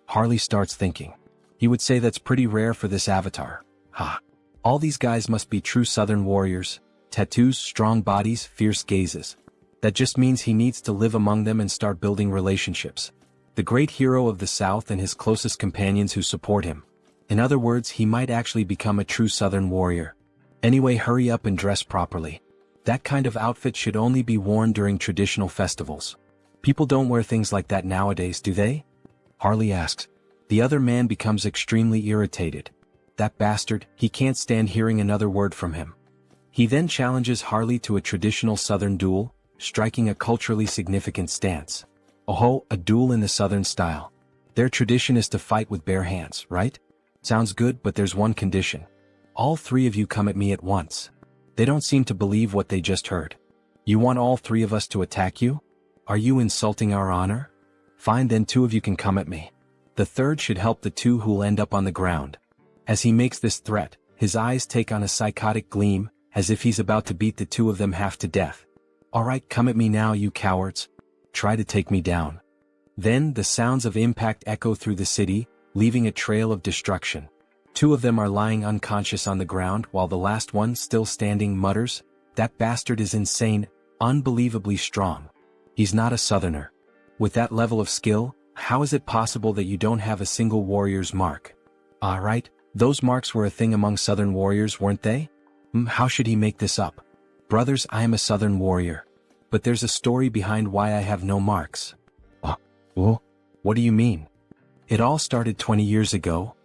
Harley starts thinking. He would say that's pretty rare for this avatar. Ha. All these guys must be true Southern warriors. Tattoos, strong bodies, fierce gazes. That just means he needs to live among them and start building relationships. The great hero of the South and his closest companions who support him. In other words, he might actually become a true Southern warrior. Anyway, hurry up and dress properly. That kind of outfit should only be worn during traditional festivals. People don't wear things like that nowadays, do they? Harley asks. The other man becomes extremely irritated. That bastard, he can't stand hearing another word from him. He then challenges Harley to a traditional Southern duel, striking a culturally significant stance. Oh, a duel in the Southern style. Their tradition is to fight with bare hands, right? Sounds good, but there's one condition. All 3 of you come at me at once. They don't seem to believe what they just heard. You want all 3 of us to attack you? Are you insulting our honor? Fine, then 2 of you can come at me. The third should help the 2 who'll end up on the ground. As he makes this threat, his eyes take on a psychotic gleam, as if he's about to beat the 2 of them half to death. Alright, come at me now, you cowards. Try to take me down. Then the sounds of impact echo through the city, leaving a trail of destruction. 2 of them are lying unconscious on the ground while the last one, still standing, mutters, "That bastard is insane, unbelievably strong. He's not a Southerner. With that level of skill, how is it possible that you don't have a single warrior's mark?" Right, those marks were a thing among Southern warriors, weren't they? How should he make this up? Brothers, I am a Southern warrior. But there's a story behind why I have no marks. What do you mean? It all started 20 years ago.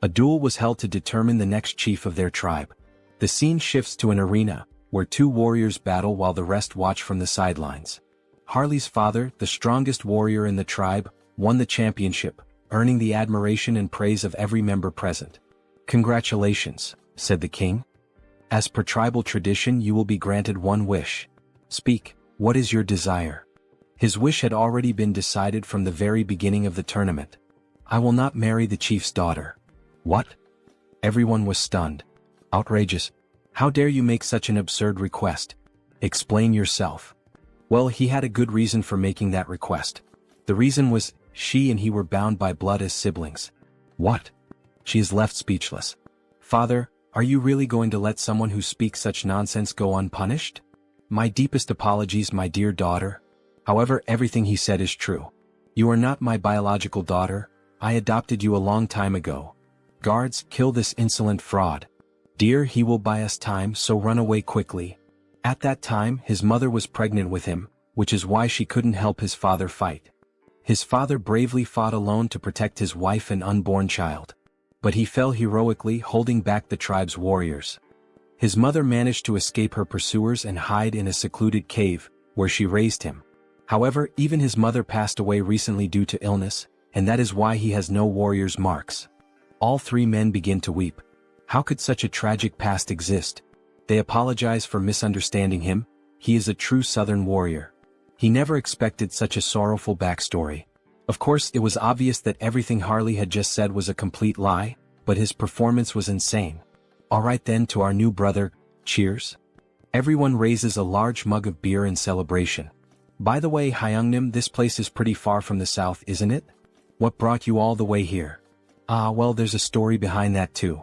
A duel was held to determine the next chief of their tribe. The scene shifts to an arena, where 2 warriors battle while the rest watch from the sidelines. Harley's father, the strongest warrior in the tribe, won the championship, earning the admiration and praise of every member present. "Congratulations," said the king. "As per tribal tradition, you will be granted one wish. Speak, what is your desire?" His wish had already been decided from the very beginning of the tournament. I will not marry the chief's daughter. What? Everyone was stunned. Outrageous. How dare you make such an absurd request? Explain yourself. Well, he had a good reason for making that request. The reason was, she and he were bound by blood as siblings. What? She is left speechless. Father, are you really going to let someone who speaks such nonsense go unpunished? My deepest apologies, my dear daughter. However, everything he said is true. You are not my biological daughter. I adopted you a long time ago. Guards, kill this insolent fraud. Dear, he will buy us time, so run away quickly. At that time, his mother was pregnant with him, which is why she couldn't help his father fight. His father bravely fought alone to protect his wife and unborn child. But he fell heroically, holding back the tribe's warriors. His mother managed to escape her pursuers and hide in a secluded cave, where she raised him. However, even his mother passed away recently due to illness, and that is why he has no warrior's marks. All three men begin to weep. How could such a tragic past exist? They apologize for misunderstanding him. He is a true southern warrior. He never expected such a sorrowful backstory. Of course, it was obvious that everything Harley had just said was a complete lie, but his performance was insane. Alright then, to our new brother, cheers. Everyone raises a large mug of beer in celebration. By the way, Hyungnim, this place is pretty far from the south, isn't it? What brought you all the way here? Well, there's a story behind that too.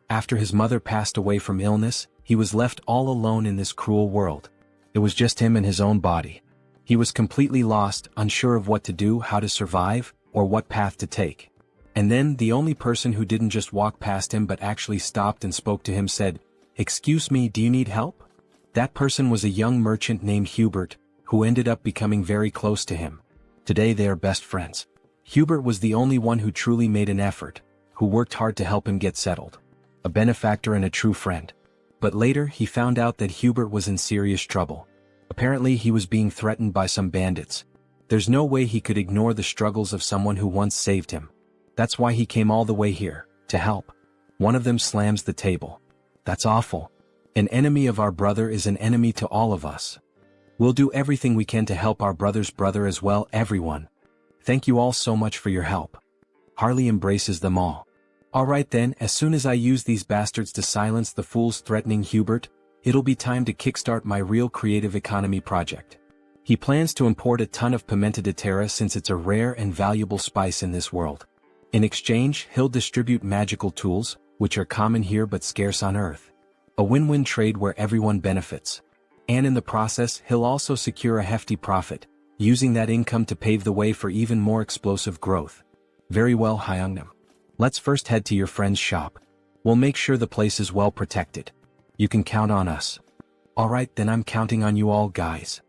After his mother passed away from illness, he was left all alone in this cruel world. It was just him and his own body. He was completely lost, unsure of what to do, how to survive, or what path to take. And then, the only person who didn't just walk past him but actually stopped and spoke to him said, "Excuse me, do you need help?" That person was a young merchant named Hubert, who ended up becoming very close to him. Today they are best friends. Hubert was the only one who truly made an effort, who worked hard to help him get settled. A benefactor and a true friend. But later he found out that Hubert was in serious trouble. Apparently he was being threatened by some bandits. There's no way he could ignore the struggles of someone who once saved him. That's why he came all the way here, to help. One of them slams the table. That's awful. An enemy of our brother is an enemy to all of us. We'll do everything we can to help our brother's brother as well, everyone. Thank you all so much for your help. Harley embraces them all. Alright then, as soon as I use these bastards to silence the fools threatening Hubert, it'll be time to kickstart my real creative economy project. He plans to import a ton of pimenta de terra since it's a rare and valuable spice in this world. In exchange, he'll distribute magical tools, which are common here but scarce on Earth. A win-win trade where everyone benefits. And in the process, he'll also secure a hefty profit, using that income to pave the way for even more explosive growth. Very well, Hyungnam. Let's first head to your friend's shop. We'll make sure the place is well protected. You can count on us. Alright, then I'm counting on you all, guys.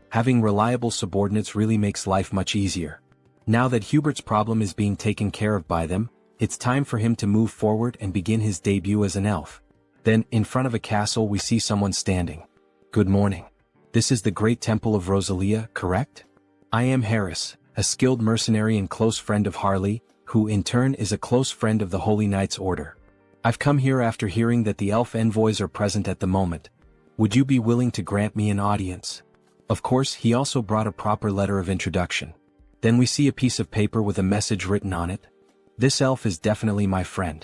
Having reliable subordinates really makes life much easier. Now that Hubert's problem is being taken care of by them, it's time for him to move forward and begin his debut as an elf. Then, in front of a castle, we see someone standing. Good morning. This is the Great Temple of Rosalia, correct? I am Harris, a skilled mercenary and close friend of Harley, who in turn is a close friend of the Holy Knights Order. I've come here after hearing that the elf envoys are present at the moment. Would you be willing to grant me an audience? Of course, he also brought a proper letter of introduction. Then we see a piece of paper with a message written on it. This elf is definitely my friend.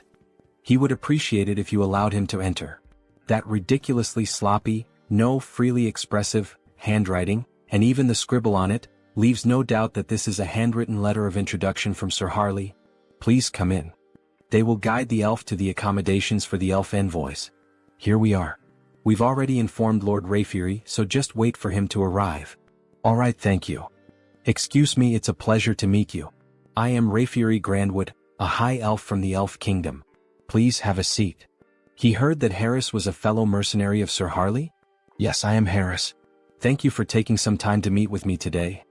He would appreciate it if you allowed him to enter. That ridiculously sloppy, no freely expressive, handwriting, and even the scribble on it, leaves no doubt that this is a handwritten letter of introduction from Sir Harley. Please come in. They will guide the elf to the accommodations for the elf envoys. Here we are. We've already informed Lord Rayfury, so just wait for him to arrive. Alright, thank you. Excuse me, it's a pleasure to meet you. I am Rayfury Grandwood, a high elf from the Elf Kingdom. Please have a seat. He heard that Harris was a fellow mercenary of Sir Harley? Yes, I am Harris. Thank you for taking some time to meet with me today.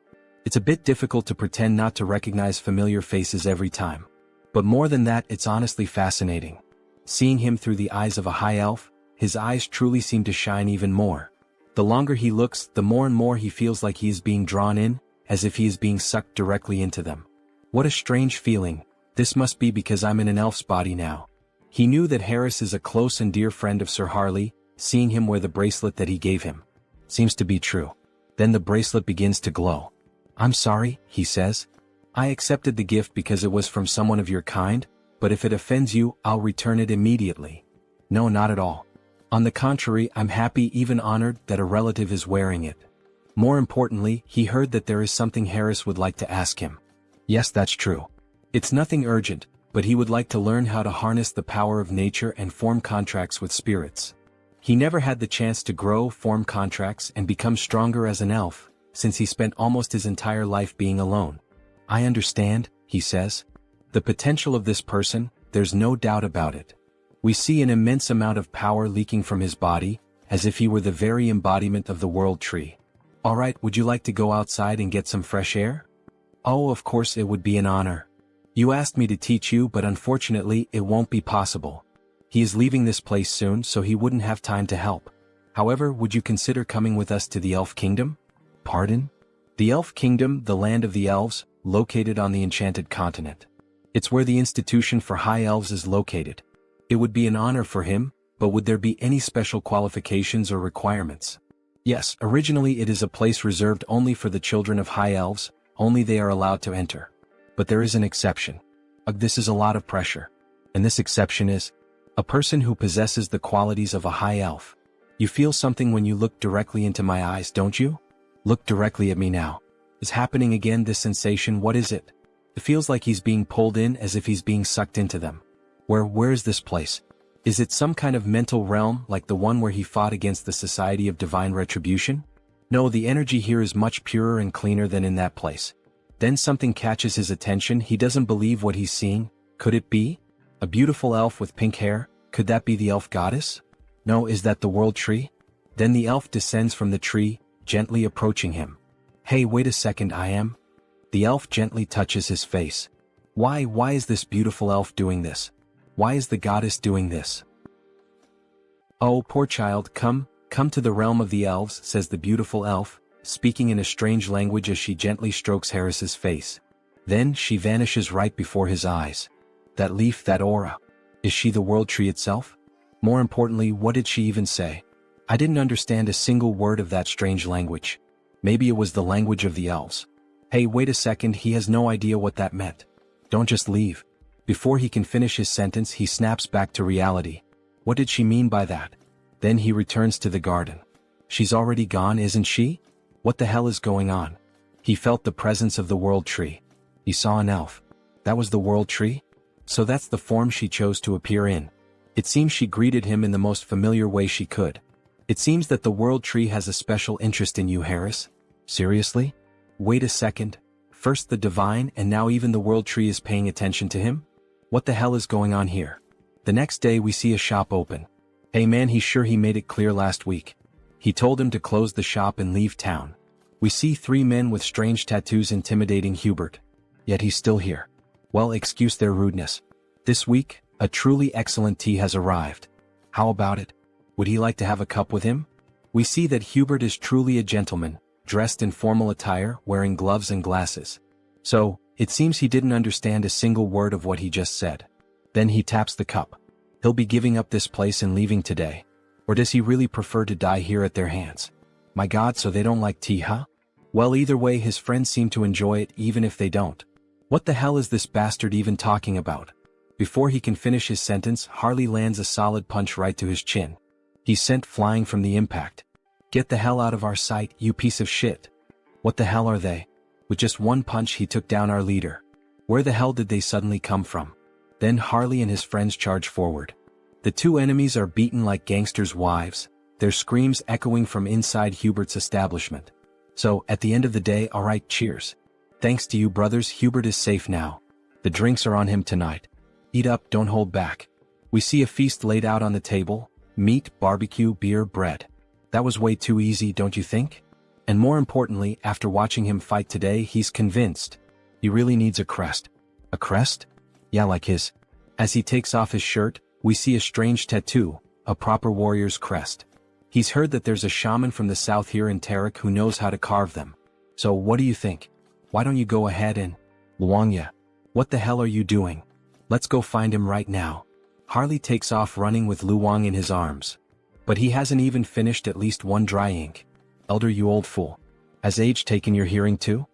It's a bit difficult to pretend not to recognize familiar faces every time. But more than that, it's honestly fascinating. Seeing him through the eyes of a high elf, his eyes truly seem to shine even more. The longer he looks, the more and more he feels like he is being drawn in, as if he is being sucked directly into them. What a strange feeling. This must be because I'm in an elf's body now. He knew that Harris is a close and dear friend of Sir Harley, seeing him wear the bracelet that he gave him. Seems to be true. Then the bracelet begins to glow. I'm sorry, he says. I accepted the gift because it was from someone of your kind, but if it offends you, I'll return it immediately. No, not at all. On the contrary, I'm happy, even honored, that a relative is wearing it. More importantly, he heard that there is something Harris would like to ask him. Yes, that's true. It's nothing urgent, but he would like to learn how to harness the power of nature and form contracts with spirits. He never had the chance to grow, form contracts, and become stronger as an elf, since he spent almost his entire life being alone. I understand, he says. The potential of this person, there's no doubt about it. We see an immense amount of power leaking from his body, as if he were the very embodiment of the world tree. Alright, would you like to go outside and get some fresh air? Oh, of course, it would be an honor. You asked me to teach you, but unfortunately, it won't be possible. He is leaving this place soon, so he wouldn't have time to help. However, would you consider coming with us to the Elf Kingdom? Pardon? The Elf Kingdom, the land of the elves, located on the Enchanted Continent. It's where the Institution for High Elves is located. It would be an honor for him, but would there be any special qualifications or requirements? Yes, originally it is a place reserved only for the children of High Elves, only they are allowed to enter. But there is an exception. This is a lot of pressure. And this exception is a person who possesses the qualities of a high elf. You feel something when you look directly into my eyes, don't you? Look directly at me now. Is happening again, this sensation, what is it? It feels like he's being pulled in, as if he's being sucked into them. Where is this place? Is it some kind of mental realm like the one where he fought against the Society of Divine Retribution? No, the energy here is much purer and cleaner than in that place. Then something catches his attention. He doesn't believe what he's seeing. Could it be? A beautiful elf with pink hair? Could that be the elf goddess? No, is that the world tree? Then the elf descends from the tree, gently approaching him. Hey, wait a second, I am? The elf gently touches his face. Why is this beautiful elf doing this? Why is the goddess doing this? Oh, poor child, come to the realm of the elves, says the beautiful elf, speaking in a strange language as she gently strokes Harris's face. Then she vanishes right before his eyes. That leaf, that aura. Is she the world tree itself? More importantly, what did she even say? I didn't understand a single word of that strange language. Maybe it was the language of the elves. Hey, wait a second, he has no idea what that meant. Don't just leave. Before he can finish his sentence, he snaps back to reality. What did she mean by that? Then he returns to the garden. She's already gone, isn't she? What the hell is going on? He felt the presence of the world tree. He saw an elf. That was the world tree? So that's the form she chose to appear in. It seems she greeted him in the most familiar way she could. It seems that the world tree has a special interest in you, Harris. Seriously? Wait a second. First the divine, and now even the world tree is paying attention to him? What the hell is going on here? The next day we see a shop open. Hey man, he's sure he made it clear last week. He told him to close the shop and leave town. We see 3 men with strange tattoos intimidating Hubert. Yet he's still here. Well, excuse their rudeness. This week, a truly excellent tea has arrived. How about it? Would he like to have a cup with him? We see that Hubert is truly a gentleman, dressed in formal attire, wearing gloves and glasses. So, it seems he didn't understand a single word of what he just said. Then he taps the cup. He'll be giving up this place and leaving today. Or does he really prefer to die here at their hands? My God, so they don't like tea, huh? Well, either way, his friends seem to enjoy it even if they don't. What the hell is this bastard even talking about? Before he can finish his sentence, Harley lands a solid punch right to his chin. He's sent flying from the impact. Get the hell out of our sight, you piece of shit. What the hell are they? With just one punch he took down our leader. Where the hell did they suddenly come from? Then Harley and his friends charge forward. The 2 enemies are beaten like gangsters' wives, their screams echoing from inside Hubert's establishment. So, at the end of the day, alright, cheers. Thanks to you brothers, Hubert is safe now. The drinks are on him tonight. Eat up, don't hold back. We see a feast laid out on the table, meat, barbecue, beer, bread. That was way too easy, don't you think? And more importantly, after watching him fight today, he's convinced. He really needs a crest. A crest? Yeah, like his. As he takes off his shirt, we see a strange tattoo, a proper warrior's crest. He's heard that there's a shaman from the south here in Tarik who knows how to carve them. So what do you think? Why don't you go ahead and... Luangya. What the hell are you doing? Let's go find him right now. Harley takes off running with Luang in his arms. But he hasn't even finished at least one dry ink. Elder, you old fool. Has age taken your hearing too?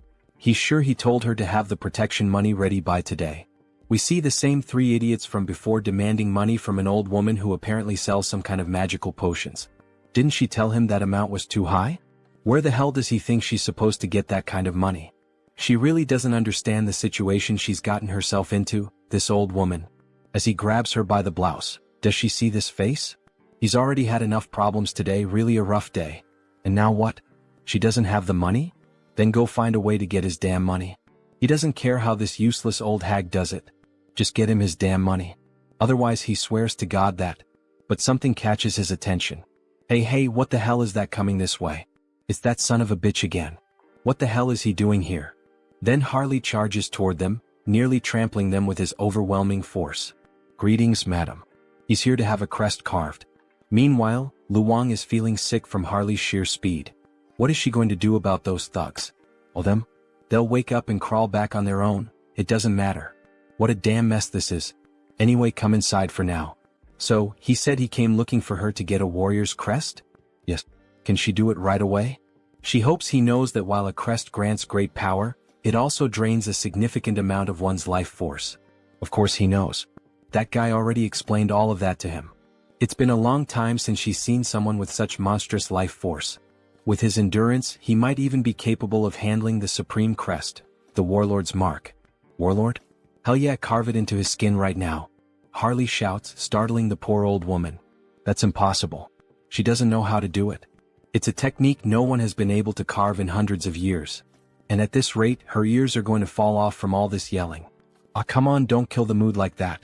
He's sure he told her to have the protection money ready by today. We see the same three idiots from before demanding money from an old woman who apparently sells some kind of magical potions. Didn't she tell him that amount was too high? Where the hell does he think she's supposed to get that kind of money? She really doesn't understand the situation she's gotten herself into, this old woman. As he grabs her by the blouse, does she see this face? He's already had enough problems today, really a rough day. And now what? She doesn't have the money? Then go find a way to get his damn money. He doesn't care how this useless old hag does it. Just get him his damn money. Otherwise he swears to God that. But something catches his attention. Hey, what the hell is that coming this way? It's that son of a bitch again. What the hell is he doing here? Then Harley charges toward them, nearly trampling them with his overwhelming force. Greetings, madam. He's here to have a crest carved. Meanwhile, Luong is feeling sick from Harley's sheer speed. What is she going to do about those thugs? Well, they'll wake up and crawl back on their own, it doesn't matter. What a damn mess this is. Anyway, come inside for now. So, he said he came looking for her to get a warrior's crest? Yes. Can she do it right away? She hopes he knows that while a crest grants great power, it also drains a significant amount of one's life force. Of course he knows. That guy already explained all of that to him. It's been a long time since she's seen someone with such monstrous life force. With his endurance, he might even be capable of handling the supreme crest, the warlord's mark. Warlord? Hell yeah, carve it into his skin right now. Harley shouts, startling the poor old woman. That's impossible. She doesn't know how to do it. It's a technique no one has been able to carve in hundreds of years. And at this rate, her ears are going to fall off from all this yelling. Ah, come on, don't kill the mood like that.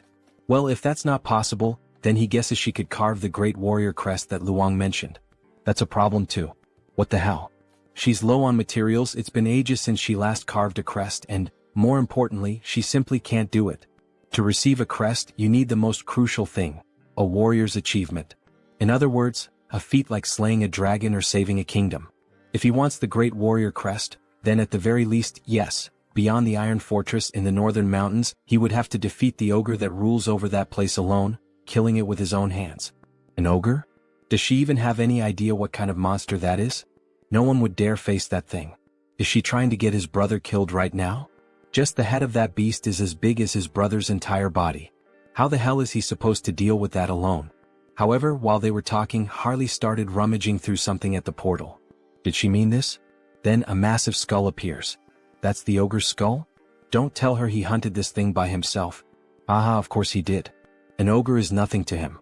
Well, if that's not possible, then he guesses she could carve the great warrior crest that Luong mentioned. That's a problem too. What the hell? She's low on materials, it's been ages since she last carved a crest and, more importantly, she simply can't do it. To receive a crest, you need the most crucial thing, a warrior's achievement. In other words, a feat like slaying a dragon or saving a kingdom. If he wants the great warrior crest, then at the very least, yes, beyond the Iron Fortress in the northern mountains, he would have to defeat the ogre that rules over that place alone, killing it with his own hands. An ogre? Does she even have any idea what kind of monster that is? No one would dare face that thing. Is she trying to get his brother killed right now? Just the head of that beast is as big as his brother's entire body. How the hell is he supposed to deal with that alone? However, while they were talking, Harley started rummaging through something at the portal. Did she mean this? Then a massive skull appears. That's the ogre's skull? Don't tell her he hunted this thing by himself. Aha, of course he did. An ogre is nothing to him.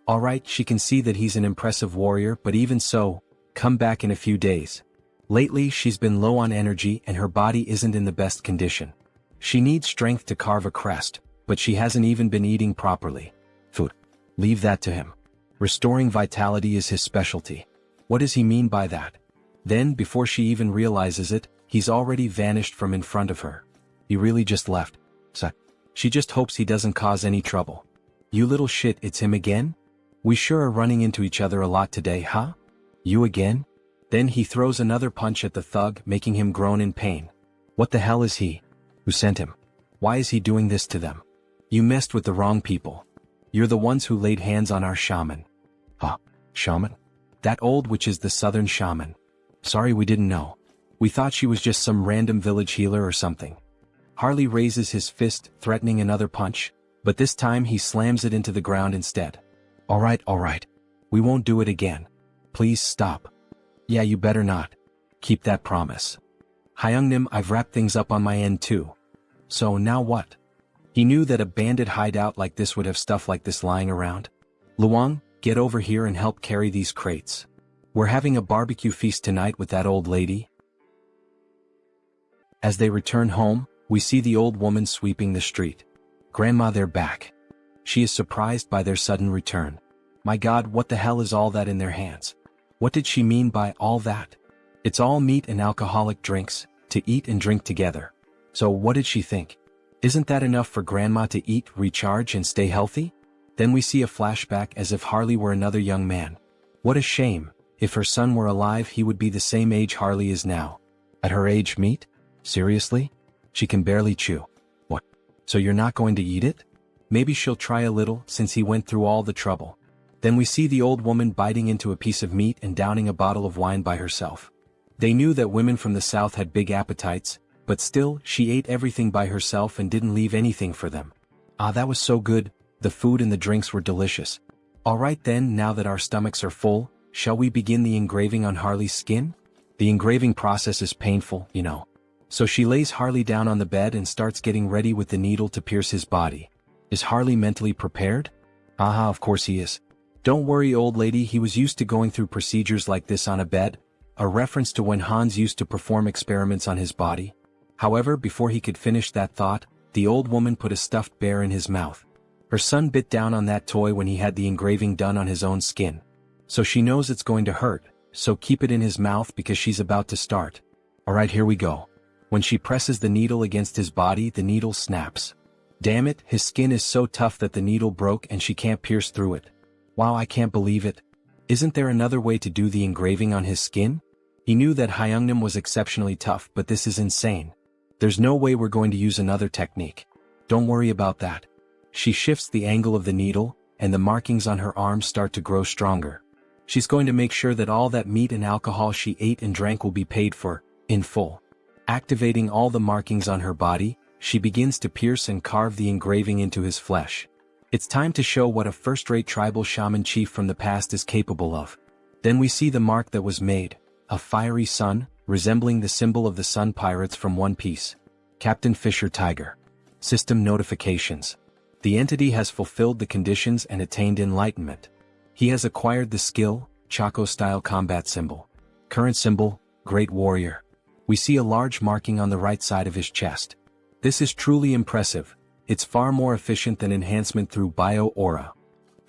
Alright, she can see that he's an impressive warrior, but even so, come back in a few days. Lately, she's been low on energy and her body isn't in the best condition. She needs strength to carve a crest, but she hasn't even been eating properly. Food. Leave that to him. Restoring vitality is his specialty. What does he mean by that? Then, before she even realizes it, he's already vanished from in front of her. He really just left. So, she just hopes he doesn't cause any trouble. You little shit, it's him again? We sure are running into each other a lot today, huh? You again? Then he throws another punch at the thug, making him groan in pain. What the hell is he? Who sent him? Why is he doing this to them? You messed with the wrong people. You're the ones who laid hands on our shaman. Huh? Shaman? That old witch is the southern shaman. Sorry, we didn't know. We thought she was just some random village healer or something. Harley raises his fist, threatening another punch, but this time he slams it into the ground instead. Alright. We won't do it again. Please stop. Yeah, you better not. Keep that promise. Hyungnim, I've wrapped things up on my end too. So now what? He knew that a bandit hideout like this would have stuff like this lying around. Luong, get over here and help carry these crates. We're having a barbecue feast tonight with that old lady. As they return home, we see the old woman sweeping the street. Grandma, they're back. She is surprised by their sudden return. My God, what the hell is all that in their hands? What did she mean by all that? It's all meat and alcoholic drinks, to eat and drink together. So what did she think? Isn't that enough for Grandma to eat, recharge and stay healthy? Then we see a flashback as if Harley were another young man. What a shame. If her son were alive, he would be the same age Harley is now. At her age, meat? Seriously? She can barely chew. What? So you're not going to eat it? Maybe she'll try a little, since he went through all the trouble. Then we see the old woman biting into a piece of meat and downing a bottle of wine by herself. They knew that women from the south had big appetites, But still, she ate everything by herself and didn't leave anything for them. Ah, that was so good, the food and the drinks were delicious. Alright then, now that our stomachs are full, shall we begin the engraving on Harley's skin? The engraving process is painful, you know. So she lays Harley down on the bed and starts getting ready with the needle to pierce his body. Is Harley mentally prepared? Aha, of course he is. Don't worry, old lady, he was used to going through procedures like this on a bed, a reference to when Hans used to perform experiments on his body. However, before he could finish that thought, the old woman put a stuffed bear in his mouth. Her son bit down on that toy when he had the engraving done on his own skin. So she knows it's going to hurt, so keep it in his mouth because she's about to start. Alright, here we go. When she presses the needle against his body, the needle snaps. Damn it, his skin is so tough that the needle broke and she can't pierce through it. Wow, I can't believe it. Isn't there another way to do the engraving on his skin? He knew that Hyungnam was exceptionally tough, but this is insane. There's no way we're going to use another technique. Don't worry about that. She shifts the angle of the needle, and the markings on her arms start to grow stronger. She's going to make sure that all that meat and alcohol she ate and drank will be paid for, in full. Activating all the markings on her body, she begins to pierce and carve the engraving into his flesh. It's time to show what a first-rate tribal shaman chief from the past is capable of. Then we see the mark that was made, a fiery sun, resembling the symbol of the Sun Pirates from One Piece. Captain Fisher Tiger. System notifications. The entity has fulfilled the conditions and attained enlightenment. He has acquired the skill, Chaco-style combat symbol. Current symbol, Great Warrior. We see a large marking on the right side of his chest. This is truly impressive. It's far more efficient than enhancement through bio-aura.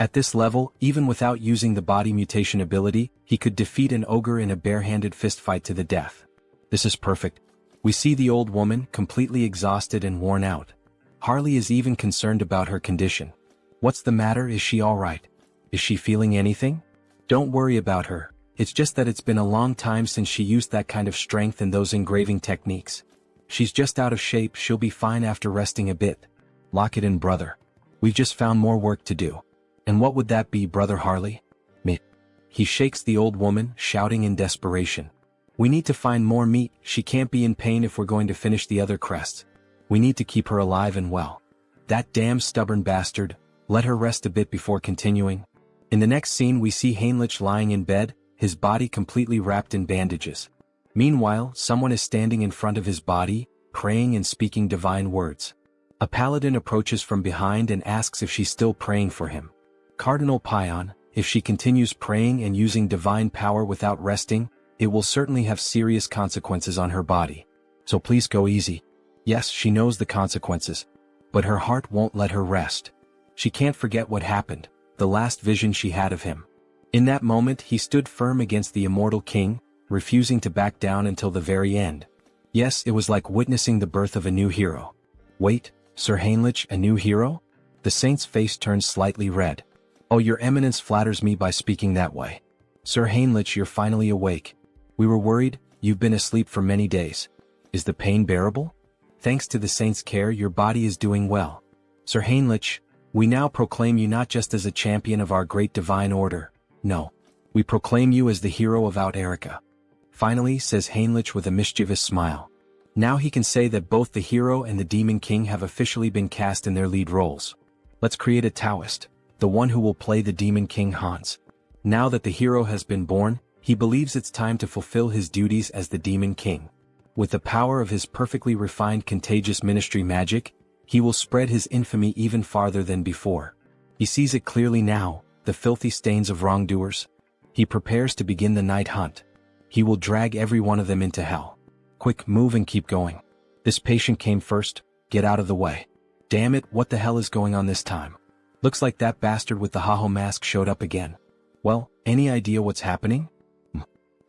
At this level, even without using the body mutation ability, he could defeat an ogre in a bare-handed fistfight to the death. This is perfect. We see the old woman, completely exhausted and worn out. Harley is even concerned about her condition. What's the matter? Is she alright? Is she feeling anything? Don't worry about her. It's just that it's been a long time since she used that kind of strength and those engraving techniques. She's just out of shape. She'll be fine after resting a bit. Lock it in, brother. We've just found more work to do. And what would that be, brother Harley? Meat. He shakes the old woman, shouting in desperation. We need to find more meat. She can't be in pain if we're going to finish the other crests. We need to keep her alive and well. That damn stubborn bastard. Let her rest a bit before continuing. In the next scene we see Heinrich lying in bed, his body completely wrapped in bandages. Meanwhile, someone is standing in front of his body, praying and speaking divine words. A paladin approaches from behind and asks if she's still praying for him. Cardinal Pion, if she continues praying and using divine power without resting, it will certainly have serious consequences on her body. So please go easy. Yes, she knows the consequences. But her heart won't let her rest. She can't forget what happened, the last vision she had of him. In that moment he stood firm against the immortal king, refusing to back down until the very end. Yes, it was like witnessing the birth of a new hero. Wait, Sir Heinrich, a new hero? The saint's face turned slightly red. Oh, your eminence flatters me by speaking that way. Sir Heinrich, you're finally awake. We were worried, you've been asleep for many days. Is the pain bearable? Thanks to the saint's care, your body is doing well. Sir Heinrich, we now proclaim you not just as a champion of our great divine order. No. We proclaim you as the hero of Out Erica. Finally, says Heinrich with a mischievous smile. Now he can say that both the hero and the demon king have officially been cast in their lead roles. Let's create a Taoist, the one who will play the demon king Hans. Now that the hero has been born, he believes it's time to fulfill his duties as the demon king. With the power of his perfectly refined contagious ministry magic, he will spread his infamy even farther than before. He sees it clearly now, the filthy stains of wrongdoers. He prepares to begin the night hunt. He will drag every one of them into hell. Quick, move and keep going. This patient came first, get out of the way. Damn it, what the hell is going on this time? Looks like that bastard with the Haho mask showed up again. Well, any idea what's happening?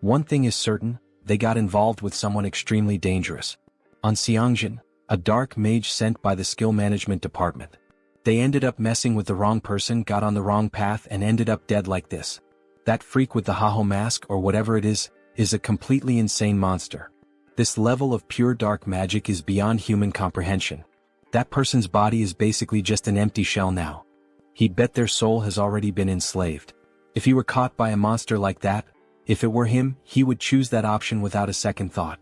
One thing is certain, they got involved with someone extremely dangerous. On Sunghyun, a dark mage sent by the skill management department. They ended up messing with the wrong person, got on the wrong path and ended up dead like this. That freak with the Haho mask or whatever it is a completely insane monster. This level of pure dark magic is beyond human comprehension. That person's body is basically just an empty shell now. He'd bet their soul has already been enslaved. If he were caught by a monster like that, if it were him, he would choose that option without a second thought.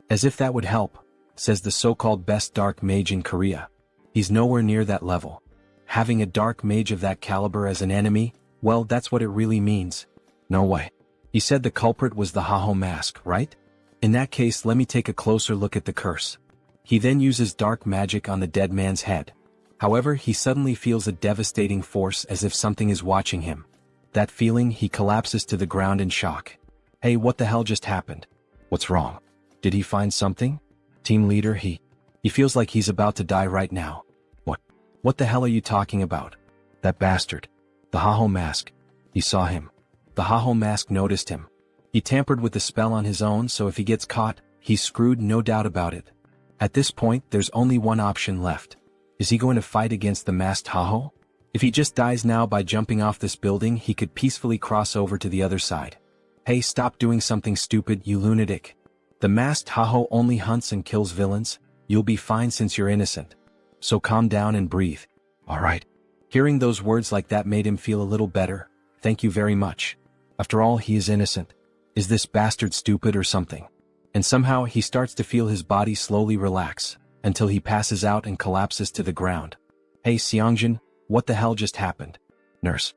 As if that would help. says the so-called best dark mage in Korea. He's nowhere near that level. Having a dark mage of that caliber as an enemy, well, that's what it really means. No way. He said the culprit was the Haho mask, right? In that case, let me take a closer look at the curse. He then uses dark magic on the dead man's head. However, he suddenly feels a devastating force as if something is watching him. That feeling, he collapses to the ground in shock. Hey, what the hell just happened? What's wrong? Did he find something? Team leader, he feels like he's about to die right now. What the hell are you talking about? That bastard. The Haho mask. He saw him. The Haho mask noticed him. He tampered with the spell on his own, so if he gets caught, he's screwed, no doubt about it. At this point, there's only one option left. Is he going to fight against the masked Haho? If he just dies now by jumping off this building, he could peacefully cross over to the other side. Hey, stop doing something stupid, you lunatic. The masked Haho only hunts and kills villains. You'll be fine since you're innocent. So calm down and breathe. Alright. Hearing those words like that made him feel a little better. Thank you very much. After all, he is innocent. Is this bastard stupid or something? And somehow he starts to feel his body slowly relax, until he passes out and collapses to the ground. Hey Sunghyun, what the hell just happened? Nurse.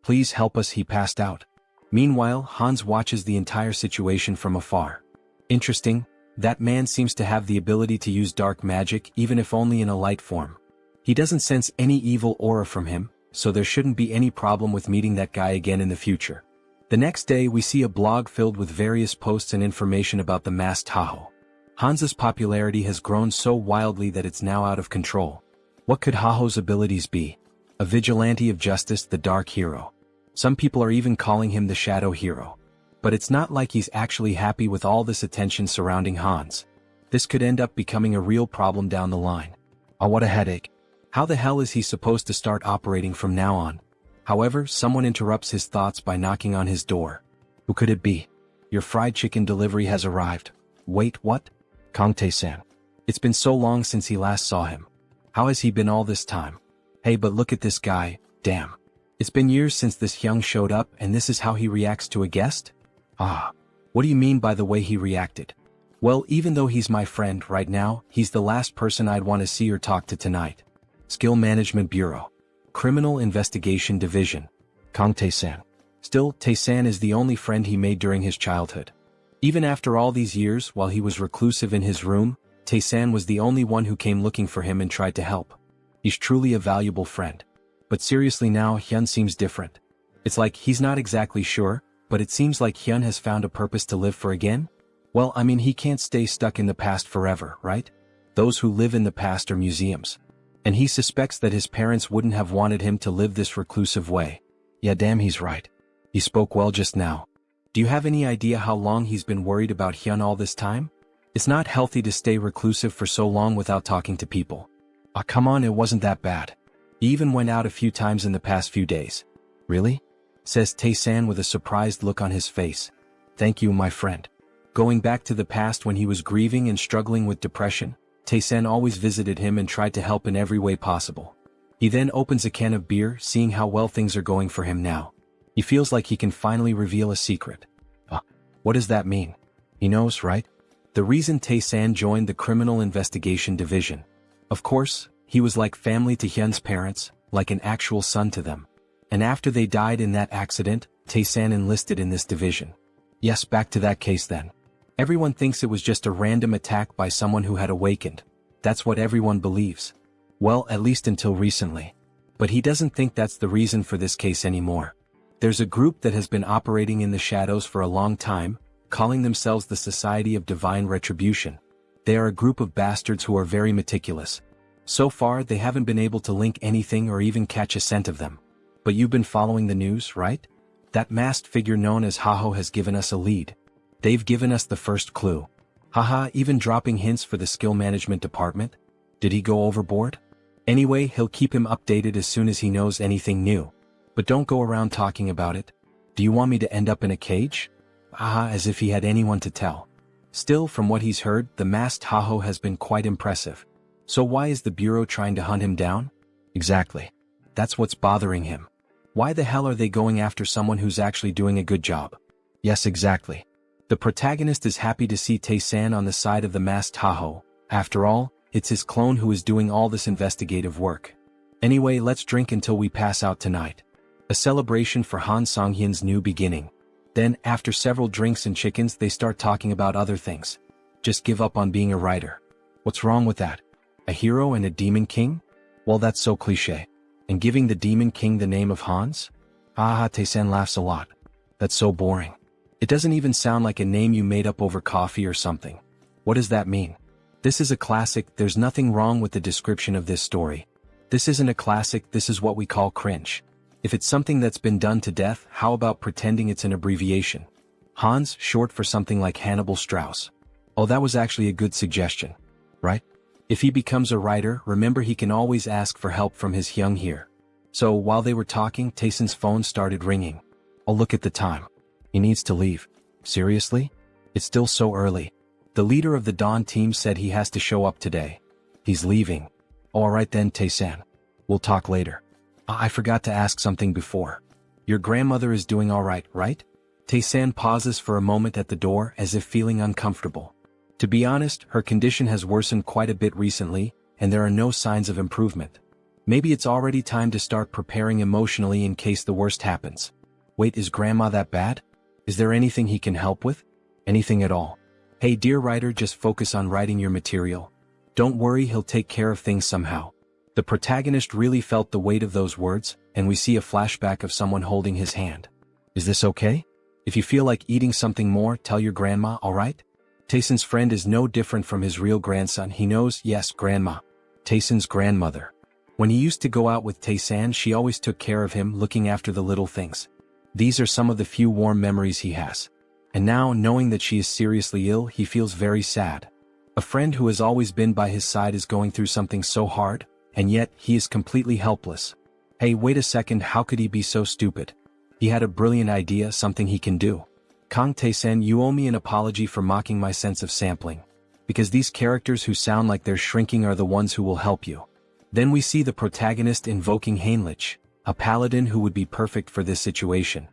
Please help us, he passed out. Meanwhile, Hans watches the entire situation from afar. Interesting, that man seems to have the ability to use dark magic even if only in a light form. He doesn't sense any evil aura from him, so there shouldn't be any problem with meeting that guy again in the future. The next day we see a blog filled with various posts and information about the masked Haho. Hans's popularity has grown so wildly that it's now out of control. What could Haho's abilities be? A vigilante of justice, the dark hero. Some people are even calling him the shadow hero. But it's not like he's actually happy with all this attention surrounding Hans. This could end up becoming a real problem down the line. Oh, what a headache. How the hell is he supposed to start operating from now on? However, someone interrupts his thoughts by knocking on his door. Who could it be? Your fried chicken delivery has arrived. Wait, what? Kang Tae-san. It's been so long since he last saw him. How has he been all this time? Hey, but look at this guy, damn. It's been years since this Hyung showed up and this is how he reacts to a guest? Ah. What do you mean by the way he reacted? Well, even though he's my friend right now, he's the last person I'd want to see or talk to tonight. Skill Management Bureau. Criminal Investigation Division. Kang Tae-san. Still, Tae-san is the only friend he made during his childhood. Even after all these years, while he was reclusive in his room, Tae-san was the only one who came looking for him and tried to help. He's truly a valuable friend. But seriously now, Hyun seems different. It's like he's not exactly sure, but it seems like Hyun has found a purpose to live for again? Well, I mean, he can't stay stuck in the past forever, right? Those who live in the past are museums. And he suspects that his parents wouldn't have wanted him to live this reclusive way. Yeah, damn, he's right. He spoke well just now. Do you have any idea how long he's been worried about Hyun all this time? It's not healthy to stay reclusive for so long without talking to people. Ah, come on, it wasn't that bad. He even went out a few times in the past few days. Really? Says Tae-san with a surprised look on his face. Thank you, my friend. Going back to the past when he was grieving and struggling with depression, Tae-san always visited him and tried to help in every way possible. He then opens a can of beer, seeing how well things are going for him now. He feels like he can finally reveal a secret. What does that mean? He knows, right? The reason Tae-san joined the Criminal Investigation Division. Of course, he was like family to Hyun's parents, like an actual son to them. And after they died in that accident, Tae-san enlisted in this division. Yes, back to that case then. Everyone thinks it was just a random attack by someone who had awakened. That's what everyone believes. Well, at least until recently. But he doesn't think that's the reason for this case anymore. There's a group that has been operating in the shadows for a long time, calling themselves the Society of Divine Retribution. They are a group of bastards who are very meticulous. So far, they haven't been able to link anything or even catch a scent of them. But you've been following the news, right? That masked figure known as Haho has given us a lead. They've given us the first clue. Haha, even dropping hints for the skill management department? Did he go overboard? Anyway, he'll keep him updated as soon as he knows anything new. But don't go around talking about it. Do you want me to end up in a cage? Haha, as if he had anyone to tell. Still, from what he's heard, the masked Haho has been quite impressive. So why is the Bureau trying to hunt him down? Exactly. That's what's bothering him. Why the hell are they going after someone who's actually doing a good job? Yes, exactly. The protagonist is happy to see Tae-san on the side of the masked Tahoe. After all, it's his clone who is doing all this investigative work. Anyway, let's drink until we pass out tonight. A celebration for Han Sunghyun's new beginning. Then, after several drinks and chickens, they start talking about other things. Just give up on being a writer. What's wrong with that? A hero and a demon king? Well, that's so cliché. And giving the demon king the name of Hans? Haha, Tae-san laughs a lot. That's so boring. It doesn't even sound like a name you made up over coffee or something. What does that mean? This is a classic. There's nothing wrong with the description of this story. This isn't a classic, this is what we call cringe. If it's something that's been done to death, how about pretending it's an abbreviation? Hans, short for something like Hannibal Strauss. Oh, that was actually a good suggestion. Right? If he becomes a writer, remember he can always ask for help from his Hyung here. So while they were talking, Tae-san's phone started ringing. Oh, look at the time. He needs to leave. Seriously? It's still so early. The leader of the Dawn team said he has to show up today. He's leaving. Alright then, Tae-san. We'll talk later. I forgot to ask something before. Your grandmother is doing alright, right? Tae-san pauses for a moment at the door as if feeling uncomfortable. To be honest, her condition has worsened quite a bit recently, and there are no signs of improvement. Maybe it's already time to start preparing emotionally in case the worst happens. Wait, is grandma that bad? Is there anything he can help with? Anything at all? Hey dear writer, just focus on writing your material. Don't worry, he'll take care of things somehow. The protagonist really felt the weight of those words, and we see a flashback of someone holding his hand. Is this okay? If you feel like eating something more, tell your grandma, alright? Tae-san's friend is no different from his real grandson. He knows, yes, grandma. Tae-san's grandmother. When he used to go out with Tae-san, she always took care of him, looking after the little things. These are some of the few warm memories he has. And now, knowing that she is seriously ill, he feels very sad. A friend who has always been by his side is going through something so hard, and yet, he is completely helpless. Hey, wait a second, how could he be so stupid? He had a brilliant idea, something he can do. Kang Tae-san, you owe me an apology for mocking my sense of sampling. Because these characters who sound like they're shrinking are the ones who will help you. Then we see the protagonist invoking Heinrich, a paladin who would be perfect for this situation.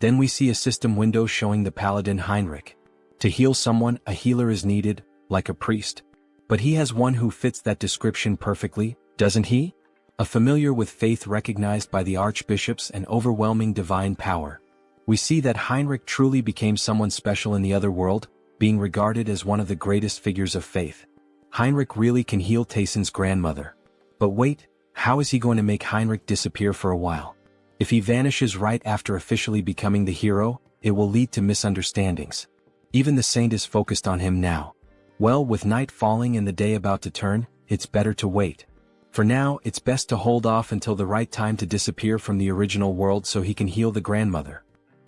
Then we see a system window showing the paladin Heinrich. To heal someone, a healer is needed, like a priest. But he has one who fits that description perfectly, doesn't he? A familiar with faith recognized by the archbishops and overwhelming divine power. We see that Heinrich truly became someone special in the other world, being regarded as one of the greatest figures of faith. Heinrich really can heal Tae-san's grandmother. But wait, how is he going to make Heinrich disappear for a while? If he vanishes right after officially becoming the hero, it will lead to misunderstandings. Even the saint is focused on him now. Well, with night falling and the day about to turn, it's better to wait. For now, it's best to hold off until the right time to disappear from the original world so he can heal the grandmother.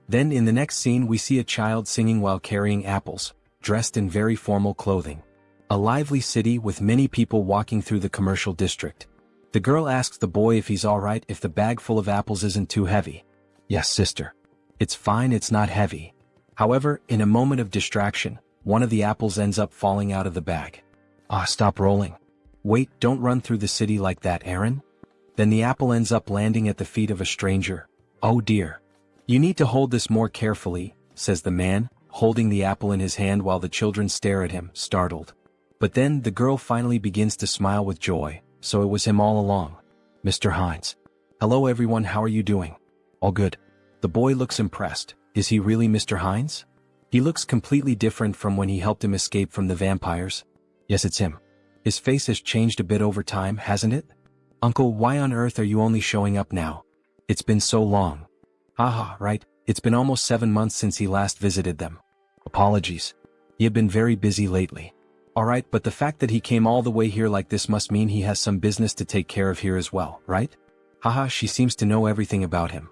Then in the next scene we see a child singing while carrying apples, dressed in very formal clothing. A lively city with many people walking through the commercial district. The girl asks the boy if he's alright if the bag full of apples isn't too heavy. Yes, sister. It's fine, it's not heavy. However, in a moment of distraction, one of the apples ends up falling out of the bag. Stop rolling. Wait, don't run through the city like that, Aaron. Then the apple ends up landing at the feet of a stranger. Oh dear. You need to hold this more carefully, says the man, holding the apple in his hand while the children stare at him, startled. But then the girl finally begins to smile with joy, so it was him all along. Mr. Hines. Hello everyone, how are you doing? All good. The boy looks impressed. Is he really Mr. Hines? He looks completely different from when he helped him escape from the vampires. Yes, it's him. His face has changed a bit over time, hasn't it? Uncle, why on earth are you only showing up now? It's been so long. Haha, right, it's been almost 7 months since he last visited them. Apologies. He had been very busy lately. Alright, but the fact that he came all the way here like this must mean he has some business to take care of here as well, right? Haha, she seems to know everything about him.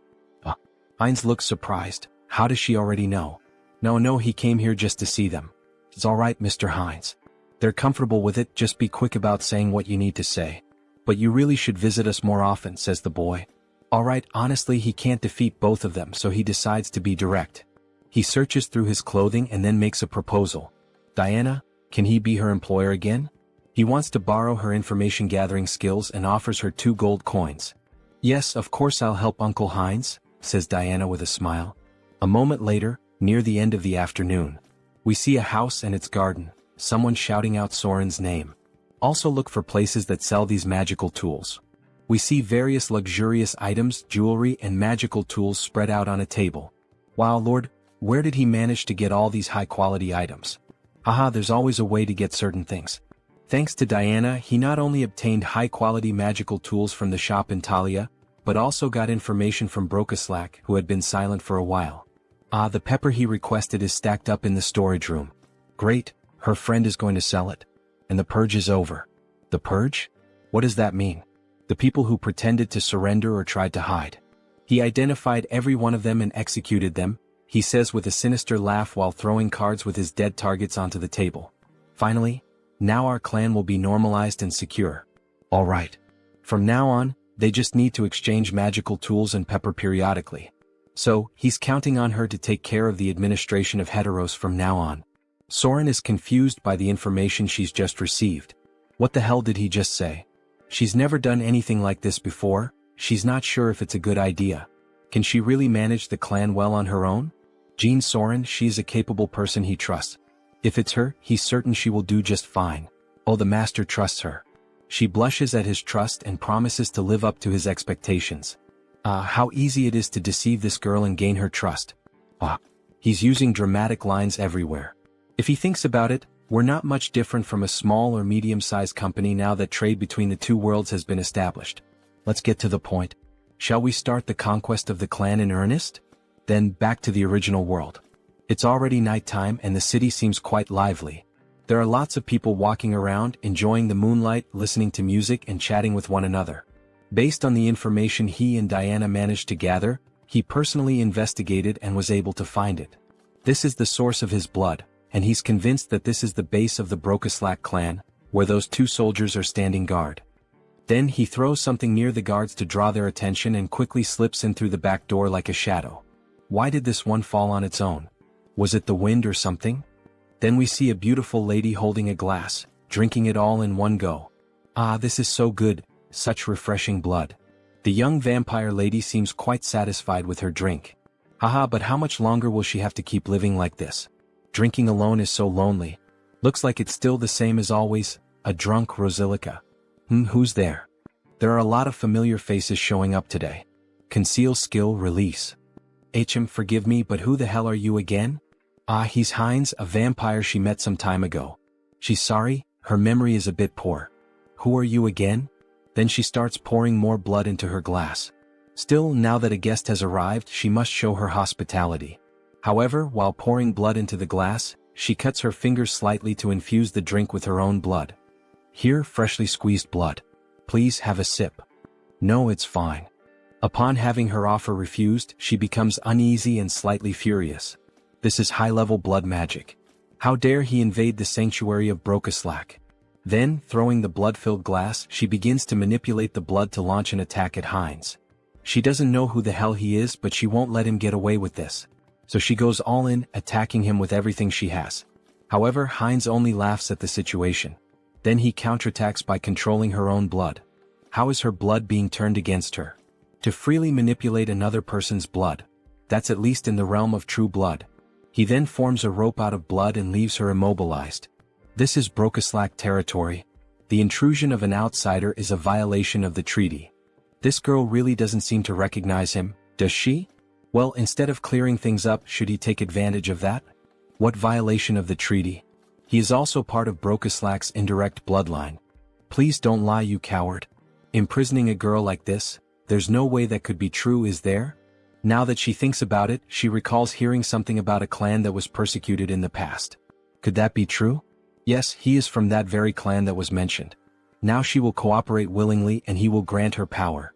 Heinz looks surprised. How does she already know? No, he came here just to see them. It's alright, Mr. Hines. They're comfortable with it, just be quick about saying what you need to say. But you really should visit us more often, says the boy. Alright, honestly he can't defeat both of them, so he decides to be direct. He searches through his clothing and then makes a proposal. Diana, can he be her employer again? He wants to borrow her information gathering skills and offers her 2 gold coins. Yes, of course I'll help Uncle Heinz, says Diana with a smile. A moment later, near the end of the afternoon. We see a house and its garden, someone shouting out Soren's name. Also look for places that sell these magical tools. We see various luxurious items, jewelry and magical tools spread out on a table. Wow Lord, where did he manage to get all these high-quality items? Haha, there's always a way to get certain things. Thanks to Diana, he not only obtained high-quality magical tools from the shop in Talia, but also got information from Brokaslak, who had been silent for a while. The pepper he requested is stacked up in the storage room. Great, her friend is going to sell it. And the purge is over. The purge? What does that mean? The people who pretended to surrender or tried to hide. He identified every one of them and executed them, he says with a sinister laugh while throwing cards with his dead targets onto the table. Finally, now our clan will be normalized and secure. Alright. From now on, they just need to exchange magical tools and pepper periodically. So, he's counting on her to take care of the administration of Heteros from now on. Soren is confused by the information she's just received. What the hell did he just say? She's never done anything like this before, she's not sure if it's a good idea. Can she really manage the clan well on her own? Jean Soren, she's a capable person he trusts. If it's her, he's certain she will do just fine. Oh, the master trusts her. She blushes at his trust and promises to live up to his expectations. How easy it is to deceive this girl and gain her trust. He's using dramatic lines everywhere. If he thinks about it, we're not much different from a small or medium-sized company now that trade between the two worlds has been established. Let's get to the point. Shall we start the conquest of the clan in earnest? Then, back to the original world. It's already nighttime and the city seems quite lively. There are lots of people walking around, enjoying the moonlight, listening to music and chatting with one another. Based on the information he and Diana managed to gather, he personally investigated and was able to find it. This is the source of his blood, and he's convinced that this is the base of the Brokaslak clan, where those two soldiers are standing guard. Then he throws something near the guards to draw their attention and quickly slips in through the back door like a shadow. Why did this one fall on its own? Was it the wind or something? Then we see a beautiful lady holding a glass, drinking it all in one go. This is so good, such refreshing blood. The young vampire lady seems quite satisfied with her drink. But how much longer will she have to keep living like this? Drinking alone is so lonely. Looks like it's still the same as always, a drunk Rosilica. Who's there? There are a lot of familiar faces showing up today. Conceal skill release. Forgive me, but who the hell are you again? He's Heinz, a vampire she met some time ago. She's sorry, her memory is a bit poor. Who are you again? Then she starts pouring more blood into her glass. Still, now that a guest has arrived, she must show her hospitality. However, while pouring blood into the glass, she cuts her fingers slightly to infuse the drink with her own blood. Here, freshly squeezed blood. Please have a sip. No, it's fine. Upon having her offer refused, she becomes uneasy and slightly furious. This is high-level blood magic. How dare he invade the sanctuary of Brokaslak? Then, throwing the blood-filled glass, she begins to manipulate the blood to launch an attack at Heinz. She doesn't know who the hell he is, but she won't let him get away with this. So she goes all in, attacking him with everything she has. However, Heinz only laughs at the situation. Then he counterattacks by controlling her own blood. How is her blood being turned against her? To freely manipulate another person's blood. That's at least in the realm of true blood. He then forms a rope out of blood and leaves her immobilized. This is Brokaslak territory. The intrusion of an outsider is a violation of the treaty. This girl really doesn't seem to recognize him, does she? Well, instead of clearing things up, should he take advantage of that? What violation of the treaty? He is also part of Brokaslak's indirect bloodline. Please don't lie, you coward. Imprisoning a girl like this, there's no way that could be true, is there? Now that she thinks about it, she recalls hearing something about a clan that was persecuted in the past. Could that be true? Yes, he is from that very clan that was mentioned. Now she will cooperate willingly and he will grant her power.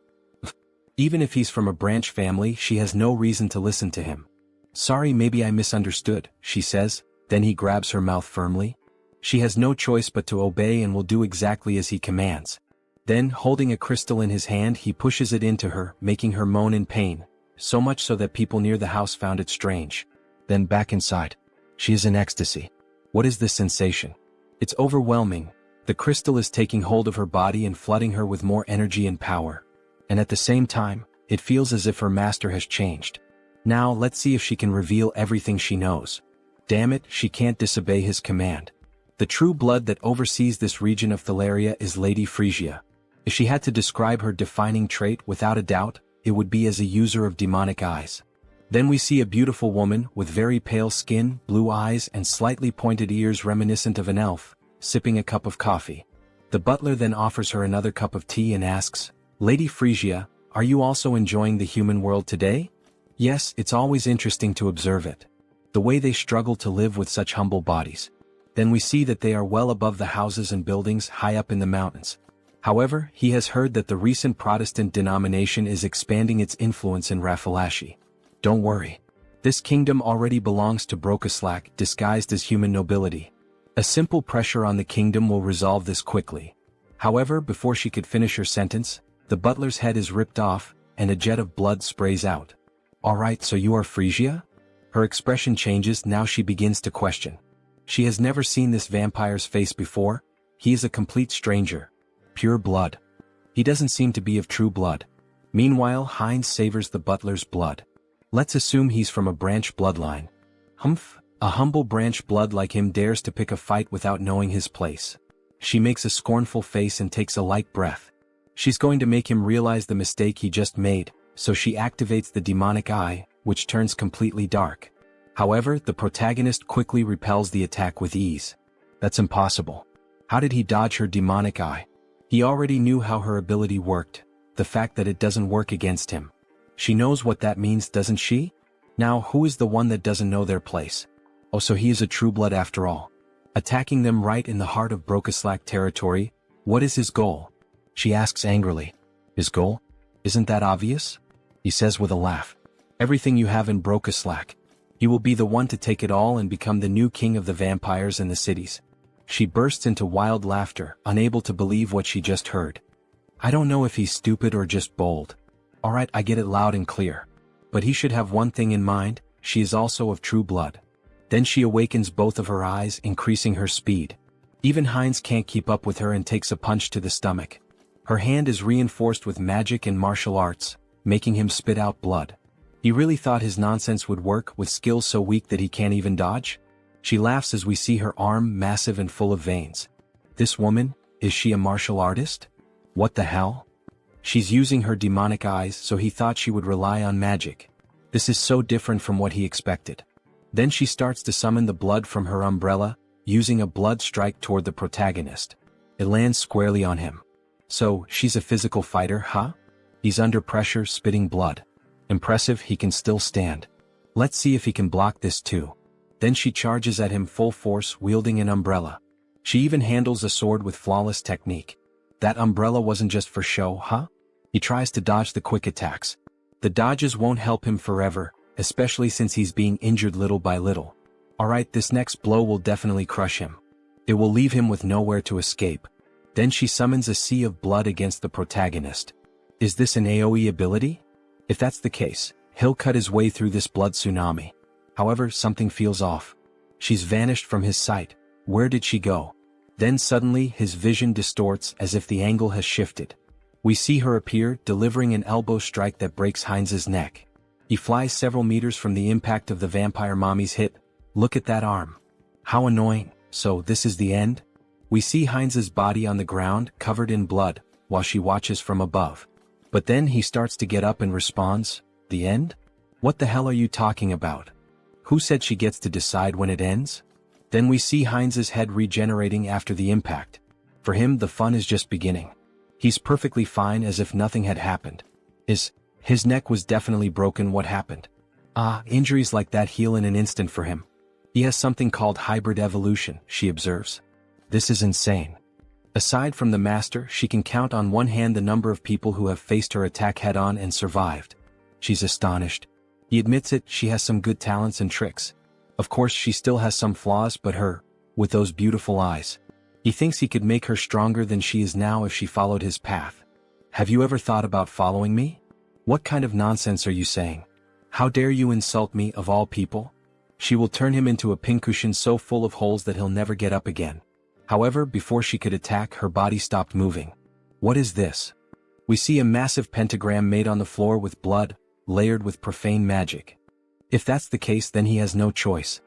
Even if he's from a branch family, she has no reason to listen to him. Sorry, maybe I misunderstood, she says, then he grabs her mouth firmly. She has no choice but to obey and will do exactly as he commands. Then, holding a crystal in his hand, he pushes it into her, making her moan in pain, so much so that people near the house found it strange. Then back inside. She is in ecstasy. What is this sensation? It's overwhelming. The crystal is taking hold of her body and flooding her with more energy and power. And at the same time, it feels as if her master has changed. Now let's see if she can reveal everything she knows. Damn it, she can't disobey his command. The true blood that oversees this region of Thalaria is Lady Frisia. If she had to describe her defining trait without a doubt, it would be as a user of demonic eyes. Then we see a beautiful woman with very pale skin, blue eyes and slightly pointed ears reminiscent of an elf, sipping a cup of coffee. The butler then offers her another cup of tea and asks, "Lady Frisia, are you also enjoying the human world today?" Yes, it's always interesting to observe it. The way they struggle to live with such humble bodies. Then we see that they are well above the houses and buildings high up in the mountains. However, he has heard that the recent Protestant denomination is expanding its influence in Rafalashi. Don't worry. This kingdom already belongs to Brokaslak, disguised as human nobility. A simple pressure on the kingdom will resolve this quickly. However, before she could finish her sentence, the butler's head is ripped off, and a jet of blood sprays out. "Alright, so you are Frisia?" Her expression changes now. She begins to question. She has never seen this vampire's face before. He is a complete stranger. Pure blood. He doesn't seem to be of true blood. Meanwhile, Heinz savors the butler's blood. Let's assume he's from a branch bloodline. Humph, a humble branch blood like him dares to pick a fight without knowing his place. She makes a scornful face and takes a light breath. She's going to make him realize the mistake he just made, so she activates the demonic eye, which turns completely dark. However, the protagonist quickly repels the attack with ease. That's impossible. How did he dodge her demonic eye? He already knew how her ability worked, the fact that it doesn't work against him. She knows what that means, doesn't she? Now, who is the one that doesn't know their place? Oh, so he is a true blood after all. Attacking them right in the heart of Brokaslak territory, what is his goal? She asks angrily. His goal? Isn't that obvious? He says with a laugh. Everything you have in Brokaslak. He will be the one to take it all and become the new king of the vampires and the cities. She bursts into wild laughter, unable to believe what she just heard. I don't know if he's stupid or just bold. Alright, I get it loud and clear. But he should have one thing in mind, she is also of true blood. Then she awakens both of her eyes, increasing her speed. Even Heinz can't keep up with her and takes a punch to the stomach. Her hand is reinforced with magic and martial arts, making him spit out blood. He really thought his nonsense would work with skills so weak that he can't even dodge? She laughs as we see her arm massive and full of veins. This woman, is she a martial artist? What the hell? She's using her demonic eyes, so he thought she would rely on magic. This is so different from what he expected. Then she starts to summon the blood from her umbrella, using a blood strike toward the protagonist. It lands squarely on him. So, she's a physical fighter, huh? He's under pressure, spitting blood. Impressive, he can still stand. Let's see if he can block this too. Then she charges at him full force, wielding an umbrella. She even handles a sword with flawless technique. That umbrella wasn't just for show, huh? He tries to dodge the quick attacks. The dodges won't help him forever, especially since he's being injured little by little. Alright, this next blow will definitely crush him. It will leave him with nowhere to escape. Then she summons a sea of blood against the protagonist. Is this an AoE ability? If that's the case, he'll cut his way through this blood tsunami. However, something feels off. She's vanished from his sight. Where did she go? Then suddenly his vision distorts as if the angle has shifted. We see her appear, delivering an elbow strike that breaks Heinz's neck. He flies several meters from the impact of the vampire mommy's hit. Look at that arm. How annoying. So this is the end? We see Heinz's body on the ground, covered in blood, while she watches from above. But then he starts to get up and responds, "The end? What the hell are you talking about? Who said she gets to decide when it ends?" Then we see Heinz's head regenerating after the impact. For him, the fun is just beginning. He's perfectly fine as if nothing had happened. His neck was definitely broken. What happened? Injuries like that heal in an instant for him. He has something called hybrid evolution, she observes. This is insane. Aside from the master, she can count on one hand the number of people who have faced her attack head-on and survived. She's astonished. He admits it, she has some good talents and tricks. Of course she still has some flaws, but with those beautiful eyes. He thinks he could make her stronger than she is now if she followed his path. Have you ever thought about following me? What kind of nonsense are you saying? How dare you insult me, of all people? She will turn him into a pincushion so full of holes that he'll never get up again. However, before she could attack, her body stopped moving. What is this? We see a massive pentagram made on the floor with blood, layered with profane magic. If that's the case, then he has no choice.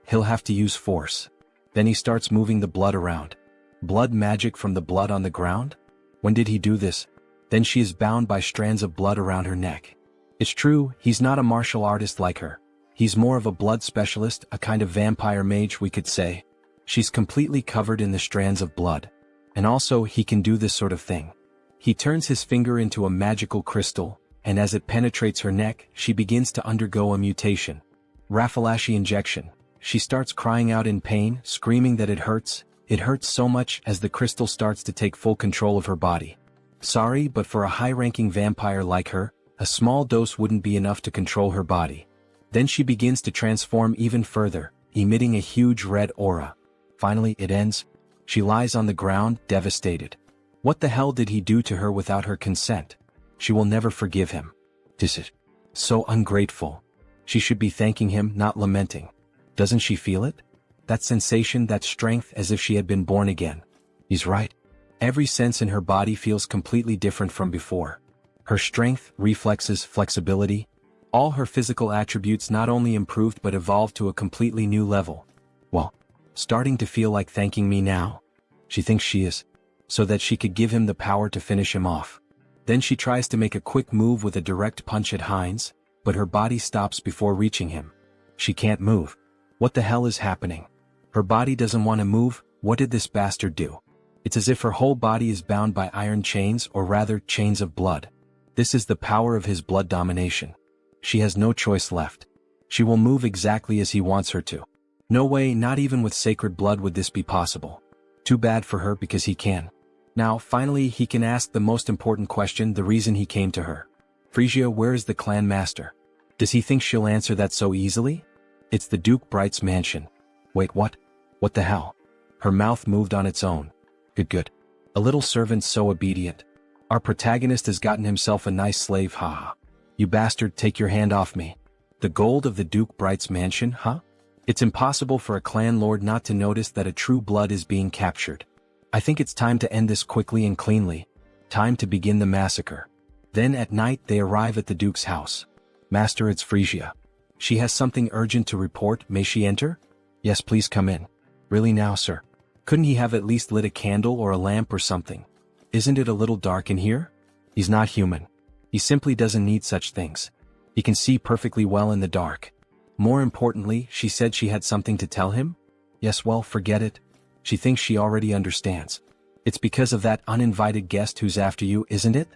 He'll have to use force. Then he starts moving the blood around. Blood magic from the blood on the ground? When did he do this? Then she is bound by strands of blood around her neck. It's true, he's not a martial artist like her. He's more of a blood specialist, a kind of vampire mage, we could say. She's completely covered in the strands of blood. And also, he can do this sort of thing. He turns his finger into a magical crystal, and as it penetrates her neck, she begins to undergo a mutation. Raffalashi injection. She starts crying out in pain, screaming that it hurts. It hurts so much as the crystal starts to take full control of her body. Sorry, but for a high-ranking vampire like her, a small dose wouldn't be enough to control her body. Then she begins to transform even further, emitting a huge red aura. Finally, it ends. She lies on the ground, devastated. What the hell did he do to her without her consent? She will never forgive him. This is so ungrateful. She should be thanking him, not lamenting. Doesn't she feel it? That sensation, that strength, as if she had been born again. He's right. Every sense in her body feels completely different from before. Her strength, reflexes, flexibility, all her physical attributes not only improved but evolved to a completely new level. Well, starting to feel like thanking me now. She thinks she is. So that she could give him the power to finish him off. Then she tries to make a quick move with a direct punch at Heinz, but her body stops before reaching him. She can't move. What the hell is happening? Her body doesn't want to move. What did this bastard do? It's as if her whole body is bound by iron chains, or rather, chains of blood. This is the power of his blood domination. She has no choice left. She will move exactly as he wants her to. No way, not even with sacred blood would this be possible. Too bad for her because he can. Now, finally, he can ask the most important question, the reason he came to her. Frisia, where is the clan master? Does he think she'll answer that so easily? It's the Duke Bright's mansion. Wait, what? What the hell? Her mouth moved on its own. Good. A little servant so obedient. Our protagonist has gotten himself a nice slave, haha. You bastard, take your hand off me. The gold of the Duke Bright's mansion, huh? It's impossible for a clan lord not to notice that a true blood is being captured. I think it's time to end this quickly and cleanly. Time to begin the massacre. Then at night they arrive at the Duke's house. Master, it's Frisia. She has something urgent to report. May she enter? Yes, please come in. Really now, sir? Couldn't he have at least lit a candle or a lamp or something? Isn't it a little dark in here? He's not human. He simply doesn't need such things. He can see perfectly well in the dark. More importantly, she said she had something to tell him? Yes, well, forget it. She thinks she already understands. It's because of that uninvited guest who's after you, isn't it?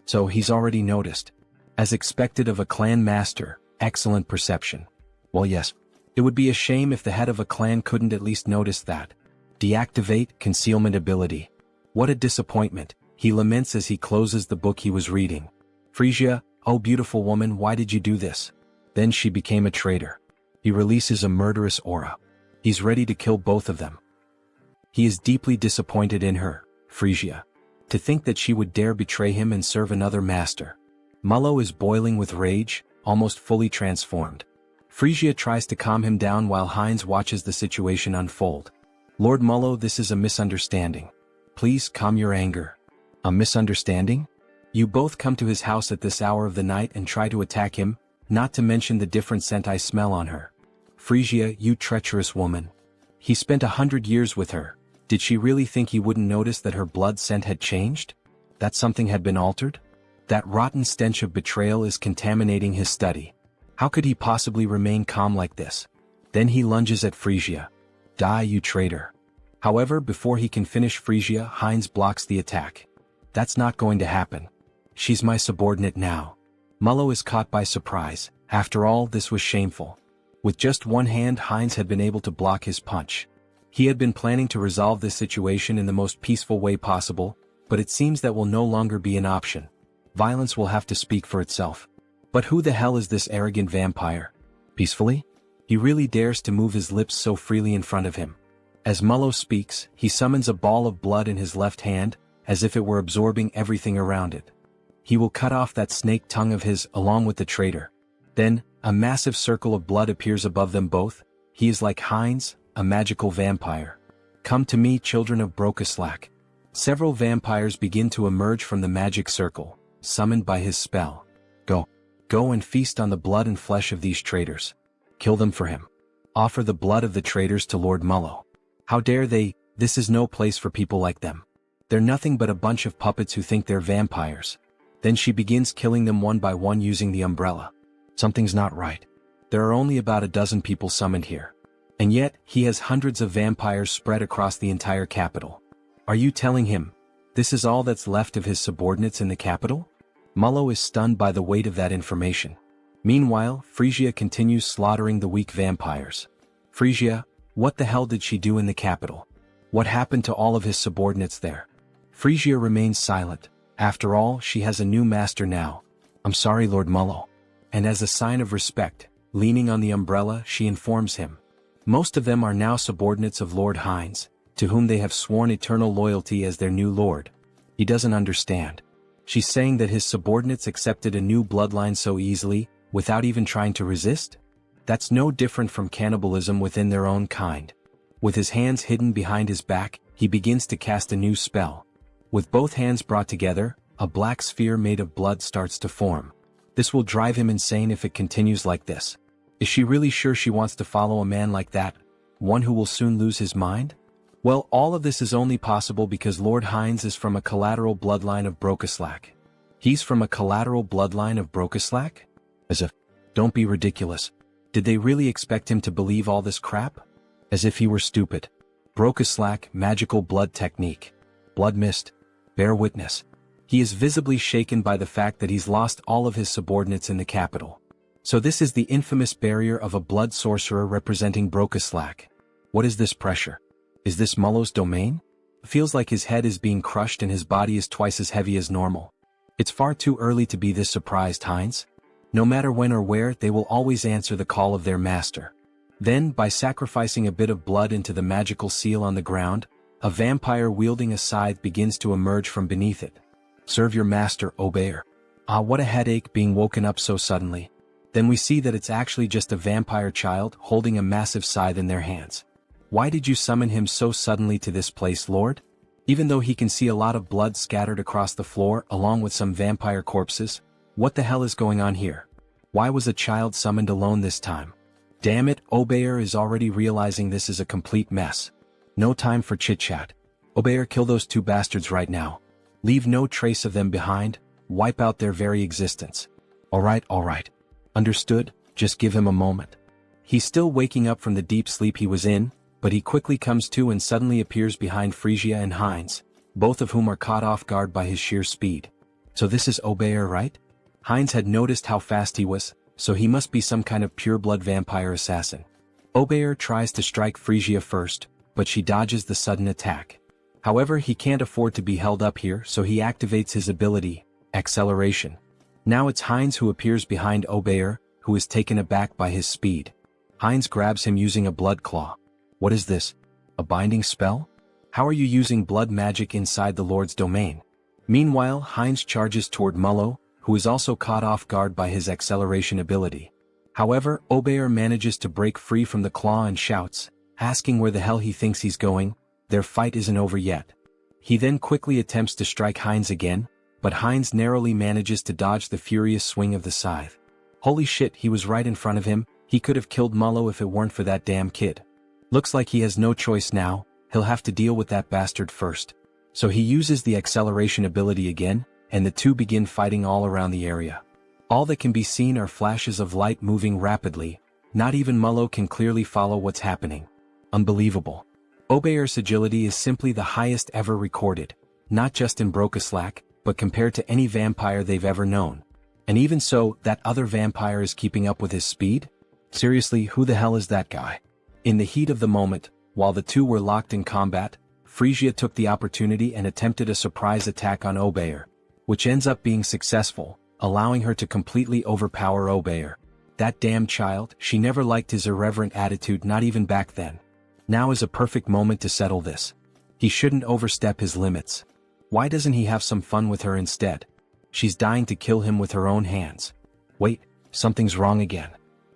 So he's already noticed. As expected of a clan master, excellent perception. Well, yes. It would be a shame if the head of a clan couldn't at least notice that. Deactivate concealment ability. What a disappointment, he laments as he closes the book he was reading. Frisia, oh beautiful woman, why did you do this? Then she became a traitor. He releases a murderous aura. He's ready to kill both of them. He is deeply disappointed in her, Frisia. To think that she would dare betray him and serve another master. Mullo is boiling with rage, almost fully transformed. Frisia tries to calm him down while Heinz watches the situation unfold. Lord Mullo, this is a misunderstanding. Please calm your anger. A misunderstanding? You both come to his house at this hour of the night and try to attack him, not to mention the different scent I smell on her. Frisia, you treacherous woman. He spent 100 years with her. Did she really think he wouldn't notice that her blood scent had changed? That something had been altered? That rotten stench of betrayal is contaminating his study. How could he possibly remain calm like this? Then he lunges at Frisia. Die, you traitor. However, before he can finish Frisia, Heinz blocks the attack. That's not going to happen. She's my subordinate now. Mullo is caught by surprise. After all, this was shameful. With just one hand, Heinz had been able to block his punch. He had been planning to resolve this situation in the most peaceful way possible, but it seems that will no longer be an option. Violence will have to speak for itself. But who the hell is this arrogant vampire? Peacefully? He really dares to move his lips so freely in front of him. As Mullo speaks, he summons a ball of blood in his left hand, as if it were absorbing everything around it. He will cut off that snake tongue of his, along with the traitor. Then, a massive circle of blood appears above them both. He is like Heinz, a magical vampire. Come to me, children of Brokaslak. Several vampires begin to emerge from the magic circle, summoned by his spell. Go and feast on the blood and flesh of these traitors. Kill them for him. Offer the blood of the traitors to Lord Mullo. How dare they? This is no place for people like them. They're nothing but a bunch of puppets who think they're vampires. Then she begins killing them one by one using the umbrella. Something's not right. There are only about a dozen people summoned here. And yet, he has hundreds of vampires spread across the entire capital. Are you telling him this is all that's left of his subordinates in the capital? Mullo is stunned by the weight of that information. Meanwhile, Frisia continues slaughtering the weak vampires. Frisia, what the hell did she do in the capital? What happened to all of his subordinates there? Frisia remains silent. After all, she has a new master now. I'm sorry, Lord Mullo. And as a sign of respect, leaning on the umbrella, she informs him. Most of them are now subordinates of Lord Hines, to whom they have sworn eternal loyalty as their new lord. He doesn't understand. She's saying that his subordinates accepted a new bloodline so easily, without even trying to resist? That's no different from cannibalism within their own kind. With his hands hidden behind his back, he begins to cast a new spell. With both hands brought together, a black sphere made of blood starts to form. This will drive him insane if it continues like this. Is she really sure she wants to follow a man like that? One who will soon lose his mind? Well, all of this is only possible because Lord Hines is from a collateral bloodline of Brokeslack. He's from a collateral bloodline of Brokeslack? As if, don't be ridiculous. Did they really expect him to believe all this crap? As if he were stupid. Brokeslack, magical blood technique. Blood mist. Bear witness. He is visibly shaken by the fact that he's lost all of his subordinates in the capital. So this is the infamous barrier of a blood sorcerer representing Brokeslack. What is this pressure? Is this Mullo's domain? Feels like his head is being crushed and his body is twice as heavy as normal. It's far too early to be this surprised, Hines. No matter when or where, they will always answer the call of their master. Then, by sacrificing a bit of blood into the magical seal on the ground, a vampire wielding a scythe begins to emerge from beneath it. Serve your master, Obeyer. Ah, what a headache being woken up so suddenly. Then we see that it's actually just a vampire child holding a massive scythe in their hands. Why did you summon him so suddenly to this place, Lord? Even though he can see a lot of blood scattered across the floor along with some vampire corpses, what the hell is going on here? Why was a child summoned alone this time? Damn it, Obeyer is already realizing this is a complete mess. No time for chit-chat. Obeyer, kill those two bastards right now. Leave no trace of them behind, wipe out their very existence. Alright. Understood, just give him a moment. He's still waking up from the deep sleep he was in, but he quickly comes to and suddenly appears behind Frisia and Hines, both of whom are caught off guard by his sheer speed. So this is Obeyer, right? Hines had noticed how fast he was, so he must be some kind of pure-blood vampire assassin. Obeyer tries to strike Frisia first, but she dodges the sudden attack. However, he can't afford to be held up here, so he activates his ability, Acceleration. Now it's Hines who appears behind Obeyer, who is taken aback by his speed. Hines grabs him using a blood claw. What is this? A binding spell? How are you using blood magic inside the Lord's domain? Meanwhile, Hines charges toward Mullo, who is also caught off guard by his acceleration ability. However, Obeyer manages to break free from the claw and shouts, asking where the hell he thinks he's going. Their fight isn't over yet. He then quickly attempts to strike Hines again, but Hines narrowly manages to dodge the furious swing of the scythe. Holy shit, he was right in front of him. He could have killed Mullo if it weren't for that damn kid. Looks like he has no choice now, he'll have to deal with that bastard first. So he uses the acceleration ability again, and the two begin fighting all around the area. All that can be seen are flashes of light moving rapidly. Not even Mullo can clearly follow what's happening. Unbelievable. Obeyer's agility is simply the highest ever recorded, not just in Brokeslack, but compared to any vampire they've ever known. And even so, that other vampire is keeping up with his speed? Seriously, who the hell is that guy? In the heat of the moment, while the two were locked in combat, Frisia took the opportunity and attempted a surprise attack on Obeyer, which ends up being successful, allowing her to completely overpower Obeyer. That damn child, she never liked his irreverent attitude, not even back then. Now is a perfect moment to settle this. He shouldn't overstep his limits. Why doesn't he have some fun with her instead? She's dying to kill him with her own hands. Wait, something's wrong again.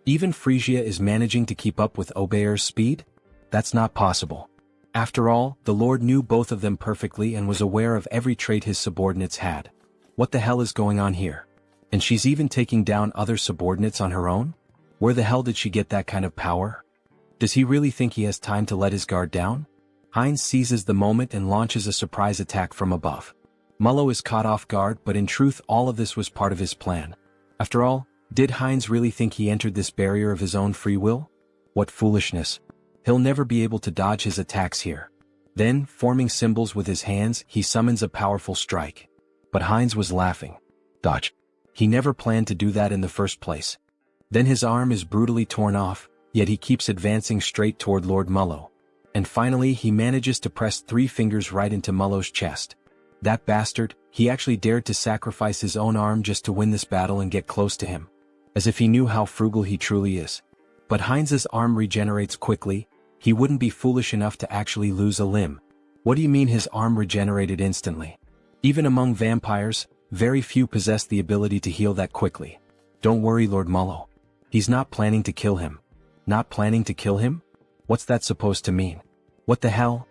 Even Frisia is managing to keep up with Obeyer's speed? That's not possible. After all, the Lord knew both of them perfectly and was aware of every trait his subordinates had. What the hell is going on here? And she's even taking down other subordinates on her own? Where the hell did she get that kind of power? Does he really think he has time to let his guard down? Heinz seizes the moment and launches a surprise attack from above. Mullo is caught off guard, but in truth all of this was part of his plan. After all, did Heinz really think he entered this barrier of his own free will? What foolishness. He'll never be able to dodge his attacks here. Then, forming symbols with his hands, he summons a powerful strike. But Heinz was laughing. Dodge. He never planned to do that in the first place. Then his arm is brutally torn off, yet he keeps advancing straight toward Lord Mullo. And finally he manages to press 3 fingers right into Mullo's chest. That bastard, he actually dared to sacrifice his own arm just to win this battle and get close to him. As if he knew how frugal he truly is. But Heinz's arm regenerates quickly. He wouldn't be foolish enough to actually lose a limb. What do you mean his arm regenerated instantly? Even among vampires, very few possess the ability to heal that quickly. Don't worry, Lord Mullo. He's not planning to kill him. Not planning to kill him? What's that supposed to mean? What the hell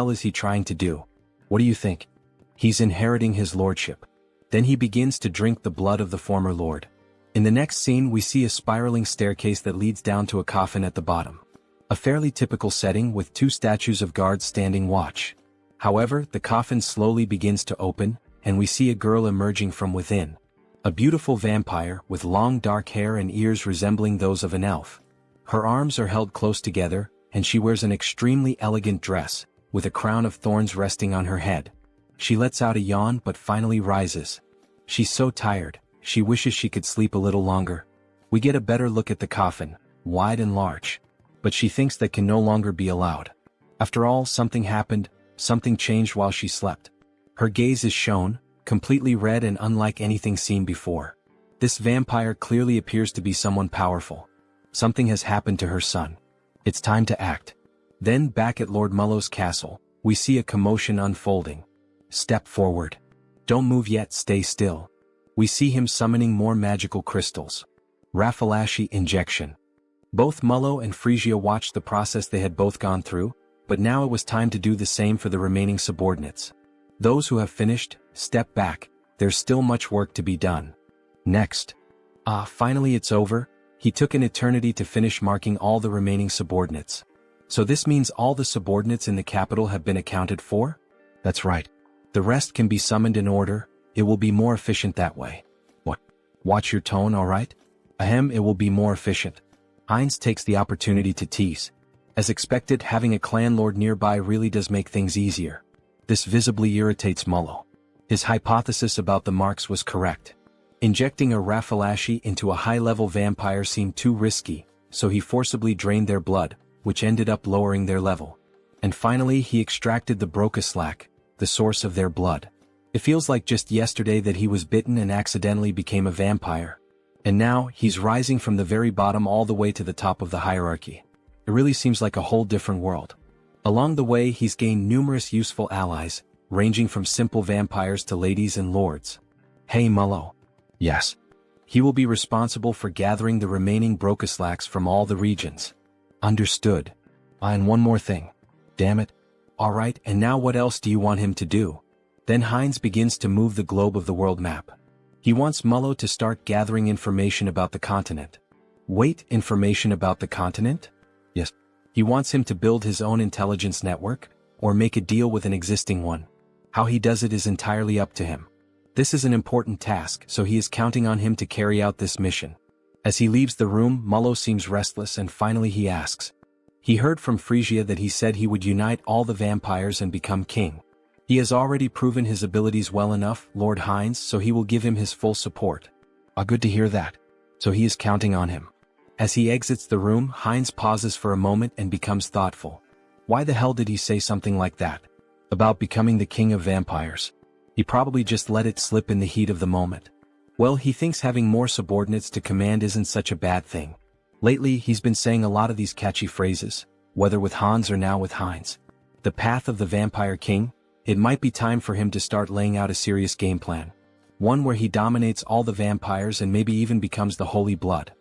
is he trying to do? What do you think? He's inheriting his lordship. Then he begins to drink the blood of the former lord. In the next scene we see a spiraling staircase that leads down to a coffin at the bottom. A fairly typical setting with 2 statues of guards standing watch. However, the coffin slowly begins to open, and we see a girl emerging from within. A beautiful vampire with long dark hair and ears resembling those of an elf. Her arms are held close together, and she wears an extremely elegant dress, with a crown of thorns resting on her head. She lets out a yawn but finally rises. She's so tired, she wishes she could sleep a little longer. We get a better look at the coffin, wide and large. But she thinks that can no longer be allowed. After all, something happened, something changed while she slept. Her gaze is shown, completely red and unlike anything seen before. This vampire clearly appears to be someone powerful. Something has happened to her son. It's time to act. Then back at Lord Mullo's castle, we see a commotion unfolding. Step forward. Don't move yet, stay still. We see him summoning more magical crystals. Raffalashi injection. Both Mullo and Frisia watched the process they had both gone through, but now it was time to do the same for the remaining subordinates. Those who have finished, step back, there's still much work to be done. Next. Finally it's over. He took an eternity to finish marking all the remaining subordinates. So this means all the subordinates in the capital have been accounted for? That's right. The rest can be summoned in order, it will be more efficient that way. What? Watch your tone, alright? Ahem, it will be more efficient. Heinz takes the opportunity to tease. As expected, having a clan lord nearby really does make things easier. This visibly irritates Mullo. His hypothesis about the marks was correct. Injecting a Raffalashi into a high-level vampire seemed too risky, so he forcibly drained their blood, which ended up lowering their level. And finally he extracted the Brocaslack, the source of their blood. It feels like just yesterday that he was bitten and accidentally became a vampire. And now, he's rising from the very bottom all the way to the top of the hierarchy. It really seems like a whole different world. Along the way he's gained numerous useful allies, ranging from simple vampires to ladies and lords. Hey Mullo. Yes. He will be responsible for gathering the remaining Brocaslacks from all the regions. Understood. And one more thing. Damn it. Alright, and now what else do you want him to do? Then Heinz begins to move the globe of the world map. He wants Mullo to start gathering information about the continent. Wait, information about the continent? Yes. He wants him to build his own intelligence network, or make a deal with an existing one. How he does it is entirely up to him. This is an important task, so he is counting on him to carry out this mission. As he leaves the room, Mullo seems restless and finally he asks. He heard from Frisia that he said he would unite all the vampires and become king. He has already proven his abilities well enough, Lord Heinz, so he will give him his full support. Good to hear that. So he is counting on him. As he exits the room, Heinz pauses for a moment and becomes thoughtful. Why the hell did he say something like that? About becoming the king of vampires? He probably just let it slip in the heat of the moment. Well, he thinks having more subordinates to command isn't such a bad thing. Lately, he's been saying a lot of these catchy phrases, whether with Hans or now with Heinz. The path of the vampire king? It might be time for him to start laying out a serious game plan. One where he dominates all the vampires and maybe even becomes the Holy Blood.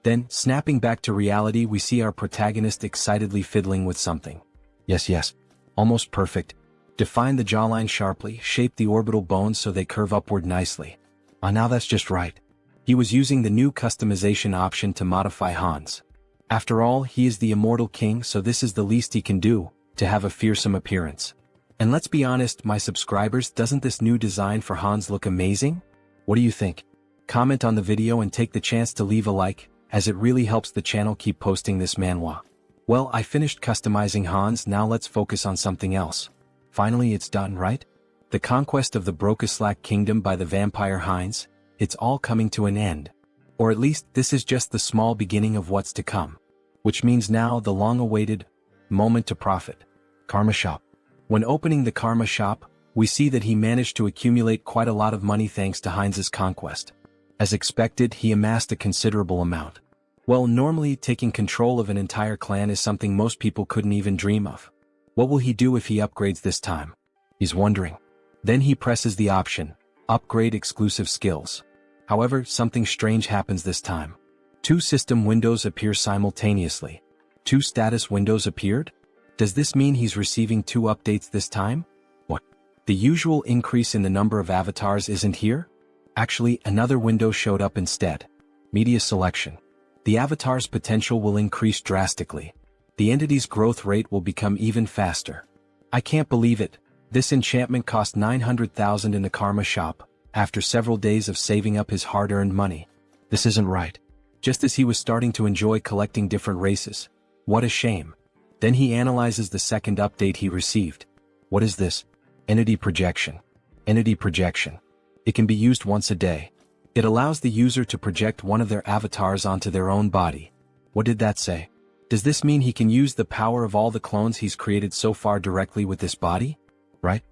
Then, snapping back to reality, we see our protagonist excitedly fiddling with something. Yes. Almost perfect. Define the jawline sharply, shape the orbital bones so they curve upward nicely. Now that's just right. He was using the new customization option to modify Hans. After all, he is the immortal king, so this is the least he can do, to have a fearsome appearance. And let's be honest, my subscribers, doesn't this new design for Hans look amazing? What do you think? Comment on the video and take the chance to leave a like, as it really helps the channel keep posting this manhwa. Well, I finished customizing Hans, now let's focus on something else. Finally it's done, right? The conquest of the Brokeslack kingdom by the vampire Heinz, it's all coming to an end. Or at least this is just the small beginning of what's to come. Which means now the long-awaited moment to profit. Karma Shop. When opening the Karma Shop, we see that he managed to accumulate quite a lot of money thanks to Heinz's conquest. As expected, he amassed a considerable amount. Well, normally taking control of an entire clan is something most people couldn't even dream of. What will he do if he upgrades this time? He's wondering. Then he presses the option, Upgrade Exclusive Skills. However, something strange happens this time. 2 system windows appear simultaneously. 2 status windows appeared? Does this mean he's receiving 2 updates this time? What? The usual increase in the number of avatars isn't here? Actually, another window showed up instead. Media Selection. The avatar's potential will increase drastically. The entity's growth rate will become even faster. I can't believe it. This enchantment cost 900,000 in the Karma Shop, after several days of saving up his hard-earned money. This isn't right. Just as he was starting to enjoy collecting different races. What a shame. Then he analyzes the second update he received. What is this? Entity Projection. Entity Projection. It can be used once a day. It allows the user to project one of their avatars onto their own body. What did that say? Does this mean he can use the power of all the clones he's created so far directly with this body? Right?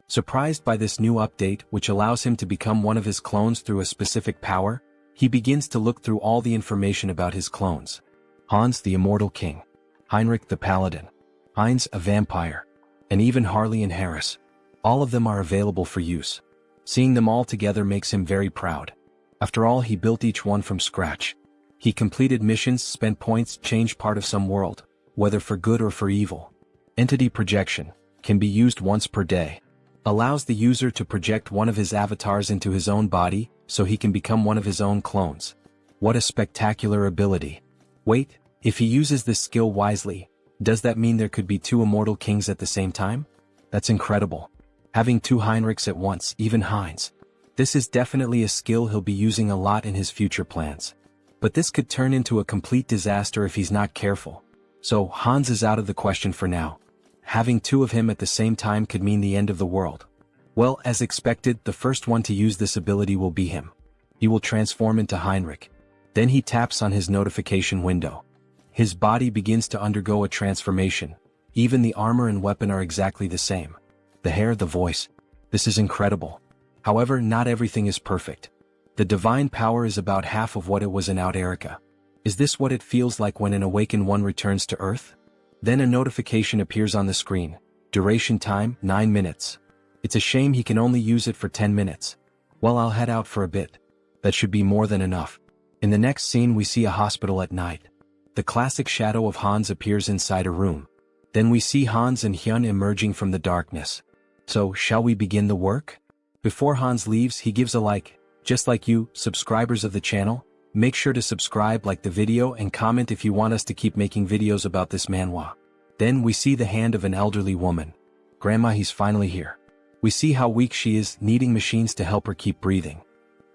Surprised by this new update, which allows him to become one of his clones through a specific power, he begins to look through all the information about his clones. Hans the Immortal King. Heinrich the Paladin. Heinz a Vampire. And even Harley and Harris. All of them are available for use. Seeing them all together makes him very proud. After all, he built each one from scratch. He completed missions, spent points, changed part of some world, whether for good or for evil. Entity Projection. Can be used once per day. Allows the user to project one of his avatars into his own body, so he can become one of his own clones. What a spectacular ability. Wait, if he uses this skill wisely, does that mean there could be 2 immortal kings at the same time? That's incredible. Having 2 Heinrichs at once, even Heinz. This is definitely a skill he'll be using a lot in his future plans. But this could turn into a complete disaster if he's not careful. So Hans is out of the question for now. Having 2 of him at the same time could mean the end of the world. Well, as expected, the first one to use this ability will be him. He will transform into Heinrich. Then he taps on his notification window. His body begins to undergo a transformation. Even the armor and weapon are exactly the same. The hair, the voice. This is incredible. However, not everything is perfect. The divine power is about half of what it was in Out Erica. Is this what it feels like when an awakened one returns to Earth? Then a notification appears on the screen. Duration time, 9 minutes. It's a shame he can only use it for 10 minutes. Well, I'll head out for a bit. That should be more than enough. In the next scene we see a hospital at night. The classic shadow of Hans appears inside a room. Then we see Hans and Hyun emerging from the darkness. So, shall we begin the work? Before Hans leaves, he gives a like. Just like you, subscribers of the channel, make sure to subscribe, like the video, and comment if you want us to keep making videos about this manhwa. Then we see the hand of an elderly woman. Grandma, he's finally here. We see how weak she is, needing machines to help her keep breathing.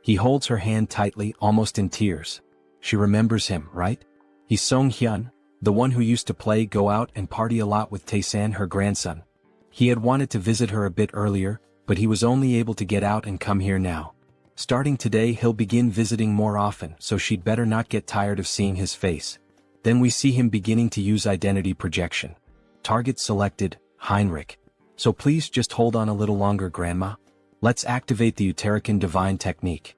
He holds her hand tightly, almost in tears. She remembers him, right? He's Sunghyun, the one who used to play, go out, and party a lot with Taesan, her grandson. He had wanted to visit her a bit earlier, but he was only able to get out and come here now. Starting today, he'll begin visiting more often, so she'd better not get tired of seeing his face. Then we see him beginning to use identity projection. Target selected, Heinrich. So please just hold on a little longer, Grandma. Let's activate the Uterican Divine Technique.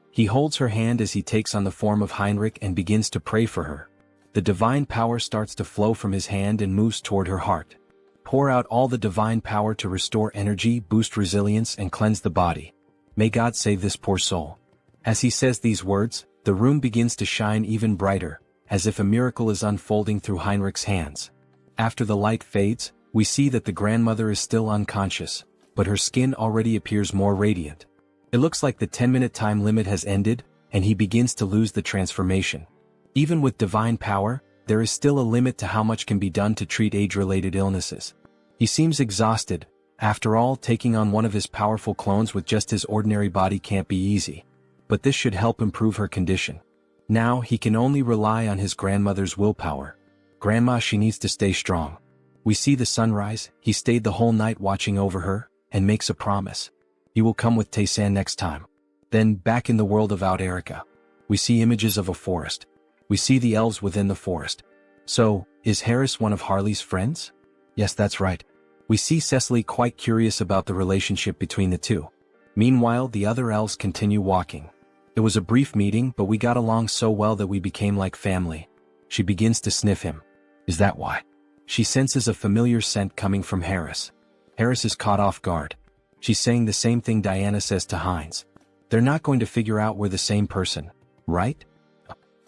He holds her hand as he takes on the form of Heinrich and begins to pray for her. The divine power starts to flow from his hand and moves toward her heart. Pour out all the divine power to restore energy, boost resilience, and cleanse the body. May God save this poor soul. As he says these words, the room begins to shine even brighter, as if a miracle is unfolding through Heinrich's hands. After the light fades, we see that the grandmother is still unconscious, but her skin already appears more radiant. It looks like the 10-minute time limit has ended, and he begins to lose the transformation. Even with divine power, there is still a limit to how much can be done to treat age-related illnesses. He seems exhausted. After all, taking on one of his powerful clones with just his ordinary body can't be easy. But this should help improve her condition. Now, he can only rely on his grandmother's willpower. Grandma, she needs to stay strong. We see the sunrise. He stayed the whole night watching over her, and makes a promise. He will come with Tae-san next time. Then, back in the world of Out Erica, we see images of a forest. We see the elves within the forest. So, is Harris one of Harley's friends? Yes, that's right. We see Cecily quite curious about the relationship between the two. Meanwhile, the other elves continue walking. It was a brief meeting, but we got along so well that we became like family. She begins to sniff him. Is that why? She senses a familiar scent coming from Harris. Harris is caught off guard. She's saying the same thing Diana says to Hines. They're not going to figure out we're the same person, right?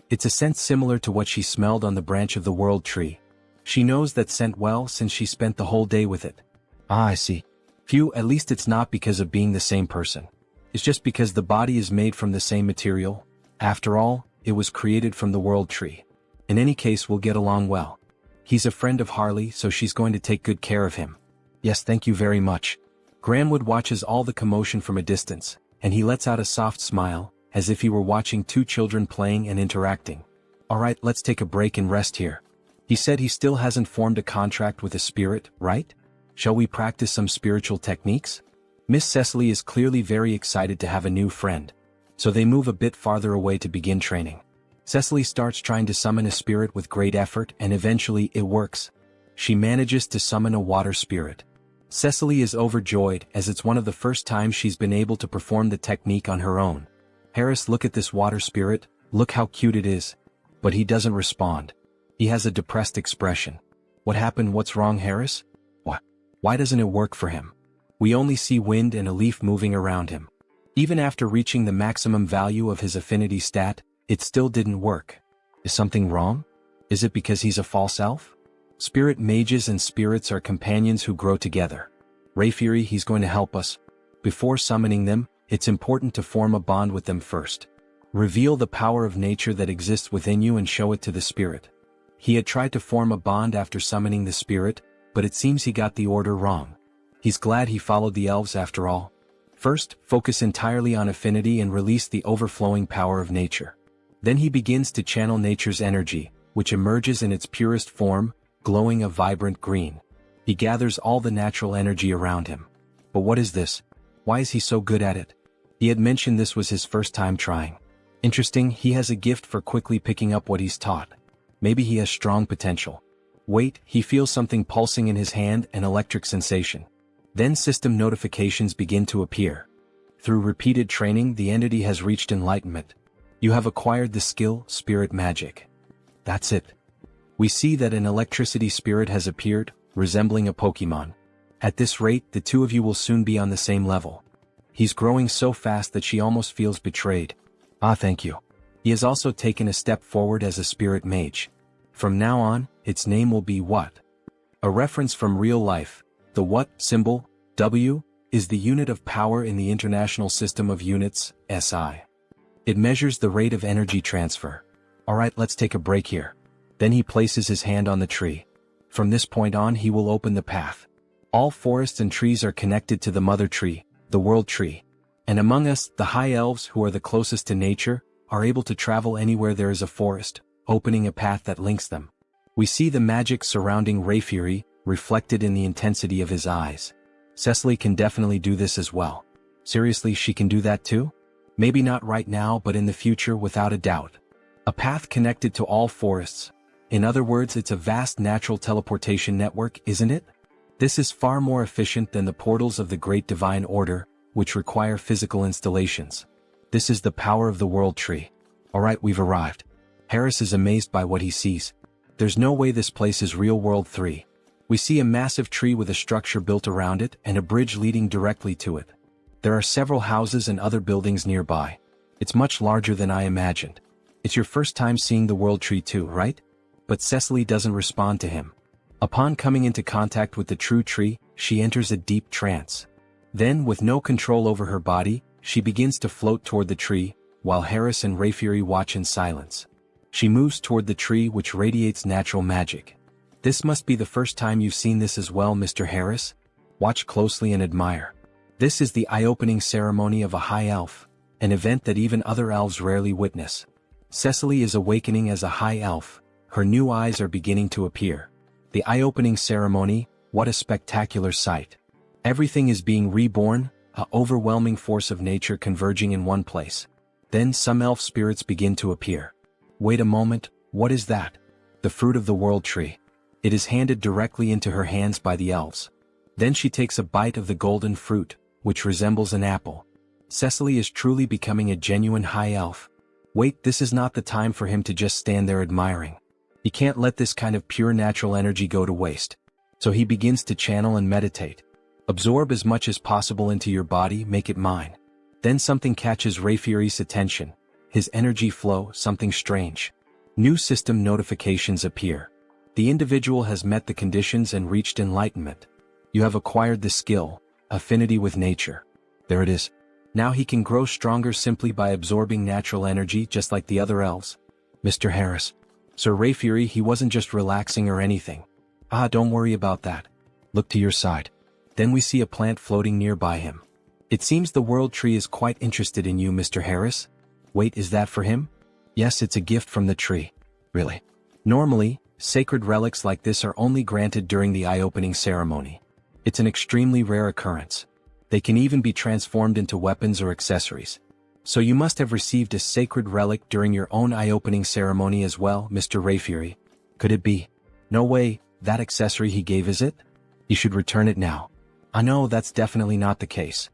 It's a scent similar to what she smelled on the branch of the world tree. She knows that scent well since she spent the whole day with it. Ah, I see. Phew, at least it's not because of being the same person. It's just because the body is made from the same material. After all, it was created from the world tree. In any case, we'll get along well. He's a friend of Harley, so she's going to take good care of him. Yes, thank you very much. Granwood watches all the commotion from a distance, and he lets out a soft smile, as if he were watching two children playing and interacting. Alright, let's take a break and rest here. He said he still hasn't formed a contract with a spirit, right? Shall we practice some spiritual techniques? Miss Cecily is clearly very excited to have a new friend. So they move a bit farther away to begin training. Cecily starts trying to summon a spirit with great effort, and eventually it works. She manages to summon a water spirit. Cecily is overjoyed, as it's one of the first times she's been able to perform the technique on her own. Harris, look at this water spirit, look how cute it is. But he doesn't respond. He has a depressed expression. What happened? What's wrong, Harris? What? Why doesn't it work for him? We only see wind and a leaf moving around him. Even after reaching the maximum value of his affinity stat, it still didn't work. Is something wrong? Is it because he's a false elf? Spirit mages and spirits are companions who grow together. Rayfury, he's going to help us. Before summoning them, it's important to form a bond with them first. Reveal the power of nature that exists within you and show it to the spirit. He had tried to form a bond after summoning the spirit, but it seems he got the order wrong. He's glad he followed the elves after all. First, focus entirely on affinity and release the overflowing power of nature. Then he begins to channel nature's energy, which emerges in its purest form, glowing a vibrant green. He gathers all the natural energy around him. But what is this? Why is he so good at it? He had mentioned this was his first time trying. Interesting, he has a gift for quickly picking up what he's taught. Maybe he has strong potential. Wait, he feels something pulsing in his hand, an electric sensation. Then system notifications begin to appear. Through repeated training, the entity has reached enlightenment. You have acquired the skill, Spirit Magic. That's it. We see that an electricity spirit has appeared, resembling a Pokemon. At this rate, the two of you will soon be on the same level. He's growing so fast that she almost feels betrayed. Ah, thank you. He has also taken a step forward as a spirit mage. From now on, its name will be What? A reference from real life. The What symbol, W, is the unit of power in the International System of Units, SI. It measures the rate of energy transfer. Alright, let's take a break here. Then he places his hand on the tree. From this point on, he will open the path. All forests and trees are connected to the mother tree, the world tree. And among us, the high elves who are the closest to nature, are able to travel anywhere there is a forest, opening a path that links them. We see the magic surrounding Rayfury, reflected in the intensity of his eyes. Cecily can definitely do this as well. Seriously, she can do that too? Maybe not right now, but in the future, without a doubt. A path connected to all forests. In other words, it's a vast natural teleportation network, isn't it? This is far more efficient than the portals of the Great Divine Order, which require physical installations. This is the power of the world tree. Alright, we've arrived. Harris is amazed by what he sees. There's no way this place is Real World 3. We see a massive tree with a structure built around it and a bridge leading directly to it. There are several houses and other buildings nearby. It's much larger than I imagined. It's your first time seeing the world tree too, right? But Cecily doesn't respond to him. Upon coming into contact with the true tree, she enters a deep trance. Then, with no control over her body, she begins to float toward the tree, while Harris and Rayfury watch in silence. She moves toward the tree which radiates natural magic. This must be the first time you've seen this as well, Mr. Harris. Watch closely and admire. This is the eye-opening ceremony of a high elf, an event that even other elves rarely witness. Cecily is awakening as a high elf, her new eyes are beginning to appear. The eye-opening ceremony, what a spectacular sight. Everything is being reborn, an overwhelming force of nature converging in one place. Then some elf spirits begin to appear. Wait a moment, what is that? The fruit of the world tree. It is handed directly into her hands by the elves. Then she takes a bite of the golden fruit, which resembles an apple. Cecily is truly becoming a genuine high elf. Wait, this is not the time for him to just stand there admiring. He can't let this kind of pure natural energy go to waste. So he begins to channel and meditate. Absorb as much as possible into your body, make it mine. Then something catches Rayfury's attention. His energy flow, something strange. New system notifications appear. The individual has met the conditions and reached enlightenment. You have acquired the skill, affinity with nature. There it is. Now he can grow stronger simply by absorbing natural energy just like the other elves. Mr. Harris. Sir Rayfury, he wasn't just relaxing or anything. Don't worry about that. Look to your side. Then we see a plant floating nearby him. It seems the world tree is quite interested in you, Mr. Harris. Wait, is that for him? Yes, it's a gift from the tree. Really? Normally, sacred relics like this are only granted during the eye-opening ceremony. It's an extremely rare occurrence. They can even be transformed into weapons or accessories. So you must have received a sacred relic during your own eye-opening ceremony as well, Mr. Rayfury. Could it be? No way, that accessory he gave, is it? He should return it now. I know that's definitely not the case.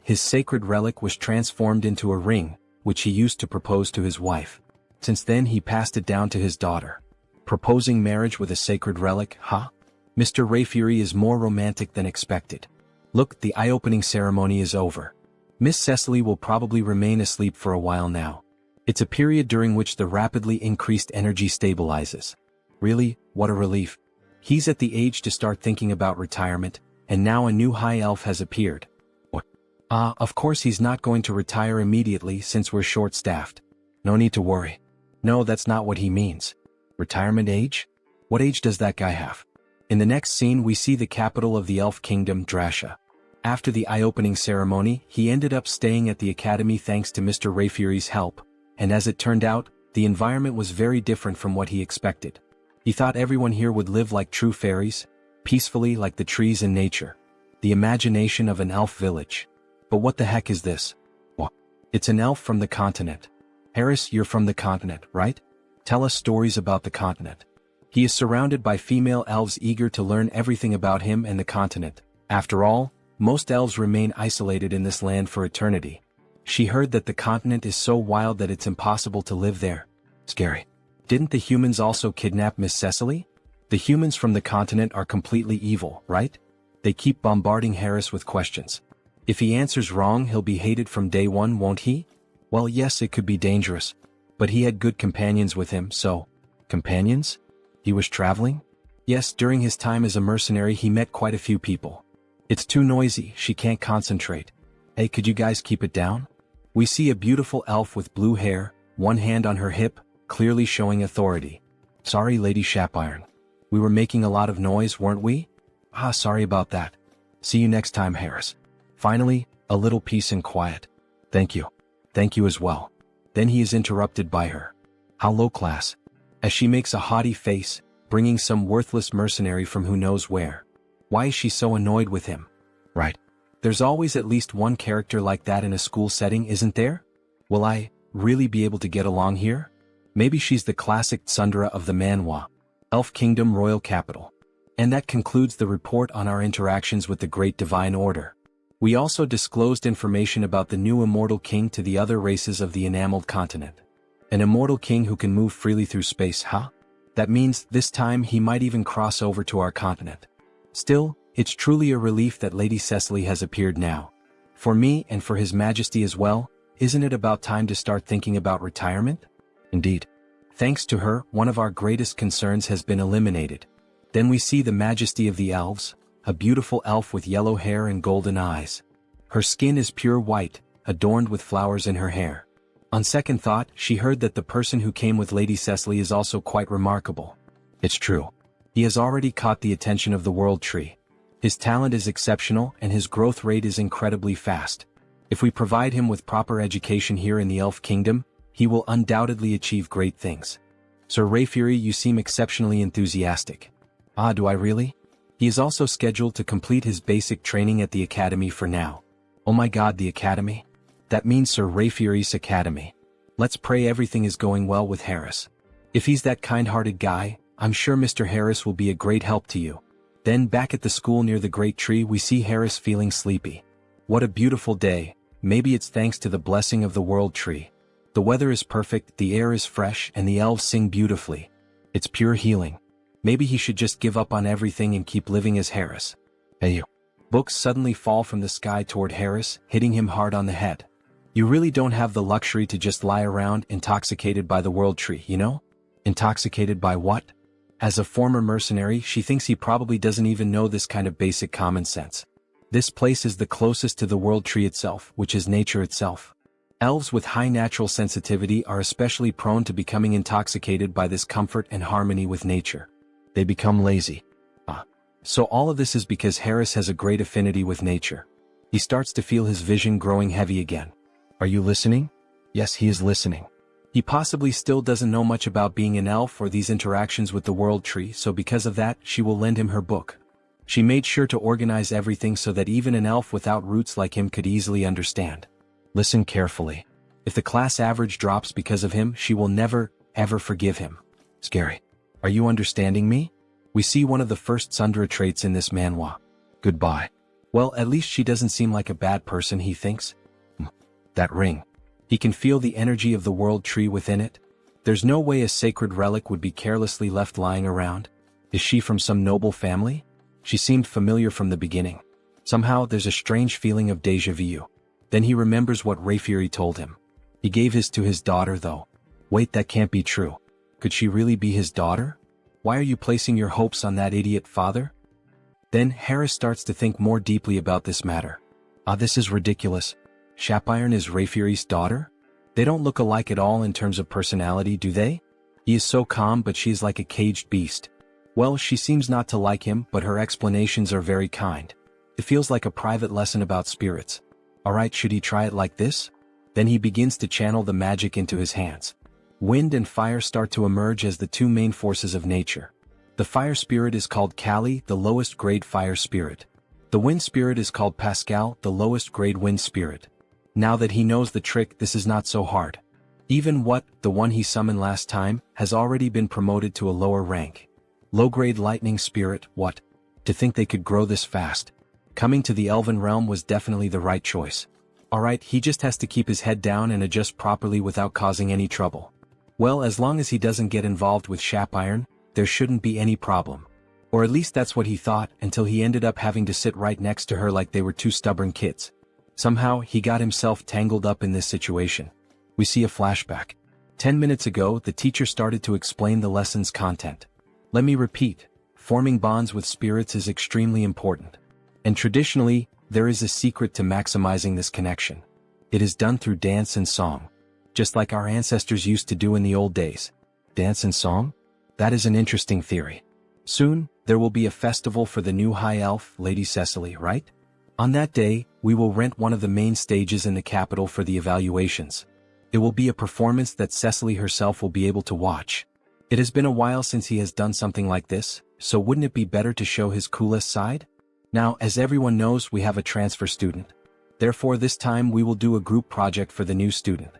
His sacred relic was transformed into a ring, which he used to propose to his wife. Since then he passed it down to his daughter. Proposing marriage with a sacred relic, huh? Mr. Rayfury is more romantic than expected. Look, the eye-opening ceremony is over. Miss Cecily will probably remain asleep for a while now. It's a period during which the rapidly increased energy stabilizes. Really, what a relief. He's at the age to start thinking about retirement, and now a new high elf has appeared. What? Of course he's not going to retire immediately since we're short-staffed. No need to worry. No, that's not what he means. Retirement age? What age does that guy have? In the next scene we see the capital of the elf kingdom, Drasha. After the eye-opening ceremony, he ended up staying at the academy thanks to Mr. Rayfury's help, and as it turned out, the environment was very different from what he expected. He thought everyone here would live like true fairies, peacefully like the trees in nature. The imagination of an elf village. But what the heck is this? What? It's an elf from the continent. Harris, you're from the continent, right? Tell us stories about the continent. He is surrounded by female elves eager to learn everything about him and the continent. After all, most elves remain isolated in this land for eternity. She heard that the continent is so wild that it's impossible to live there. Scary. Didn't the humans also kidnap Miss Cecily? The humans from the continent are completely evil, right? They keep bombarding Harris with questions. If he answers wrong, he'll be hated from day one, won't he? Well, yes, it could be dangerous. But he had good companions with him, so... Companions? He was traveling? Yes, during his time as a mercenary he met quite a few people. It's too noisy, she can't concentrate. Hey, could you guys keep it down? We see a beautiful elf with blue hair, one hand on her hip, clearly showing authority. Sorry, Lady Shapiron. We were making a lot of noise, weren't we? Sorry about that. See you next time, Harris. Finally, a little peace and quiet. Thank you. Thank you as well. Then he is interrupted by her. How low class. As she makes a haughty face, bringing some worthless mercenary from who knows where. Why is she so annoyed with him? Right. There's always at least one character like that in a school setting, isn't there? Will I really be able to get along here? Maybe she's the classic tsundere of the Manhwa, Elf Kingdom Royal Capital. And that concludes the report on our interactions with the Great Divine Order. We also disclosed information about the new immortal king to the other races of the enameled continent. An immortal king who can move freely through space, huh? That means this time he might even cross over to our continent. Still, it's truly a relief that Lady Cecily has appeared now. For me and for His Majesty as well, isn't it about time to start thinking about retirement? Indeed. Thanks to her, one of our greatest concerns has been eliminated. Then we see the Majesty of the Elves, a beautiful elf with yellow hair and golden eyes. Her skin is pure white, adorned with flowers in her hair. On second thought, she heard that the person who came with Lady Cecily is also quite remarkable. It's true. He has already caught the attention of the World Tree. His talent is exceptional and his growth rate is incredibly fast. If we provide him with proper education here in the Elf Kingdom, he will undoubtedly achieve great things. Sir Rayfury, you seem exceptionally enthusiastic. Ah, do I really? He is also scheduled to complete his basic training at the Academy for now. Oh my god, the Academy? That means Sir Rayfury's Academy. Let's pray everything is going well with Harris. If he's that kind-hearted guy, I'm sure Mr. Harris will be a great help to you. Then back at the school near the great tree we see Harris feeling sleepy. What a beautiful day, maybe it's thanks to the blessing of the World Tree. The weather is perfect, the air is fresh, and the elves sing beautifully. It's pure healing. Maybe he should just give up on everything and keep living as Harris. Hey you. Books suddenly fall from the sky toward Harris, hitting him hard on the head. You really don't have the luxury to just lie around intoxicated by the World Tree, you know? Intoxicated by what? As a former mercenary, she thinks he probably doesn't even know this kind of basic common sense. This place is the closest to the World Tree itself, which is nature itself. Elves with high natural sensitivity are especially prone to becoming intoxicated by this comfort and harmony with nature. They become lazy. So all of this is because Harris has a great affinity with nature. He starts to feel his vision growing heavy again. Are you listening? Yes, he is listening. He possibly still doesn't know much about being an elf or these interactions with the World Tree, so because of that, she will lend him her book. She made sure to organize everything so that even an elf without roots like him could easily understand. Listen carefully. If the class average drops because of him, she will never, ever forgive him. Scary. Are you understanding me? We see one of the first Sundra traits in this manhwa. Goodbye. Well, at least she doesn't seem like a bad person, he thinks. That ring. He can feel the energy of the World Tree within it. There's no way a sacred relic would be carelessly left lying around. Is she from some noble family? She seemed familiar from the beginning. Somehow there's a strange feeling of déjà vu. Then he remembers what Rayfury told him. He gave his to his daughter though. Wait, that can't be true. Could she really be his daughter? Why are you placing your hopes on that idiot father? Then Harris starts to think more deeply about this matter. This is ridiculous. Shapiron is Rayfury's daughter? They don't look alike at all in terms of personality, do they? He is so calm, but she is like a caged beast. Well, she seems not to like him, but her explanations are very kind. It feels like a private lesson about spirits. Alright, should he try it like this? Then he begins to channel the magic into his hands. Wind and fire start to emerge as the two main forces of nature. The fire spirit is called Kali, the lowest grade fire spirit. The wind spirit is called Pascal, the lowest grade wind spirit. Now that he knows the trick, this is not so hard. Even the one he summoned last time, has already been promoted to a lower rank. Low grade lightning spirit, what? To think they could grow this fast. Coming to the elven realm was definitely the right choice. Alright, he just has to keep his head down and adjust properly without causing any trouble. Well, as long as he doesn't get involved with Shapiron, there shouldn't be any problem. Or at least that's what he thought, until he ended up having to sit right next to her like they were two stubborn kids. Somehow, he got himself tangled up in this situation. We see a flashback. 10 minutes ago, the teacher started to explain the lesson's content. Let me repeat, forming bonds with spirits is extremely important. And traditionally, there is a secret to maximizing this connection. It is done through dance and song. Just like our ancestors used to do in the old days. Dance and song? That is an interesting theory. Soon, there will be a festival for the new High Elf, Lady Cecily, right? On that day, we will rent one of the main stages in the capital for the evaluations. It will be a performance that Cecily herself will be able to watch. It has been a while since he has done something like this, so wouldn't it be better to show his coolest side? Now, as everyone knows, we have a transfer student. Therefore, this time we will do a group project for the new student.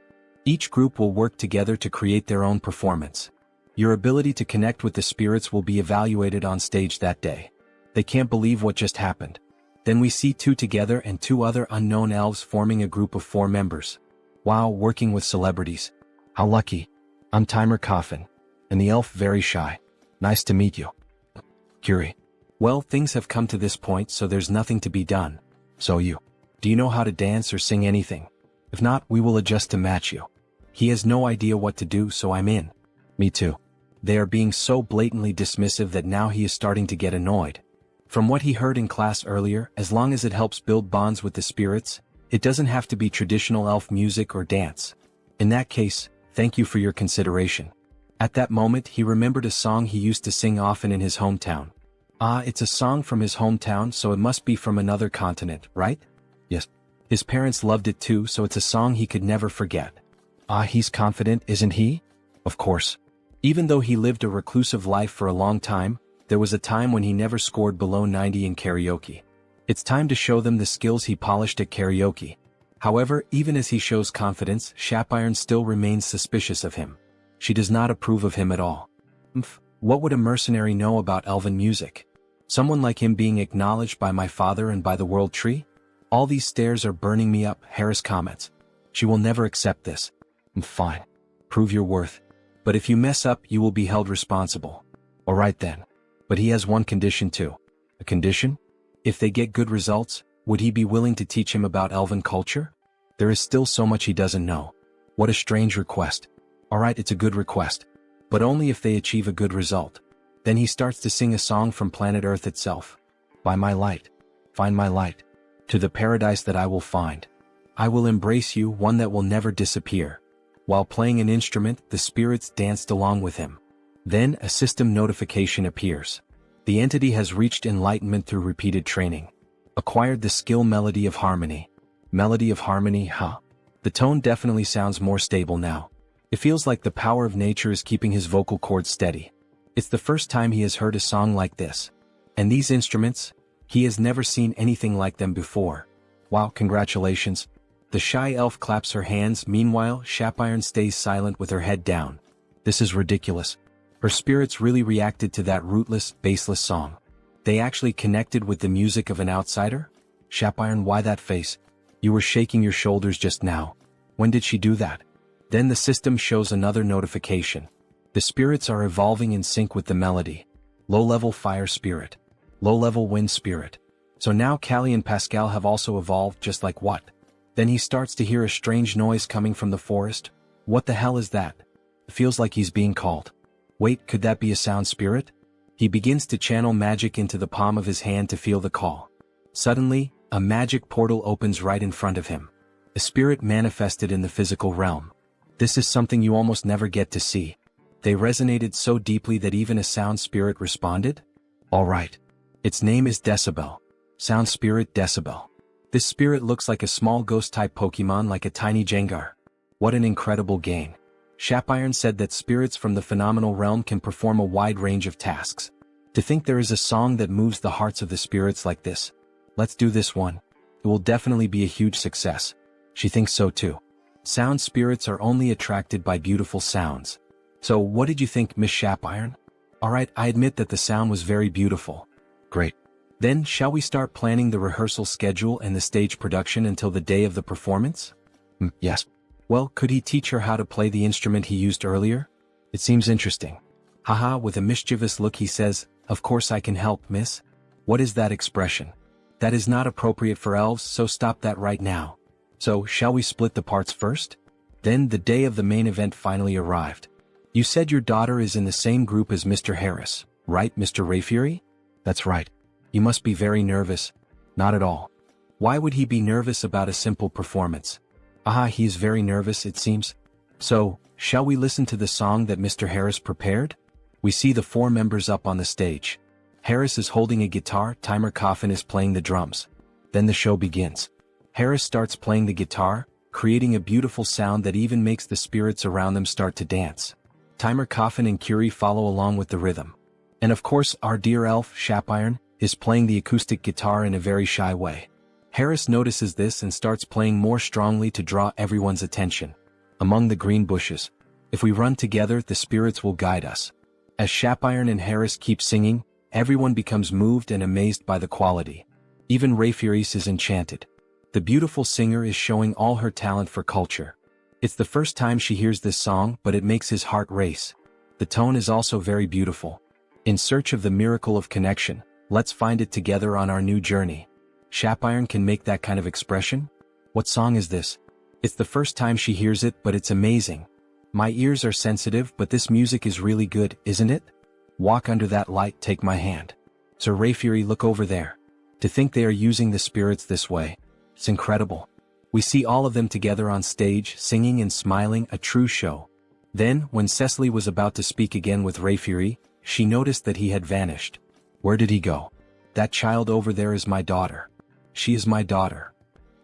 Each group will work together to create their own performance. Your ability to connect with the spirits will be evaluated on stage that day. They can't believe what just happened. Then we see two together and two other unknown elves forming a group of 4 members. Wow, working with celebrities. How lucky. I'm Timer Coffin. And the elf very shy. Nice to meet you. Curie. Well, things have come to this point, so there's nothing to be done. So do you know how to dance or sing anything? If not, we will adjust to match you. He has no idea what to do, so I'm in. Me too. They are being so blatantly dismissive that now he is starting to get annoyed. From what he heard in class earlier, as long as it helps build bonds with the spirits, it doesn't have to be traditional elf music or dance. In that case, thank you for your consideration. At that moment he remembered a song he used to sing often in his hometown. Ah, it's a song from his hometown, so it must be from another continent, right? Yes. His parents loved it too, so it's a song he could never forget. Ah, he's confident, isn't he? Of course. Even though he lived a reclusive life for a long time, there was a time when he never scored below 90 in karaoke. It's time to show them the skills he polished at karaoke. However, even as he shows confidence, Shapiron still remains suspicious of him. She does not approve of him at all. What would a mercenary know about elven music? Someone like him being acknowledged by my father and by the world tree? All these stares are burning me up, Harris comments. She will never accept this. Fine. Prove your worth. But if you mess up, you will be held responsible. Alright then. But he has one condition too. A condition? If they get good results, would he be willing to teach him about elven culture? There is still so much he doesn't know. What a strange request. Alright, it's a good request. But only if they achieve a good result. Then he starts to sing a song from planet Earth itself. By my light. Find my light. To the paradise that I will find. I will embrace you, one that will never disappear. While playing an instrument, the spirits danced along with him. Then a system notification appears. The entity has reached enlightenment through repeated training. Acquired the skill Melody of Harmony. Melody of Harmony, huh? The tone definitely sounds more stable now. It feels like the power of nature is keeping his vocal cords steady. It's the first time he has heard a song like this. And these instruments? He has never seen anything like them before. Wow, congratulations. The shy elf claps her hands, meanwhile, Shapiron stays silent with her head down. This is ridiculous. Her spirits really reacted to that rootless, baseless song. They actually connected with the music of an outsider? Shapiron, why that face? You were shaking your shoulders just now. When did she do that? Then the system shows another notification. The spirits are evolving in sync with the melody. Low-level fire spirit. Low-level wind spirit. So now Callie and Pascal have also evolved, just like what? Then he starts to hear a strange noise coming from the forest. What the hell is that? It feels like he's being called. Wait, could that be a sound spirit? He begins to channel magic into the palm of his hand to feel the call. Suddenly, a magic portal opens right in front of him. A spirit manifested in the physical realm. This is something you almost never get to see. They resonated so deeply that even a sound spirit responded? Alright. Its name is Decibel. Sound spirit Decibel. This spirit looks like a small ghost-type Pokemon, like a tiny Jengar. What an incredible gain. Shapiron said that spirits from the phenomenal realm can perform a wide range of tasks. To think there is a song that moves the hearts of the spirits like this. Let's do this one. It will definitely be a huge success. She thinks so too. Sound spirits are only attracted by beautiful sounds. So what did you think, Miss Shapiron? Alright, I admit that the sound was very beautiful. Great. Then shall we start planning the rehearsal schedule and the stage production until the day of the performance? Yes. Well, could he teach her how to play the instrument he used earlier? It seems interesting. Haha, with a mischievous look he says, of course I can help, miss. What is that expression? That is not appropriate for elves, so stop that right now. So, shall we split the parts first? Then the day of the main event finally arrived. You said your daughter is in the same group as Mr. Harris, right, Mr. Rayfury? That's right. You must be very nervous. Not at all. Why would he be nervous about a simple performance? Ah, he is very nervous, it seems. So, shall we listen to the song that Mr. Harris prepared? We see the four members up on the stage. Harris is holding a guitar, Timer Coffin is playing the drums. Then the show begins. Harris starts playing the guitar, creating a beautiful sound that even makes the spirits around them start to dance. Timer Coffin and Curie follow along with the rhythm. And of course, our dear elf, Shapiron, is playing the acoustic guitar in a very shy way. Harris notices this and starts playing more strongly to draw everyone's attention. Among the green bushes. If we run together, the spirits will guide us. As Shapiron and Harris keep singing, everyone becomes moved and amazed by the quality. Even Rayfuris is enchanted. The beautiful singer is showing all her talent for culture. It's the first time she hears this song, but it makes his heart race. The tone is also very beautiful. In search of the miracle of connection, let's find it together on our new journey. Shapiron can make that kind of expression? What song is this? It's the first time she hears it, but it's amazing. My ears are sensitive, but this music is really good, isn't it? Walk under that light, take my hand. Sir Rayfury, look over there. To think they are using the spirits this way. It's incredible. We see all of them together on stage, singing and smiling, a true show. Then, when Cecily was about to speak again with Rayfury, she noticed that he had vanished. Where did he go? That child over there is my daughter. She is my daughter.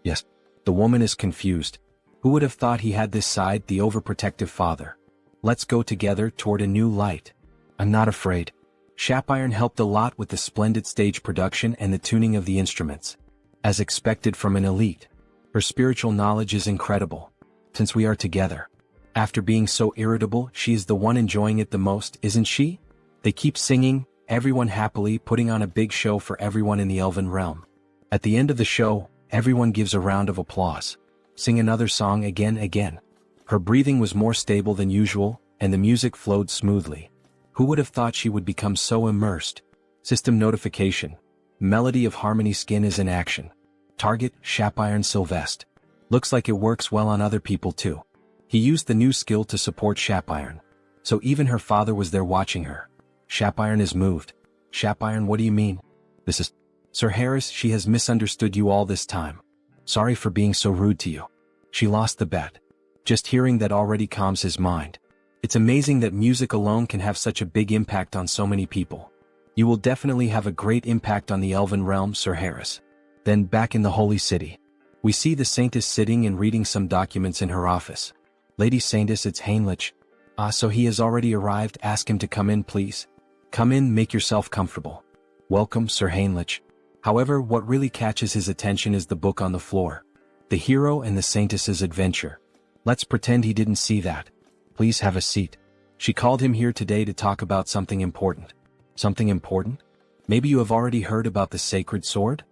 Yes. The woman is confused. Who would have thought he had this side, the overprotective father? Let's go together toward a new light. I'm not afraid. Shapiron helped a lot with the splendid stage production and the tuning of the instruments. As expected from an elite. Her spiritual knowledge is incredible. Since we are together. After being so irritable, she is the one enjoying it the most, isn't she? They keep singing, everyone happily putting on a big show for everyone in the Elven realm. At the end of the show, everyone gives a round of applause. Sing another song again. Her breathing was more stable than usual, and the music flowed smoothly. Who would have thought she would become so immersed? System notification. Melody of Harmony Skin is in action. Target, Shapiron Sylvest. Looks like it works well on other people too. He used the new skill to support Shapiron. So even her father was there watching her. Shapiron is moved. Shapiron, what do you mean? This is... Sir Harris, she has misunderstood you all this time. Sorry for being so rude to you. She lost the bet. Just hearing that already calms his mind. It's amazing that music alone can have such a big impact on so many people. You will definitely have a great impact on the Elven realm, Sir Harris. Then back in the Holy City. We see the Saintess sitting and reading some documents in her office. Lady Saintess, it's Heinrich. So he has already arrived, ask him to come in please. Come in, make yourself comfortable. Welcome, Sir Heinrich. However, what really catches his attention is the book on the floor. The Hero and the Saintess's Adventure. Let's pretend he didn't see that. Please have a seat. She called him here today to talk about something important. Something important? Maybe you have already heard about the Sacred Sword?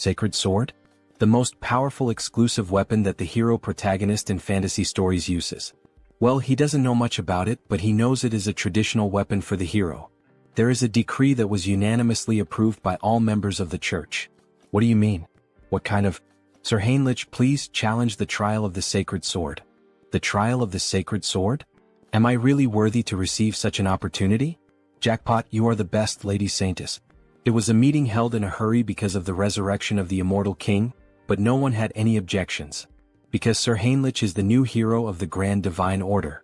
Sacred Sword? The most powerful exclusive weapon that the hero protagonist in fantasy stories uses. Well, he doesn't know much about it, but he knows it is a traditional weapon for the hero. There is a decree that was unanimously approved by all members of the church. What do you mean? What kind of... Sir Heinrich, please challenge the trial of the Sacred Sword. The trial of the Sacred Sword? Am I really worthy to receive such an opportunity? Jackpot, you are the best, Lady Saintess. It was a meeting held in a hurry because of the resurrection of the immortal king, but no one had any objections. Because Sir Heinrich is the new hero of the Grand Divine Order.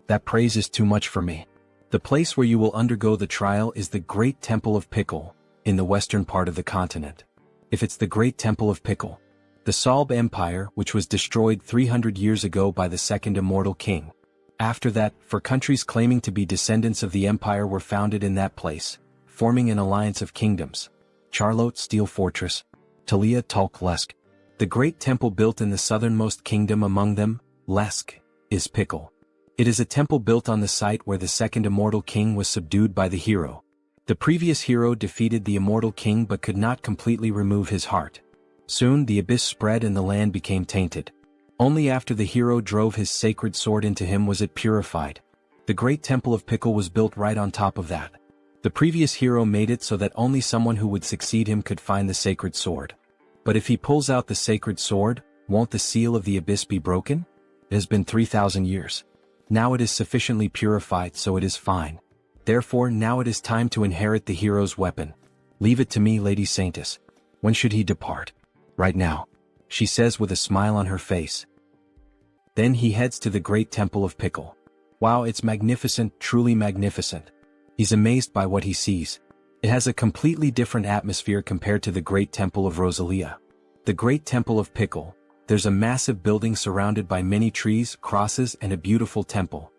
That praise is too much for me. The place where you will undergo the trial is the Great Temple of Pickle, in the western part of the continent. If it's the Great Temple of Pickle, the Salb Empire, which was destroyed 300 years ago by the second immortal king. After that, for countries claiming to be descendants of the empire were founded in that place, forming an alliance of kingdoms. Charlotte Steel Fortress, Talia Tulk Lesk. The great temple built in the southernmost kingdom among them, Lesk, is Pickle. It is a temple built on the site where the second immortal king was subdued by the hero. The previous hero defeated the immortal king but could not completely remove his heart. Soon the abyss spread and the land became tainted. Only after the hero drove his sacred sword into him was it purified. The great temple of Pickle was built right on top of that. The previous hero made it so that only someone who would succeed him could find the sacred sword. But if he pulls out the sacred sword, won't the seal of the abyss be broken? It has been 3,000 years. Now it is sufficiently purified, so it is fine. Therefore now it is time to inherit the hero's weapon. Leave it to me, Lady Saintess. When should he depart? Right now, she says with a smile on her face. Then he heads to the great temple of Pickle. Wow, it's magnificent, truly magnificent. He's amazed by what he sees. It has a completely different atmosphere compared to the great temple of Rosalia. The great temple of Pickle. There's a massive building surrounded by many trees, crosses, and a beautiful temple.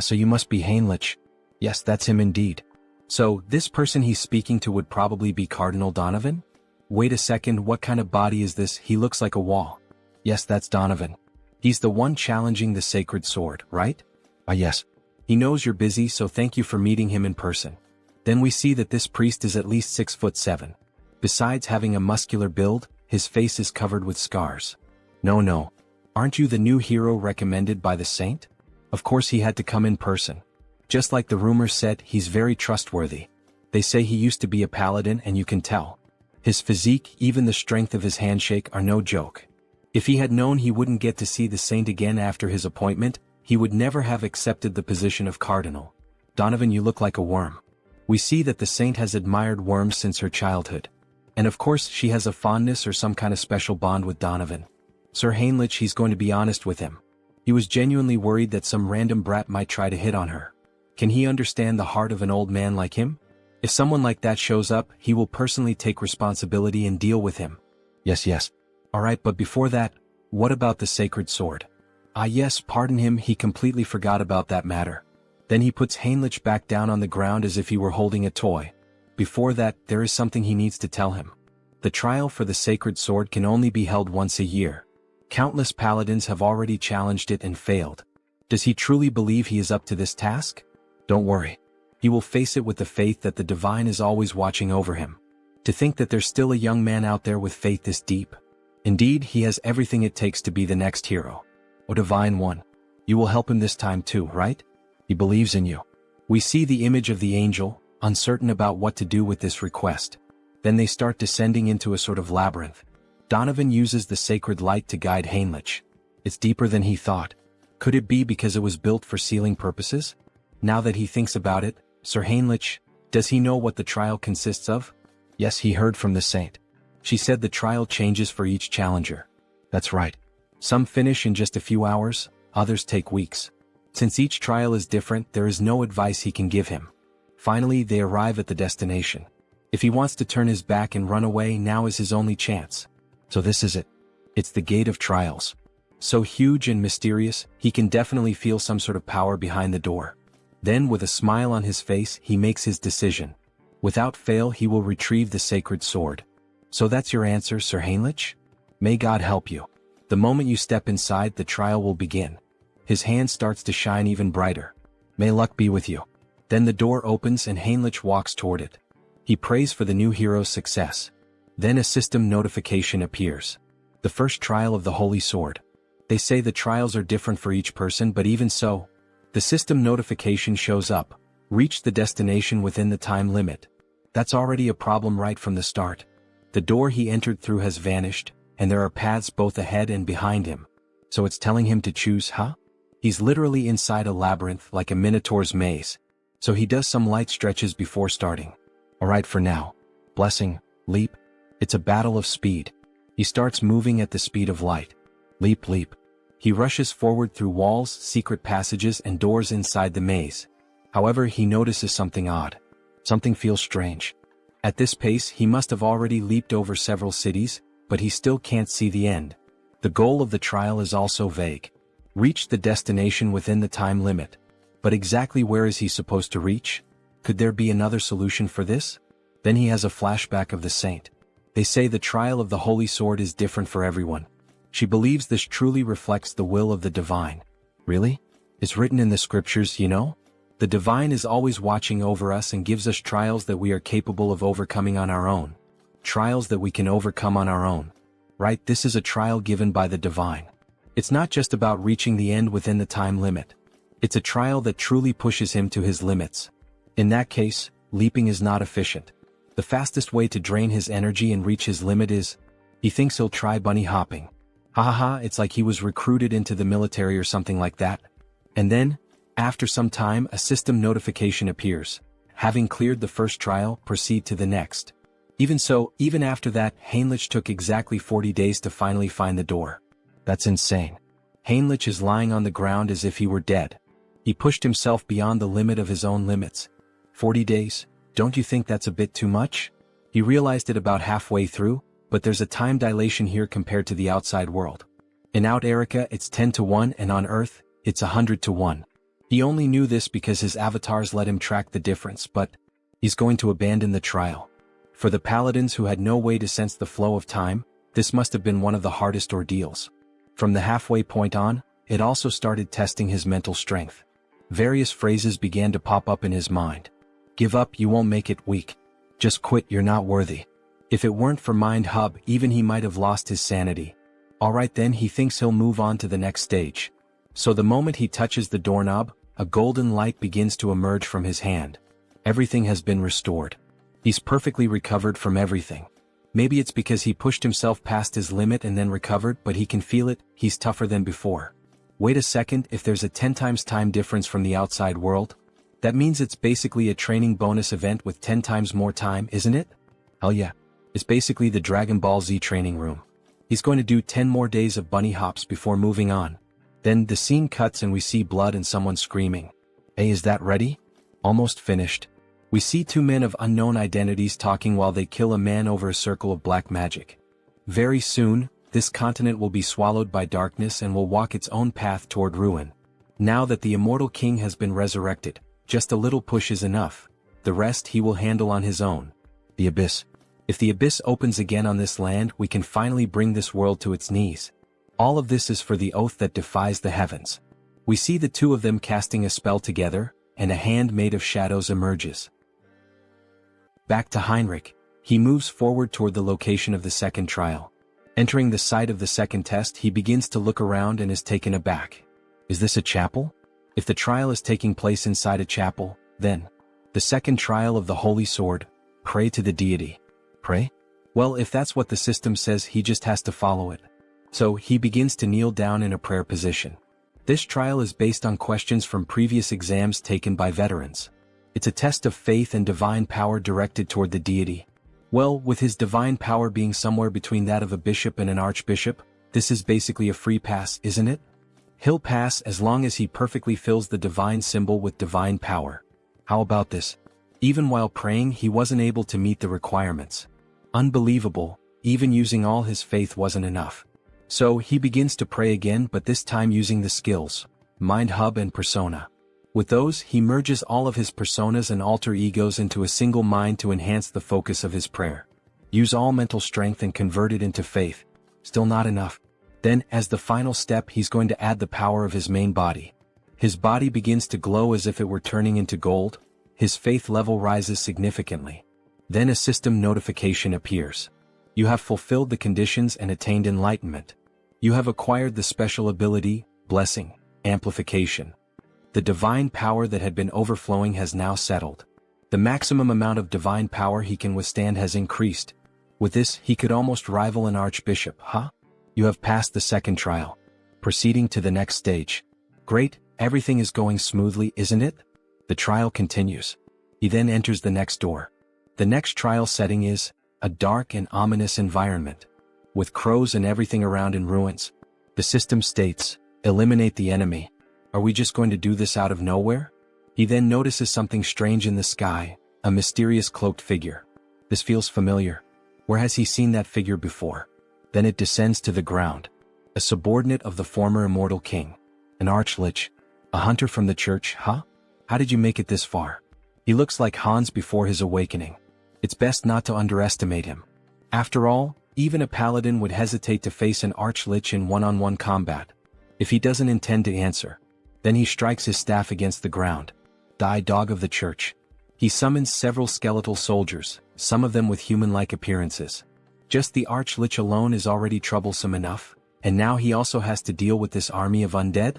So you must be Heinrich. Yes, that's him indeed. So, this person he's speaking to would probably be Cardinal Donovan? Wait a second, what kind of body is this? He looks like a wall. Yes, that's Donovan. He's the one challenging the sacred sword, right? Yes. He knows you're busy, so thank you for meeting him in person. Then we see that this priest is at least 6'7". Besides having a muscular build, his face is covered with scars. No. Aren't you the new hero recommended by the saint? Of course he had to come in person. Just like the rumors said, he's very trustworthy. They say he used to be a paladin and you can tell. His physique, even the strength of his handshake are no joke. If he had known he wouldn't get to see the saint again after his appointment, he would never have accepted the position of cardinal. Donovan, you look like a worm. We see that the saint has admired worms since her childhood. And of course she has a fondness or some kind of special bond with Donovan. Sir Heinrich, he's going to be honest with him. He was genuinely worried that some random brat might try to hit on her. Can he understand the heart of an old man like him? If someone like that shows up, he will personally take responsibility and deal with him. Yes. Alright, but before that, what about the sacred sword? Ah yes, pardon him, he completely forgot about that matter. Then he puts Heinrich back down on the ground as if he were holding a toy. Before that, there is something he needs to tell him. The trial for the sacred sword can only be held once a year. Countless paladins have already challenged it and failed. Does he truly believe he is up to this task? Don't worry. He will face it with the faith that the divine is always watching over him. To think that there's still a young man out there with faith this deep. Indeed, he has everything it takes to be the next hero. O Divine One, you will help him this time too, right? He believes in you. We see the image of the angel, uncertain about what to do with this request. Then they start descending into a sort of labyrinth. Donovan uses the sacred light to guide Heinrich. It's deeper than he thought. Could it be because it was built for sealing purposes? Now that he thinks about it, Sir Heinrich, does he know what the trial consists of? Yes, he heard from the saint. She said the trial changes for each challenger. That's right. Some finish in just a few hours, others take weeks. Since each trial is different, there is no advice he can give him. Finally, they arrive at the destination. If he wants to turn his back and run away, now is his only chance. So this is it. It's the Gate of Trials. So huge and mysterious, he can definitely feel some sort of power behind the door. Then, with a smile on his face, he makes his decision. Without fail, he will retrieve the sacred sword. So that's your answer, Sir Heinrich? May God help you. The moment you step inside, the trial will begin. His hand starts to shine even brighter. May luck be with you. Then the door opens and Heinrich walks toward it. He prays for the new hero's success. Then a system notification appears. The first trial of the Holy Sword. They say the trials are different for each person, but even so, the system notification shows up. Reach the destination within the time limit. That's already a problem right from the start. The door he entered through has vanished, and there are paths both ahead and behind him. So it's telling him to choose, huh? He's literally inside a labyrinth like a minotaur's maze. So he does some light stretches before starting. Alright for now. Blessing, leap. It's a battle of speed. He starts moving at the speed of light. Leap, leap. He rushes forward through walls, secret passages, and doors inside the maze. However, he notices something odd. Something feels strange. At this pace, he must have already leaped over several cities, but he still can't see the end. The goal of the trial is also vague. Reach the destination within the time limit. But exactly where is he supposed to reach? Could there be another solution for this? Then he has a flashback of the saint. They say the trial of the Holy Sword is different for everyone. She believes this truly reflects the will of the divine. Really? It's written in the scriptures, you know? The divine is always watching over us and gives us trials that we are capable of overcoming on our own. Trials that we can overcome on our own. Right? This is a trial given by the divine. It's not just about reaching the end within the time limit. It's a trial that truly pushes him to his limits. In that case, leaping is not efficient. The fastest way to drain his energy and reach his limit is, he thinks he'll try bunny hopping. It's like he was recruited into the military or something like that. And then, after some time, a system notification appears. Having cleared the first trial, proceed to the next. Even so, even after that, Heinrich took exactly 40 days to finally find the door. That's insane. Heinrich is lying on the ground as if he were dead. He pushed himself beyond the limit of his own limits. 40 days? Don't you think that's a bit too much? He realized it about halfway through, but there's a time dilation here compared to the outside world. In Out Erica, it's 10 to 1, and on Earth, it's 100 to 1. He only knew this because his avatars let him track the difference, but he's going to abandon the trial. For the paladins who had no way to sense the flow of time, this must have been one of the hardest ordeals. From the halfway point on, it also started testing his mental strength. Various phrases began to pop up in his mind. Give up, you won't make it, weak. Just quit, you're not worthy. If it weren't for Mind Hub, even he might have lost his sanity. Alright then, he thinks he'll move on to the next stage. So the moment he touches the doorknob, a golden light begins to emerge from his hand. Everything has been restored. He's perfectly recovered from everything. Maybe it's because he pushed himself past his limit and then recovered, but he can feel it, he's tougher than before. Wait a second, if there's a 10 times time difference from the outside world, that means it's basically a training bonus event with 10 times more time, isn't it? Hell yeah. It's basically the Dragon Ball Z training room. He's going to do 10 more days of bunny hops before moving on. Then the scene cuts and we see blood and someone screaming. Hey, is that ready? Almost finished. We see two men of unknown identities talking while they kill a man over a circle of black magic. Very soon, this continent will be swallowed by darkness and will walk its own path toward ruin. Now that the immortal king has been resurrected, just a little push is enough. The rest he will handle on his own. The abyss. If the abyss opens again on this land, we can finally bring this world to its knees. All of this is for the oath that defies the heavens. We see the two of them casting a spell together, and a hand made of shadows emerges. Back to Heinrich. He moves forward toward the location of the second trial. Entering the site of the second test, he begins to look around and is taken aback. Is this a chapel? If the trial is taking place inside a chapel, then the second trial of the Holy Sword, pray to the deity. Pray? Well, if that's what the system says, he just has to follow it. So he begins to kneel down in a prayer position. This trial is based on questions from previous exams taken by veterans. It's a test of faith and divine power directed toward the deity. Well, with his divine power being somewhere between that of a bishop and an archbishop, this is basically a free pass, isn't it? He'll pass as long as he perfectly fills the divine symbol with divine power. How about this? Even while praying, he wasn't able to meet the requirements. Unbelievable, even using all his faith wasn't enough. So he begins to pray again, but this time using the skills, Mind Hub and Persona. With those, he merges all of his personas and alter egos into a single mind to enhance the focus of his prayer. Use all mental strength and convert it into faith. Still not enough. Then, as the final step, he's going to add the power of his main body. His body begins to glow as if it were turning into gold. His faith level rises significantly. Then a system notification appears. You have fulfilled the conditions and attained enlightenment. You have acquired the special ability, Blessing, Amplification. The divine power that had been overflowing has now settled. The maximum amount of divine power he can withstand has increased. With this, he could almost rival an archbishop, huh? You have passed the second trial. Proceeding to the next stage. Great, everything is going smoothly, isn't it? The trial continues. He then enters the next door. The next trial setting is a dark and ominous environment, with crows and everything around in ruins. The system states, eliminate the enemy. Are we just going to do this out of nowhere? He then notices something strange in the sky, a mysterious cloaked figure. This feels familiar. Where has he seen that figure before? Then it descends to the ground. A subordinate of the former immortal king. An archlich. A hunter from the church, huh? How did you make it this far? He looks like Hans before his awakening. It's best not to underestimate him. After all, even a paladin would hesitate to face an archlich in one-on-one combat. If he doesn't intend to answer, then he strikes his staff against the ground. Die, dog of the church. He summons several skeletal soldiers, some of them with human-like appearances. Just the archlich alone is already troublesome enough, and now he also has to deal with this army of undead?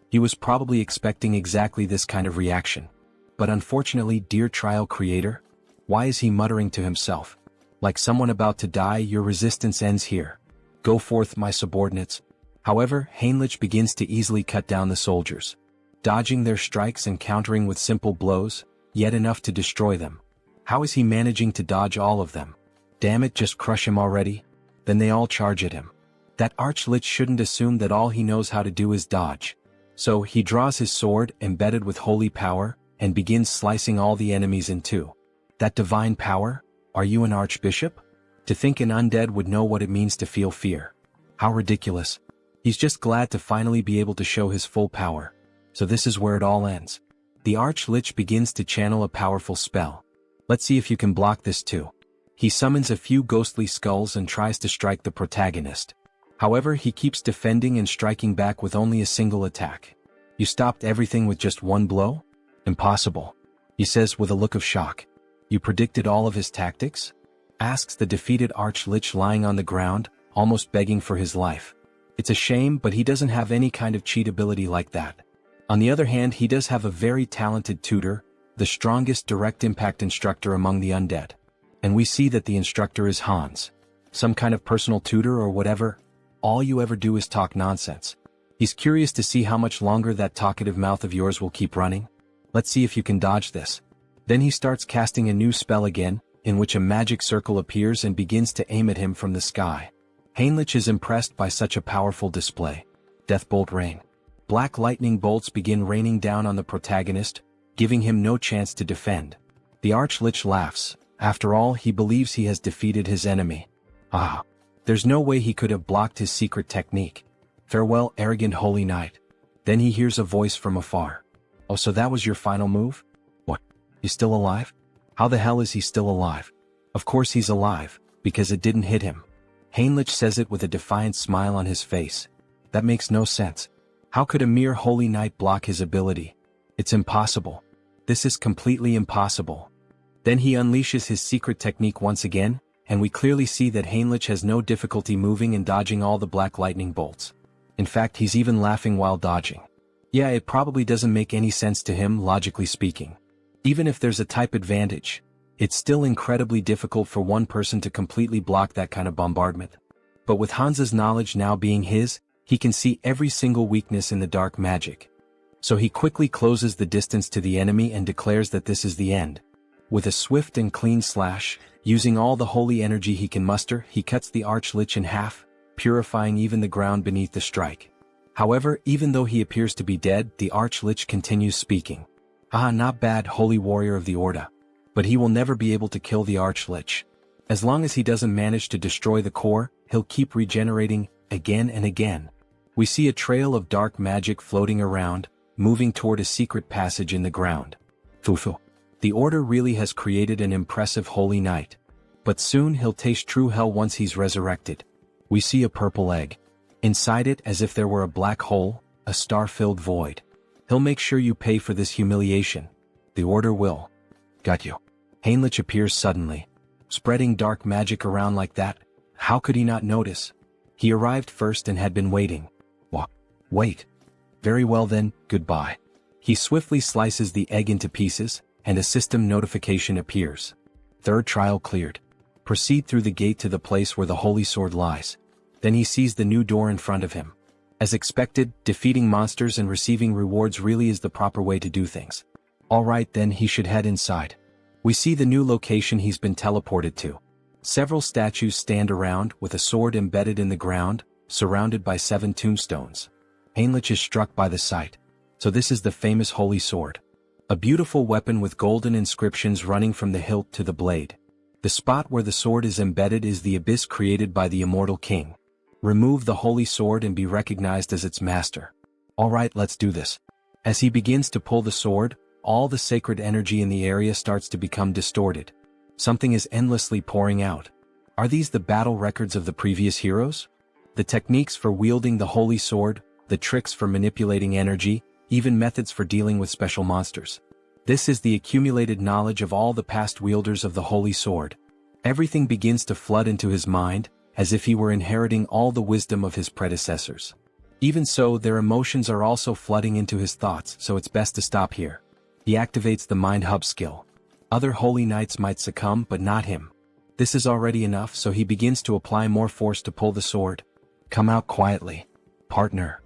He was probably expecting exactly this kind of reaction. But unfortunately, dear trial creator, why is he muttering to himself? Like someone about to die, your resistance ends here. Go forth, my subordinates. However, Heinrich begins to easily cut down the soldiers, dodging their strikes and countering with simple blows, yet enough to destroy them. How is he managing to dodge all of them? Damn it, just crush him already. Then they all charge at him. That archlich shouldn't assume that all he knows how to do is dodge. So he draws his sword, embedded with holy power, and begins slicing all the enemies in two. That divine power? Are you an archbishop? To think an undead would know what it means to feel fear. How ridiculous. He's just glad to finally be able to show his full power. So this is where it all ends. The archlich begins to channel a powerful spell. Let's see if you can block this too. He summons a few ghostly skulls and tries to strike the protagonist. However, he keeps defending and striking back with only a single attack. You stopped everything with just one blow? Impossible. He says with a look of shock. You predicted all of his tactics? Asks the defeated archlich lying on the ground, almost begging for his life. It's a shame, but he doesn't have any kind of cheat ability like that. On the other hand, he does have a very talented tutor, the strongest direct impact instructor among the undead. And we see that the instructor is Hans. Some kind of personal tutor or whatever. All you ever do is talk nonsense. He's curious to see how much longer that talkative mouth of yours will keep running. Let's see if you can dodge this. Then he starts casting a new spell again, in which a magic circle appears and begins to aim at him from the sky. Heinrich is impressed by such a powerful display. Deathbolt rain. Black lightning bolts begin raining down on the protagonist, giving him no chance to defend. The Archlich laughs. After all, he believes he has defeated his enemy. Ah! There's no way he could have blocked his secret technique. Farewell, arrogant holy knight. Then he hears a voice from afar. Oh, so that was your final move? What? He's still alive? How the hell is he still alive? Of course he's alive, because it didn't hit him. Heinrich says it with a defiant smile on his face. That makes no sense. How could a mere holy knight block his ability? It's impossible. This is completely impossible. Then he unleashes his secret technique once again, and we clearly see that Heinrich has no difficulty moving and dodging all the black lightning bolts. In fact, he's even laughing while dodging. Yeah, it probably doesn't make any sense to him, logically speaking. Even if there's a type advantage, it's still incredibly difficult for one person to completely block that kind of bombardment. But with Hansa's knowledge now being his, he can see every single weakness in the dark magic. So he quickly closes the distance to the enemy and declares that this is the end. With a swift and clean slash, using all the holy energy he can muster, he cuts the Archlich in half, purifying even the ground beneath the strike. However, even though he appears to be dead, the Archlich continues speaking. Ah, not bad, holy warrior of the Orda. But he will never be able to kill the Archlich. As long as he doesn't manage to destroy the core, he'll keep regenerating, again and again. We see a trail of dark magic floating around, moving toward a secret passage in the ground. Fufu. The Order really has created an impressive holy knight. But soon he'll taste true hell once he's resurrected. We see a purple egg. Inside it, as if there were a black hole, a star-filled void. He'll make sure you pay for this humiliation. The Order will. Got you. Heinrich appears suddenly. Spreading dark magic around like that, how could he not notice? He arrived first and had been waiting. Wait. Very well then, goodbye. He swiftly slices the egg into pieces, and a system notification appears. Third trial cleared. Proceed through the gate to the place where the holy sword lies. Then he sees the new door in front of him. As expected, defeating monsters and receiving rewards really is the proper way to do things. Alright then, he should head inside. We see the new location he's been teleported to. Several statues stand around with a sword embedded in the ground, surrounded by 7 tombstones. Heinrich is struck by the sight. So this is the famous holy sword. A beautiful weapon with golden inscriptions running from the hilt to the blade. The spot where the sword is embedded is the abyss created by the immortal king. Remove the holy sword and be recognized as its master. Alright, let's do this. As he begins to pull the sword, all the sacred energy in the area starts to become distorted. Something is endlessly pouring out. Are these the battle records of the previous heroes? The techniques for wielding the holy sword, the tricks for manipulating energy, even methods for dealing with special monsters. This is the accumulated knowledge of all the past wielders of the holy sword. Everything begins to flood into his mind, as if he were inheriting all the wisdom of his predecessors. Even so, their emotions are also flooding into his thoughts, so it's best to stop here. He activates the Mind Hub skill. Other holy knights might succumb, but not him. This is already enough, so he begins to apply more force to pull the sword. Come out quietly. Partner.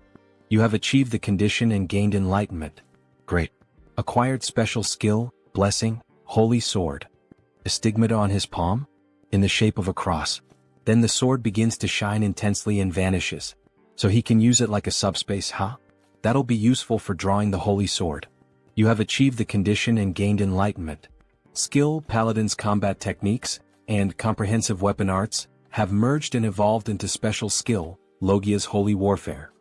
You have achieved the condition and gained enlightenment. Great. Acquired special skill, blessing, holy sword. A stigmata on his palm? In the shape of a cross. Then the sword begins to shine intensely and vanishes. So he can use it like a subspace, huh? That'll be useful for drawing the holy sword. You have achieved the condition and gained enlightenment. Skill, Paladin's combat techniques, and comprehensive weapon arts, have merged and evolved into special skill, Logia's holy warfare.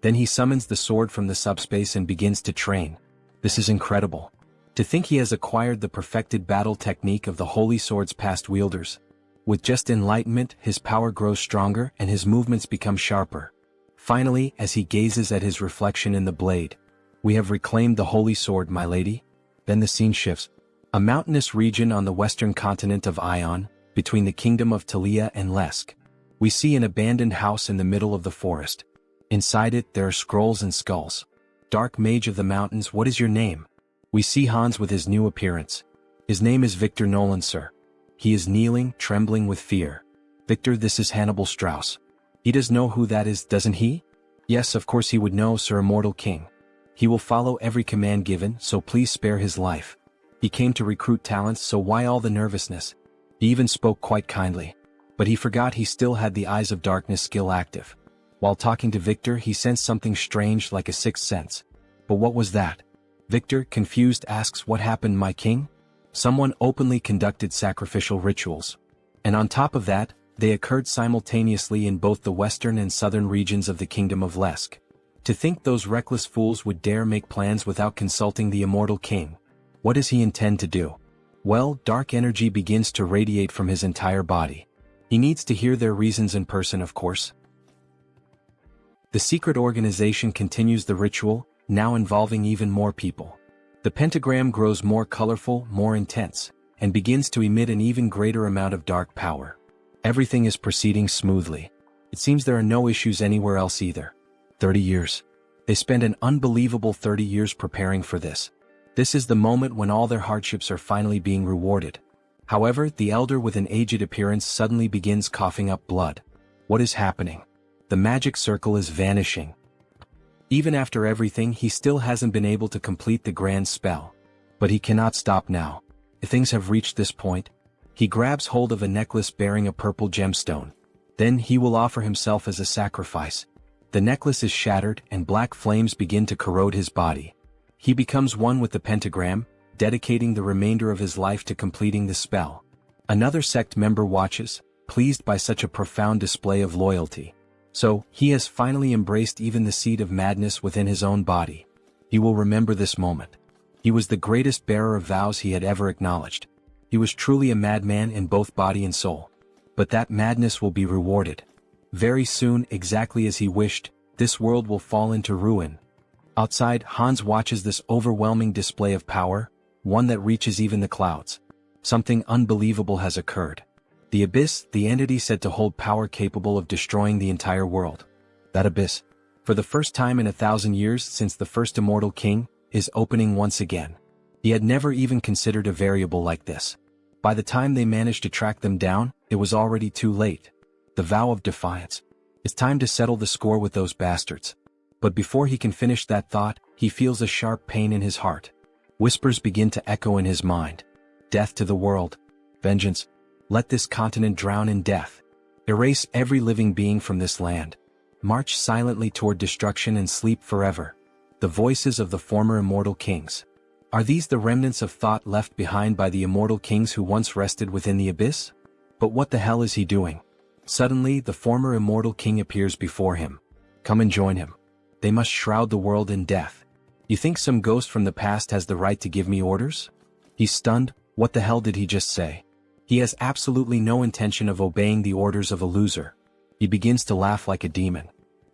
Then he summons the sword from the subspace and begins to train. This is incredible. To think he has acquired the perfected battle technique of the holy sword's past wielders. With just enlightenment, his power grows stronger and his movements become sharper. Finally, as he gazes at his reflection in the blade, we have reclaimed the holy sword, my lady. Then the scene shifts. A mountainous region on the western continent of Ion, between the kingdom of Talia and Lesk. We see an abandoned house in the middle of the forest. Inside it, there are scrolls and skulls. Dark mage of the mountains, what is your name? We see Hans with his new appearance. His name is Victor Nolan, sir. He is kneeling, trembling with fear. Victor, this is Hannibal Strauss. He does know who that is, doesn't he? Yes, of course he would know, sir, immortal king. He will follow every command given, so please spare his life. He came to recruit talents, so why all the nervousness? He even spoke quite kindly. But he forgot he still had the Eyes of Darkness skill active. While talking to Victor, he sensed something strange like a sixth sense. But what was that? Victor, confused, asks, "What happened, my king?" Someone openly conducted sacrificial rituals. And on top of that, they occurred simultaneously in both the western and southern regions of the Kingdom of Lesk. To think those reckless fools would dare make plans without consulting the immortal king. What does he intend to do? Well, dark energy begins to radiate from his entire body. He needs to hear their reasons in person, of course. The secret organization continues the ritual, now involving even more people. The pentagram grows more colorful, more intense, and begins to emit an even greater amount of dark power. Everything is proceeding smoothly. It seems there are no issues anywhere else either. 30 years. They spend an unbelievable 30 years preparing for this. This is the moment when all their hardships are finally being rewarded. However, the elder with an aged appearance suddenly begins coughing up blood. What is happening? The magic circle is vanishing. Even after everything, he still hasn't been able to complete the grand spell. But he cannot stop now. If things have reached this point, he grabs hold of a necklace bearing a purple gemstone. Then he will offer himself as a sacrifice. The necklace is shattered and black flames begin to corrode his body. He becomes one with the pentagram, dedicating the remainder of his life to completing the spell. Another sect member watches, pleased by such a profound display of loyalty. So, he has finally embraced even the seed of madness within his own body. He will remember this moment. He was the greatest bearer of vows he had ever acknowledged. He was truly a madman in both body and soul. But that madness will be rewarded. Very soon, exactly as he wished, this world will fall into ruin. Outside, Hans watches this overwhelming display of power, one that reaches even the clouds. Something unbelievable has occurred. The Abyss, the entity said to hold power capable of destroying the entire world. That Abyss, for the first time in 1,000 years since the first immortal king, is opening once again. He had never even considered a variable like this. By the time they managed to track them down, it was already too late. The vow of defiance. It's time to settle the score with those bastards. But before he can finish that thought, he feels a sharp pain in his heart. Whispers begin to echo in his mind. Death to the world. Vengeance. Let this continent drown in death. Erase every living being from this land. March silently toward destruction and sleep forever. The voices of the former immortal kings. Are these the remnants of thought left behind by the immortal kings who once rested within the abyss? But what the hell is he doing? Suddenly, the former immortal king appears before him. Come and join him. They must shroud the world in death. You think some ghost from the past has the right to give me orders? He's stunned. What the hell did he just say? He has absolutely no intention of obeying the orders of a loser. He begins to laugh like a demon.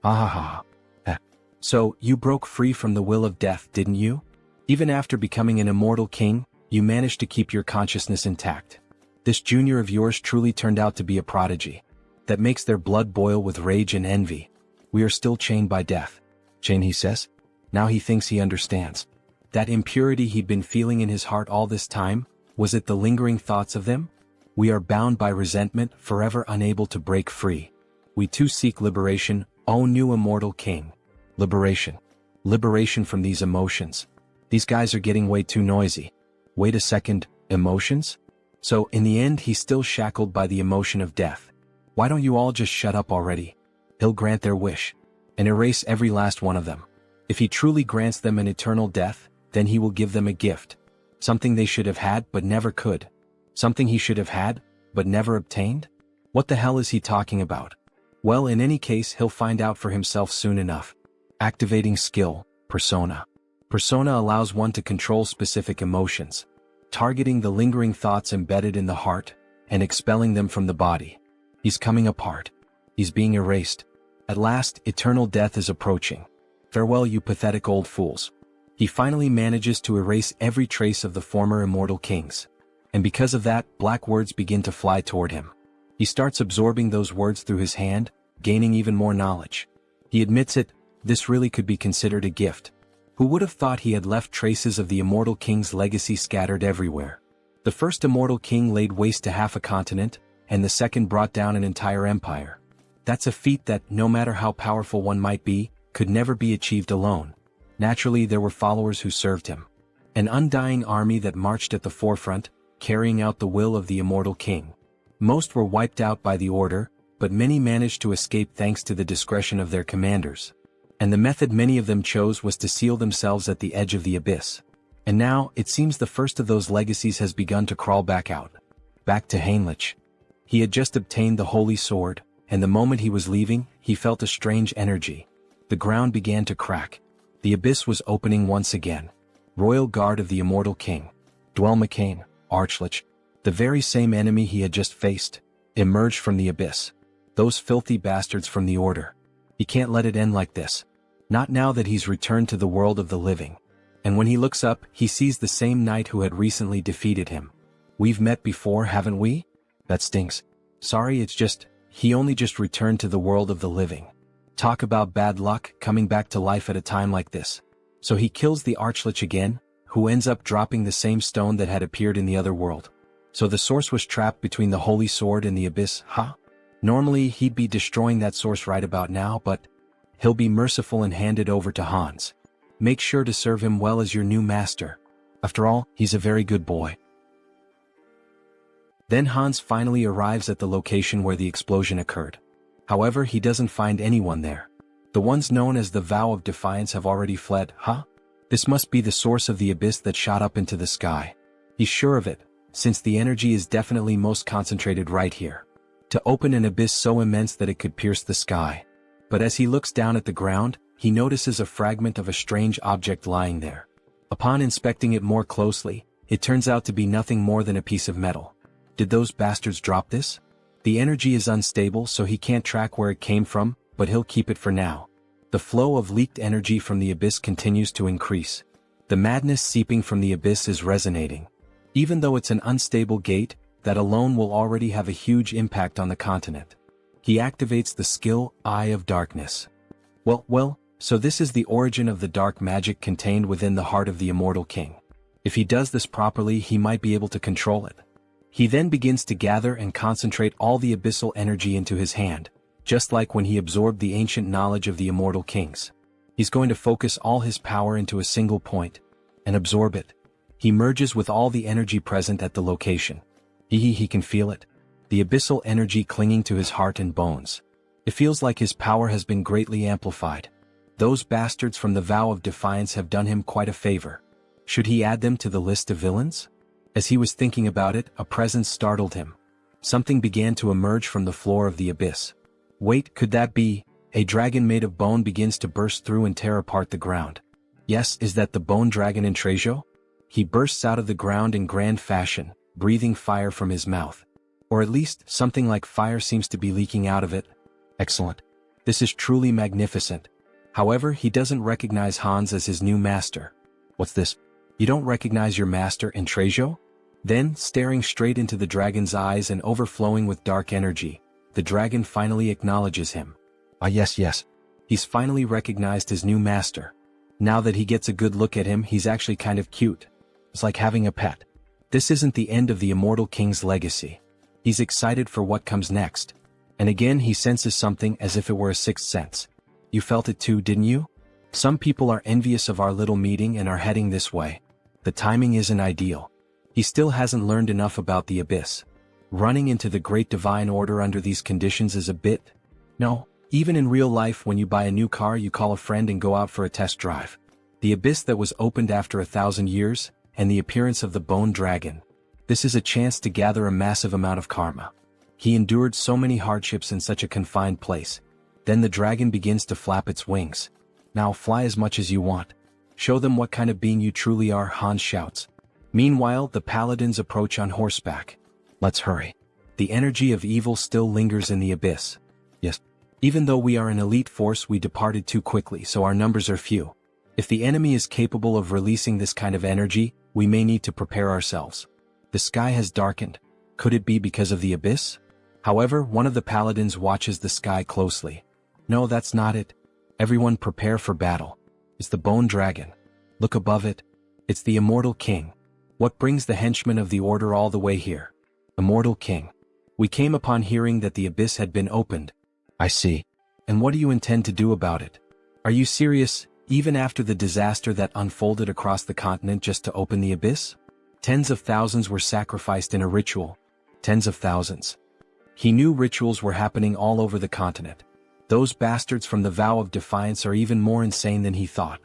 Ha ha ha. So, you broke free from the will of death, didn't you? Even after becoming an immortal king, you managed to keep your consciousness intact. This junior of yours truly turned out to be a prodigy. That makes their blood boil with rage and envy. We are still chained by death. Chain, he says. Now he thinks he understands. That impurity he'd been feeling in his heart all this time, was it the lingering thoughts of them? We are bound by resentment, forever unable to break free. We too seek liberation, O new immortal king. Liberation. Liberation from these emotions. These guys are getting way too noisy. Wait a second, emotions? So, in the end, he's still shackled by the emotion of death. Why don't you all just shut up already? He'll grant their wish. And erase every last one of them. If he truly grants them an eternal death, then he will give them a gift. Something they should have had but never could. Something he should have had, but never obtained? What the hell is he talking about? Well, in any case, he'll find out for himself soon enough. Activating skill, persona. Persona allows one to control specific emotions, targeting the lingering thoughts embedded in the heart, and expelling them from the body. He's coming apart. He's being erased. At last, eternal death is approaching. Farewell, you pathetic old fools. He finally manages to erase every trace of the former immortal kings. And because of that, black words begin to fly toward him. He starts absorbing those words through his hand, gaining even more knowledge. He admits it, this really could be considered a gift. Who would have thought he had left traces of the immortal king's legacy scattered everywhere? The first immortal king laid waste to half a continent, and the second brought down an entire empire. That's a feat that, no matter how powerful one might be, could never be achieved alone. Naturally, there were followers who served him. An undying army that marched at the forefront, carrying out the will of the immortal king. Most were wiped out by the order, but many managed to escape thanks to the discretion of their commanders. And the method many of them chose was to seal themselves at the edge of the abyss. And now, it seems the first of those legacies has begun to crawl back out. Back to Heinrich. He had just obtained the holy sword, and the moment he was leaving, he felt a strange energy. The ground began to crack. The abyss was opening once again. Royal Guard of the Immortal King. Dwell McCain, Archlich, the very same enemy he had just faced, emerged from the abyss. Those filthy bastards from the Order. He can't let it end like this. Not now that he's returned to the world of the living. And when he looks up, he sees the same knight who had recently defeated him. We've met before, haven't we? That stinks. Sorry, it's just, he only just returned to the world of the living. Talk about bad luck, coming back to life at a time like this. So he kills the Archlich again, who ends up dropping the same stone that had appeared in the other world. So the source was trapped between the holy sword and the abyss, huh? Normally he'd be destroying that source right about now, but he'll be merciful and hand it over to Hans. Make sure to serve him well as your new master. After all, he's a very good boy. Then Hans finally arrives at the location where the explosion occurred. However, he doesn't find anyone there. The ones known as the Vow of Defiance have already fled, huh? This must be the source of the abyss that shot up into the sky. He's sure of it, since the energy is definitely most concentrated right here. To open an abyss so immense that it could pierce the sky. But as he looks down at the ground, he notices a fragment of a strange object lying there. Upon inspecting it more closely, it turns out to be nothing more than a piece of metal. Did those bastards drop this? The energy is unstable, so he can't track where it came from, but he'll keep it for now. The flow of leaked energy from the abyss continues to increase. The madness seeping from the abyss is resonating. Even though it's an unstable gate, that alone will already have a huge impact on the continent. He activates the skill, Eye of Darkness. Well, so this is the origin of the dark magic contained within the heart of the Immortal King. If he does this properly, he might be able to control it. He then begins to gather and concentrate all the abyssal energy into his hand, just like when he absorbed the ancient knowledge of the Immortal Kings. He's going to focus all his power into a single point, and absorb it. He merges with all the energy present at the location. He can feel it. The abyssal energy clinging to his heart and bones. It feels like his power has been greatly amplified. Those bastards from the Vow of Defiance have done him quite a favor. Should he add them to the list of villains? As he was thinking about it, a presence startled him. Something began to emerge from the floor of the abyss. Wait, could that be? A dragon made of bone begins to burst through and tear apart the ground. Yes, is that the bone dragon in Trejo? He bursts out of the ground in grand fashion, breathing fire from his mouth. Or at least, something like fire seems to be leaking out of it. Excellent. This is truly magnificent. However, he doesn't recognize Hans as his new master. What's this? You don't recognize your master in Trejo? Then, staring straight into the dragon's eyes and overflowing with dark energy, the dragon finally acknowledges him. Ah yes. He's finally recognized his new master. Now that he gets a good look at him, he's actually kind of cute. It's like having a pet. This isn't the end of the Immortal King's legacy. He's excited for what comes next. And again he senses something as if it were a sixth sense. You felt it too, didn't you? Some people are envious of our little meeting and are heading this way. The timing isn't ideal. He still hasn't learned enough about the abyss. Running into the Great Divine Order under these conditions is a bit... No, even in real life when you buy a new car you call a friend and go out for a test drive. The abyss that was opened after 1,000 years, and the appearance of the bone dragon. This is a chance to gather a massive amount of karma. He endured so many hardships in such a confined place. Then the dragon begins to flap its wings. Now fly as much as you want. Show them what kind of being you truly are, Hans shouts. Meanwhile, the paladins approach on horseback. Let's hurry. The energy of evil still lingers in the abyss. Yes. Even though we are an elite force, we departed too quickly, so our numbers are few. If the enemy is capable of releasing this kind of energy, we may need to prepare ourselves. The sky has darkened. Could it be because of the abyss? However, one of the paladins watches the sky closely. No, that's not it. Everyone prepare for battle. It's the bone dragon. Look above it. It's the Immortal King. What brings the henchmen of the Order all the way here? Immortal King. We came upon hearing that the abyss had been opened. I see. And what do you intend to do about it? Are you serious, even after the disaster that unfolded across the continent just to open the abyss? Tens of thousands were sacrificed in a ritual. Tens of thousands. He knew rituals were happening all over the continent. Those bastards from the Vow of Defiance are even more insane than he thought.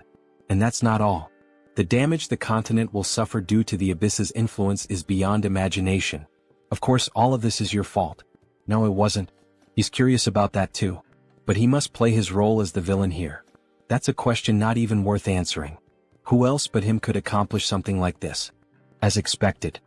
And that's not all. The damage the continent will suffer due to the Abyss's influence is beyond imagination. Of course, all of this is your fault. No, it wasn't. He's curious about that too. But he must play his role as the villain here. That's a question not even worth answering. Who else but him could accomplish something like this? As expected.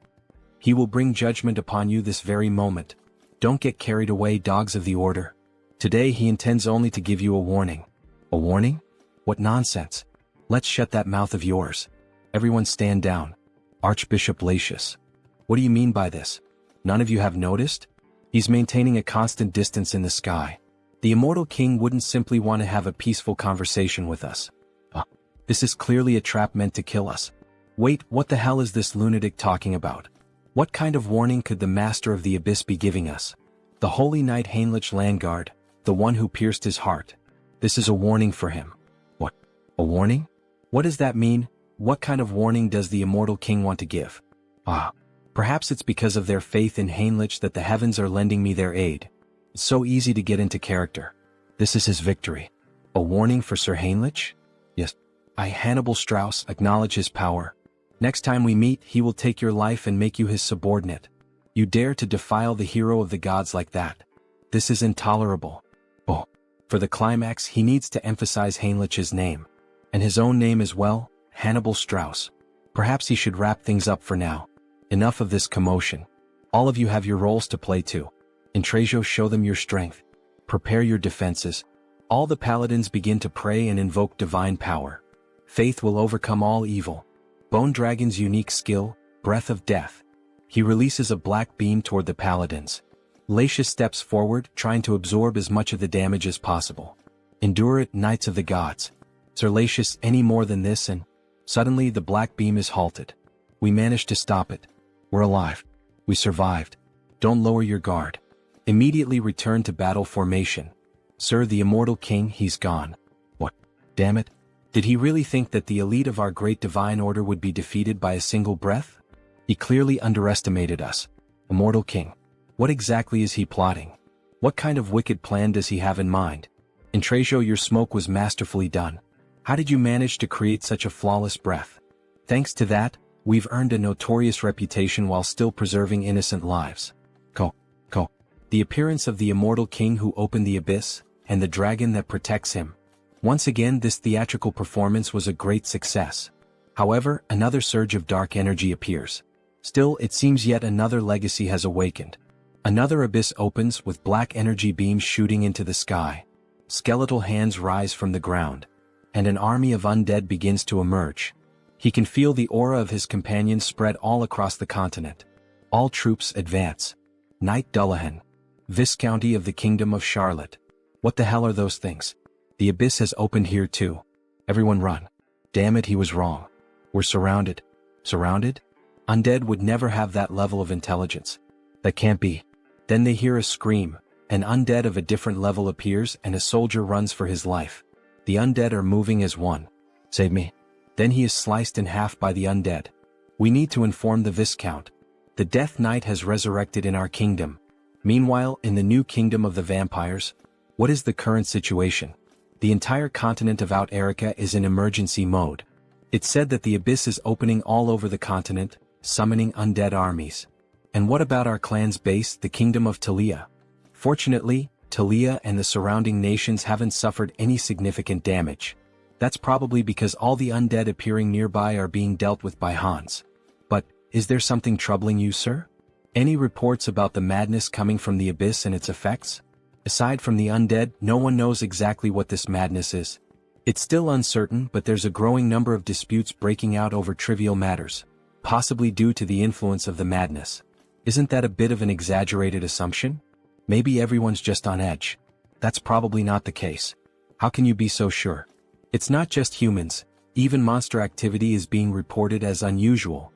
He will bring judgment upon you this very moment. Don't get carried away, dogs of the Order. Today he intends only to give you a warning. A warning? What nonsense. Let's shut that mouth of yours. Everyone stand down. Archbishop Latius. What do you mean by this? None of you have noticed? He's maintaining a constant distance in the sky. The Immortal King wouldn't simply want to have a peaceful conversation with us. This is clearly a trap meant to kill us. Wait, what the hell is this lunatic talking about? What kind of warning could the Master of the Abyss be giving us? The Holy Knight Heinrich Landgard, the one who pierced his heart. This is a warning for him. What? A warning? What does that mean? What kind of warning does the Immortal King want to give? Perhaps it's because of their faith in Heinrich that the heavens are lending me their aid. It's so easy to get into character. This is his victory. A warning for Sir Heinrich? Yes. I, Hannibal Strauss, acknowledge his power. Next time we meet, he will take your life and make you his subordinate. You dare to defile the hero of the gods like that. This is intolerable. For the climax, he needs to emphasize Heinrich's name. And his own name as well, Hannibal Strauss. Perhaps he should wrap things up for now. Enough of this commotion. All of you have your roles to play too. Intrasio, show them your strength. Prepare your defenses. All the paladins begin to pray and invoke divine power. Faith will overcome all evil. Bone Dragon's unique skill, Breath of Death. He releases a black beam toward the paladins. Latius steps forward, trying to absorb as much of the damage as possible. Endure it, Knights of the Gods. Sir Latius, any more than this and... Suddenly the black beam is halted. We managed to stop it. We're alive. We survived. Don't lower your guard. Immediately return to battle formation. Sir, the Immortal King, he's gone. What? Damn it. Did he really think that the elite of our great divine order would be defeated by a single breath? He clearly underestimated us. Immortal King. What exactly is he plotting? What kind of wicked plan does he have in mind? Intrasio, your smoke was masterfully done. How did you manage to create such a flawless breath? Thanks to that, we've earned a notorious reputation while still preserving innocent lives. The appearance of the Immortal King who opened the abyss, and the dragon that protects him. Once again, this theatrical performance was a great success. However, another surge of dark energy appears. Still, it seems yet another legacy has awakened. Another abyss opens with black energy beams shooting into the sky. Skeletal hands rise from the ground. And an army of undead begins to emerge. He can feel the aura of his companions spread all across the continent. All troops advance. Knight Dullahan. Viscounty of the Kingdom of Charlotte. What the hell are those things? The abyss has opened here too. Everyone run. Damn it, he was wrong. We're surrounded. Surrounded? Undead would never have that level of intelligence. That can't be. Then they hear a scream. An undead of a different level appears and a soldier runs for his life. The undead are moving as one. Save me. Then he is sliced in half by the undead. We need to inform the Viscount. The Death Knight has resurrected in our kingdom. Meanwhile, in the new kingdom of the vampires, what is the current situation? The entire continent of Out Erica is in emergency mode. It's said that the abyss is opening all over the continent, summoning undead armies. And what about our clan's base, the kingdom of Talia? Fortunately, Talia and the surrounding nations haven't suffered any significant damage. That's probably because all the undead appearing nearby are being dealt with by Hans. But, is there something troubling you, sir? Any reports about the madness coming from the abyss and its effects? Aside from the undead, no one knows exactly what this madness is. It's still uncertain, but there's a growing number of disputes breaking out over trivial matters, possibly due to the influence of the madness. Isn't that a bit of an exaggerated assumption? Maybe everyone's just on edge. That's probably not the case. How can you be so sure? It's not just humans, even monster activity is being reported as unusual.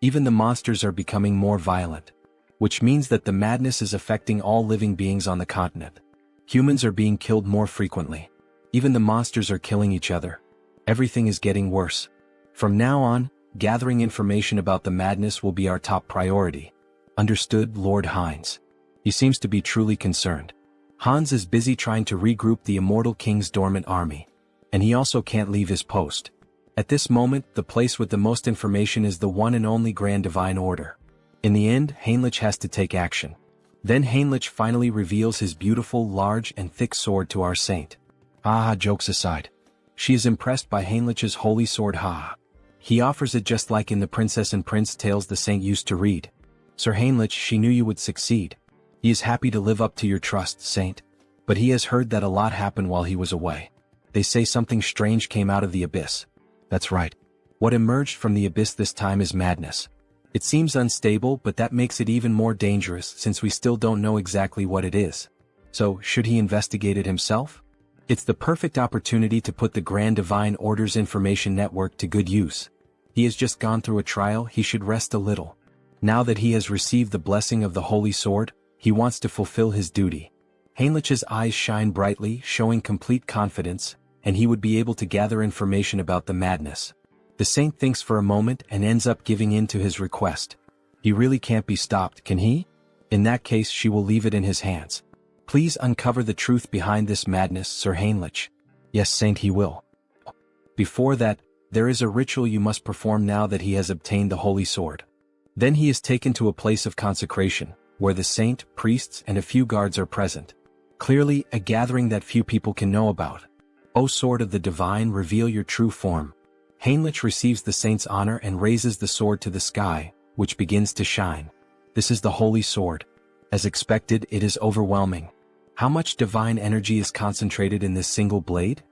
Even the monsters are becoming more violent, which means that the madness is affecting all living beings on the continent. Humans are being killed more frequently. Even the monsters are killing each other. Everything is getting worse. From now on, gathering information about the madness will be our top priority. Understood, Lord Hines. He seems to be truly concerned. Hans is busy trying to regroup the immortal king's dormant army. And he also can't leave his post. At this moment, the place with the most information is the one and only Grand Divine Order. In the end, Heinrich has to take action. Then Heinrich finally reveals his beautiful, large and thick sword to our saint. Jokes aside. She is impressed by Heinrich's holy sword. He offers it just like in the Princess and Prince tales the saint used to read. Sir Heinrich, she knew you would succeed. He is happy to live up to your trust, saint. But he has heard that a lot happened while he was away. They say something strange came out of the abyss. That's right. What emerged from the abyss this time is madness. It seems unstable, but that makes it even more dangerous since we still don't know exactly what it is. So, should he investigate it himself? It's the perfect opportunity to put the Grand Divine Order's information network to good use. He has just gone through a trial, he should rest a little. Now that he has received the blessing of the Holy Sword, he wants to fulfill his duty. Heinrich's eyes shine brightly, showing complete confidence, and he would be able to gather information about the madness. The saint thinks for a moment and ends up giving in to his request. He really can't be stopped, can he? In that case, she will leave it in his hands. Please uncover the truth behind this madness, Sir Heinrich. Yes, saint, he will. Before that, there is a ritual you must perform now that he has obtained the holy sword. Then he is taken to a place of consecration, where the saint, priests, and a few guards are present. Clearly, a gathering that few people can know about. O sword of the divine, reveal your true form. Heinrich receives the saint's honor and raises the sword to the sky, which begins to shine. This is the holy sword. As expected, it is overwhelming. How much divine energy is concentrated in this single blade?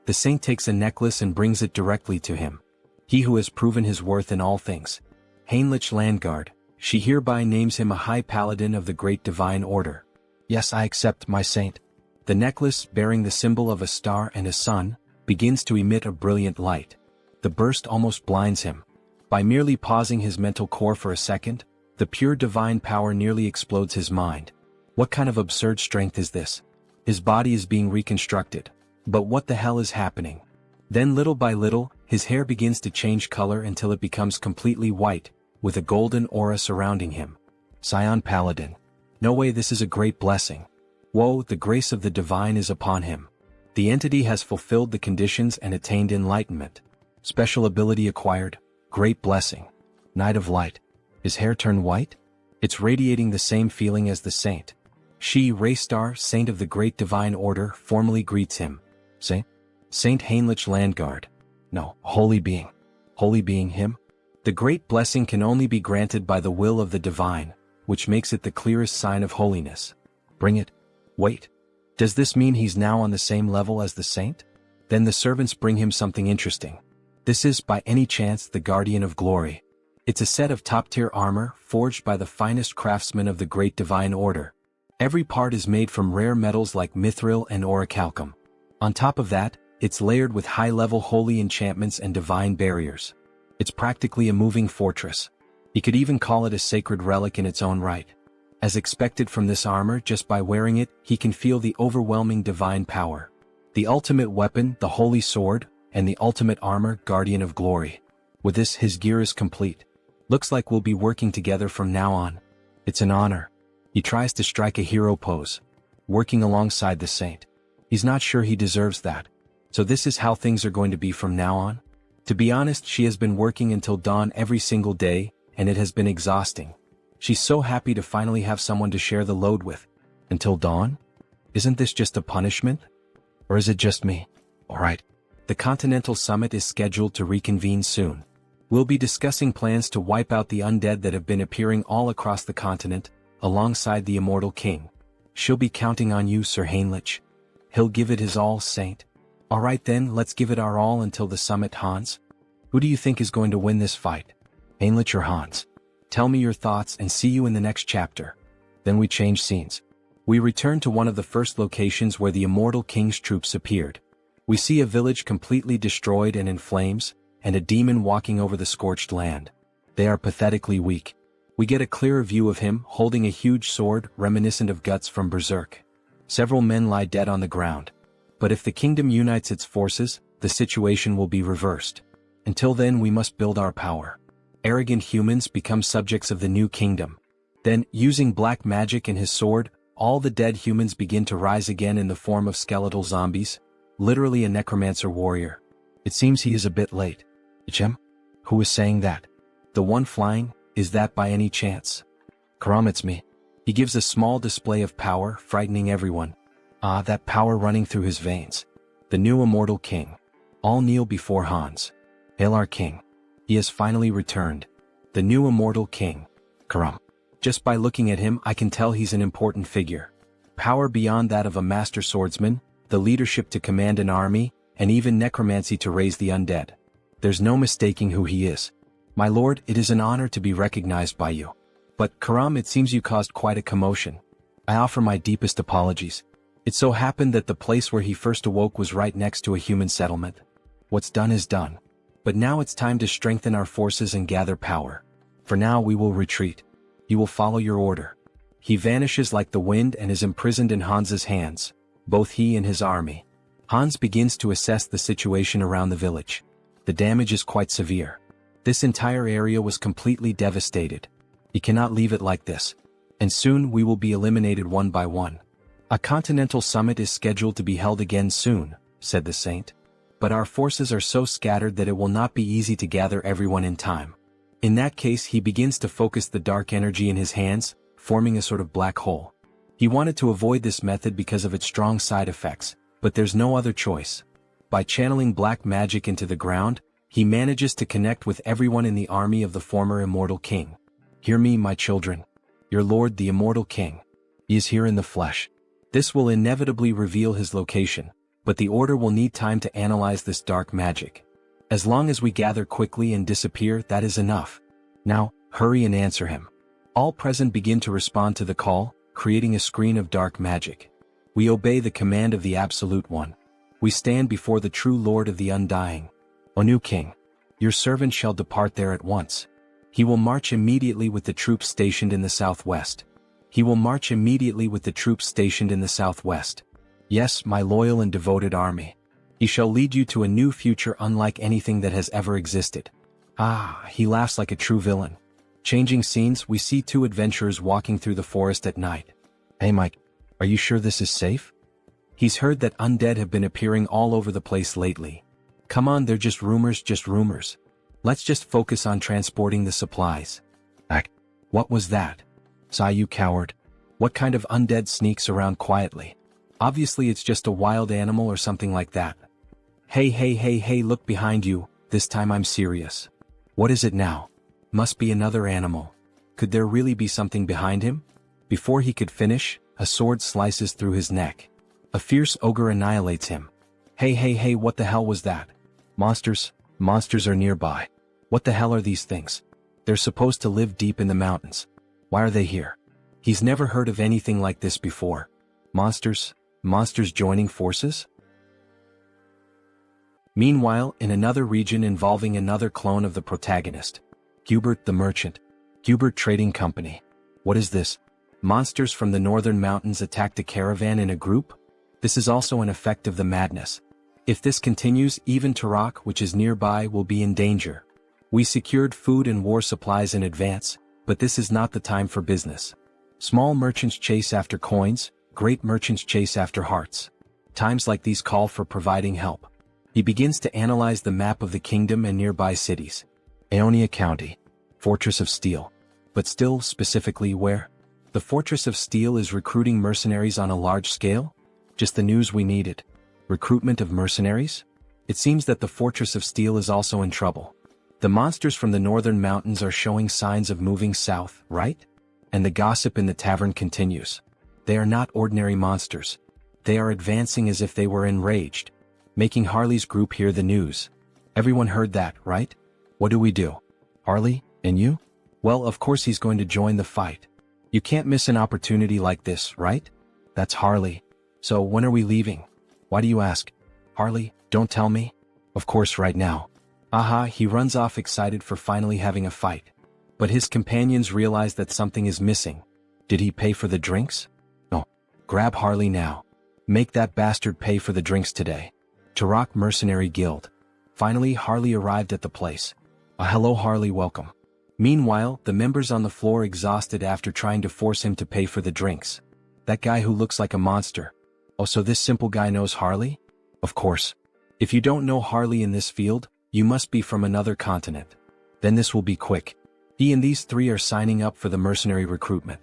The saint takes a necklace and brings it directly to him. He who has proven his worth in all things. Heinrich Landguard, she hereby names him a high paladin of the great divine order. Yes, I accept, my saint. The necklace, bearing the symbol of a star and a sun, begins to emit a brilliant light. The burst almost blinds him. By merely pausing his mental core for a second, the pure divine power nearly explodes his mind. What kind of absurd strength is this? His body is being reconstructed. But what the hell is happening? Then little by little, his hair begins to change color until it becomes completely white, with a golden aura surrounding him. Scion Paladin. No way, this is a great blessing. Whoa, the grace of the divine is upon him. The entity has fulfilled the conditions and attained enlightenment. Special ability acquired, great blessing. Night of Light. His hair turned white? It's radiating the same feeling as the saint. She, Raystar, saint of the great divine order, formally greets him. Saint Heinrich Landguard. No, holy being. Holy being him? The great blessing can only be granted by the will of the divine, which makes it the clearest sign of holiness. Bring it. Wait. Does this mean he's now on the same level as the saint? Then the servants bring him something interesting. This is, by any chance, the Guardian of Glory. It's a set of top-tier armor, forged by the finest craftsmen of the Great Divine Order. Every part is made from rare metals like mithril and orichalcum. On top of that, it's layered with high-level holy enchantments and divine barriers. It's practically a moving fortress. You could even call it a sacred relic in its own right. As expected from this armor, just by wearing it, he can feel the overwhelming divine power. The ultimate weapon, the holy sword, and the ultimate armor, Guardian of Glory. With this, his gear is complete. Looks like we'll be working together from now on. It's an honor. He tries to strike a hero pose, working alongside the saint. He's not sure he deserves that. So this is how things are going to be from now on? To be honest, she has been working until dawn every single day, and it has been exhausting. She's so happy to finally have someone to share the load with. Until dawn? Isn't this just a punishment? Or is it just me? Alright. The Continental Summit is scheduled to reconvene soon. We'll be discussing plans to wipe out the undead that have been appearing all across the continent, alongside the Immortal King. She'll be counting on you, Sir Heinrich. He'll give it his all, Saint. Alright then, let's give it our all until the summit, Hans. Who do you think is going to win this fight? Heinrich or Hans? Tell me your thoughts and see you in the next chapter. Then we change scenes. We return to one of the first locations where the Immortal King's troops appeared. We see a village completely destroyed and in flames, and a demon walking over the scorched land. They are pathetically weak. We get a clearer view of him holding a huge sword reminiscent of Guts from Berserk. Several men lie dead on the ground. But if the kingdom unites its forces, the situation will be reversed. Until then, we must build our power. Arrogant humans become subjects of the new kingdom. Then, using black magic and his sword, all the dead humans begin to rise again in the form of skeletal zombies. Literally a necromancer warrior. It seems he is a bit late. Ichem? Who is saying that? The one flying, is that by any chance? Karam, it's me. He gives a small display of power, frightening everyone. Ah, that power running through his veins. The new immortal king. All kneel before Hans. Hail our king. He has finally returned. The new immortal king. Karam. Just by looking at him I can tell he's an important figure. Power beyond that of a master swordsman, the leadership to command an army, and even necromancy to raise the undead. There's no mistaking who he is. My lord, it is an honor to be recognized by you. But, Karam, it seems you caused quite a commotion. I offer my deepest apologies. It so happened that the place where he first awoke was right next to a human settlement. What's done is done. But now it's time to strengthen our forces and gather power. For now we will retreat. You will follow your order. He vanishes like the wind and is imprisoned in Hans's hands, both he and his army. Hans begins to assess the situation around the village. The damage is quite severe. This entire area was completely devastated. He cannot leave it like this. And soon we will be eliminated one by one. A continental summit is scheduled to be held again soon, said the saint. But our forces are so scattered that it will not be easy to gather everyone in time. In that case, he begins to focus the dark energy in his hands, forming a sort of black hole. He wanted to avoid this method because of its strong side effects, but there's no other choice. By channeling black magic into the ground, he manages to connect with everyone in the army of the former immortal king. Hear me, my children. Your lord, the immortal king. He is here in the flesh. This will inevitably reveal his location, but the order will need time to analyze this dark magic. As long as we gather quickly and disappear, that is enough. Now, hurry and answer him. All present begin to respond to the call, creating a screen of dark magic. We obey the command of the Absolute One. We stand before the true Lord of the Undying. O new king, your servant shall depart there at once. He will march immediately with the troops stationed in the southwest. He will march immediately with the troops stationed in the southwest. Yes, my loyal and devoted army. He shall lead you to a new future unlike anything that has ever existed. Ah, he laughs like a true villain. Changing scenes, we see two adventurers walking through the forest at night. Hey Mike, are you sure this is safe? He's heard that undead have been appearing all over the place lately. Come on, they're just rumors, just rumors. Let's just focus on transporting the supplies. What was that? Sigh, you coward. What kind of undead sneaks around quietly? Obviously it's just a wild animal or something like that. Hey, look behind you, this time I'm serious. What is it now? Must be another animal. Could there really be something behind him? Before he could finish, a sword slices through his neck. A fierce ogre annihilates him. Hey, what the hell was that? Monsters are nearby. What the hell are these things? They're supposed to live deep in the mountains. Why are they here? He's never heard of anything like this before. Monsters joining forces? Meanwhile, in another region involving another clone of the protagonist, Hubert the Merchant. Hubert Trading Company. What is this? Monsters from the northern mountains attacked a caravan in a group? This is also an effect of the madness. If this continues, even Tarak, which is nearby, will be in danger. We secured food and war supplies in advance, but this is not the time for business. Small merchants chase after coins, great merchants chase after hearts. Times like these call for providing help. He begins to analyze the map of the kingdom and nearby cities. Aonia County. Fortress of Steel. But still, specifically where? The Fortress of Steel is recruiting mercenaries on a large scale? Just the news we needed. Recruitment of mercenaries? It seems that the Fortress of Steel is also in trouble. The monsters from the northern mountains are showing signs of moving south, right? And the gossip in the tavern continues. They are not ordinary monsters. They are advancing as if they were enraged, making Harley's group hear the news. Everyone heard that, right? What do we do? Harley, and you? Well, of course he's going to join the fight. You can't miss an opportunity like this, right? That's Harley. So when are we leaving? Why do you ask? Harley, don't tell me. Of course right now. Aha, he runs off excited for finally having a fight. But his companions realize that something is missing. Did he pay for the drinks? No. Grab Harley now. Make that bastard pay for the drinks today. Tarak Mercenary Guild. Finally, Harley arrived at the place. Hello Harley, welcome. Meanwhile, the members on the floor exhausted after trying to force him to pay for the drinks. That guy who looks like a monster. Oh, so this simple guy knows Harley? Of course. If you don't know Harley in this field, you must be from another continent. Then this will be quick. He and these three are signing up for the mercenary recruitment.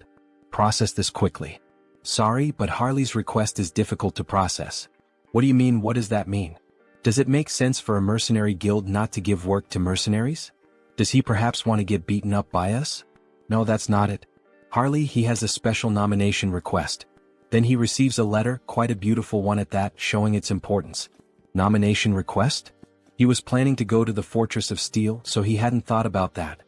Process this quickly. Sorry, but Harley's request is difficult to process. What do you mean? What does that mean? Does it make sense for a mercenary guild not to give work to mercenaries? Does he perhaps want to get beaten up by us? No, that's not it. Harley, he has a special nomination request. Then he receives a letter, quite a beautiful one at that, showing its importance. Nomination request? He was planning to go to the Fortress of Steel, so he hadn't thought about that.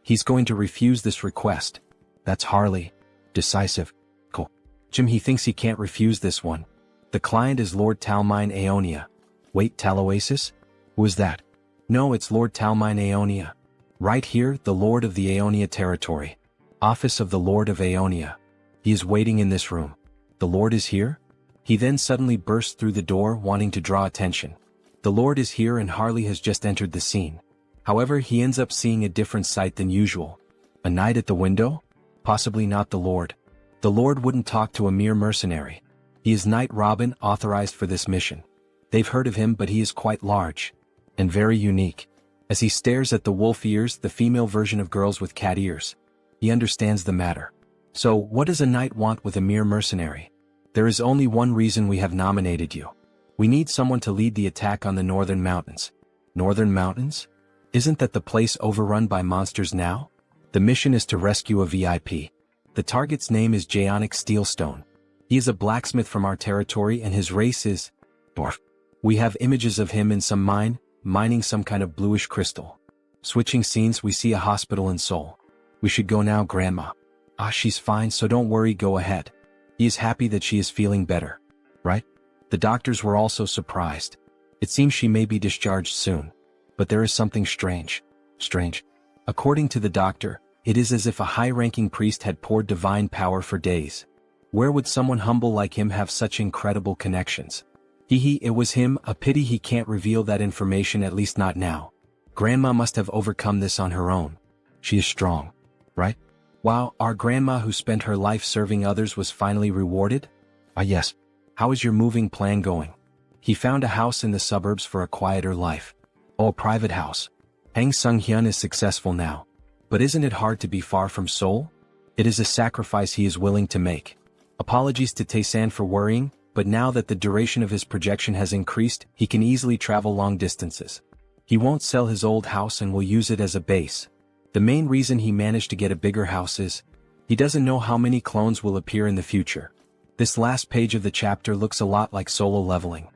He's going to refuse this request. That's Harley. Decisive. Cool. Jim, he thinks he can't refuse this one. The client is Lord Talmine Aeonia. Wait, Taloasis? Who is that? No, it's Lord Talmine Aeonia. Right here, the Lord of the Aeonia territory. Office of the Lord of Aeonia. He is waiting in this room. The Lord is here? He then suddenly bursts through the door, wanting to draw attention. The Lord is here and Harley has just entered the scene. However, he ends up seeing a different sight than usual. A knight at the window? Possibly not the Lord. The Lord wouldn't talk to a mere mercenary. He is Knight Robin, authorized for this mission. They've heard of him, but he is quite large. And very unique. As he stares at the wolf ears, the female version of girls with cat ears. He understands the matter. So, what does a knight want with a mere mercenary? There is only one reason we have nominated you. We need someone to lead the attack on the Northern Mountains. Northern Mountains? Isn't that the place overrun by monsters now? The mission is to rescue a VIP. The target's name is Jaonic Steelstone. He is a blacksmith from our territory and his race is dwarf. We have images of him in some mine, mining some kind of bluish crystal. Switching scenes, we see a hospital in Seoul. We should go now, Grandma. Ah, she's fine, so don't worry, go ahead. He is happy that she is feeling better. Right? The doctors were also surprised. It seems she may be discharged soon. But there is something strange. Strange. According to the doctor, it is as if a high-ranking priest had poured divine power for days. Where would someone humble like him have such incredible connections? It was him, a pity he can't reveal that information, at least not now. Grandma must have overcome this on her own. She is strong. Right? Wow, our grandma who spent her life serving others was finally rewarded? Ah yes. How is your moving plan going? He found a house in the suburbs for a quieter life. Oh, a private house. Hang Sunghyun is successful now. But isn't it hard to be far from Seoul? It is a sacrifice he is willing to make. Apologies to Taesan for worrying, but now that the duration of his projection has increased, he can easily travel long distances. He won't sell his old house and will use it as a base. The main reason he managed to get a bigger house is, he doesn't know how many clones will appear in the future. This last page of the chapter looks a lot like solo leveling.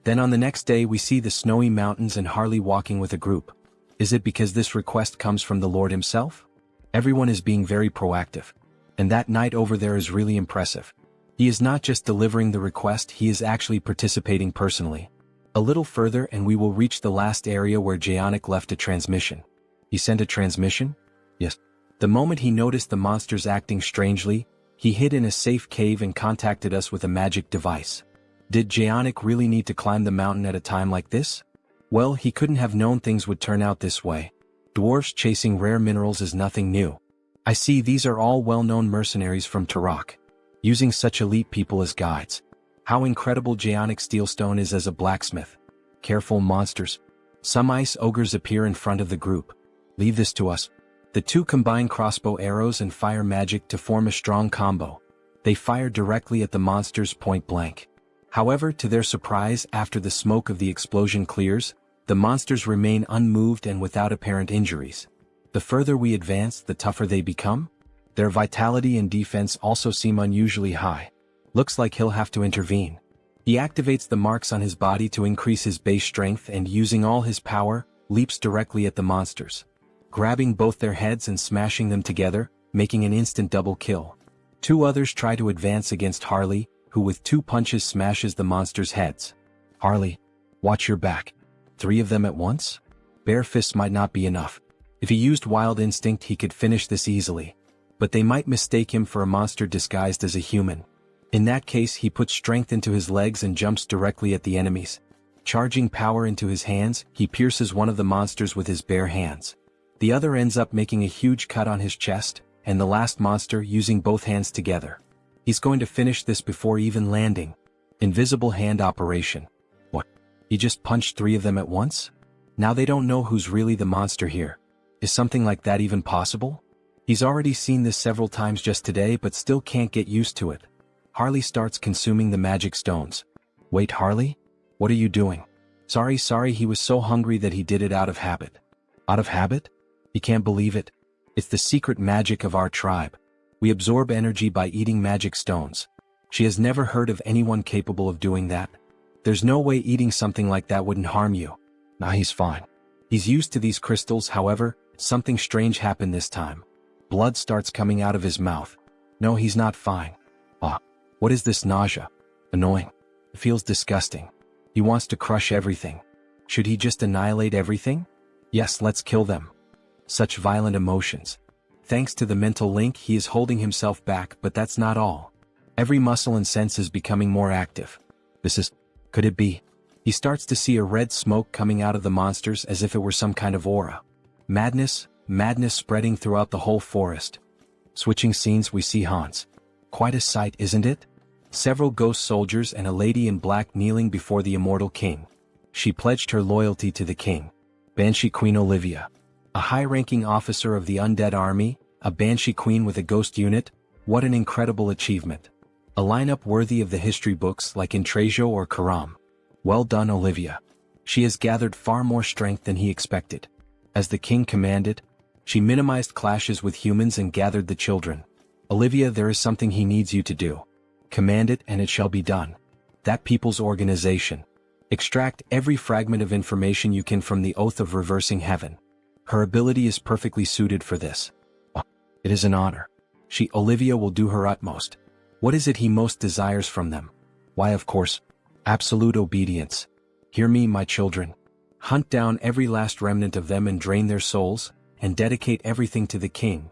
Then on the next day we see the snowy mountains and Harley walking with a group. Is it because this request comes from the Lord himself? Everyone is being very proactive. And that knight over there is really impressive. He is not just delivering the request, he is actually participating personally. A little further and we will reach the last area where Jaonic left a transmission. He sent a transmission? Yes. The moment he noticed the monsters acting strangely, he hid in a safe cave and contacted us with a magic device. Did Jaonic really need to climb the mountain at a time like this? Well, he couldn't have known things would turn out this way. Dwarfs chasing rare minerals is nothing new. I see these are all well-known mercenaries from Turok. Using such elite people as guides. How incredible Jaonic Steelstone is as a blacksmith. Careful, monsters. Some ice ogres appear in front of the group. Leave this to us. The two combine crossbow arrows and fire magic to form a strong combo. They fire directly at the monsters point blank. However, to their surprise, after the smoke of the explosion clears, the monsters remain unmoved and without apparent injuries. The further we advance, the tougher they become. Their vitality and defense also seem unusually high. Looks like he'll have to intervene. He activates the marks on his body to increase his base strength and using all his power, leaps directly at the monsters. Grabbing both their heads and smashing them together, making an instant double kill. Two others try to advance against Harley, who with 2 punches smashes the monsters' heads. Harley, watch your back. 3 of them at once? Bare fists might not be enough. If he used wild instinct he could finish this easily. But they might mistake him for a monster disguised as a human. In that case he puts strength into his legs and jumps directly at the enemies. Charging power into his hands, he pierces one of the monsters with his bare hands. The other ends up making a huge cut on his chest, and the last monster using both hands together. He's going to finish this before even landing. Invisible hand operation. What? He just punched 3 of them at once? Now they don't know who's really the monster here. Is something like that even possible? He's already seen this several times just today but still can't get used to it. Harley starts consuming the magic stones. Wait, Harley? What are you doing? Sorry, he was so hungry that he did it out of habit. Out of habit? He can't believe it. It's the secret magic of our tribe. We absorb energy by eating magic stones. She has never heard of anyone capable of doing that. There's no way eating something like that wouldn't harm you. Nah, he's fine. He's used to these crystals, however, something strange happened this time. Blood starts coming out of his mouth. No, he's not fine. What is this nausea? Annoying. It feels disgusting. He wants to crush everything. Should he just annihilate everything? Yes, let's kill them. Such violent emotions. Thanks to the mental link, he is holding himself back, but that's not all. Every muscle and sense is becoming more active. Could it be? He starts to see a red smoke coming out of the monsters as if it were some kind of aura. Madness spreading throughout the whole forest. Switching scenes, we see Hans. Quite a sight, isn't it? Several ghost soldiers and a lady in black kneeling before the immortal king. She pledged her loyalty to the king. Banshee Queen Olivia. A high-ranking officer of the undead army, a Banshee Queen with a ghost unit. What an incredible achievement. A lineup worthy of the history books like in Trejo or Karam. Well done, Olivia. She has gathered far more strength than he expected. As the king commanded, she minimized clashes with humans and gathered the children. Olivia, there is something he needs you to do. Command it and it shall be done. That people's organization. Extract every fragment of information you can from the oath of reversing heaven. Her ability is perfectly suited for this. It is an honor. Olivia will do her utmost. What is it he most desires from them? Why, of course, absolute obedience. Hear me, my children. Hunt down every last remnant of them and drain their souls, and dedicate everything to the king.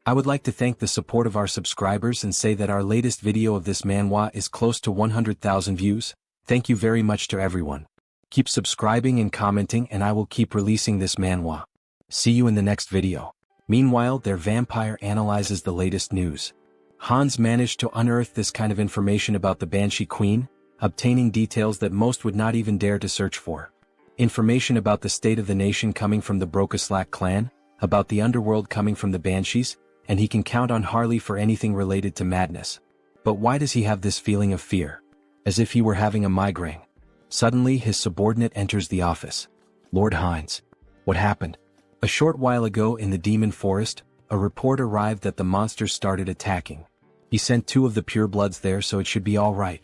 I would like to thank the support of our subscribers and say that our latest video of this manhwa is close to 100,000 views. Thank you very much to everyone. Keep subscribing and commenting and I will keep releasing this manhwa. See you in the next video. Meanwhile, their vampire analyzes the latest news. Hans managed to unearth this kind of information about the Banshee Queen, obtaining details that most would not even dare to search for. Information about the state of the nation coming from the Brokaslak clan, about the underworld coming from the Banshees, and he can count on Harley for anything related to madness. But why does he have this feeling of fear? As if he were having a migraine. Suddenly his subordinate enters the office. Lord Hines. What happened? A short while ago in the demon forest, a report arrived that the monsters started attacking. He sent 2 of the purebloods there, so it should be all right.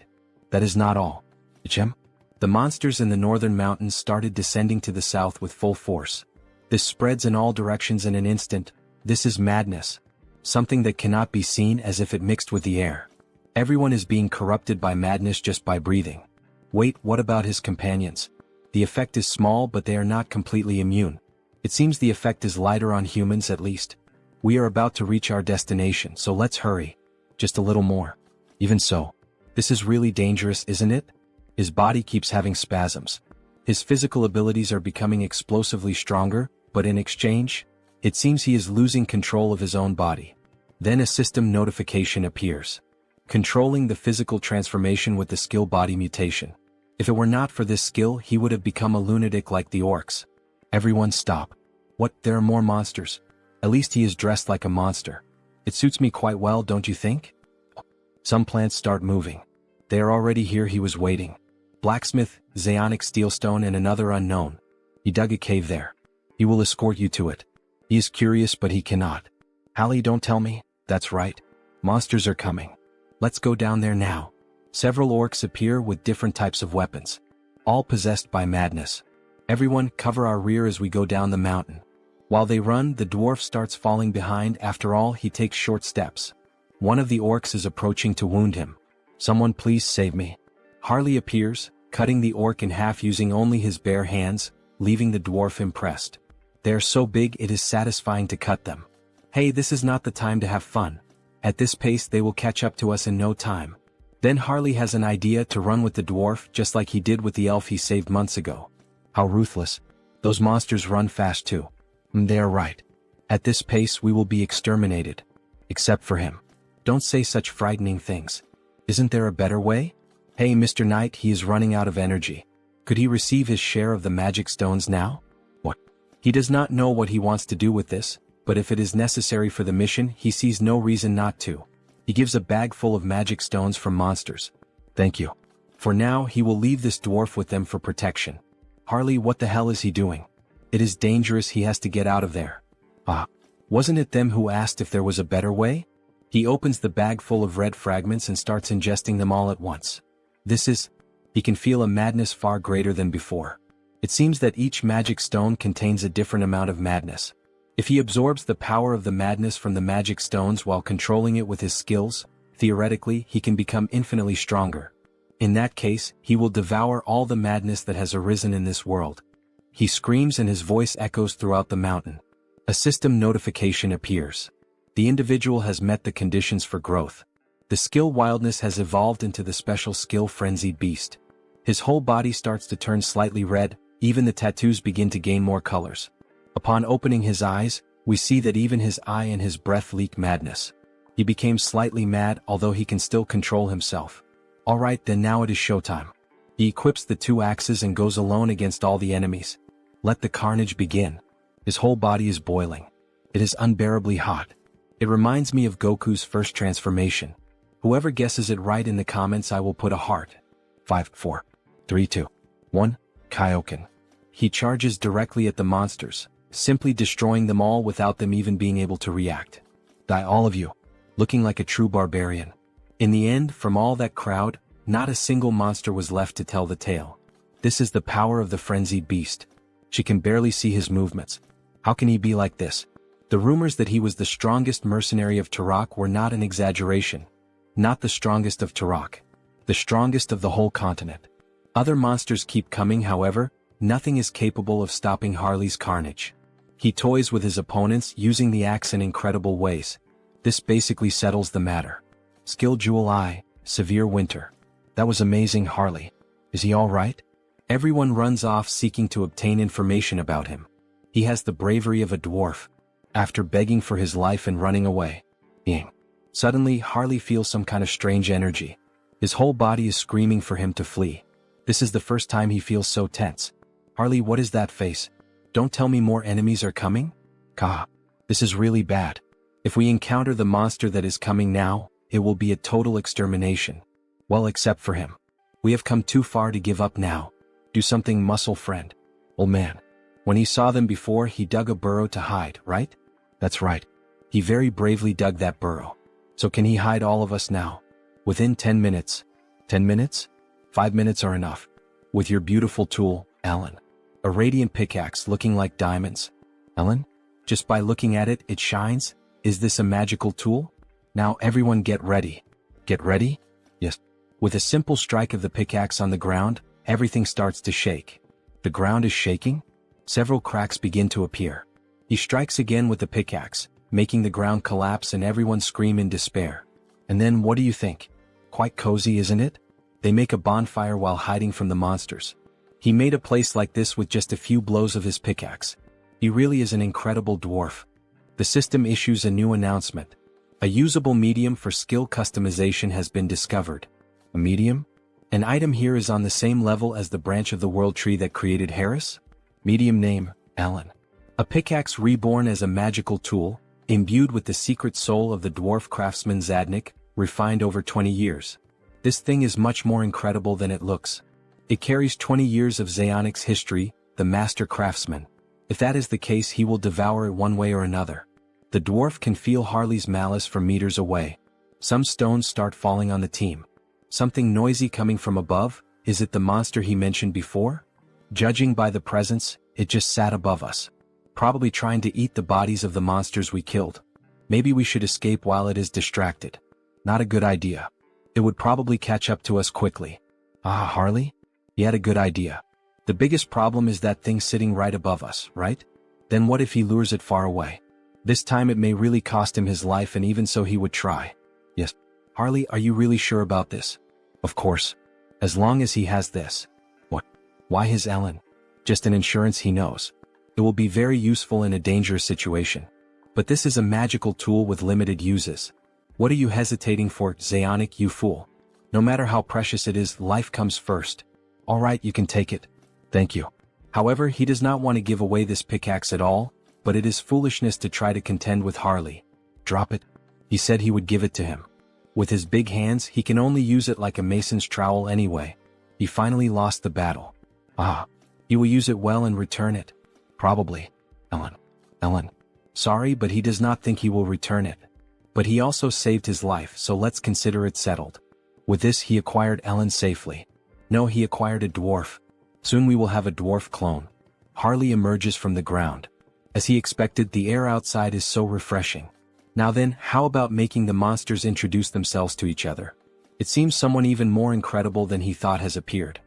That is not all. Ichem? The monsters in the northern mountains started descending to the south with full force. This spreads in all directions in an instant. This is madness. Something that cannot be seen, as if it mixed with the air. Everyone is being corrupted by madness just by breathing. Wait, what about his companions? The effect is small, but they are not completely immune. It seems the effect is lighter on humans at least. We are about to reach our destination, so let's hurry. Just a little more. Even so. This is really dangerous, isn't it? His body keeps having spasms. His physical abilities are becoming explosively stronger, but in exchange, it seems he is losing control of his own body. Then a system notification appears. Controlling the physical transformation with the skill body mutation. If it were not for this skill, he would have become a lunatic like the orcs. Everyone stop. What, there are more monsters? At least he is dressed like a monster. It suits me quite well, don't you think? Some plants start moving. They are already here, he was waiting. Blacksmith, Zaonic Steelstone and another unknown. He dug a cave there. He will escort you to it. He is curious but he cannot. Hallie, don't tell me. That's right. Monsters are coming. Let's go down there now. Several orcs appear with different types of weapons. All possessed by madness. Everyone cover our rear as we go down the mountain. While they run, the dwarf starts falling behind. After all, he takes short steps. One of the orcs is approaching to wound him. Someone please save me. Harley appears, cutting the orc in half using only his bare hands, leaving the dwarf impressed. They are so big it is satisfying to cut them. Hey, this is not the time to have fun. At this pace they will catch up to us in no time. Then Harley has an idea to run with the dwarf just like he did with the elf he saved months ago. How ruthless. Those monsters run fast too. They are right. At this pace we will be exterminated. Except for him. Don't say such frightening things. Isn't there a better way? Hey Mr. Knight, he is running out of energy. Could he receive his share of the magic stones now? What? He does not know what he wants to do with this, but if it is necessary for the mission, he sees no reason not to. He gives a bag full of magic stones from monsters. Thank you. For now, he will leave this dwarf with them for protection. Harley, what the hell is he doing? It is dangerous, he has to get out of there. Ah, wasn't it them who asked if there was a better way? He opens the bag full of red fragments and starts ingesting them all at once. He can feel a madness far greater than before. It seems that each magic stone contains a different amount of madness. If he absorbs the power of the madness from the magic stones while controlling it with his skills, theoretically he can become infinitely stronger. In that case, he will devour all the madness that has arisen in this world. He screams and his voice echoes throughout the mountain. A system notification appears. The individual has met the conditions for growth. The skill wildness has evolved into the special skill frenzied beast. His whole body starts to turn slightly red, even the tattoos begin to gain more colors. Upon opening his eyes, we see that even his eye and his breath leak madness. He became slightly mad, although he can still control himself. Alright then, now it is showtime. He equips the 2 axes and goes alone against all the enemies. Let the carnage begin. His whole body is boiling. It is unbearably hot. It reminds me of Goku's first transformation. Whoever guesses it right in the comments, I will put a heart. 5, 4, 3, 2, 1, Kaioken. He charges directly at the monsters, simply destroying them all without them even being able to react. Die all of you, looking like a true barbarian. In the end, from all that crowd, not a single monster was left to tell the tale. This is the power of the frenzied beast. She can barely see his movements. How can he be like this? The rumors that he was the strongest mercenary of Turok were not an exaggeration. Not the strongest of Turok. The strongest of the whole continent. Other monsters keep coming, however, nothing is capable of stopping Harley's carnage. He toys with his opponents using the axe in incredible ways. This basically settles the matter. Skill Jewel Eye, Severe Winter. That was amazing, Harley. Is he alright? Everyone runs off seeking to obtain information about him. He has the bravery of a dwarf. After begging for his life and running away. Suddenly, Harley feels some kind of strange energy. His whole body is screaming for him to flee. This is the first time he feels so tense. Harley, what is that face? Don't tell me more enemies are coming? Kah. This is really bad. If we encounter the monster that is coming now, it will be a total extermination. Well, except for him. We have come too far to give up now. Do something, muscle friend. Old man. When he saw them before, he dug a burrow to hide, right? That's right. He very bravely dug that burrow. So can he hide all of us now? Within 10 minutes. 10 minutes? 5 minutes are enough. With your beautiful tool, Ellen. A radiant pickaxe looking like diamonds. Ellen? Just by looking at it, it shines? Is this a magical tool? Now everyone get ready. Get ready? Yes. With a simple strike of the pickaxe on the ground, everything starts to shake. The ground is shaking? Several cracks begin to appear. He strikes again with the pickaxe, making the ground collapse and everyone scream in despair. And then what do you think? Quite cozy, isn't it? They make a bonfire while hiding from the monsters. He made a place like this with just a few blows of his pickaxe. He really is an incredible dwarf. The system issues a new announcement. A usable medium for skill customization has been discovered. A medium? An item here is on the same level as the branch of the world tree that created Harris? Medium name, Alan. A pickaxe reborn as a magical tool, imbued with the secret soul of the dwarf craftsman Zadnik, refined over 20 years. This thing is much more incredible than it looks. It carries 20 years of Zaonic's history, the master craftsman. If that is the case, he will devour it one way or another. The dwarf can feel Harley's malice from meters away. Some stones start falling on the team. Something noisy coming from above. Is it the monster he mentioned before? Judging by the presence, it just sat above us. Probably trying to eat the bodies of the monsters we killed. Maybe we should escape while it is distracted. Not a good idea. It would probably catch up to us quickly. Ah, Harley? He had a good idea. The biggest problem is that thing sitting right above us, right? Then what if he lures it far away? This time it may really cost him his life, and even so he would try. Yes. Harley, are you really sure about this? Of course. As long as he has this. What? Why his Ellen? Just an insurance, he knows. It will be very useful in a dangerous situation. But this is a magical tool with limited uses. What are you hesitating for, Zeonic, you fool? No matter how precious it is, life comes first. Alright, you can take it. Thank you. However, he does not want to give away this pickaxe at all, but it is foolishness to try to contend with Harley. Drop it. He said he would give it to him. With his big hands, he can only use it like a mason's trowel anyway. He finally lost the battle. Ah. He will use it well and return it. Probably. Ellen. Sorry, but he does not think he will return it. But he also saved his life, so let's consider it settled. With this he acquired Ellen safely. No, he acquired a dwarf. Soon we will have a dwarf clone. Harley emerges from the ground. As he expected, the air outside is so refreshing. Now then, how about making the monsters introduce themselves to each other? It seems someone even more incredible than he thought has appeared.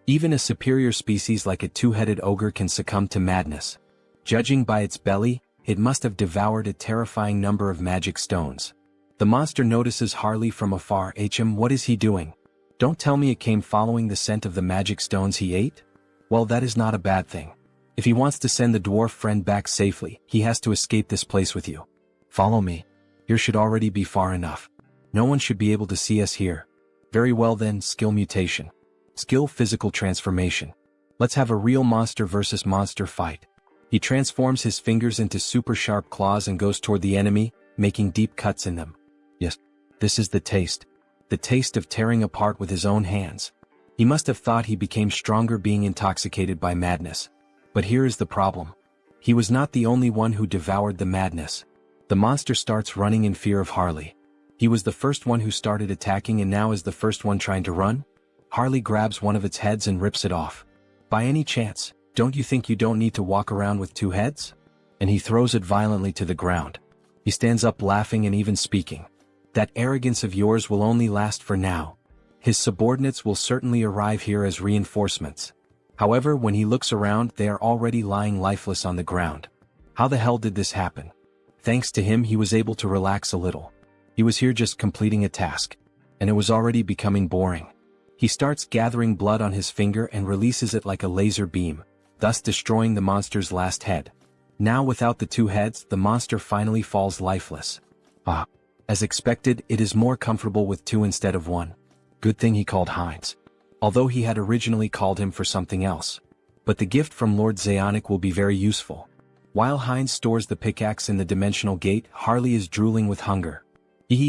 Even a superior species like a two-headed ogre can succumb to madness. Judging by its belly, it must have devoured a terrifying number of magic stones. The monster notices Harley from afar. What is he doing? Don't tell me it came following the scent of the magic stones he ate? Well, that is not a bad thing. If he wants to send the dwarf friend back safely, he has to escape this place with you. Follow me. Here should already be far enough. No one should be able to see us here. Very well then, skill mutation. Skill physical transformation. Let's have a real monster versus monster fight. He transforms his fingers into super sharp claws and goes toward the enemy, making deep cuts in them. Yes, this is the taste. The taste of tearing apart with his own hands. He must have thought he became stronger being intoxicated by madness. But here is the problem. He was not the only one who devoured the madness. The monster starts running in fear of Harley. He was the first one who started attacking and now is the first one trying to run? Harley grabs one of its heads and rips it off. By any chance, don't you think you don't need to walk around with two heads? And he throws it violently to the ground. He stands up laughing and even speaking. That arrogance of yours will only last for now. His subordinates will certainly arrive here as reinforcements. However, when he looks around, they are already lying lifeless on the ground. How the hell did this happen? Thanks to him, he was able to relax a little. He was here just completing a task. And it was already becoming boring. He starts gathering blood on his finger and releases it like a laser beam, thus destroying the monster's last head. Now without the two heads, the monster finally falls lifeless. Ah. As expected, it is more comfortable with two instead of one. Good thing he called Heinz. Although he had originally called him for something else. But the gift from Lord Zeonic will be very useful. While Heinz stores the pickaxe in the dimensional gate, Harley is drooling with hunger.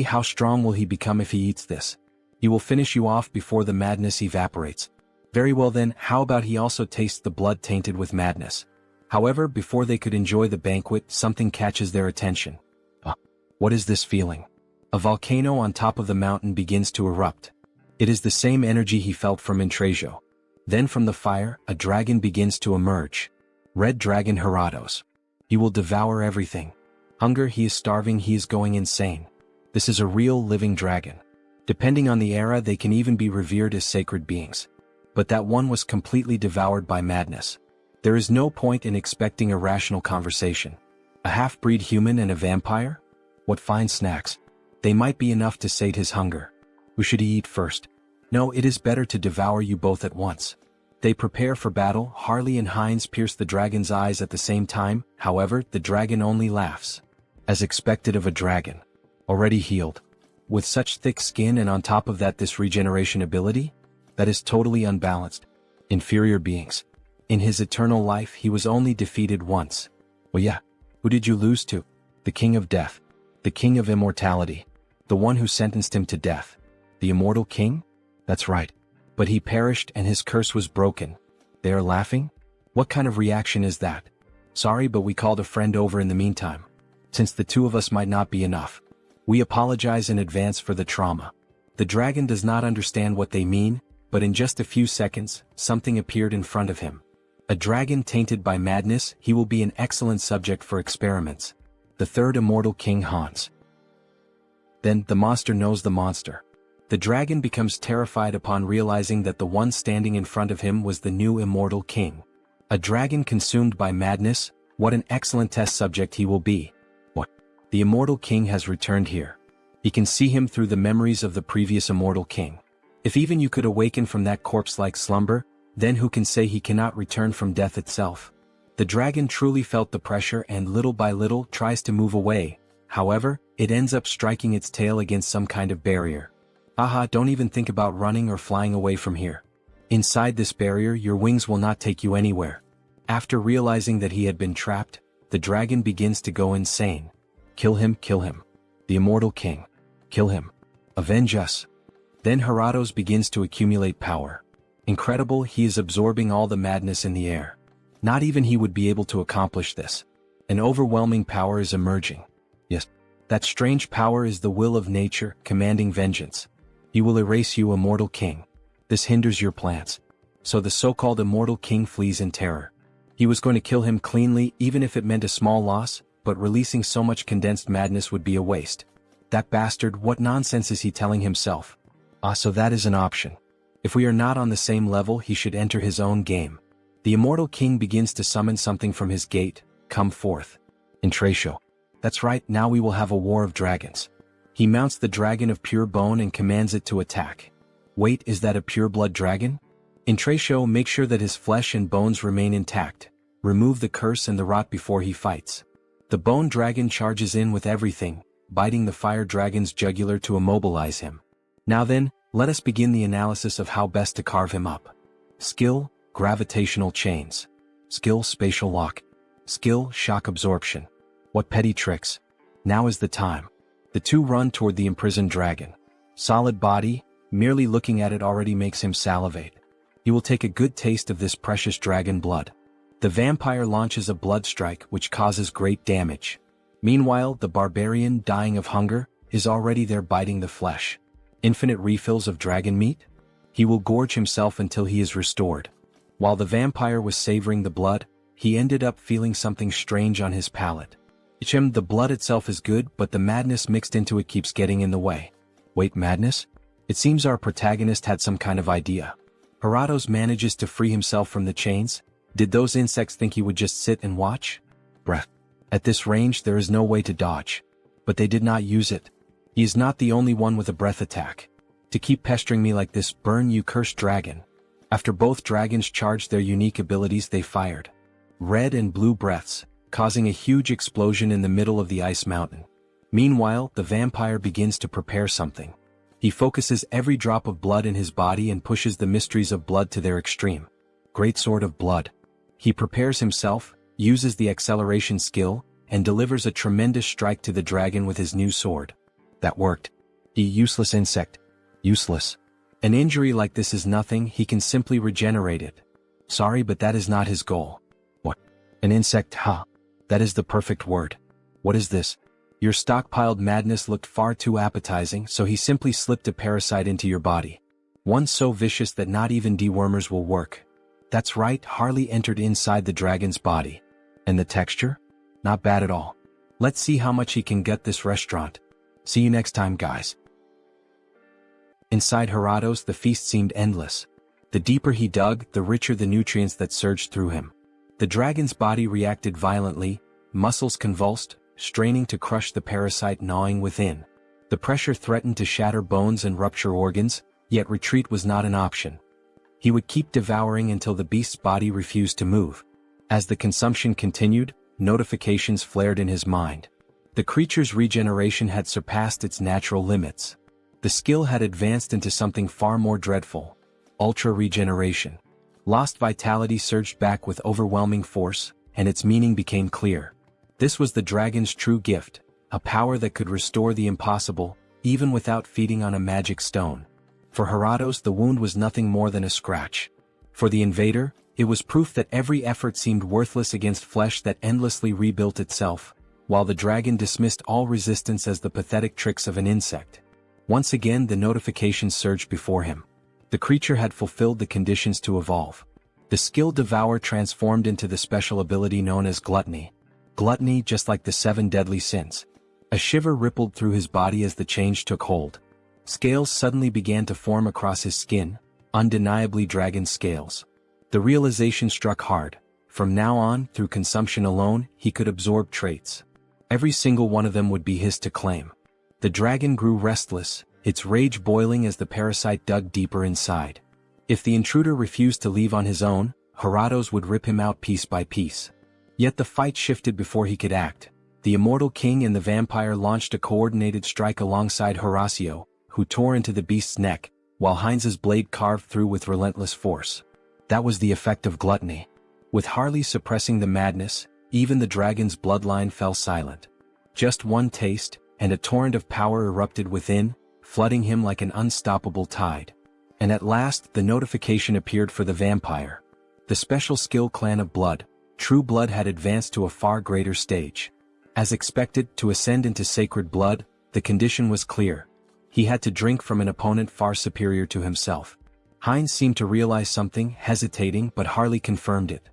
How strong will he become if he eats this? He will finish you off before the madness evaporates. Very well then, how about he also tastes the blood tainted with madness? However, before they could enjoy the banquet, something catches their attention. What is this feeling? A volcano on top of the mountain begins to erupt. It is the same energy he felt from Intrejo. Then from the fire, a dragon begins to emerge. Red Dragon Herados. He will devour everything. Hunger, he is starving, he is going insane. This is a real living dragon. Depending on the era, they can even be revered as sacred beings. But that one was completely devoured by madness. There is no point in expecting a rational conversation. A half-breed human and a vampire? What fine snacks. They might be enough to sate his hunger. Who should he eat first? No, it is better to devour you both at once. They prepare for battle. Harley and Heinz pierce the dragon's eyes at the same time. However, the dragon only laughs. As expected of a dragon. Already healed. With such thick skin and on top of that this regeneration ability? That is totally unbalanced. Inferior beings. In his eternal life he was only defeated once. Well yeah, who did you lose to? The King of Death. The King of Immortality. The one who sentenced him to death. The Immortal King? That's right. But he perished and his curse was broken. They are laughing? What kind of reaction is that? Sorry, but we called a friend over in the meantime. Since the two of us might not be enough. We apologize in advance for the trauma. The dragon does not understand what they mean, but in just a few seconds, something appeared in front of him. A dragon tainted by madness, he will be an excellent subject for experiments. The third immortal king Hans. Then, the monster knows the monster. The dragon becomes terrified upon realizing that the one standing in front of him was the new immortal king. A dragon consumed by madness, what an excellent test subject he will be. What? The immortal king has returned here. He can see him through the memories of the previous immortal king. If even you could awaken from that corpse-like slumber, then who can say he cannot return from death itself? The dragon truly felt the pressure and little by little tries to move away. However, it ends up striking its tail against some kind of barrier. Aha, don't even think about running or flying away from here. Inside this barrier, your wings will not take you anywhere. After realizing that he had been trapped, the dragon begins to go insane. Kill him, kill him. The immortal king. Kill him. Avenge us. Then Heratos begins to accumulate power. Incredible, he is absorbing all the madness in the air. Not even he would be able to accomplish this. An overwhelming power is emerging. Yes, that strange power is the will of nature, commanding vengeance. He will erase you, immortal king. This hinders your plans. So the so-called immortal king flees in terror. He was going to kill him cleanly even if it meant a small loss, but releasing so much condensed madness would be a waste. That bastard, what nonsense is he telling himself? So that is an option. If we are not on the same level, he should enter his own game. The immortal king begins to summon something from his gate. Come forth. Intratio. That's right, now we will have a war of dragons. He mounts the dragon of pure bone and commands it to attack. Wait, is that a pure-blood dragon? Intratio, make sure that his flesh and bones remain intact. Remove the curse and the rot before he fights. The bone dragon charges in with everything, biting the fire dragon's jugular to immobilize him. Now then, let us begin the analysis of how best to carve him up. Skill, gravitational chains. Skill, spatial lock. Skill, shock absorption. What petty tricks. Now is the time. The two run toward the imprisoned dragon. Solid body, merely looking at it already makes him salivate. He will take a good taste of this precious dragon blood. The vampire launches a blood strike which causes great damage. Meanwhile, the barbarian, dying of hunger, is already there biting the flesh. Infinite refills of dragon meat? He will gorge himself until he is restored. While the vampire was savoring the blood, he ended up feeling something strange on his palate. The blood itself is good, but the madness mixed into it keeps getting in the way. Wait, madness? It seems our protagonist had some kind of idea. Heratos manages to free himself from the chains. Did those insects think he would just sit and watch? Bruh. At this range there is no way to dodge. But they did not use it. He is not the only one with a breath attack. To keep pestering me like this, burn you cursed dragon. After both dragons charged their unique abilities, they fired red and blue breaths, causing a huge explosion in the middle of the ice mountain. Meanwhile, the vampire begins to prepare something. He focuses every drop of blood in his body and pushes the mysteries of blood to their extreme. Great sword of blood. He prepares himself, uses the acceleration skill, and delivers a tremendous strike to the dragon with his new sword. That worked. Useless insect. Useless. An injury like this is nothing, he can simply regenerate it. Sorry, but that is not his goal. What? An insect, huh? That is the perfect word. What is this? Your stockpiled madness looked far too appetizing, so he simply slipped a parasite into your body. One so vicious that not even dewormers will work. That's right, Harley entered inside the dragon's body. And the texture? Not bad at all. Let's see how much he can gut this restaurant. See you next time, guys. Inside Heratos, the feast seemed endless. The deeper he dug, the richer the nutrients that surged through him. The dragon's body reacted violently, muscles convulsed, straining to crush the parasite gnawing within. The pressure threatened to shatter bones and rupture organs, yet retreat was not an option. He would keep devouring until the beast's body refused to move. As the consumption continued, notifications flared in his mind. The creature's regeneration had surpassed its natural limits. The skill had advanced into something far more dreadful. Ultra regeneration. Lost vitality surged back with overwhelming force, and its meaning became clear. This was the dragon's true gift, a power that could restore the impossible, even without feeding on a magic stone. For Heratos, the wound was nothing more than a scratch. For the invader, it was proof that every effort seemed worthless against flesh that endlessly rebuilt itself, while the dragon dismissed all resistance as the pathetic tricks of an insect. Once again the notifications surged before him. The creature had fulfilled the conditions to evolve. The skill Devour transformed into the special ability known as Gluttony. Gluttony, just like the 7 deadly sins. A shiver rippled through his body as the change took hold. Scales suddenly began to form across his skin, undeniably dragon scales. The realization struck hard. From now on, through consumption alone, he could absorb traits. Every single one of them would be his to claim. The dragon grew restless, its rage boiling as the parasite dug deeper inside. If the intruder refused to leave on his own, Heratos would rip him out piece by piece. Yet the fight shifted before he could act. The immortal king and the vampire launched a coordinated strike alongside Horacio, who tore into the beast's neck, while Heinz's blade carved through with relentless force. That was the effect of gluttony. With Harley suppressing the madness, even the dragon's bloodline fell silent. Just one taste, and a torrent of power erupted within, flooding him like an unstoppable tide. And at last the notification appeared for the vampire. The special skill Clan of Blood, True Blood, had advanced to a far greater stage. As expected, to ascend into sacred blood, the condition was clear. He had to drink from an opponent far superior to himself. Heinz seemed to realize something, hesitating, but Harley confirmed it.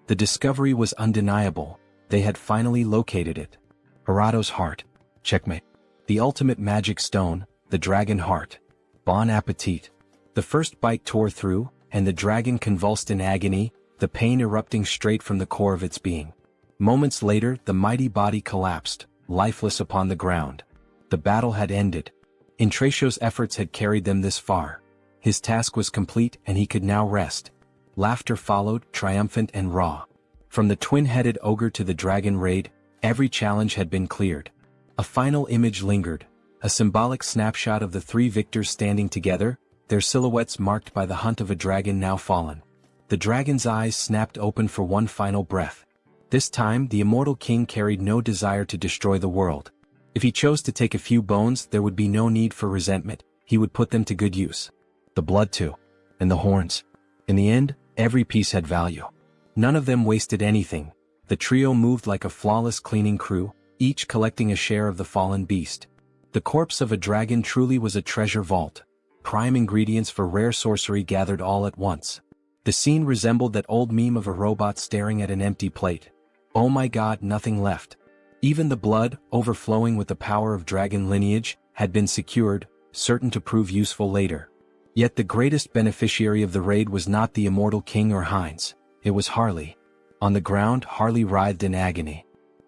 The discovery was undeniable. They had finally located it. Harato's heart. Checkmate. The ultimate magic stone, the dragon heart. Bon appetit. The first bite tore through, and the dragon convulsed in agony, the pain erupting straight from the core of its being. Moments later, the mighty body collapsed, lifeless upon the ground. The battle had ended. Intracio's efforts had carried them this far. His task was complete and he could now rest. Laughter followed, triumphant and raw. From the twin-headed ogre to the dragon raid, every challenge had been cleared. A final image lingered, a symbolic snapshot of the three victors standing together, their silhouettes marked by the hunt of a dragon now fallen. The dragon's eyes snapped open for one final breath. This time, the immortal king carried no desire to destroy the world. If he chose to take a few bones, there would be no need for resentment. He would put them to good use. The blood too. And the horns. In the end, every piece had value. None of them wasted anything. The trio moved like a flawless cleaning crew, each collecting a share of the fallen beast. The corpse of a dragon truly was a treasure vault. Prime ingredients for rare sorcery gathered all at once. The scene resembled that old meme of a robot staring at an empty plate. Oh my god, nothing left. Even the blood, overflowing with the power of dragon lineage, had been secured, certain to prove useful later. Yet the greatest beneficiary of the raid was not the immortal king or Heinz. It was Harley. On the ground, Harley writhed in agony.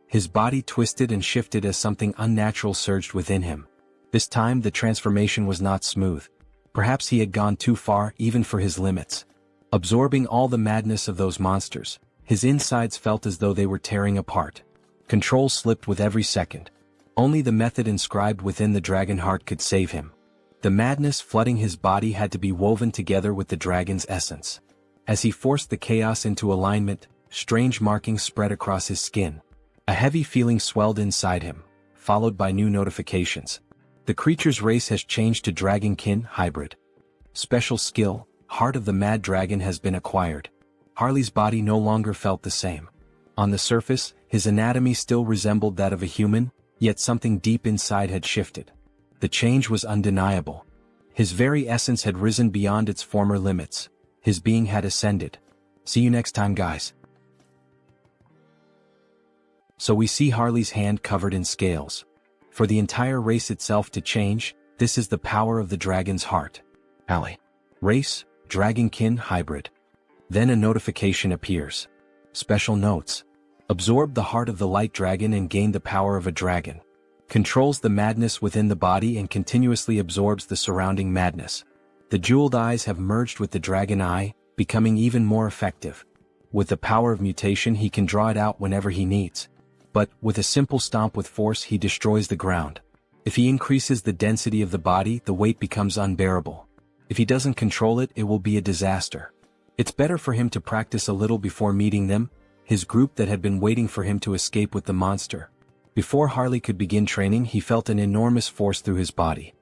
His body twisted and shifted as something unnatural surged within him. This time the transformation was not smooth. Perhaps he had gone too far, even for his limits. Absorbing all the madness of those monsters, his insides felt as though they were tearing apart. Control slipped with every second. Only the method inscribed within the dragon heart could save him. The madness flooding his body had to be woven together with the dragon's essence. As he forced the chaos into alignment, strange markings spread across his skin. A heavy feeling swelled inside him, followed by new notifications. The creature's race has changed to Dragonkin Hybrid. Special skill, Heart of the Mad Dragon, has been acquired. Harley's body no longer felt the same. On the surface, his anatomy still resembled that of a human, yet something deep inside had shifted. The change was undeniable. His very essence had risen beyond its former limits. His being had ascended. See you next time, guys. So we see Harley's hand covered in scales. For the entire race itself to change, this is the power of the dragon's heart. Alley. Race, Dragonkin Hybrid. Then a notification appears. Special notes. Absorb the heart of the light dragon and gain the power of a dragon. Controls the madness within the body and continuously absorbs the surrounding madness. The jeweled eyes have merged with the dragon eye, becoming even more effective. With the power of mutation, he can draw it out whenever he needs. But, with a simple stomp with force, he destroys the ground. If he increases the density of the body, the weight becomes unbearable. If he doesn't control it, it will be a disaster. It's better for him to practice a little before meeting them, his group that had been waiting for him to escape with the monster. Before Harley could begin training, he felt an enormous force through his body.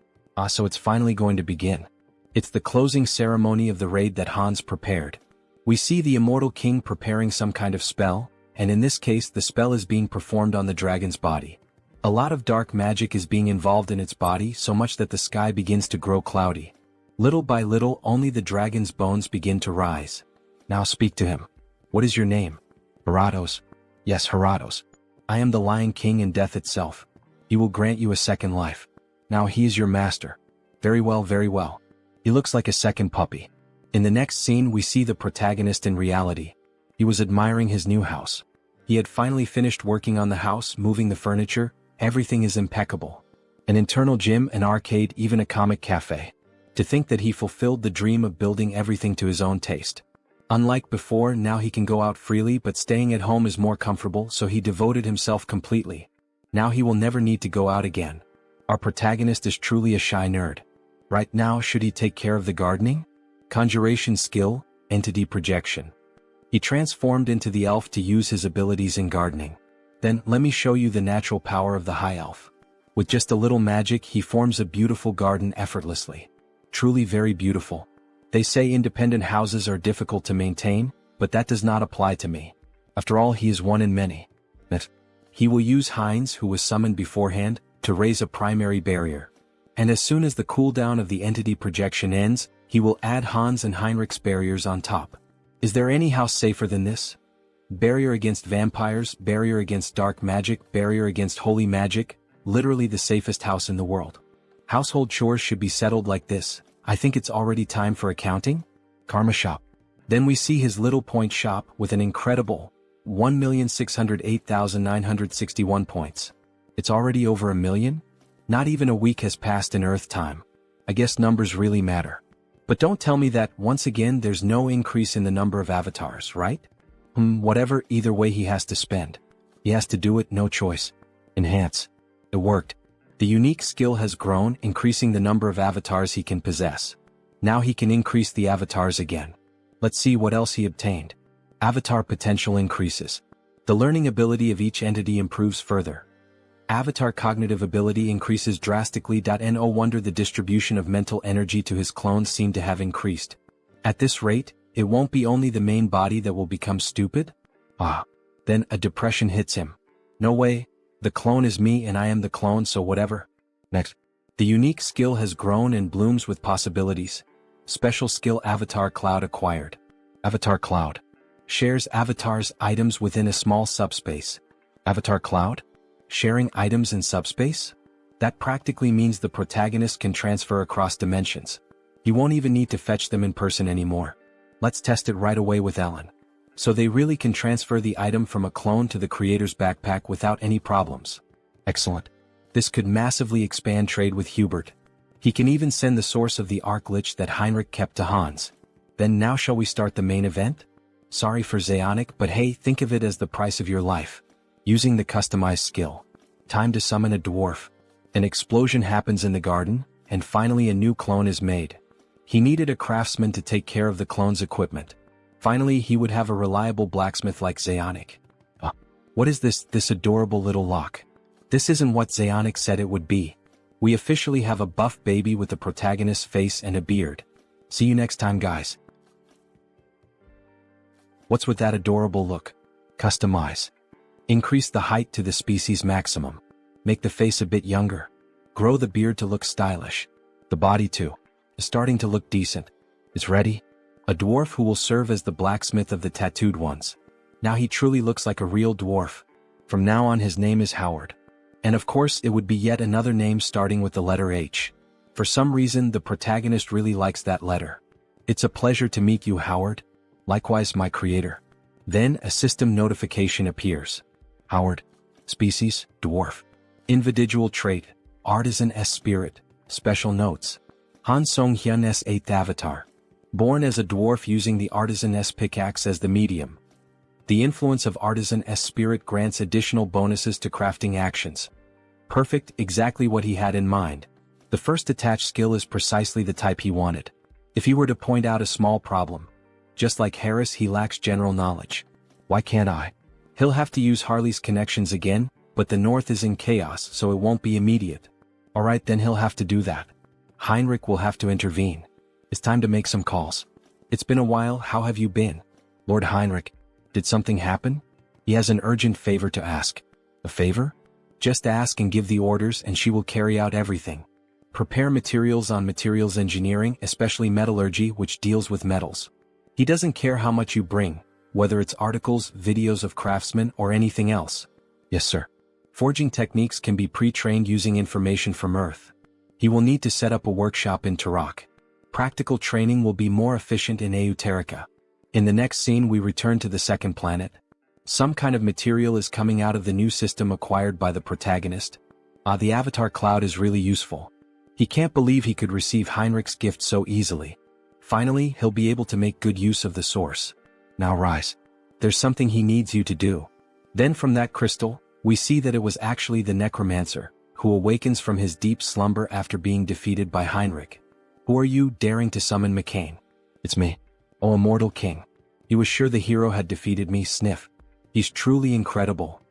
So it's finally going to begin. It's the closing ceremony of the raid that Hans prepared. We see the immortal king preparing some kind of spell, and in this case the spell is being performed on the dragon's body. A lot of dark magic is being involved in its body, so much that the sky begins to grow cloudy. Little by little, only the dragon's bones begin to rise. Now speak to him. What is your name? Heratos. Yes, Heratos. I am the Lion King and death itself. He will grant you a second life. Now he is your master. Very well, very well. He looks like a second puppy. In the next scene we see the protagonist in reality. He was admiring his new house. He had finally finished working on the house, moving the furniture. Everything is impeccable. An internal gym, an arcade, even a comic cafe. To think that he fulfilled the dream of building everything to his own taste. Unlike before, now he can go out freely, but staying at home is more comfortable, so he devoted himself completely. Now he will never need to go out again. Our protagonist is truly a shy nerd. Right now, should he take care of the gardening? Conjuration skill, entity projection. He transformed into the elf to use his abilities in gardening. Then, let me show you the natural power of the high elf. With just a little magic, he forms a beautiful garden effortlessly. Truly very beautiful. They say independent houses are difficult to maintain, but that does not apply to me. After all, he is one in many. He will use Heinz, who was summoned beforehand, to raise a primary barrier. And as soon as the cooldown of the entity projection ends, he will add Hans and Heinrich's barriers on top. Is there any house safer than this? Barrier against vampires, barrier against dark magic, barrier against holy magic, literally the safest house in the world. Household chores should be settled like this. I think it's already time for accounting? Karma shop. Then we see his little point shop with an incredible 1,608,961 points. It's already over 1 million? Not even a week has passed in Earth time. I guess numbers really matter. But don't tell me that, once again, there's no increase in the number of avatars, right? Whatever, either way he has to spend. He has to do it, no choice. Enhance. It worked. The unique skill has grown, increasing the number of avatars he can possess. Now he can increase the avatars again. Let's see what else he obtained. Avatar potential increases. The learning ability of each entity improves further. Avatar cognitive ability increases drastically. No wonder the distribution of mental energy to his clones seem to have increased. At this rate, it won't be only the main body that will become stupid? Then a depression hits him. No way, the clone is me and I am the clone, so whatever. Next. The unique skill has grown and blooms with possibilities. Special skill Avatar Cloud acquired. Avatar Cloud shares avatars' items within a small subspace. Avatar Cloud? Sharing items in subspace? That practically means the protagonist can transfer across dimensions. He won't even need to fetch them in person anymore. Let's test it right away with Ellen. So they really can transfer the item from a clone to the creator's backpack without any problems. Excellent. This could massively expand trade with Hubert. He can even send the source of the arc lich that Heinrich kept to Hans. Then now shall we start the main event? Sorry for Zeonic, but hey, think of it as the price of your life. Using the customized skill. Time to summon a dwarf. An explosion happens in the garden, and finally a new clone is made. He needed a craftsman to take care of the clone's equipment. Finally he would have a reliable blacksmith like Zeonic. What is this adorable little lock? This isn't what Zeonic said it would be. We officially have a buff baby with the protagonist's face and a beard. See you next time, guys. What's with that adorable look? Customize. Increase the height to the species maximum. Make the face a bit younger. Grow the beard to look stylish. The body too is starting to look decent. Is ready? A dwarf who will serve as the blacksmith of the tattooed ones. Now he truly looks like a real dwarf. From now on his name is Howard. And of course it would be yet another name starting with the letter H. For some reason the protagonist really likes that letter. It's a pleasure to meet you, Howard. Likewise, my creator. Then a system notification appears. Howard. Species, dwarf. Individual trait, artisan S spirit. Special notes. Han Sunghyun S 8th avatar. Born as a dwarf using the artisan S pickaxe as the medium. The influence of artisan S spirit grants additional bonuses to crafting actions. Perfect, exactly what he had in mind. The first attached skill is precisely the type he wanted. If he were to point out a small problem. Just like Harris, he lacks general knowledge. Why can't I? He'll have to use Harley's connections again, but the north is in chaos, so it won't be immediate. Alright, then he'll have to do that. Heinrich will have to intervene. It's time to make some calls. It's been a while, how have you been? Lord Heinrich, did something happen? He has an urgent favor to ask. A favor? Just ask and give the orders and she will carry out everything. Prepare materials on materials engineering, especially metallurgy, which deals with metals. He doesn't care how much you bring, whether it's articles, videos of craftsmen, or anything else. Yes, sir. Forging techniques can be pre-trained using information from Earth. He will need to set up a workshop in Turok. Practical training will be more efficient in Euterica. In the next scene we return to the second planet. Some kind of material is coming out of the new system acquired by the protagonist. The Avatar Cloud is really useful. He can't believe he could receive Heinrich's gift so easily. Finally, he'll be able to make good use of the source. Now rise. There's something he needs you to do. Then from that crystal, we see that it was actually the necromancer, who awakens from his deep slumber after being defeated by Heinrich. Who are you daring to summon McCain? It's me. Oh, immortal king. He was sure the hero had defeated me, sniff. He's truly incredible.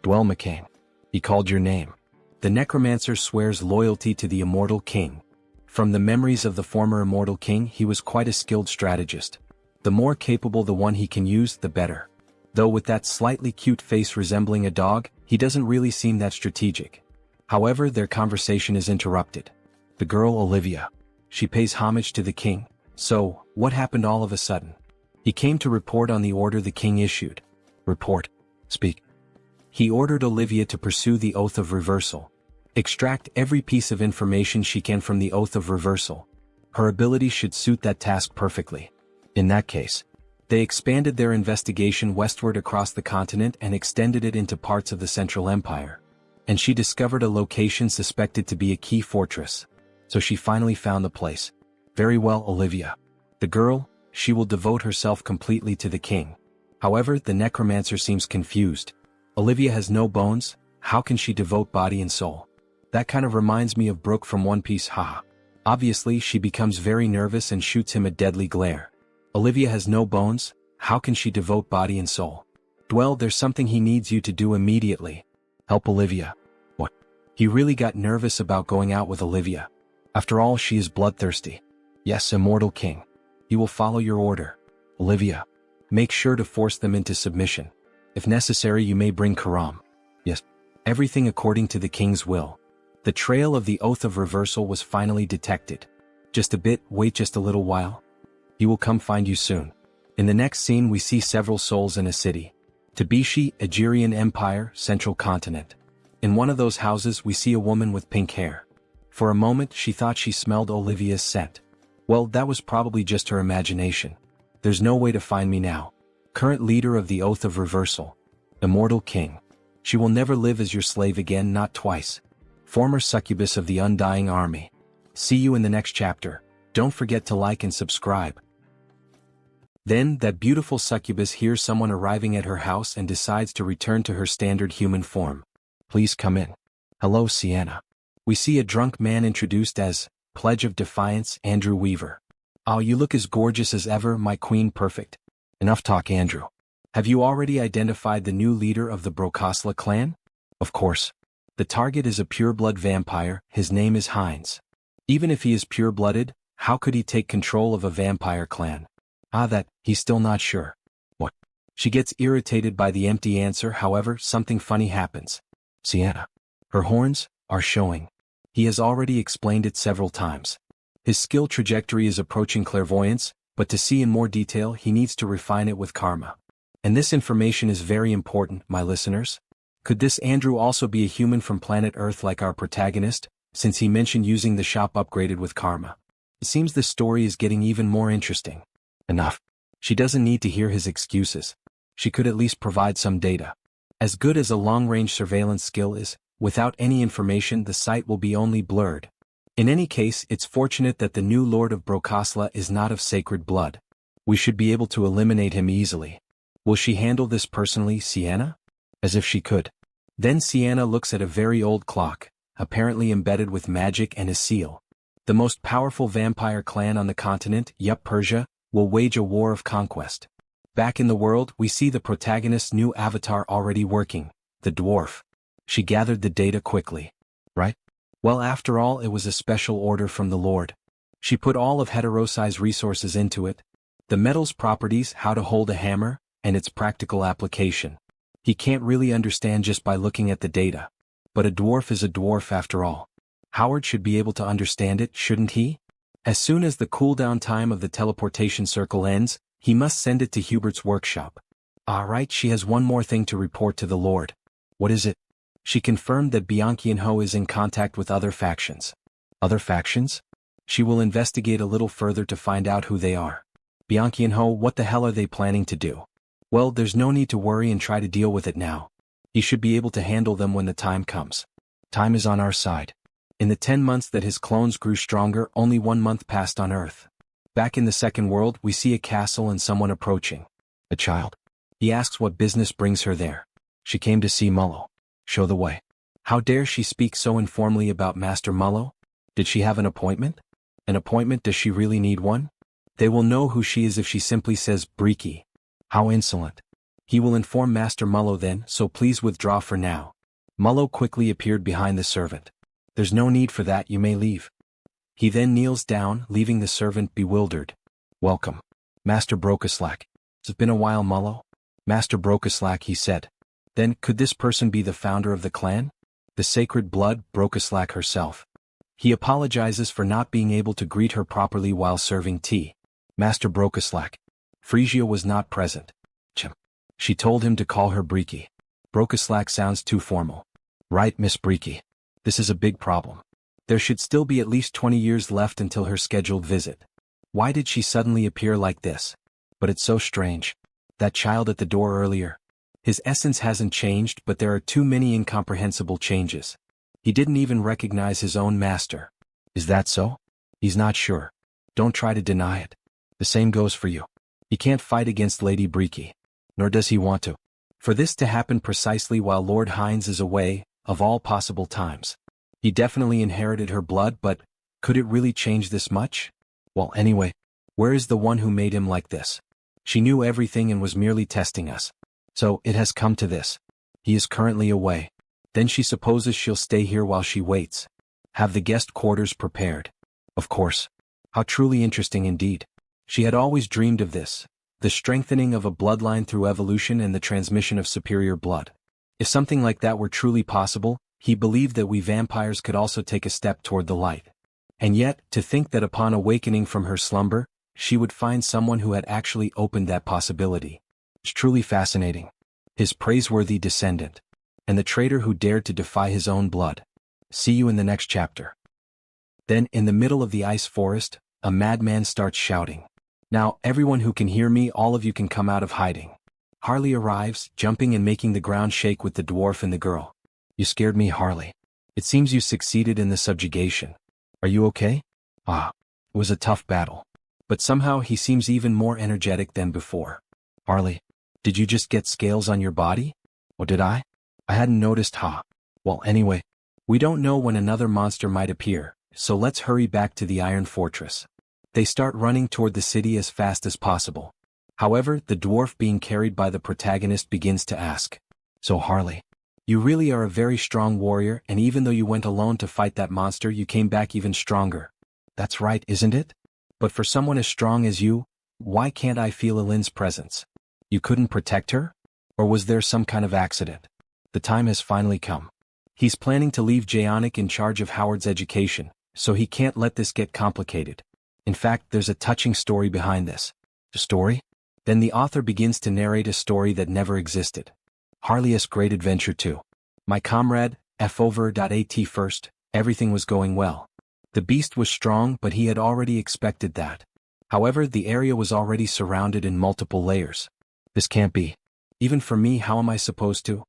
Dwell McCain. He called your name. The necromancer swears loyalty to the immortal king. From the memories of the former immortal king, he was quite a skilled strategist. The more capable the one he can use, the better. Though with that slightly cute face resembling a dog, he doesn't really seem that strategic. However, their conversation is interrupted. The girl Olivia. She pays homage to the king. So, what happened all of a sudden? He came to report on the order the king issued. Report. Speak. He ordered Olivia to pursue the Oath of Reversal. Extract every piece of information she can from the Oath of Reversal. Her ability should suit that task perfectly. In that case, they expanded their investigation westward across the continent and extended it into parts of the Central Empire. And she discovered a location suspected to be a key fortress. So she finally found the place. Very well, Olivia. The girl, she will devote herself completely to the king. However, the necromancer seems confused. Olivia has no bones, how can she devote body and soul? That kind of reminds me of Brooke from One Piece, haha. Obviously, she becomes very nervous and shoots him a deadly glare. Olivia has no bones, how can she devote body and soul? Dwell, there's something he needs you to do immediately. Help Olivia. What? He really got nervous about going out with Olivia. After all, she is bloodthirsty. Yes, immortal king. He will follow your order. Olivia. Make sure to force them into submission. If necessary, you may bring Karam. Yes. Everything according to the king's will. The trail of the Oath of Reversal was finally detected. Just a bit, wait just a little while. He will come find you soon. In the next scene we see several souls in a city. Tabishi, Agirian Empire, Central Continent. In one of those houses we see a woman with pink hair. For a moment she thought she smelled Olivia's scent. Well, that was probably just her imagination. There's no way to find me now. Current leader of the Oath of Reversal. Immortal king. She will never live as your slave again, not twice. Former succubus of the Undying Army. See you in the next chapter. Don't forget to like and subscribe. Then, that beautiful succubus hears someone arriving at her house and decides to return to her standard human form. Please come in. Hello, Sienna. We see a drunk man introduced as Pledge of Defiance, Andrew Weaver. Oh, you look as gorgeous as ever, my queen perfect. Enough talk, Andrew. Have you already identified the new leader of the Brokosla clan? Of course. The target is a pure-blood vampire, his name is Heinz. Even if he is pure-blooded, how could he take control of a vampire clan? He's still not sure. What? She gets irritated by the empty answer, however, something funny happens. Sienna. Her horns are showing. He has already explained it several times. His skill trajectory is approaching clairvoyance, but to see in more detail he needs to refine it with karma. And this information is very important, my listeners. Could this Andrew also be a human from planet Earth like our protagonist, since he mentioned using the shop upgraded with karma? It seems the story is getting even more interesting. Enough. She doesn't need to hear his excuses. She could at least provide some data. As good as a long-range surveillance skill is, without any information the sight will be only blurred. In any case, it's fortunate that the new Lord of Brokosla is not of sacred blood. We should be able to eliminate him easily. Will she handle this personally, Sienna? As if she could. Then Sienna looks at a very old clock, apparently embedded with magic and a seal. The most powerful vampire clan on the continent, Persia, will wage a war of conquest. Back in the world, we see the protagonist's new avatar already working, the dwarf. She gathered the data quickly. Right? Well, after all, it was a special order from the Lord. She put all of Heterosai's resources into it. The metal's properties, how to hold a hammer, and its practical application. He can't really understand just by looking at the data. But a dwarf is a dwarf after all. Howard should be able to understand it, shouldn't he? As soon as the cooldown time of the teleportation circle ends, he must send it to Hubert's workshop. Alright, she has one more thing to report to the Lord. What is it? She confirmed that Bianchi-Ho is in contact with other factions. Other factions? She will investigate a little further to find out who they are. Bianchi-Ho, what the hell are they planning to do? Well, there's no need to worry and try to deal with it now. He should be able to handle them when the time comes. Time is on our side. In the 10 months that his clones grew stronger, only 1 month passed on Earth. Back in the second world, we see a castle and someone approaching. A child. He asks what business brings her there. She came to see Mullo. Show the way. How dare she speak so informally about Master Mullo? Did she have an appointment? An appointment? Does she really need one? They will know who she is if she simply says Briki. How insolent. He will inform Master Mullo then, so please withdraw for now. Mullo quickly appeared behind the servant. There's no need for that, you may leave. He then kneels down, leaving the servant bewildered. Welcome. Master Brokaslak. It's been a while, Mullo. Master Brokaslak, he said. Then, could this person be the founder of the clan? The sacred blood, Brokaslak herself. He apologizes for not being able to greet her properly while serving tea. Master Brokaslak. Frisia was not present. She told him to call her Briki. Brokaslak sounds too formal. Right, Miss Briki. This is a big problem. There should still be at least 20 years left until her scheduled visit. Why did she suddenly appear like this? But it's so strange. That child at the door earlier. His essence hasn't changed, but there are too many incomprehensible changes. He didn't even recognize his own master. Is that so? He's not sure. Don't try to deny it. The same goes for you. He can't fight against Lady Briki. Nor does he want to. For this to happen precisely while Lord Hines is away, of all possible times. He definitely inherited her blood, but could it really change this much? Well, anyway, where is the one who made him like this? She knew everything and was merely testing us. So, it has come to this. He is currently away. Then she supposes she'll stay here while she waits. Have the guest quarters prepared. Of course. How truly interesting indeed. She had always dreamed of this. The strengthening of a bloodline through evolution and the transmission of superior blood. If something like that were truly possible, he believed that we vampires could also take a step toward the light. And yet, to think that upon awakening from her slumber, she would find someone who had actually opened that possibility. It's truly fascinating. His praiseworthy descendant. And the traitor who dared to defy his own blood. See you in the next chapter. Then, in the middle of the ice forest, a madman starts shouting. Now, everyone who can hear me, all of you can come out of hiding. Harley arrives, jumping and making the ground shake with the dwarf and the girl. You scared me, Harley. It seems you succeeded in the subjugation. Are you okay? It was a tough battle. But somehow he seems even more energetic than before. Harley, did you just get scales on your body? Or did I? I hadn't noticed, Well, anyway, we don't know when another monster might appear, so let's hurry back to the Iron Fortress. They start running toward the city as fast as possible. However, the dwarf being carried by the protagonist begins to ask. So Harley, you really are a very strong warrior, and even though you went alone to fight that monster, you came back even stronger. That's right, isn't it? But for someone as strong as you, why can't I feel Elin's presence? You couldn't protect her? Or was there some kind of accident? The time has finally come. He's planning to leave Jaonic in charge of Howard's education, so he can't let this get complicated. In fact, there's a touching story behind this. A story? Then the author begins to narrate a story that never existed. Harley's Great Adventure 2. My comrade, F.Over.at first, everything was going well. The beast was strong, but he had already expected that. However, the area was already surrounded in multiple layers. This can't be. Even for me, how am I supposed to?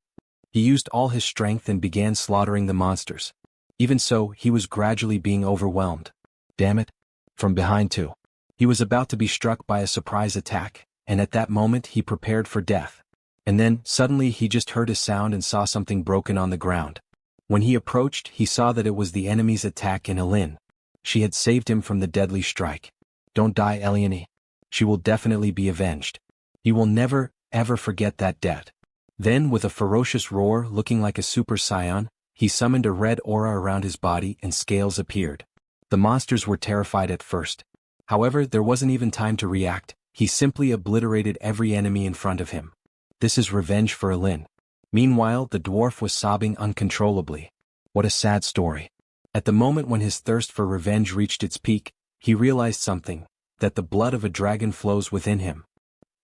He used all his strength and began slaughtering the monsters. Even so, he was gradually being overwhelmed. Damn it. From behind too. He was about to be struck by a surprise attack, and at that moment he prepared for death. And then, suddenly he just heard a sound and saw something broken on the ground. When he approached, he saw that it was the enemy's attack in Elin. She had saved him from the deadly strike. Don't die, Eliane. She will definitely be avenged. He will never, ever forget that debt. Then, with a ferocious roar looking like a super scion, he summoned a red aura around his body and scales appeared. The monsters were terrified at first. However, there wasn't even time to react. He simply obliterated every enemy in front of him. This is revenge for Elin. Meanwhile, the dwarf was sobbing uncontrollably. What a sad story. At the moment when his thirst for revenge reached its peak, he realized something, that the blood of a dragon flows within him.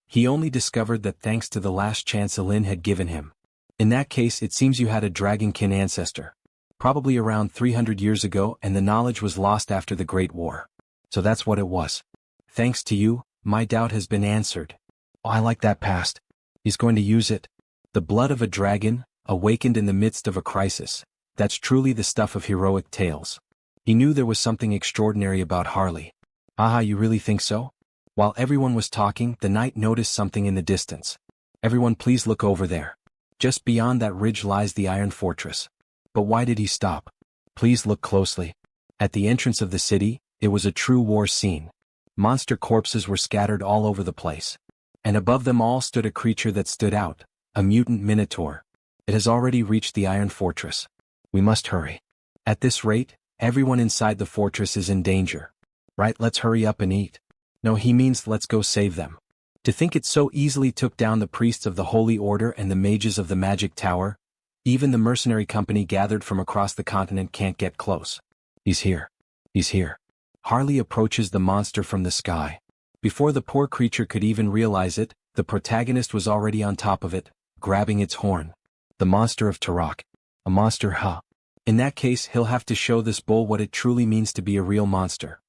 He only discovered that thanks to the last chance Elin had given him. In that case, it seems you had a dragonkin ancestor. Probably around 300 years ago, and the knowledge was lost after the Great War. So that's what it was. Thanks to you, my doubt has been answered. Oh, I like that past. He's going to use it. The blood of a dragon, awakened in the midst of a crisis. That's truly the stuff of heroic tales. He knew there was something extraordinary about Harley. Haha, you really think so? While everyone was talking, the knight noticed something in the distance. Everyone please look over there. Just beyond that ridge lies the Iron Fortress. But why did he stop? Please look closely. At the entrance of the city, it was a true war scene. Monster corpses were scattered all over the place. And above them all stood a creature that stood out, a mutant minotaur. It has already reached the Iron Fortress. We must hurry. At this rate, everyone inside the fortress is in danger. Right, let's hurry up and eat. No, he means let's go save them. To think it so easily took down the priests of the Holy Order and the mages of the Magic Tower. Even the mercenary company gathered from across the continent can't get close. He's here. He's here. Harley approaches the monster from the sky. Before the poor creature could even realize it, the protagonist was already on top of it, grabbing its horn. The monster of Turok. A monster, huh? In that case, he'll have to show this bull what it truly means to be a real monster.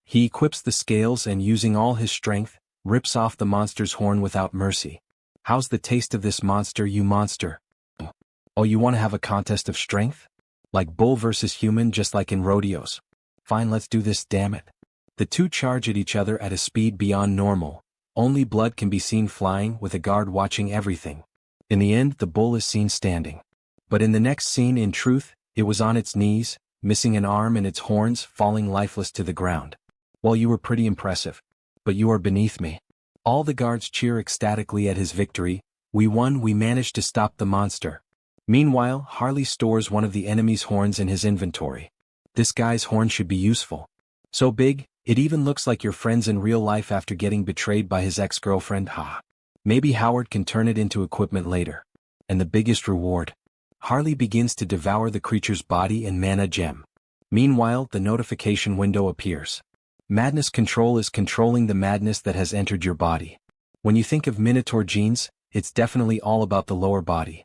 He equips the scales and, using all his strength, rips off the monster's horn without mercy. How's the taste of this monster, you monster? Oh, you want to have a contest of strength? Like bull versus human, just like in rodeos. Fine, let's do this, damn it. The two charge at each other at a speed beyond normal. Only blood can be seen flying, with a guard watching everything. In the end, the bull is seen standing. But in the next scene, in truth, it was on its knees, missing an arm and its horns falling lifeless to the ground. Well, you were pretty impressive. But you are beneath me. All the guards cheer ecstatically at his victory. We won, we managed to stop the monster. Meanwhile, Harley stores one of the enemy's horns in his inventory. This guy's horn should be useful. So big, it even looks like your friend's in real life after getting betrayed by his ex-girlfriend, ha. Maybe Howard can turn it into equipment later. And the biggest reward. Harley begins to devour the creature's body and mana gem. Meanwhile, the notification window appears. Madness Control is controlling the madness that has entered your body. When you think of Minotaur genes, it's definitely all about the lower body.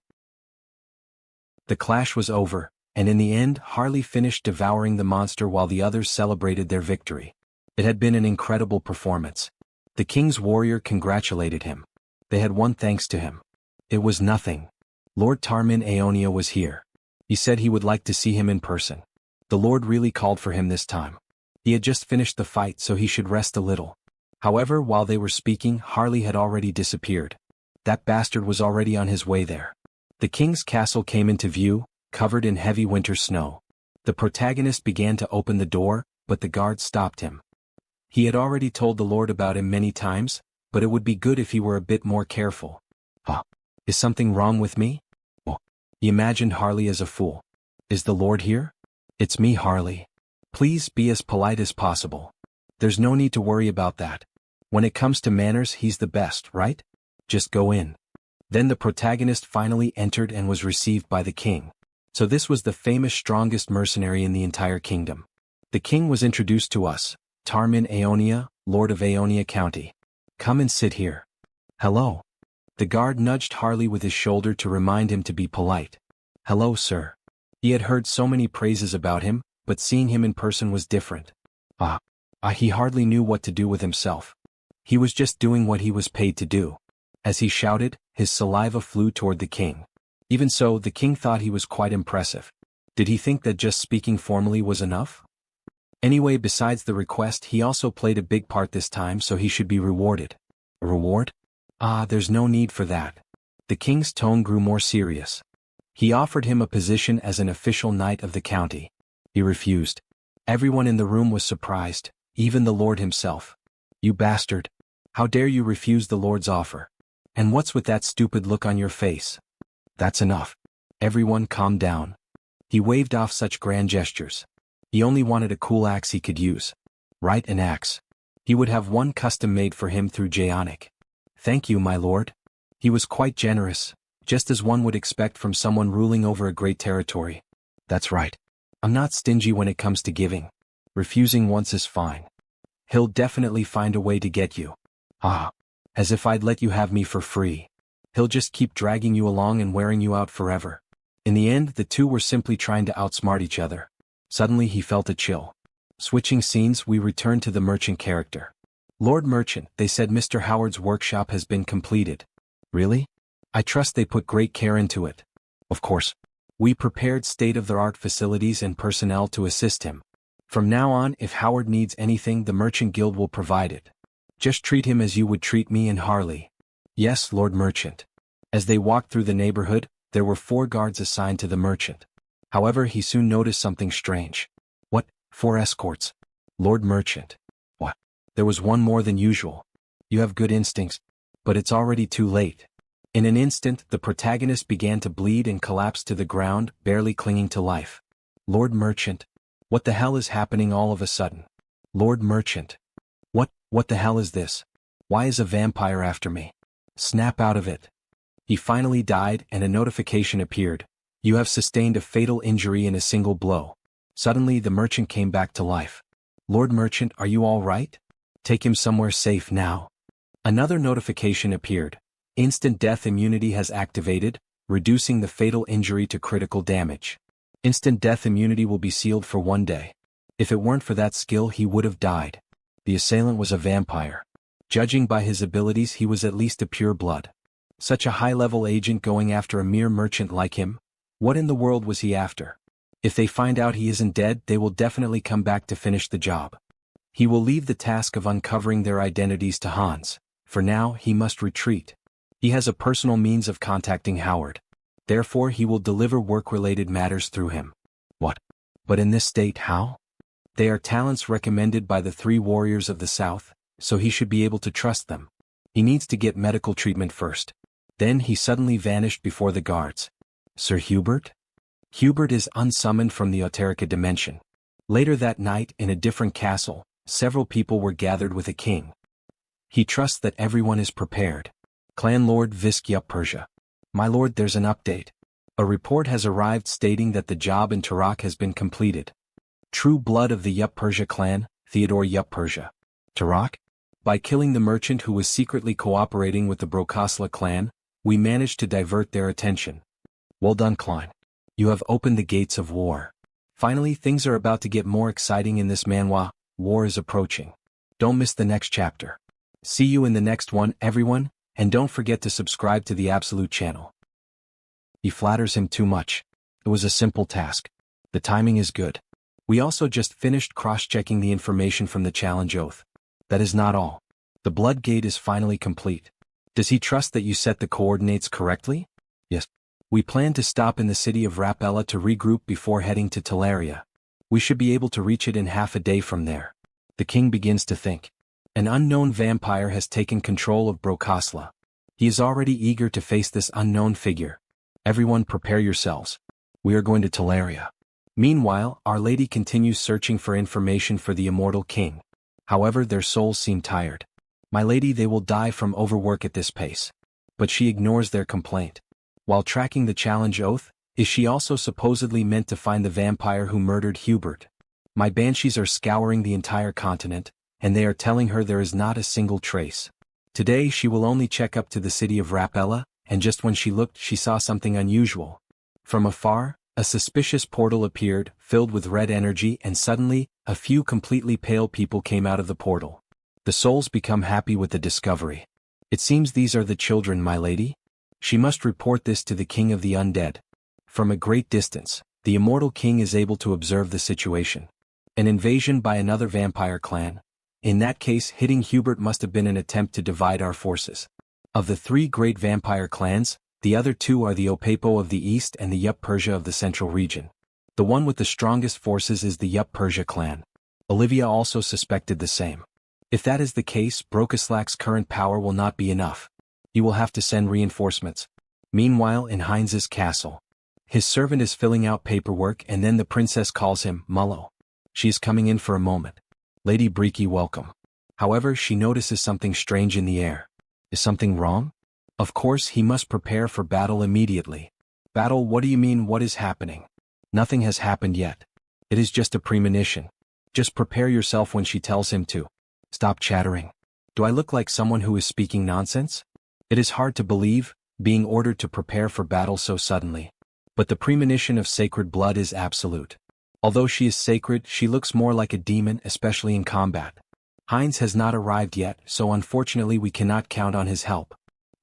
The clash was over, and in the end, Harley finished devouring the monster while the others celebrated their victory. It had been an incredible performance. The king's warrior congratulated him. They had won thanks to him. It was nothing. Lord Tarmin Aeonia was here. He said he would like to see him in person. The Lord really called for him this time. He had just finished the fight, so he should rest a little. However, while they were speaking, Harley had already disappeared. That bastard was already on his way there. The king's castle came into view, covered in heavy winter snow. The protagonist began to open the door, but the guard stopped him. He had already told the Lord about him many times, but it would be good if he were a bit more careful. Is something wrong with me? He imagined Harley as a fool. Is the Lord here? It's me, Harley. Please be as polite as possible. There's no need to worry about that. When it comes to manners, he's the best, right? Just go in. Then the protagonist finally entered and was received by the king. So this was the famous strongest mercenary in the entire kingdom. The king was introduced to us, Tarmin Aeonia, Lord of Aeonia County. Come and sit here. Hello. The guard nudged Harley with his shoulder to remind him to be polite. Hello, sir. He had heard so many praises about him, but seeing him in person was different. He hardly knew what to do with himself. He was just doing what he was paid to do. As he shouted, his saliva flew toward the king. Even so, the king thought he was quite impressive. Did he think that just speaking formally was enough? Anyway, besides the request, he also played a big part this time, so he should be rewarded. A reward? There's no need for that. The king's tone grew more serious. He offered him a position as an official knight of the county. He refused. Everyone in the room was surprised, even the Lord himself. You bastard. How dare you refuse the Lord's offer? And what's with that stupid look on your face? That's enough. Everyone calm down. He waved off such grand gestures. He only wanted a cool axe he could use. Right, an axe. He would have one custom made for him through Jaonic. Thank you, my lord. He was quite generous, just as one would expect from someone ruling over a great territory. That's right. I'm not stingy when it comes to giving. Refusing once is fine. He'll definitely find a way to get you. As if I'd let you have me for free. He'll just keep dragging you along and wearing you out forever. In the end, the two were simply trying to outsmart each other. Suddenly he felt a chill. Switching scenes, we return to the merchant character. Lord Merchant, they said Mr. Howard's workshop has been completed. Really? I trust they put great care into it. Of course. We prepared state-of-the-art facilities and personnel to assist him. From now on, if Howard needs anything, the Merchant Guild will provide it. Just treat him as you would treat me and Harley. Yes, Lord Merchant. As they walked through the neighborhood, there were 4 guards assigned to the merchant. However, he soon noticed something strange. What? 4 escorts? Lord Merchant. What? There was one more than usual. You have good instincts, but it's already too late. In an instant, the protagonist began to bleed and collapsed to the ground, barely clinging to life. Lord Merchant. What the hell is happening all of a sudden? Lord Merchant. What the hell is this? Why is a vampire after me? Snap out of it. He finally died and a notification appeared. You have sustained a fatal injury in a single blow. Suddenly the merchant came back to life. Lord Merchant, are you all right? Take him somewhere safe now. Another notification appeared. Instant death immunity has activated, reducing the fatal injury to critical damage. Instant death immunity will be sealed for 1 day. If it weren't for that skill, he would have died. The assailant was a vampire. Judging by his abilities, he was at least a pure blood. Such a high-level agent going after a mere merchant like him? What in the world was he after? If they find out he isn't dead, they will definitely come back to finish the job. He will leave the task of uncovering their identities to Hans. For now, he must retreat. He has a personal means of contacting Howard. Therefore, he will deliver work-related matters through him. What? But in this state, how? They are talents recommended by the 3 warriors of the South, so he should be able to trust them. He needs to get medical treatment first. Then he suddenly vanished before the guards. Sir Hubert? Hubert is unsummoned from the Oterica dimension. Later that night, in a different castle, several people were gathered with a king. He trusts that everyone is prepared. Clan Lord Visk Yup Persia. My lord, there's an update. A report has arrived stating that the job in Tarak has been completed. True blood of the Yup Persia clan, Theodore Yup Persia. Tarak? By killing the merchant who was secretly cooperating with the Brokosla clan, we managed to divert their attention. Well done, Klein. You have opened the gates of war. Finally, things are about to get more exciting in this manhwa. War is approaching. Don't miss the next chapter. See you in the next one, everyone, and don't forget to subscribe to the Absolute channel. He flatters him too much. It was a simple task. The timing is good. We also just finished cross-checking the information from the challenge oath. That is not all. The blood gate is finally complete. Does he trust that you set the coordinates correctly? Yes. We plan to stop in the city of Rapella to regroup before heading to Teleria. We should be able to reach it in half a day from there. The king begins to think. An unknown vampire has taken control of Brokosla. He is already eager to face this unknown figure. Everyone prepare yourselves. We are going to Teleria. Meanwhile, Our Lady continues searching for information for the immortal king. However, their souls seem tired. My lady, they will die from overwork at this pace. But she ignores their complaint. While tracking the challenge oath, is she also supposedly meant to find the vampire who murdered Hubert? My banshees are scouring the entire continent, and they are telling her there is not a single trace. Today she will only check up to the city of Rapella, and just when she looked, she saw something unusual. From afar, a suspicious portal appeared, filled with red energy, and suddenly, a few completely pale people came out of the portal. The souls become happy with the discovery. It seems these are the children, my lady. She must report this to the king of the undead. From a great distance, the immortal king is able to observe the situation. An invasion by another vampire clan. In that case, hitting Hubert must have been an attempt to divide our forces. Of the 3 great vampire clans, the other 2 are the Opapo of the east and the Yup Persia of the central region. The one with the strongest forces is the Yup Persia clan. Olivia also suspected the same. If that is the case, Brokoslak's current power will not be enough. He will have to send reinforcements. Meanwhile, in Heinz's castle, his servant is filling out paperwork, and then the princess calls him Mullo. She is coming in for a moment. Lady Breaky, welcome. However, she notices something strange in the air. Is something wrong? Of course, he must prepare for battle immediately. Battle? What do you mean, what is happening? Nothing has happened yet. It is just a premonition. Just prepare yourself when she tells him to. Stop chattering. Do I look like someone who is speaking nonsense? It is hard to believe, being ordered to prepare for battle so suddenly. But the premonition of sacred blood is absolute. Although she is sacred, she looks more like a demon, especially in combat. Heinz has not arrived yet, so unfortunately we cannot count on his help.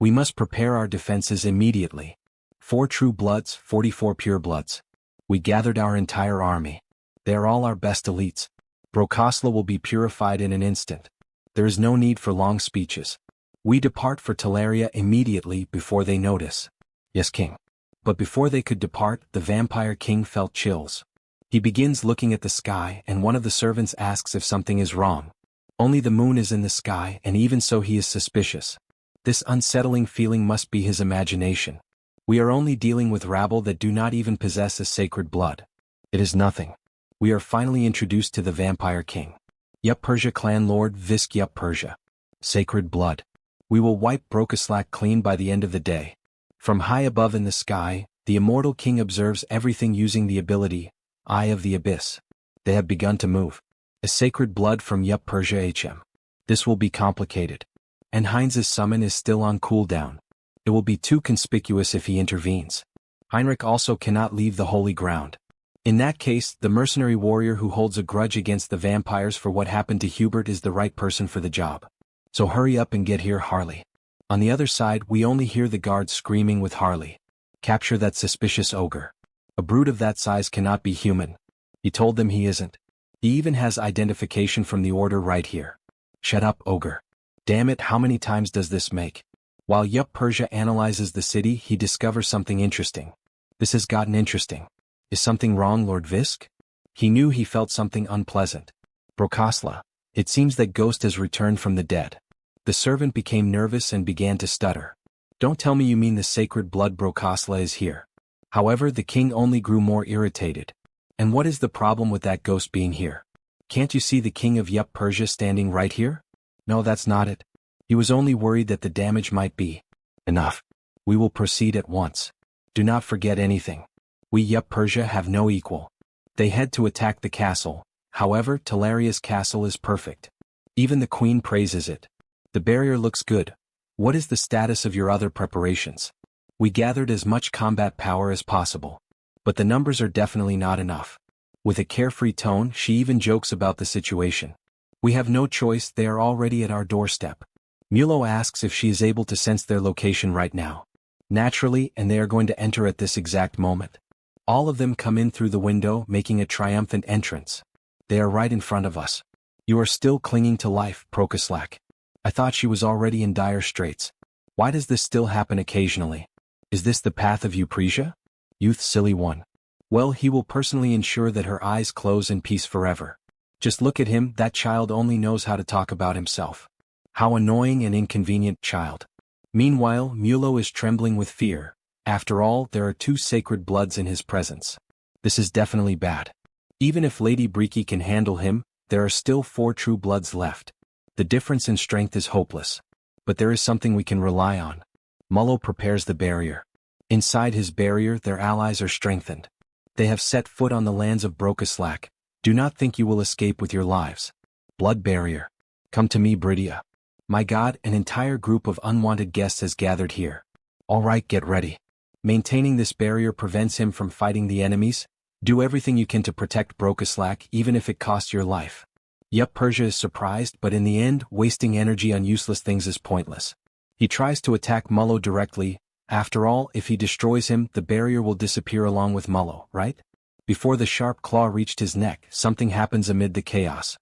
We must prepare our defenses immediately. 4 true bloods, 44 pure bloods. We gathered our entire army. They are all our best elites. Brokosla will be purified in an instant. There is no need for long speeches. We depart for Teleria immediately before they notice. Yes, king. But before they could depart, the vampire king felt chills. He begins looking at the sky, and one of the servants asks if something is wrong. Only the moon is in the sky, and even so he is suspicious. This unsettling feeling must be his imagination. We are only dealing with rabble that do not even possess a sacred blood. It is nothing. We are finally introduced to the vampire king. Yup Persia clan lord Visk Yup Persia. Sacred blood. We will wipe Brokoslak clean by the end of the day. From high above in the sky, the immortal king observes everything using the ability, Eye of the Abyss. They have begun to move. A sacred blood from Yup Persia HM. This will be complicated. And Heinz's summon is still on cooldown. It will be too conspicuous if he intervenes. Heinrich also cannot leave the holy ground. In that case, the mercenary warrior who holds a grudge against the vampires for what happened to Hubert is the right person for the job. So hurry up and get here, Harley. On the other side, we only hear the guards screaming with Harley. Capture that suspicious ogre. A brute of that size cannot be human. He told them he isn't. He even has identification from the order right here. Shut up, ogre. Damn it, how many times does this make? While Yup Persia analyzes the city, he discovers something interesting. This has gotten interesting. Is something wrong, Lord Visk? He knew he felt something unpleasant. Brokosla. It seems that Ghost has returned from the dead. The servant became nervous and began to stutter. Don't tell me you mean the sacred blood Brokosla is here. However, the king only grew more irritated. And what is the problem with that ghost being here? Can't you see the king of Yup Persia standing right here? No, that's not it. He was only worried that the damage might be enough. We will proceed at once. Do not forget anything. We Yup Persia have no equal. They head to attack the castle. However, Telaria's castle is perfect. Even the queen praises it. The barrier looks good. What is the status of your other preparations? We gathered as much combat power as possible. But the numbers are definitely not enough. With a carefree tone, she even jokes about the situation. We have no choice, they are already at our doorstep. Mulo asks if she is able to sense their location right now. Naturally, and they are going to enter at this exact moment. All of them come in through the window, making a triumphant entrance. They are right in front of us. You are still clinging to life, Prokoslak. I thought she was already in dire straits. Why does this still happen occasionally? Is this the path of Eupresia? Youth silly one. Well, he will personally ensure that her eyes close in peace forever. Just look at him, that child only knows how to talk about himself. How annoying and inconvenient child. Meanwhile, Mulo is trembling with fear. After all, there are 2 sacred bloods in his presence. This is definitely bad. Even if Lady Briki can handle him, there are still 4 true bloods left. The difference in strength is hopeless. But there is something we can rely on. Mullo prepares the barrier. Inside his barrier, their allies are strengthened. They have set foot on the lands of Brokoslak. Do not think you will escape with your lives. Blood barrier. Come to me, Bridia. My god, an entire group of unwanted guests has gathered here. All right, get ready. Maintaining this barrier prevents him from fighting the enemies. Do everything you can to protect Brokoslak, even if it costs your life. Yup Persia is surprised, but in the end, wasting energy on useless things is pointless. He tries to attack Mullo directly. After all, if he destroys him, the barrier will disappear along with Mullo, right? Before the sharp claw reached his neck, something happens amid the chaos.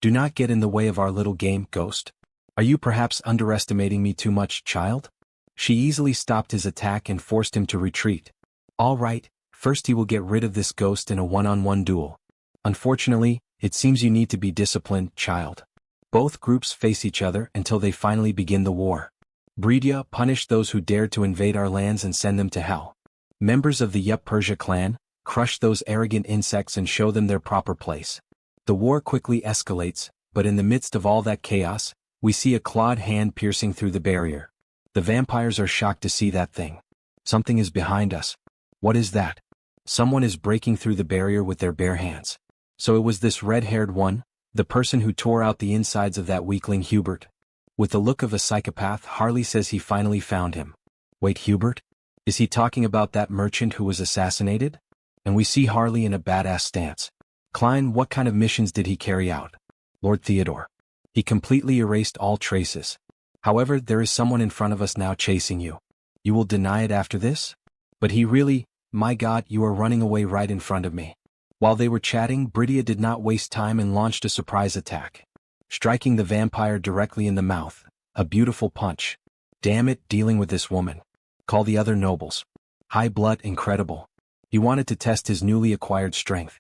Do not get in the way of our little game, Ghost. Are you perhaps underestimating me too much, child? She easily stopped his attack and forced him to retreat. All right, first he will get rid of this ghost in a one-on-one duel. Unfortunately, it seems you need to be disciplined, child. Both groups face each other until they finally begin the war. Bridia, punish those who dared to invade our lands and send them to hell. Members of the Yup Persia clan, crush those arrogant insects and show them their proper place. The war quickly escalates, but in the midst of all that chaos, we see a clawed hand piercing through the barrier. The vampires are shocked to see that thing. Something is behind us. What is that? Someone is breaking through the barrier with their bare hands. So it was this red-haired one, the person who tore out the insides of that weakling Hubert. With the look of a psychopath, Harley says he finally found him. Wait, Hubert? Is he talking about that merchant who was assassinated? And we see Harley in a badass stance. Klein, what kind of missions did he carry out? Lord Theodore. He completely erased all traces. However, there is someone in front of us now chasing you. You will deny it after this? But he really, my god, you are running away right in front of me. While they were chatting, Bridia did not waste time and launched a surprise attack, striking the vampire directly in the mouth. A beautiful punch. Damn it, dealing with this woman. Call the other nobles. High blood, incredible. He wanted to test his newly acquired strength.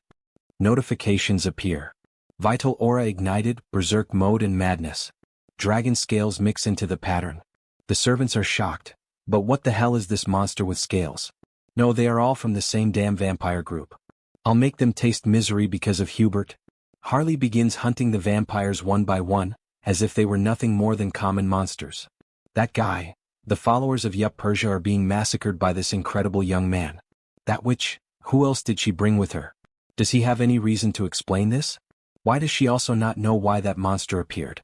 Notifications appear. Vital aura ignited, berserk mode and madness. Dragon scales mix into the pattern. The servants are shocked. But what the hell is this monster with scales? No, they are all from the same damn vampire group. I'll make them taste misery because of Hubert. Harley begins hunting the vampires one by one, as if they were nothing more than common monsters. That guy, the followers of Yup Persia are being massacred by this incredible young man. That witch, who else did she bring with her? Does he have any reason to explain this? Why does she also not know why that monster appeared?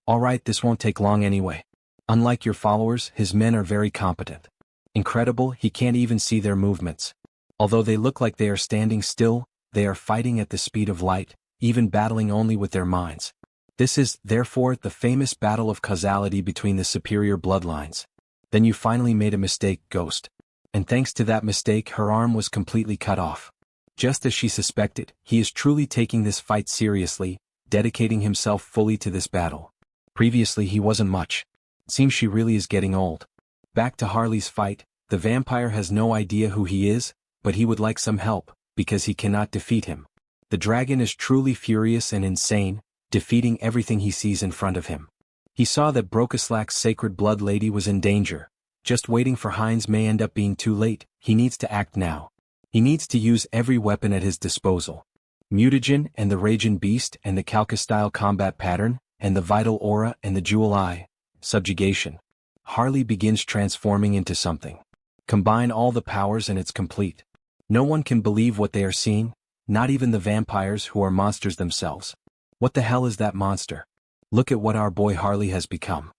Alright, this won't take long anyway. Unlike your followers, his men are very competent. Incredible, he can't even see their movements. Although they look like they are standing still, they are fighting at the speed of light, even battling only with their minds. This is, therefore, the famous battle of causality between the superior bloodlines. Then you finally made a mistake, Ghost. And thanks to that mistake, her arm was completely cut off. Just as she suspected, he is truly taking this fight seriously, dedicating himself fully to this battle. Previously he wasn't much. It seems she really is getting old. Back to Harley's fight, the vampire has no idea who he is, but he would like some help, because he cannot defeat him. The dragon is truly furious and insane, defeating everything he sees in front of him. He saw that Brokislak's sacred blood lady was in danger. Just waiting for Heinz may end up being too late. He needs to act now. He needs to use every weapon at his disposal. Mutagen and the Raging Beast and the Calca-style combat pattern, and the Vital Aura and the Jewel Eye. Subjugation. Harley begins transforming into something. Combine all the powers and it's complete. No one can believe what they are seeing, not even the vampires who are monsters themselves. What the hell is that monster? Look at what our boy Harley has become.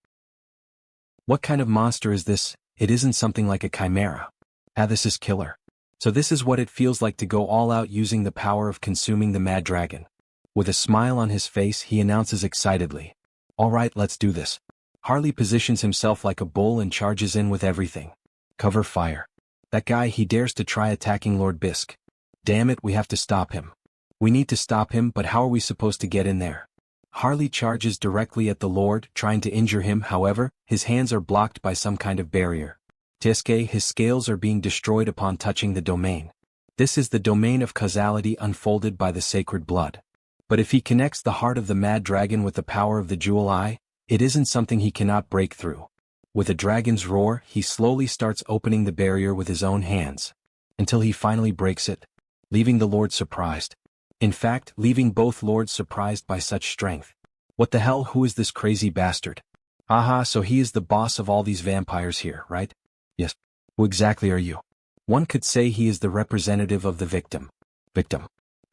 What kind of monster is this? It isn't something like a chimera. This is killer. So this is what it feels like to go all out using the power of consuming the mad dragon. With a smile on his face, he announces excitedly. Alright, let's do this. Harley positions himself like a bull and charges in with everything. Cover fire. That guy, he dares to try attacking Lord Bisk. Damn it, we have to stop him. We need to stop him, but how are we supposed to get in there? Harley charges directly at the Lord, trying to injure him. However, his hands are blocked by some kind of barrier. Tiske, his scales are being destroyed upon touching the domain. This is the domain of causality unfolded by the sacred blood. But if he connects the heart of the mad dragon with the power of the Jewel Eye, it isn't something he cannot break through. With a dragon's roar, he slowly starts opening the barrier with his own hands, until he finally breaks it, leaving the Lord surprised. In fact, leaving both lords surprised by such strength. What the hell, who is this crazy bastard? Aha, so he is the boss of all these vampires here, right? Yes. Who exactly are you? One could say he is the representative of the victim.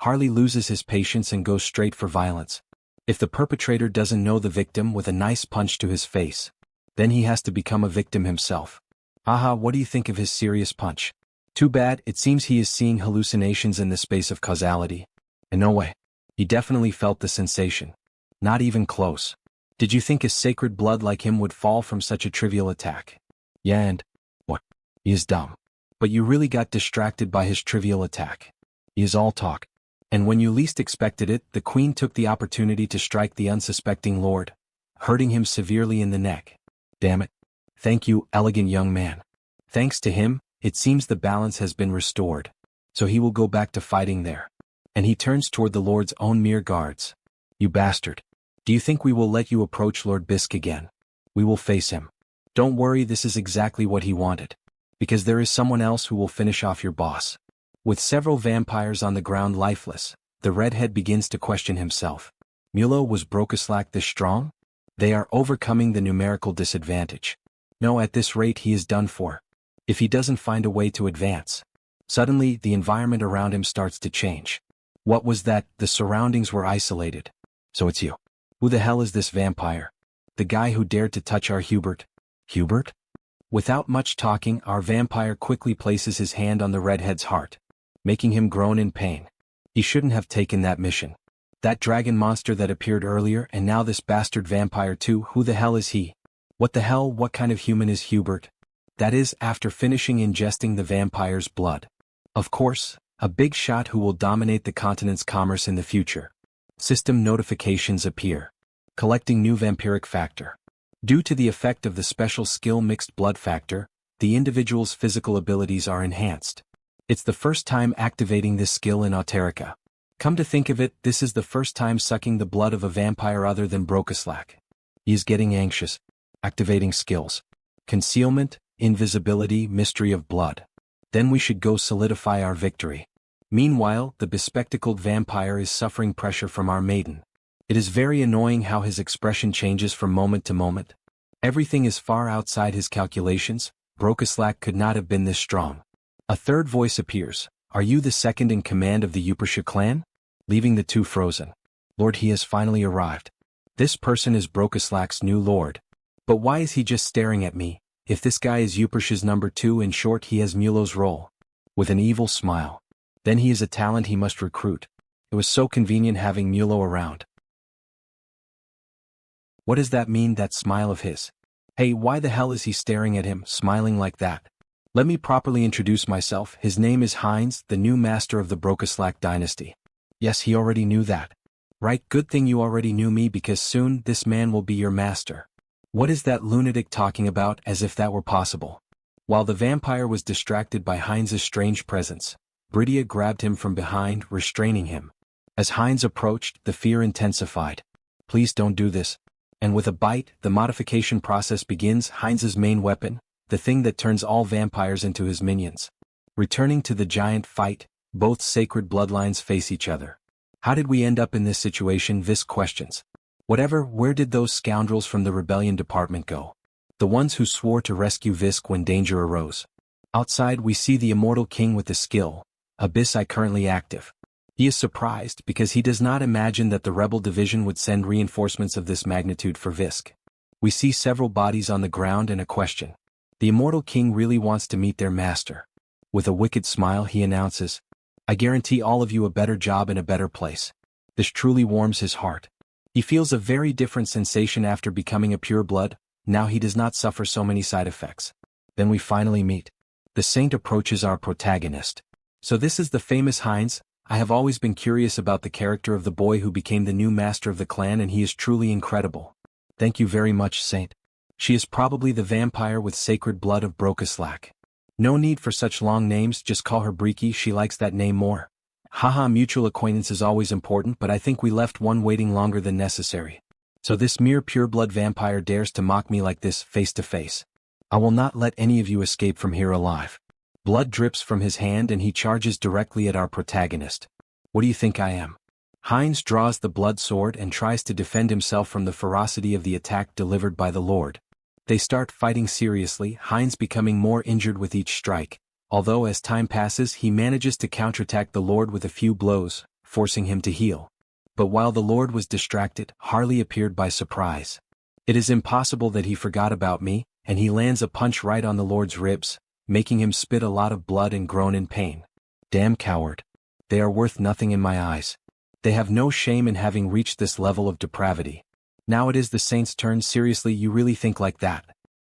Harley loses his patience and goes straight for violence. If the perpetrator doesn't know the victim with a nice punch to his face, then he has to become a victim himself. Aha, what do you think of his serious punch? Too bad, it seems he is seeing hallucinations in the space of causality. And no way. He definitely felt the sensation. Not even close. Did you think a sacred blood like him would fall from such a trivial attack? Yeah, and what? He is dumb. But you really got distracted by his trivial attack. He is all talk. And when you least expected it, the queen took the opportunity to strike the unsuspecting lord, hurting him severely in the neck. Damn it. Thank you, elegant young man. Thanks to him, it seems the balance has been restored. So he will go back to fighting there. And he turns toward the Lord's own mere guards. You bastard. Do you think we will let you approach Lord Bisk again? We will face him. Don't worry, this is exactly what he wanted. Because there is someone else who will finish off your boss. With several vampires on the ground lifeless, the redhead begins to question himself. Mulo, was Brokislak this strong? They are overcoming the numerical disadvantage. No, at this rate he is done for. If he doesn't find a way to advance. Suddenly, the environment around him starts to change. What was that? The surroundings were isolated. So it's you. Who the hell is this vampire? The guy who dared to touch our Hubert? Hubert? Without much talking, our vampire quickly places his hand on the redhead's heart, making him groan in pain. He shouldn't have taken that mission. That dragon monster that appeared earlier, and now this bastard vampire too. Who the hell is he? What the hell, what kind of human is Hubert? That is, after finishing ingesting the vampire's blood. Of course, A big shot who will dominate the continent's commerce in the future. System notifications appear. Collecting new vampiric factor. Due to the effect of the special skill mixed blood factor, the individual's physical abilities are enhanced. It's the first time activating this skill in Auterica. Come to think of it, this is the first time sucking the blood of a vampire other than Brokaslak. He is getting anxious. Activating skills. Concealment, invisibility, mystery of blood. Then we should go solidify our victory. Meanwhile, the bespectacled vampire is suffering pressure from our maiden. It is very annoying how his expression changes from moment to moment. Everything is far outside his calculations. Brokaslak could not have been this strong. A third voice appears. Are you the second in command of the Upersha clan? Leaving the two frozen. Lord, he has finally arrived. This person is Brokaslak's new lord. But why is he just staring at me? If this guy is Upersha's number 2, in short, he has Mulo's role. With an evil smile. Then he is a talent he must recruit. It was so convenient having Mulo around. What does that mean, that smile of his? Hey, why the hell is he staring at him, smiling like that? Let me properly introduce myself. His name is Heinz, the new master of the Brokaslak dynasty. Yes, he already knew that. Right, good thing you already knew me, because soon this man will be your master. What is that lunatic talking about, as if that were possible? While the vampire was distracted by Heinz's strange presence, Bridia grabbed him from behind, restraining him. As Heinz approached, the fear intensified. Please don't do this. And with a bite, the modification process begins. Heinz's main weapon, the thing that turns all vampires into his minions. Returning to the giant fight, both sacred bloodlines face each other. How did we end up in this situation? Visk questions. Whatever, where did those scoundrels from the rebellion department go? The ones who swore to rescue Visk when danger arose. Outside we see the immortal king with the skill, Abyssai, currently active. He is surprised because he does not imagine that the rebel division would send reinforcements of this magnitude for Visk. We see several bodies on the ground and a question. The immortal king really wants to meet their master. With a wicked smile he announces, I guarantee all of you a better job in a better place. This truly warms his heart. He feels a very different sensation after becoming a pureblood. Now he does not suffer so many side effects. Then we finally meet. The saint approaches our protagonist. So this is the famous Heinz. I have always been curious about the character of the boy who became the new master of the clan, and he is truly incredible. Thank you very much, Saint. She is probably the vampire with sacred blood of Brokaslak. No need for such long names, just call her Briki, she likes that name more. Haha, mutual acquaintance is always important, but I think we left one waiting longer than necessary. So this mere pureblood vampire dares to mock me like this, face to face. I will not let any of you escape from here alive. Blood drips from his hand and he charges directly at our protagonist. What do you think I am? Heinz draws the blood sword and tries to defend himself from the ferocity of the attack delivered by the Lord. They start fighting seriously, Heinz becoming more injured with each strike, although as time passes he manages to counterattack the Lord with a few blows, forcing him to heal. But while the Lord was distracted, Harley appeared by surprise. It is impossible that he forgot about me, and he lands a punch right on the Lord's ribs, making him spit a lot of blood and groan in pain. Damn coward. They are worth nothing in my eyes. They have no shame in having reached this level of depravity. Now it is the saint's turn. Seriously, you really think like that?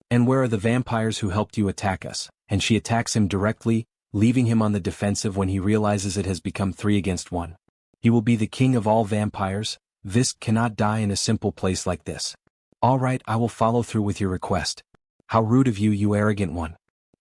And where are the vampires who helped you attack us? And she attacks him directly, leaving him on the defensive when he realizes it has become 3 against 1. He will be the king of all vampires. Visk cannot die in a simple place like this. All right, I will follow through with your request. How rude of you, you arrogant one.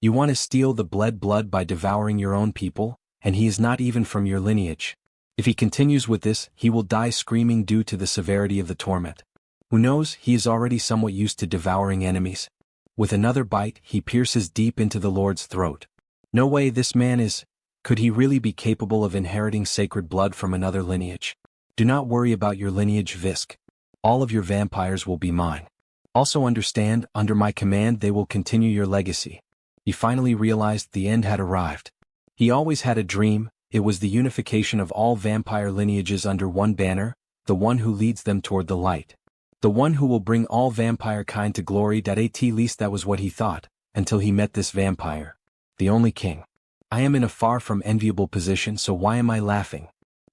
You want to steal the bled blood by devouring your own people, and he is not even from your lineage. If he continues with this, he will die screaming due to the severity of the torment. Who knows, he is already somewhat used to devouring enemies. With another bite, he pierces deep into the Lord's throat. No way, this man is... Could he really be capable of inheriting sacred blood from another lineage? Do not worry about your lineage, Visk. All of your vampires will be mine. Also understand, under my command they will continue your legacy. He finally realized the end had arrived. He always had a dream. It was the unification of all vampire lineages under one banner, the one who leads them toward the light. The one who will bring all vampire kind to glory. At least that was what he thought, until he met this vampire. The only king. I am in a far from enviable position, so why am I laughing?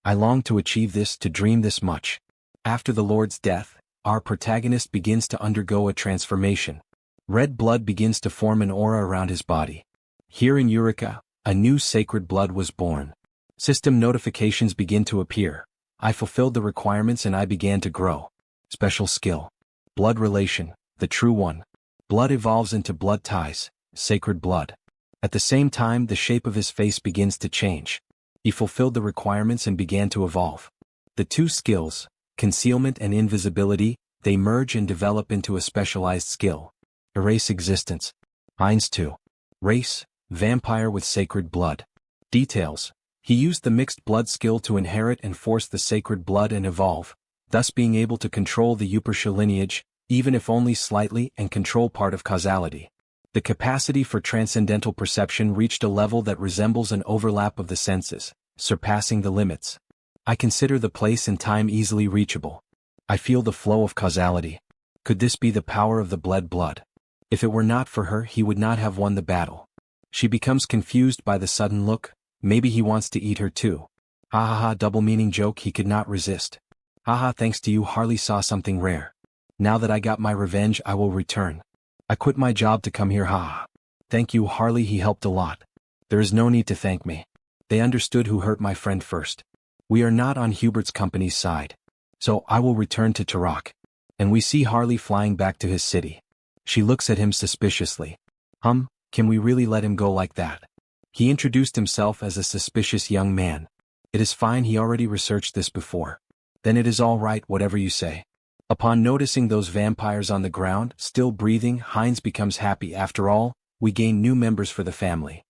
I long to achieve this, to dream this much. After the Lord's death, our protagonist begins to undergo a transformation. Red blood begins to form an aura around his body. Here in Eureka, a new sacred blood was born. System notifications begin to appear. I fulfilled the requirements and I began to grow. Special skill. Blood relation, the true one. Blood evolves into blood ties, sacred blood. At the same time, the shape of his face begins to change. He fulfilled the requirements and began to evolve. The two skills, concealment and invisibility, they merge and develop into a specialized skill. Erase existence. Heinz 2. Race, vampire with sacred blood. Details. He used the mixed blood skill to inherit and force the sacred blood and evolve, thus being able to control the Yupersha lineage, even if only slightly, and control part of causality. The capacity for transcendental perception reached a level that resembles an overlap of the senses, surpassing the limits. I consider the place and time easily reachable. I feel the flow of causality. Could this be the power of the bled blood? If it were not for her, he would not have won the battle. She becomes confused by the sudden look. Maybe he wants to eat her too. Ha ha ha, double-meaning joke he could not resist. Ha ha, thanks to you Harley saw something rare. Now that I got my revenge I will return. I quit my job to come here, ha ha. Thank you Harley, he helped a lot. There is no need to thank me. They understood who hurt my friend first. We are not on Hubert's company's side. So I will return to Turok. And we see Harley flying back to his city. She looks at him suspiciously. Can we really let him go like that? He introduced himself as a suspicious young man. It is fine, he already researched this before. Then it is all right, whatever you say. Upon noticing those vampires on the ground, still breathing, Heinz becomes happy. After all, we gain new members for the family.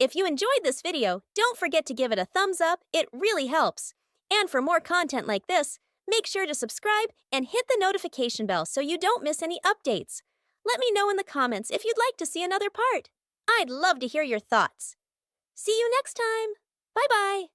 If you enjoyed this video, don't forget to give it a thumbs up, it really helps. And for more content like this, make sure to subscribe and hit the notification bell so you don't miss any updates. Let me know in the comments if you'd like to see another part. I'd love to hear your thoughts. See you next time. Bye-bye.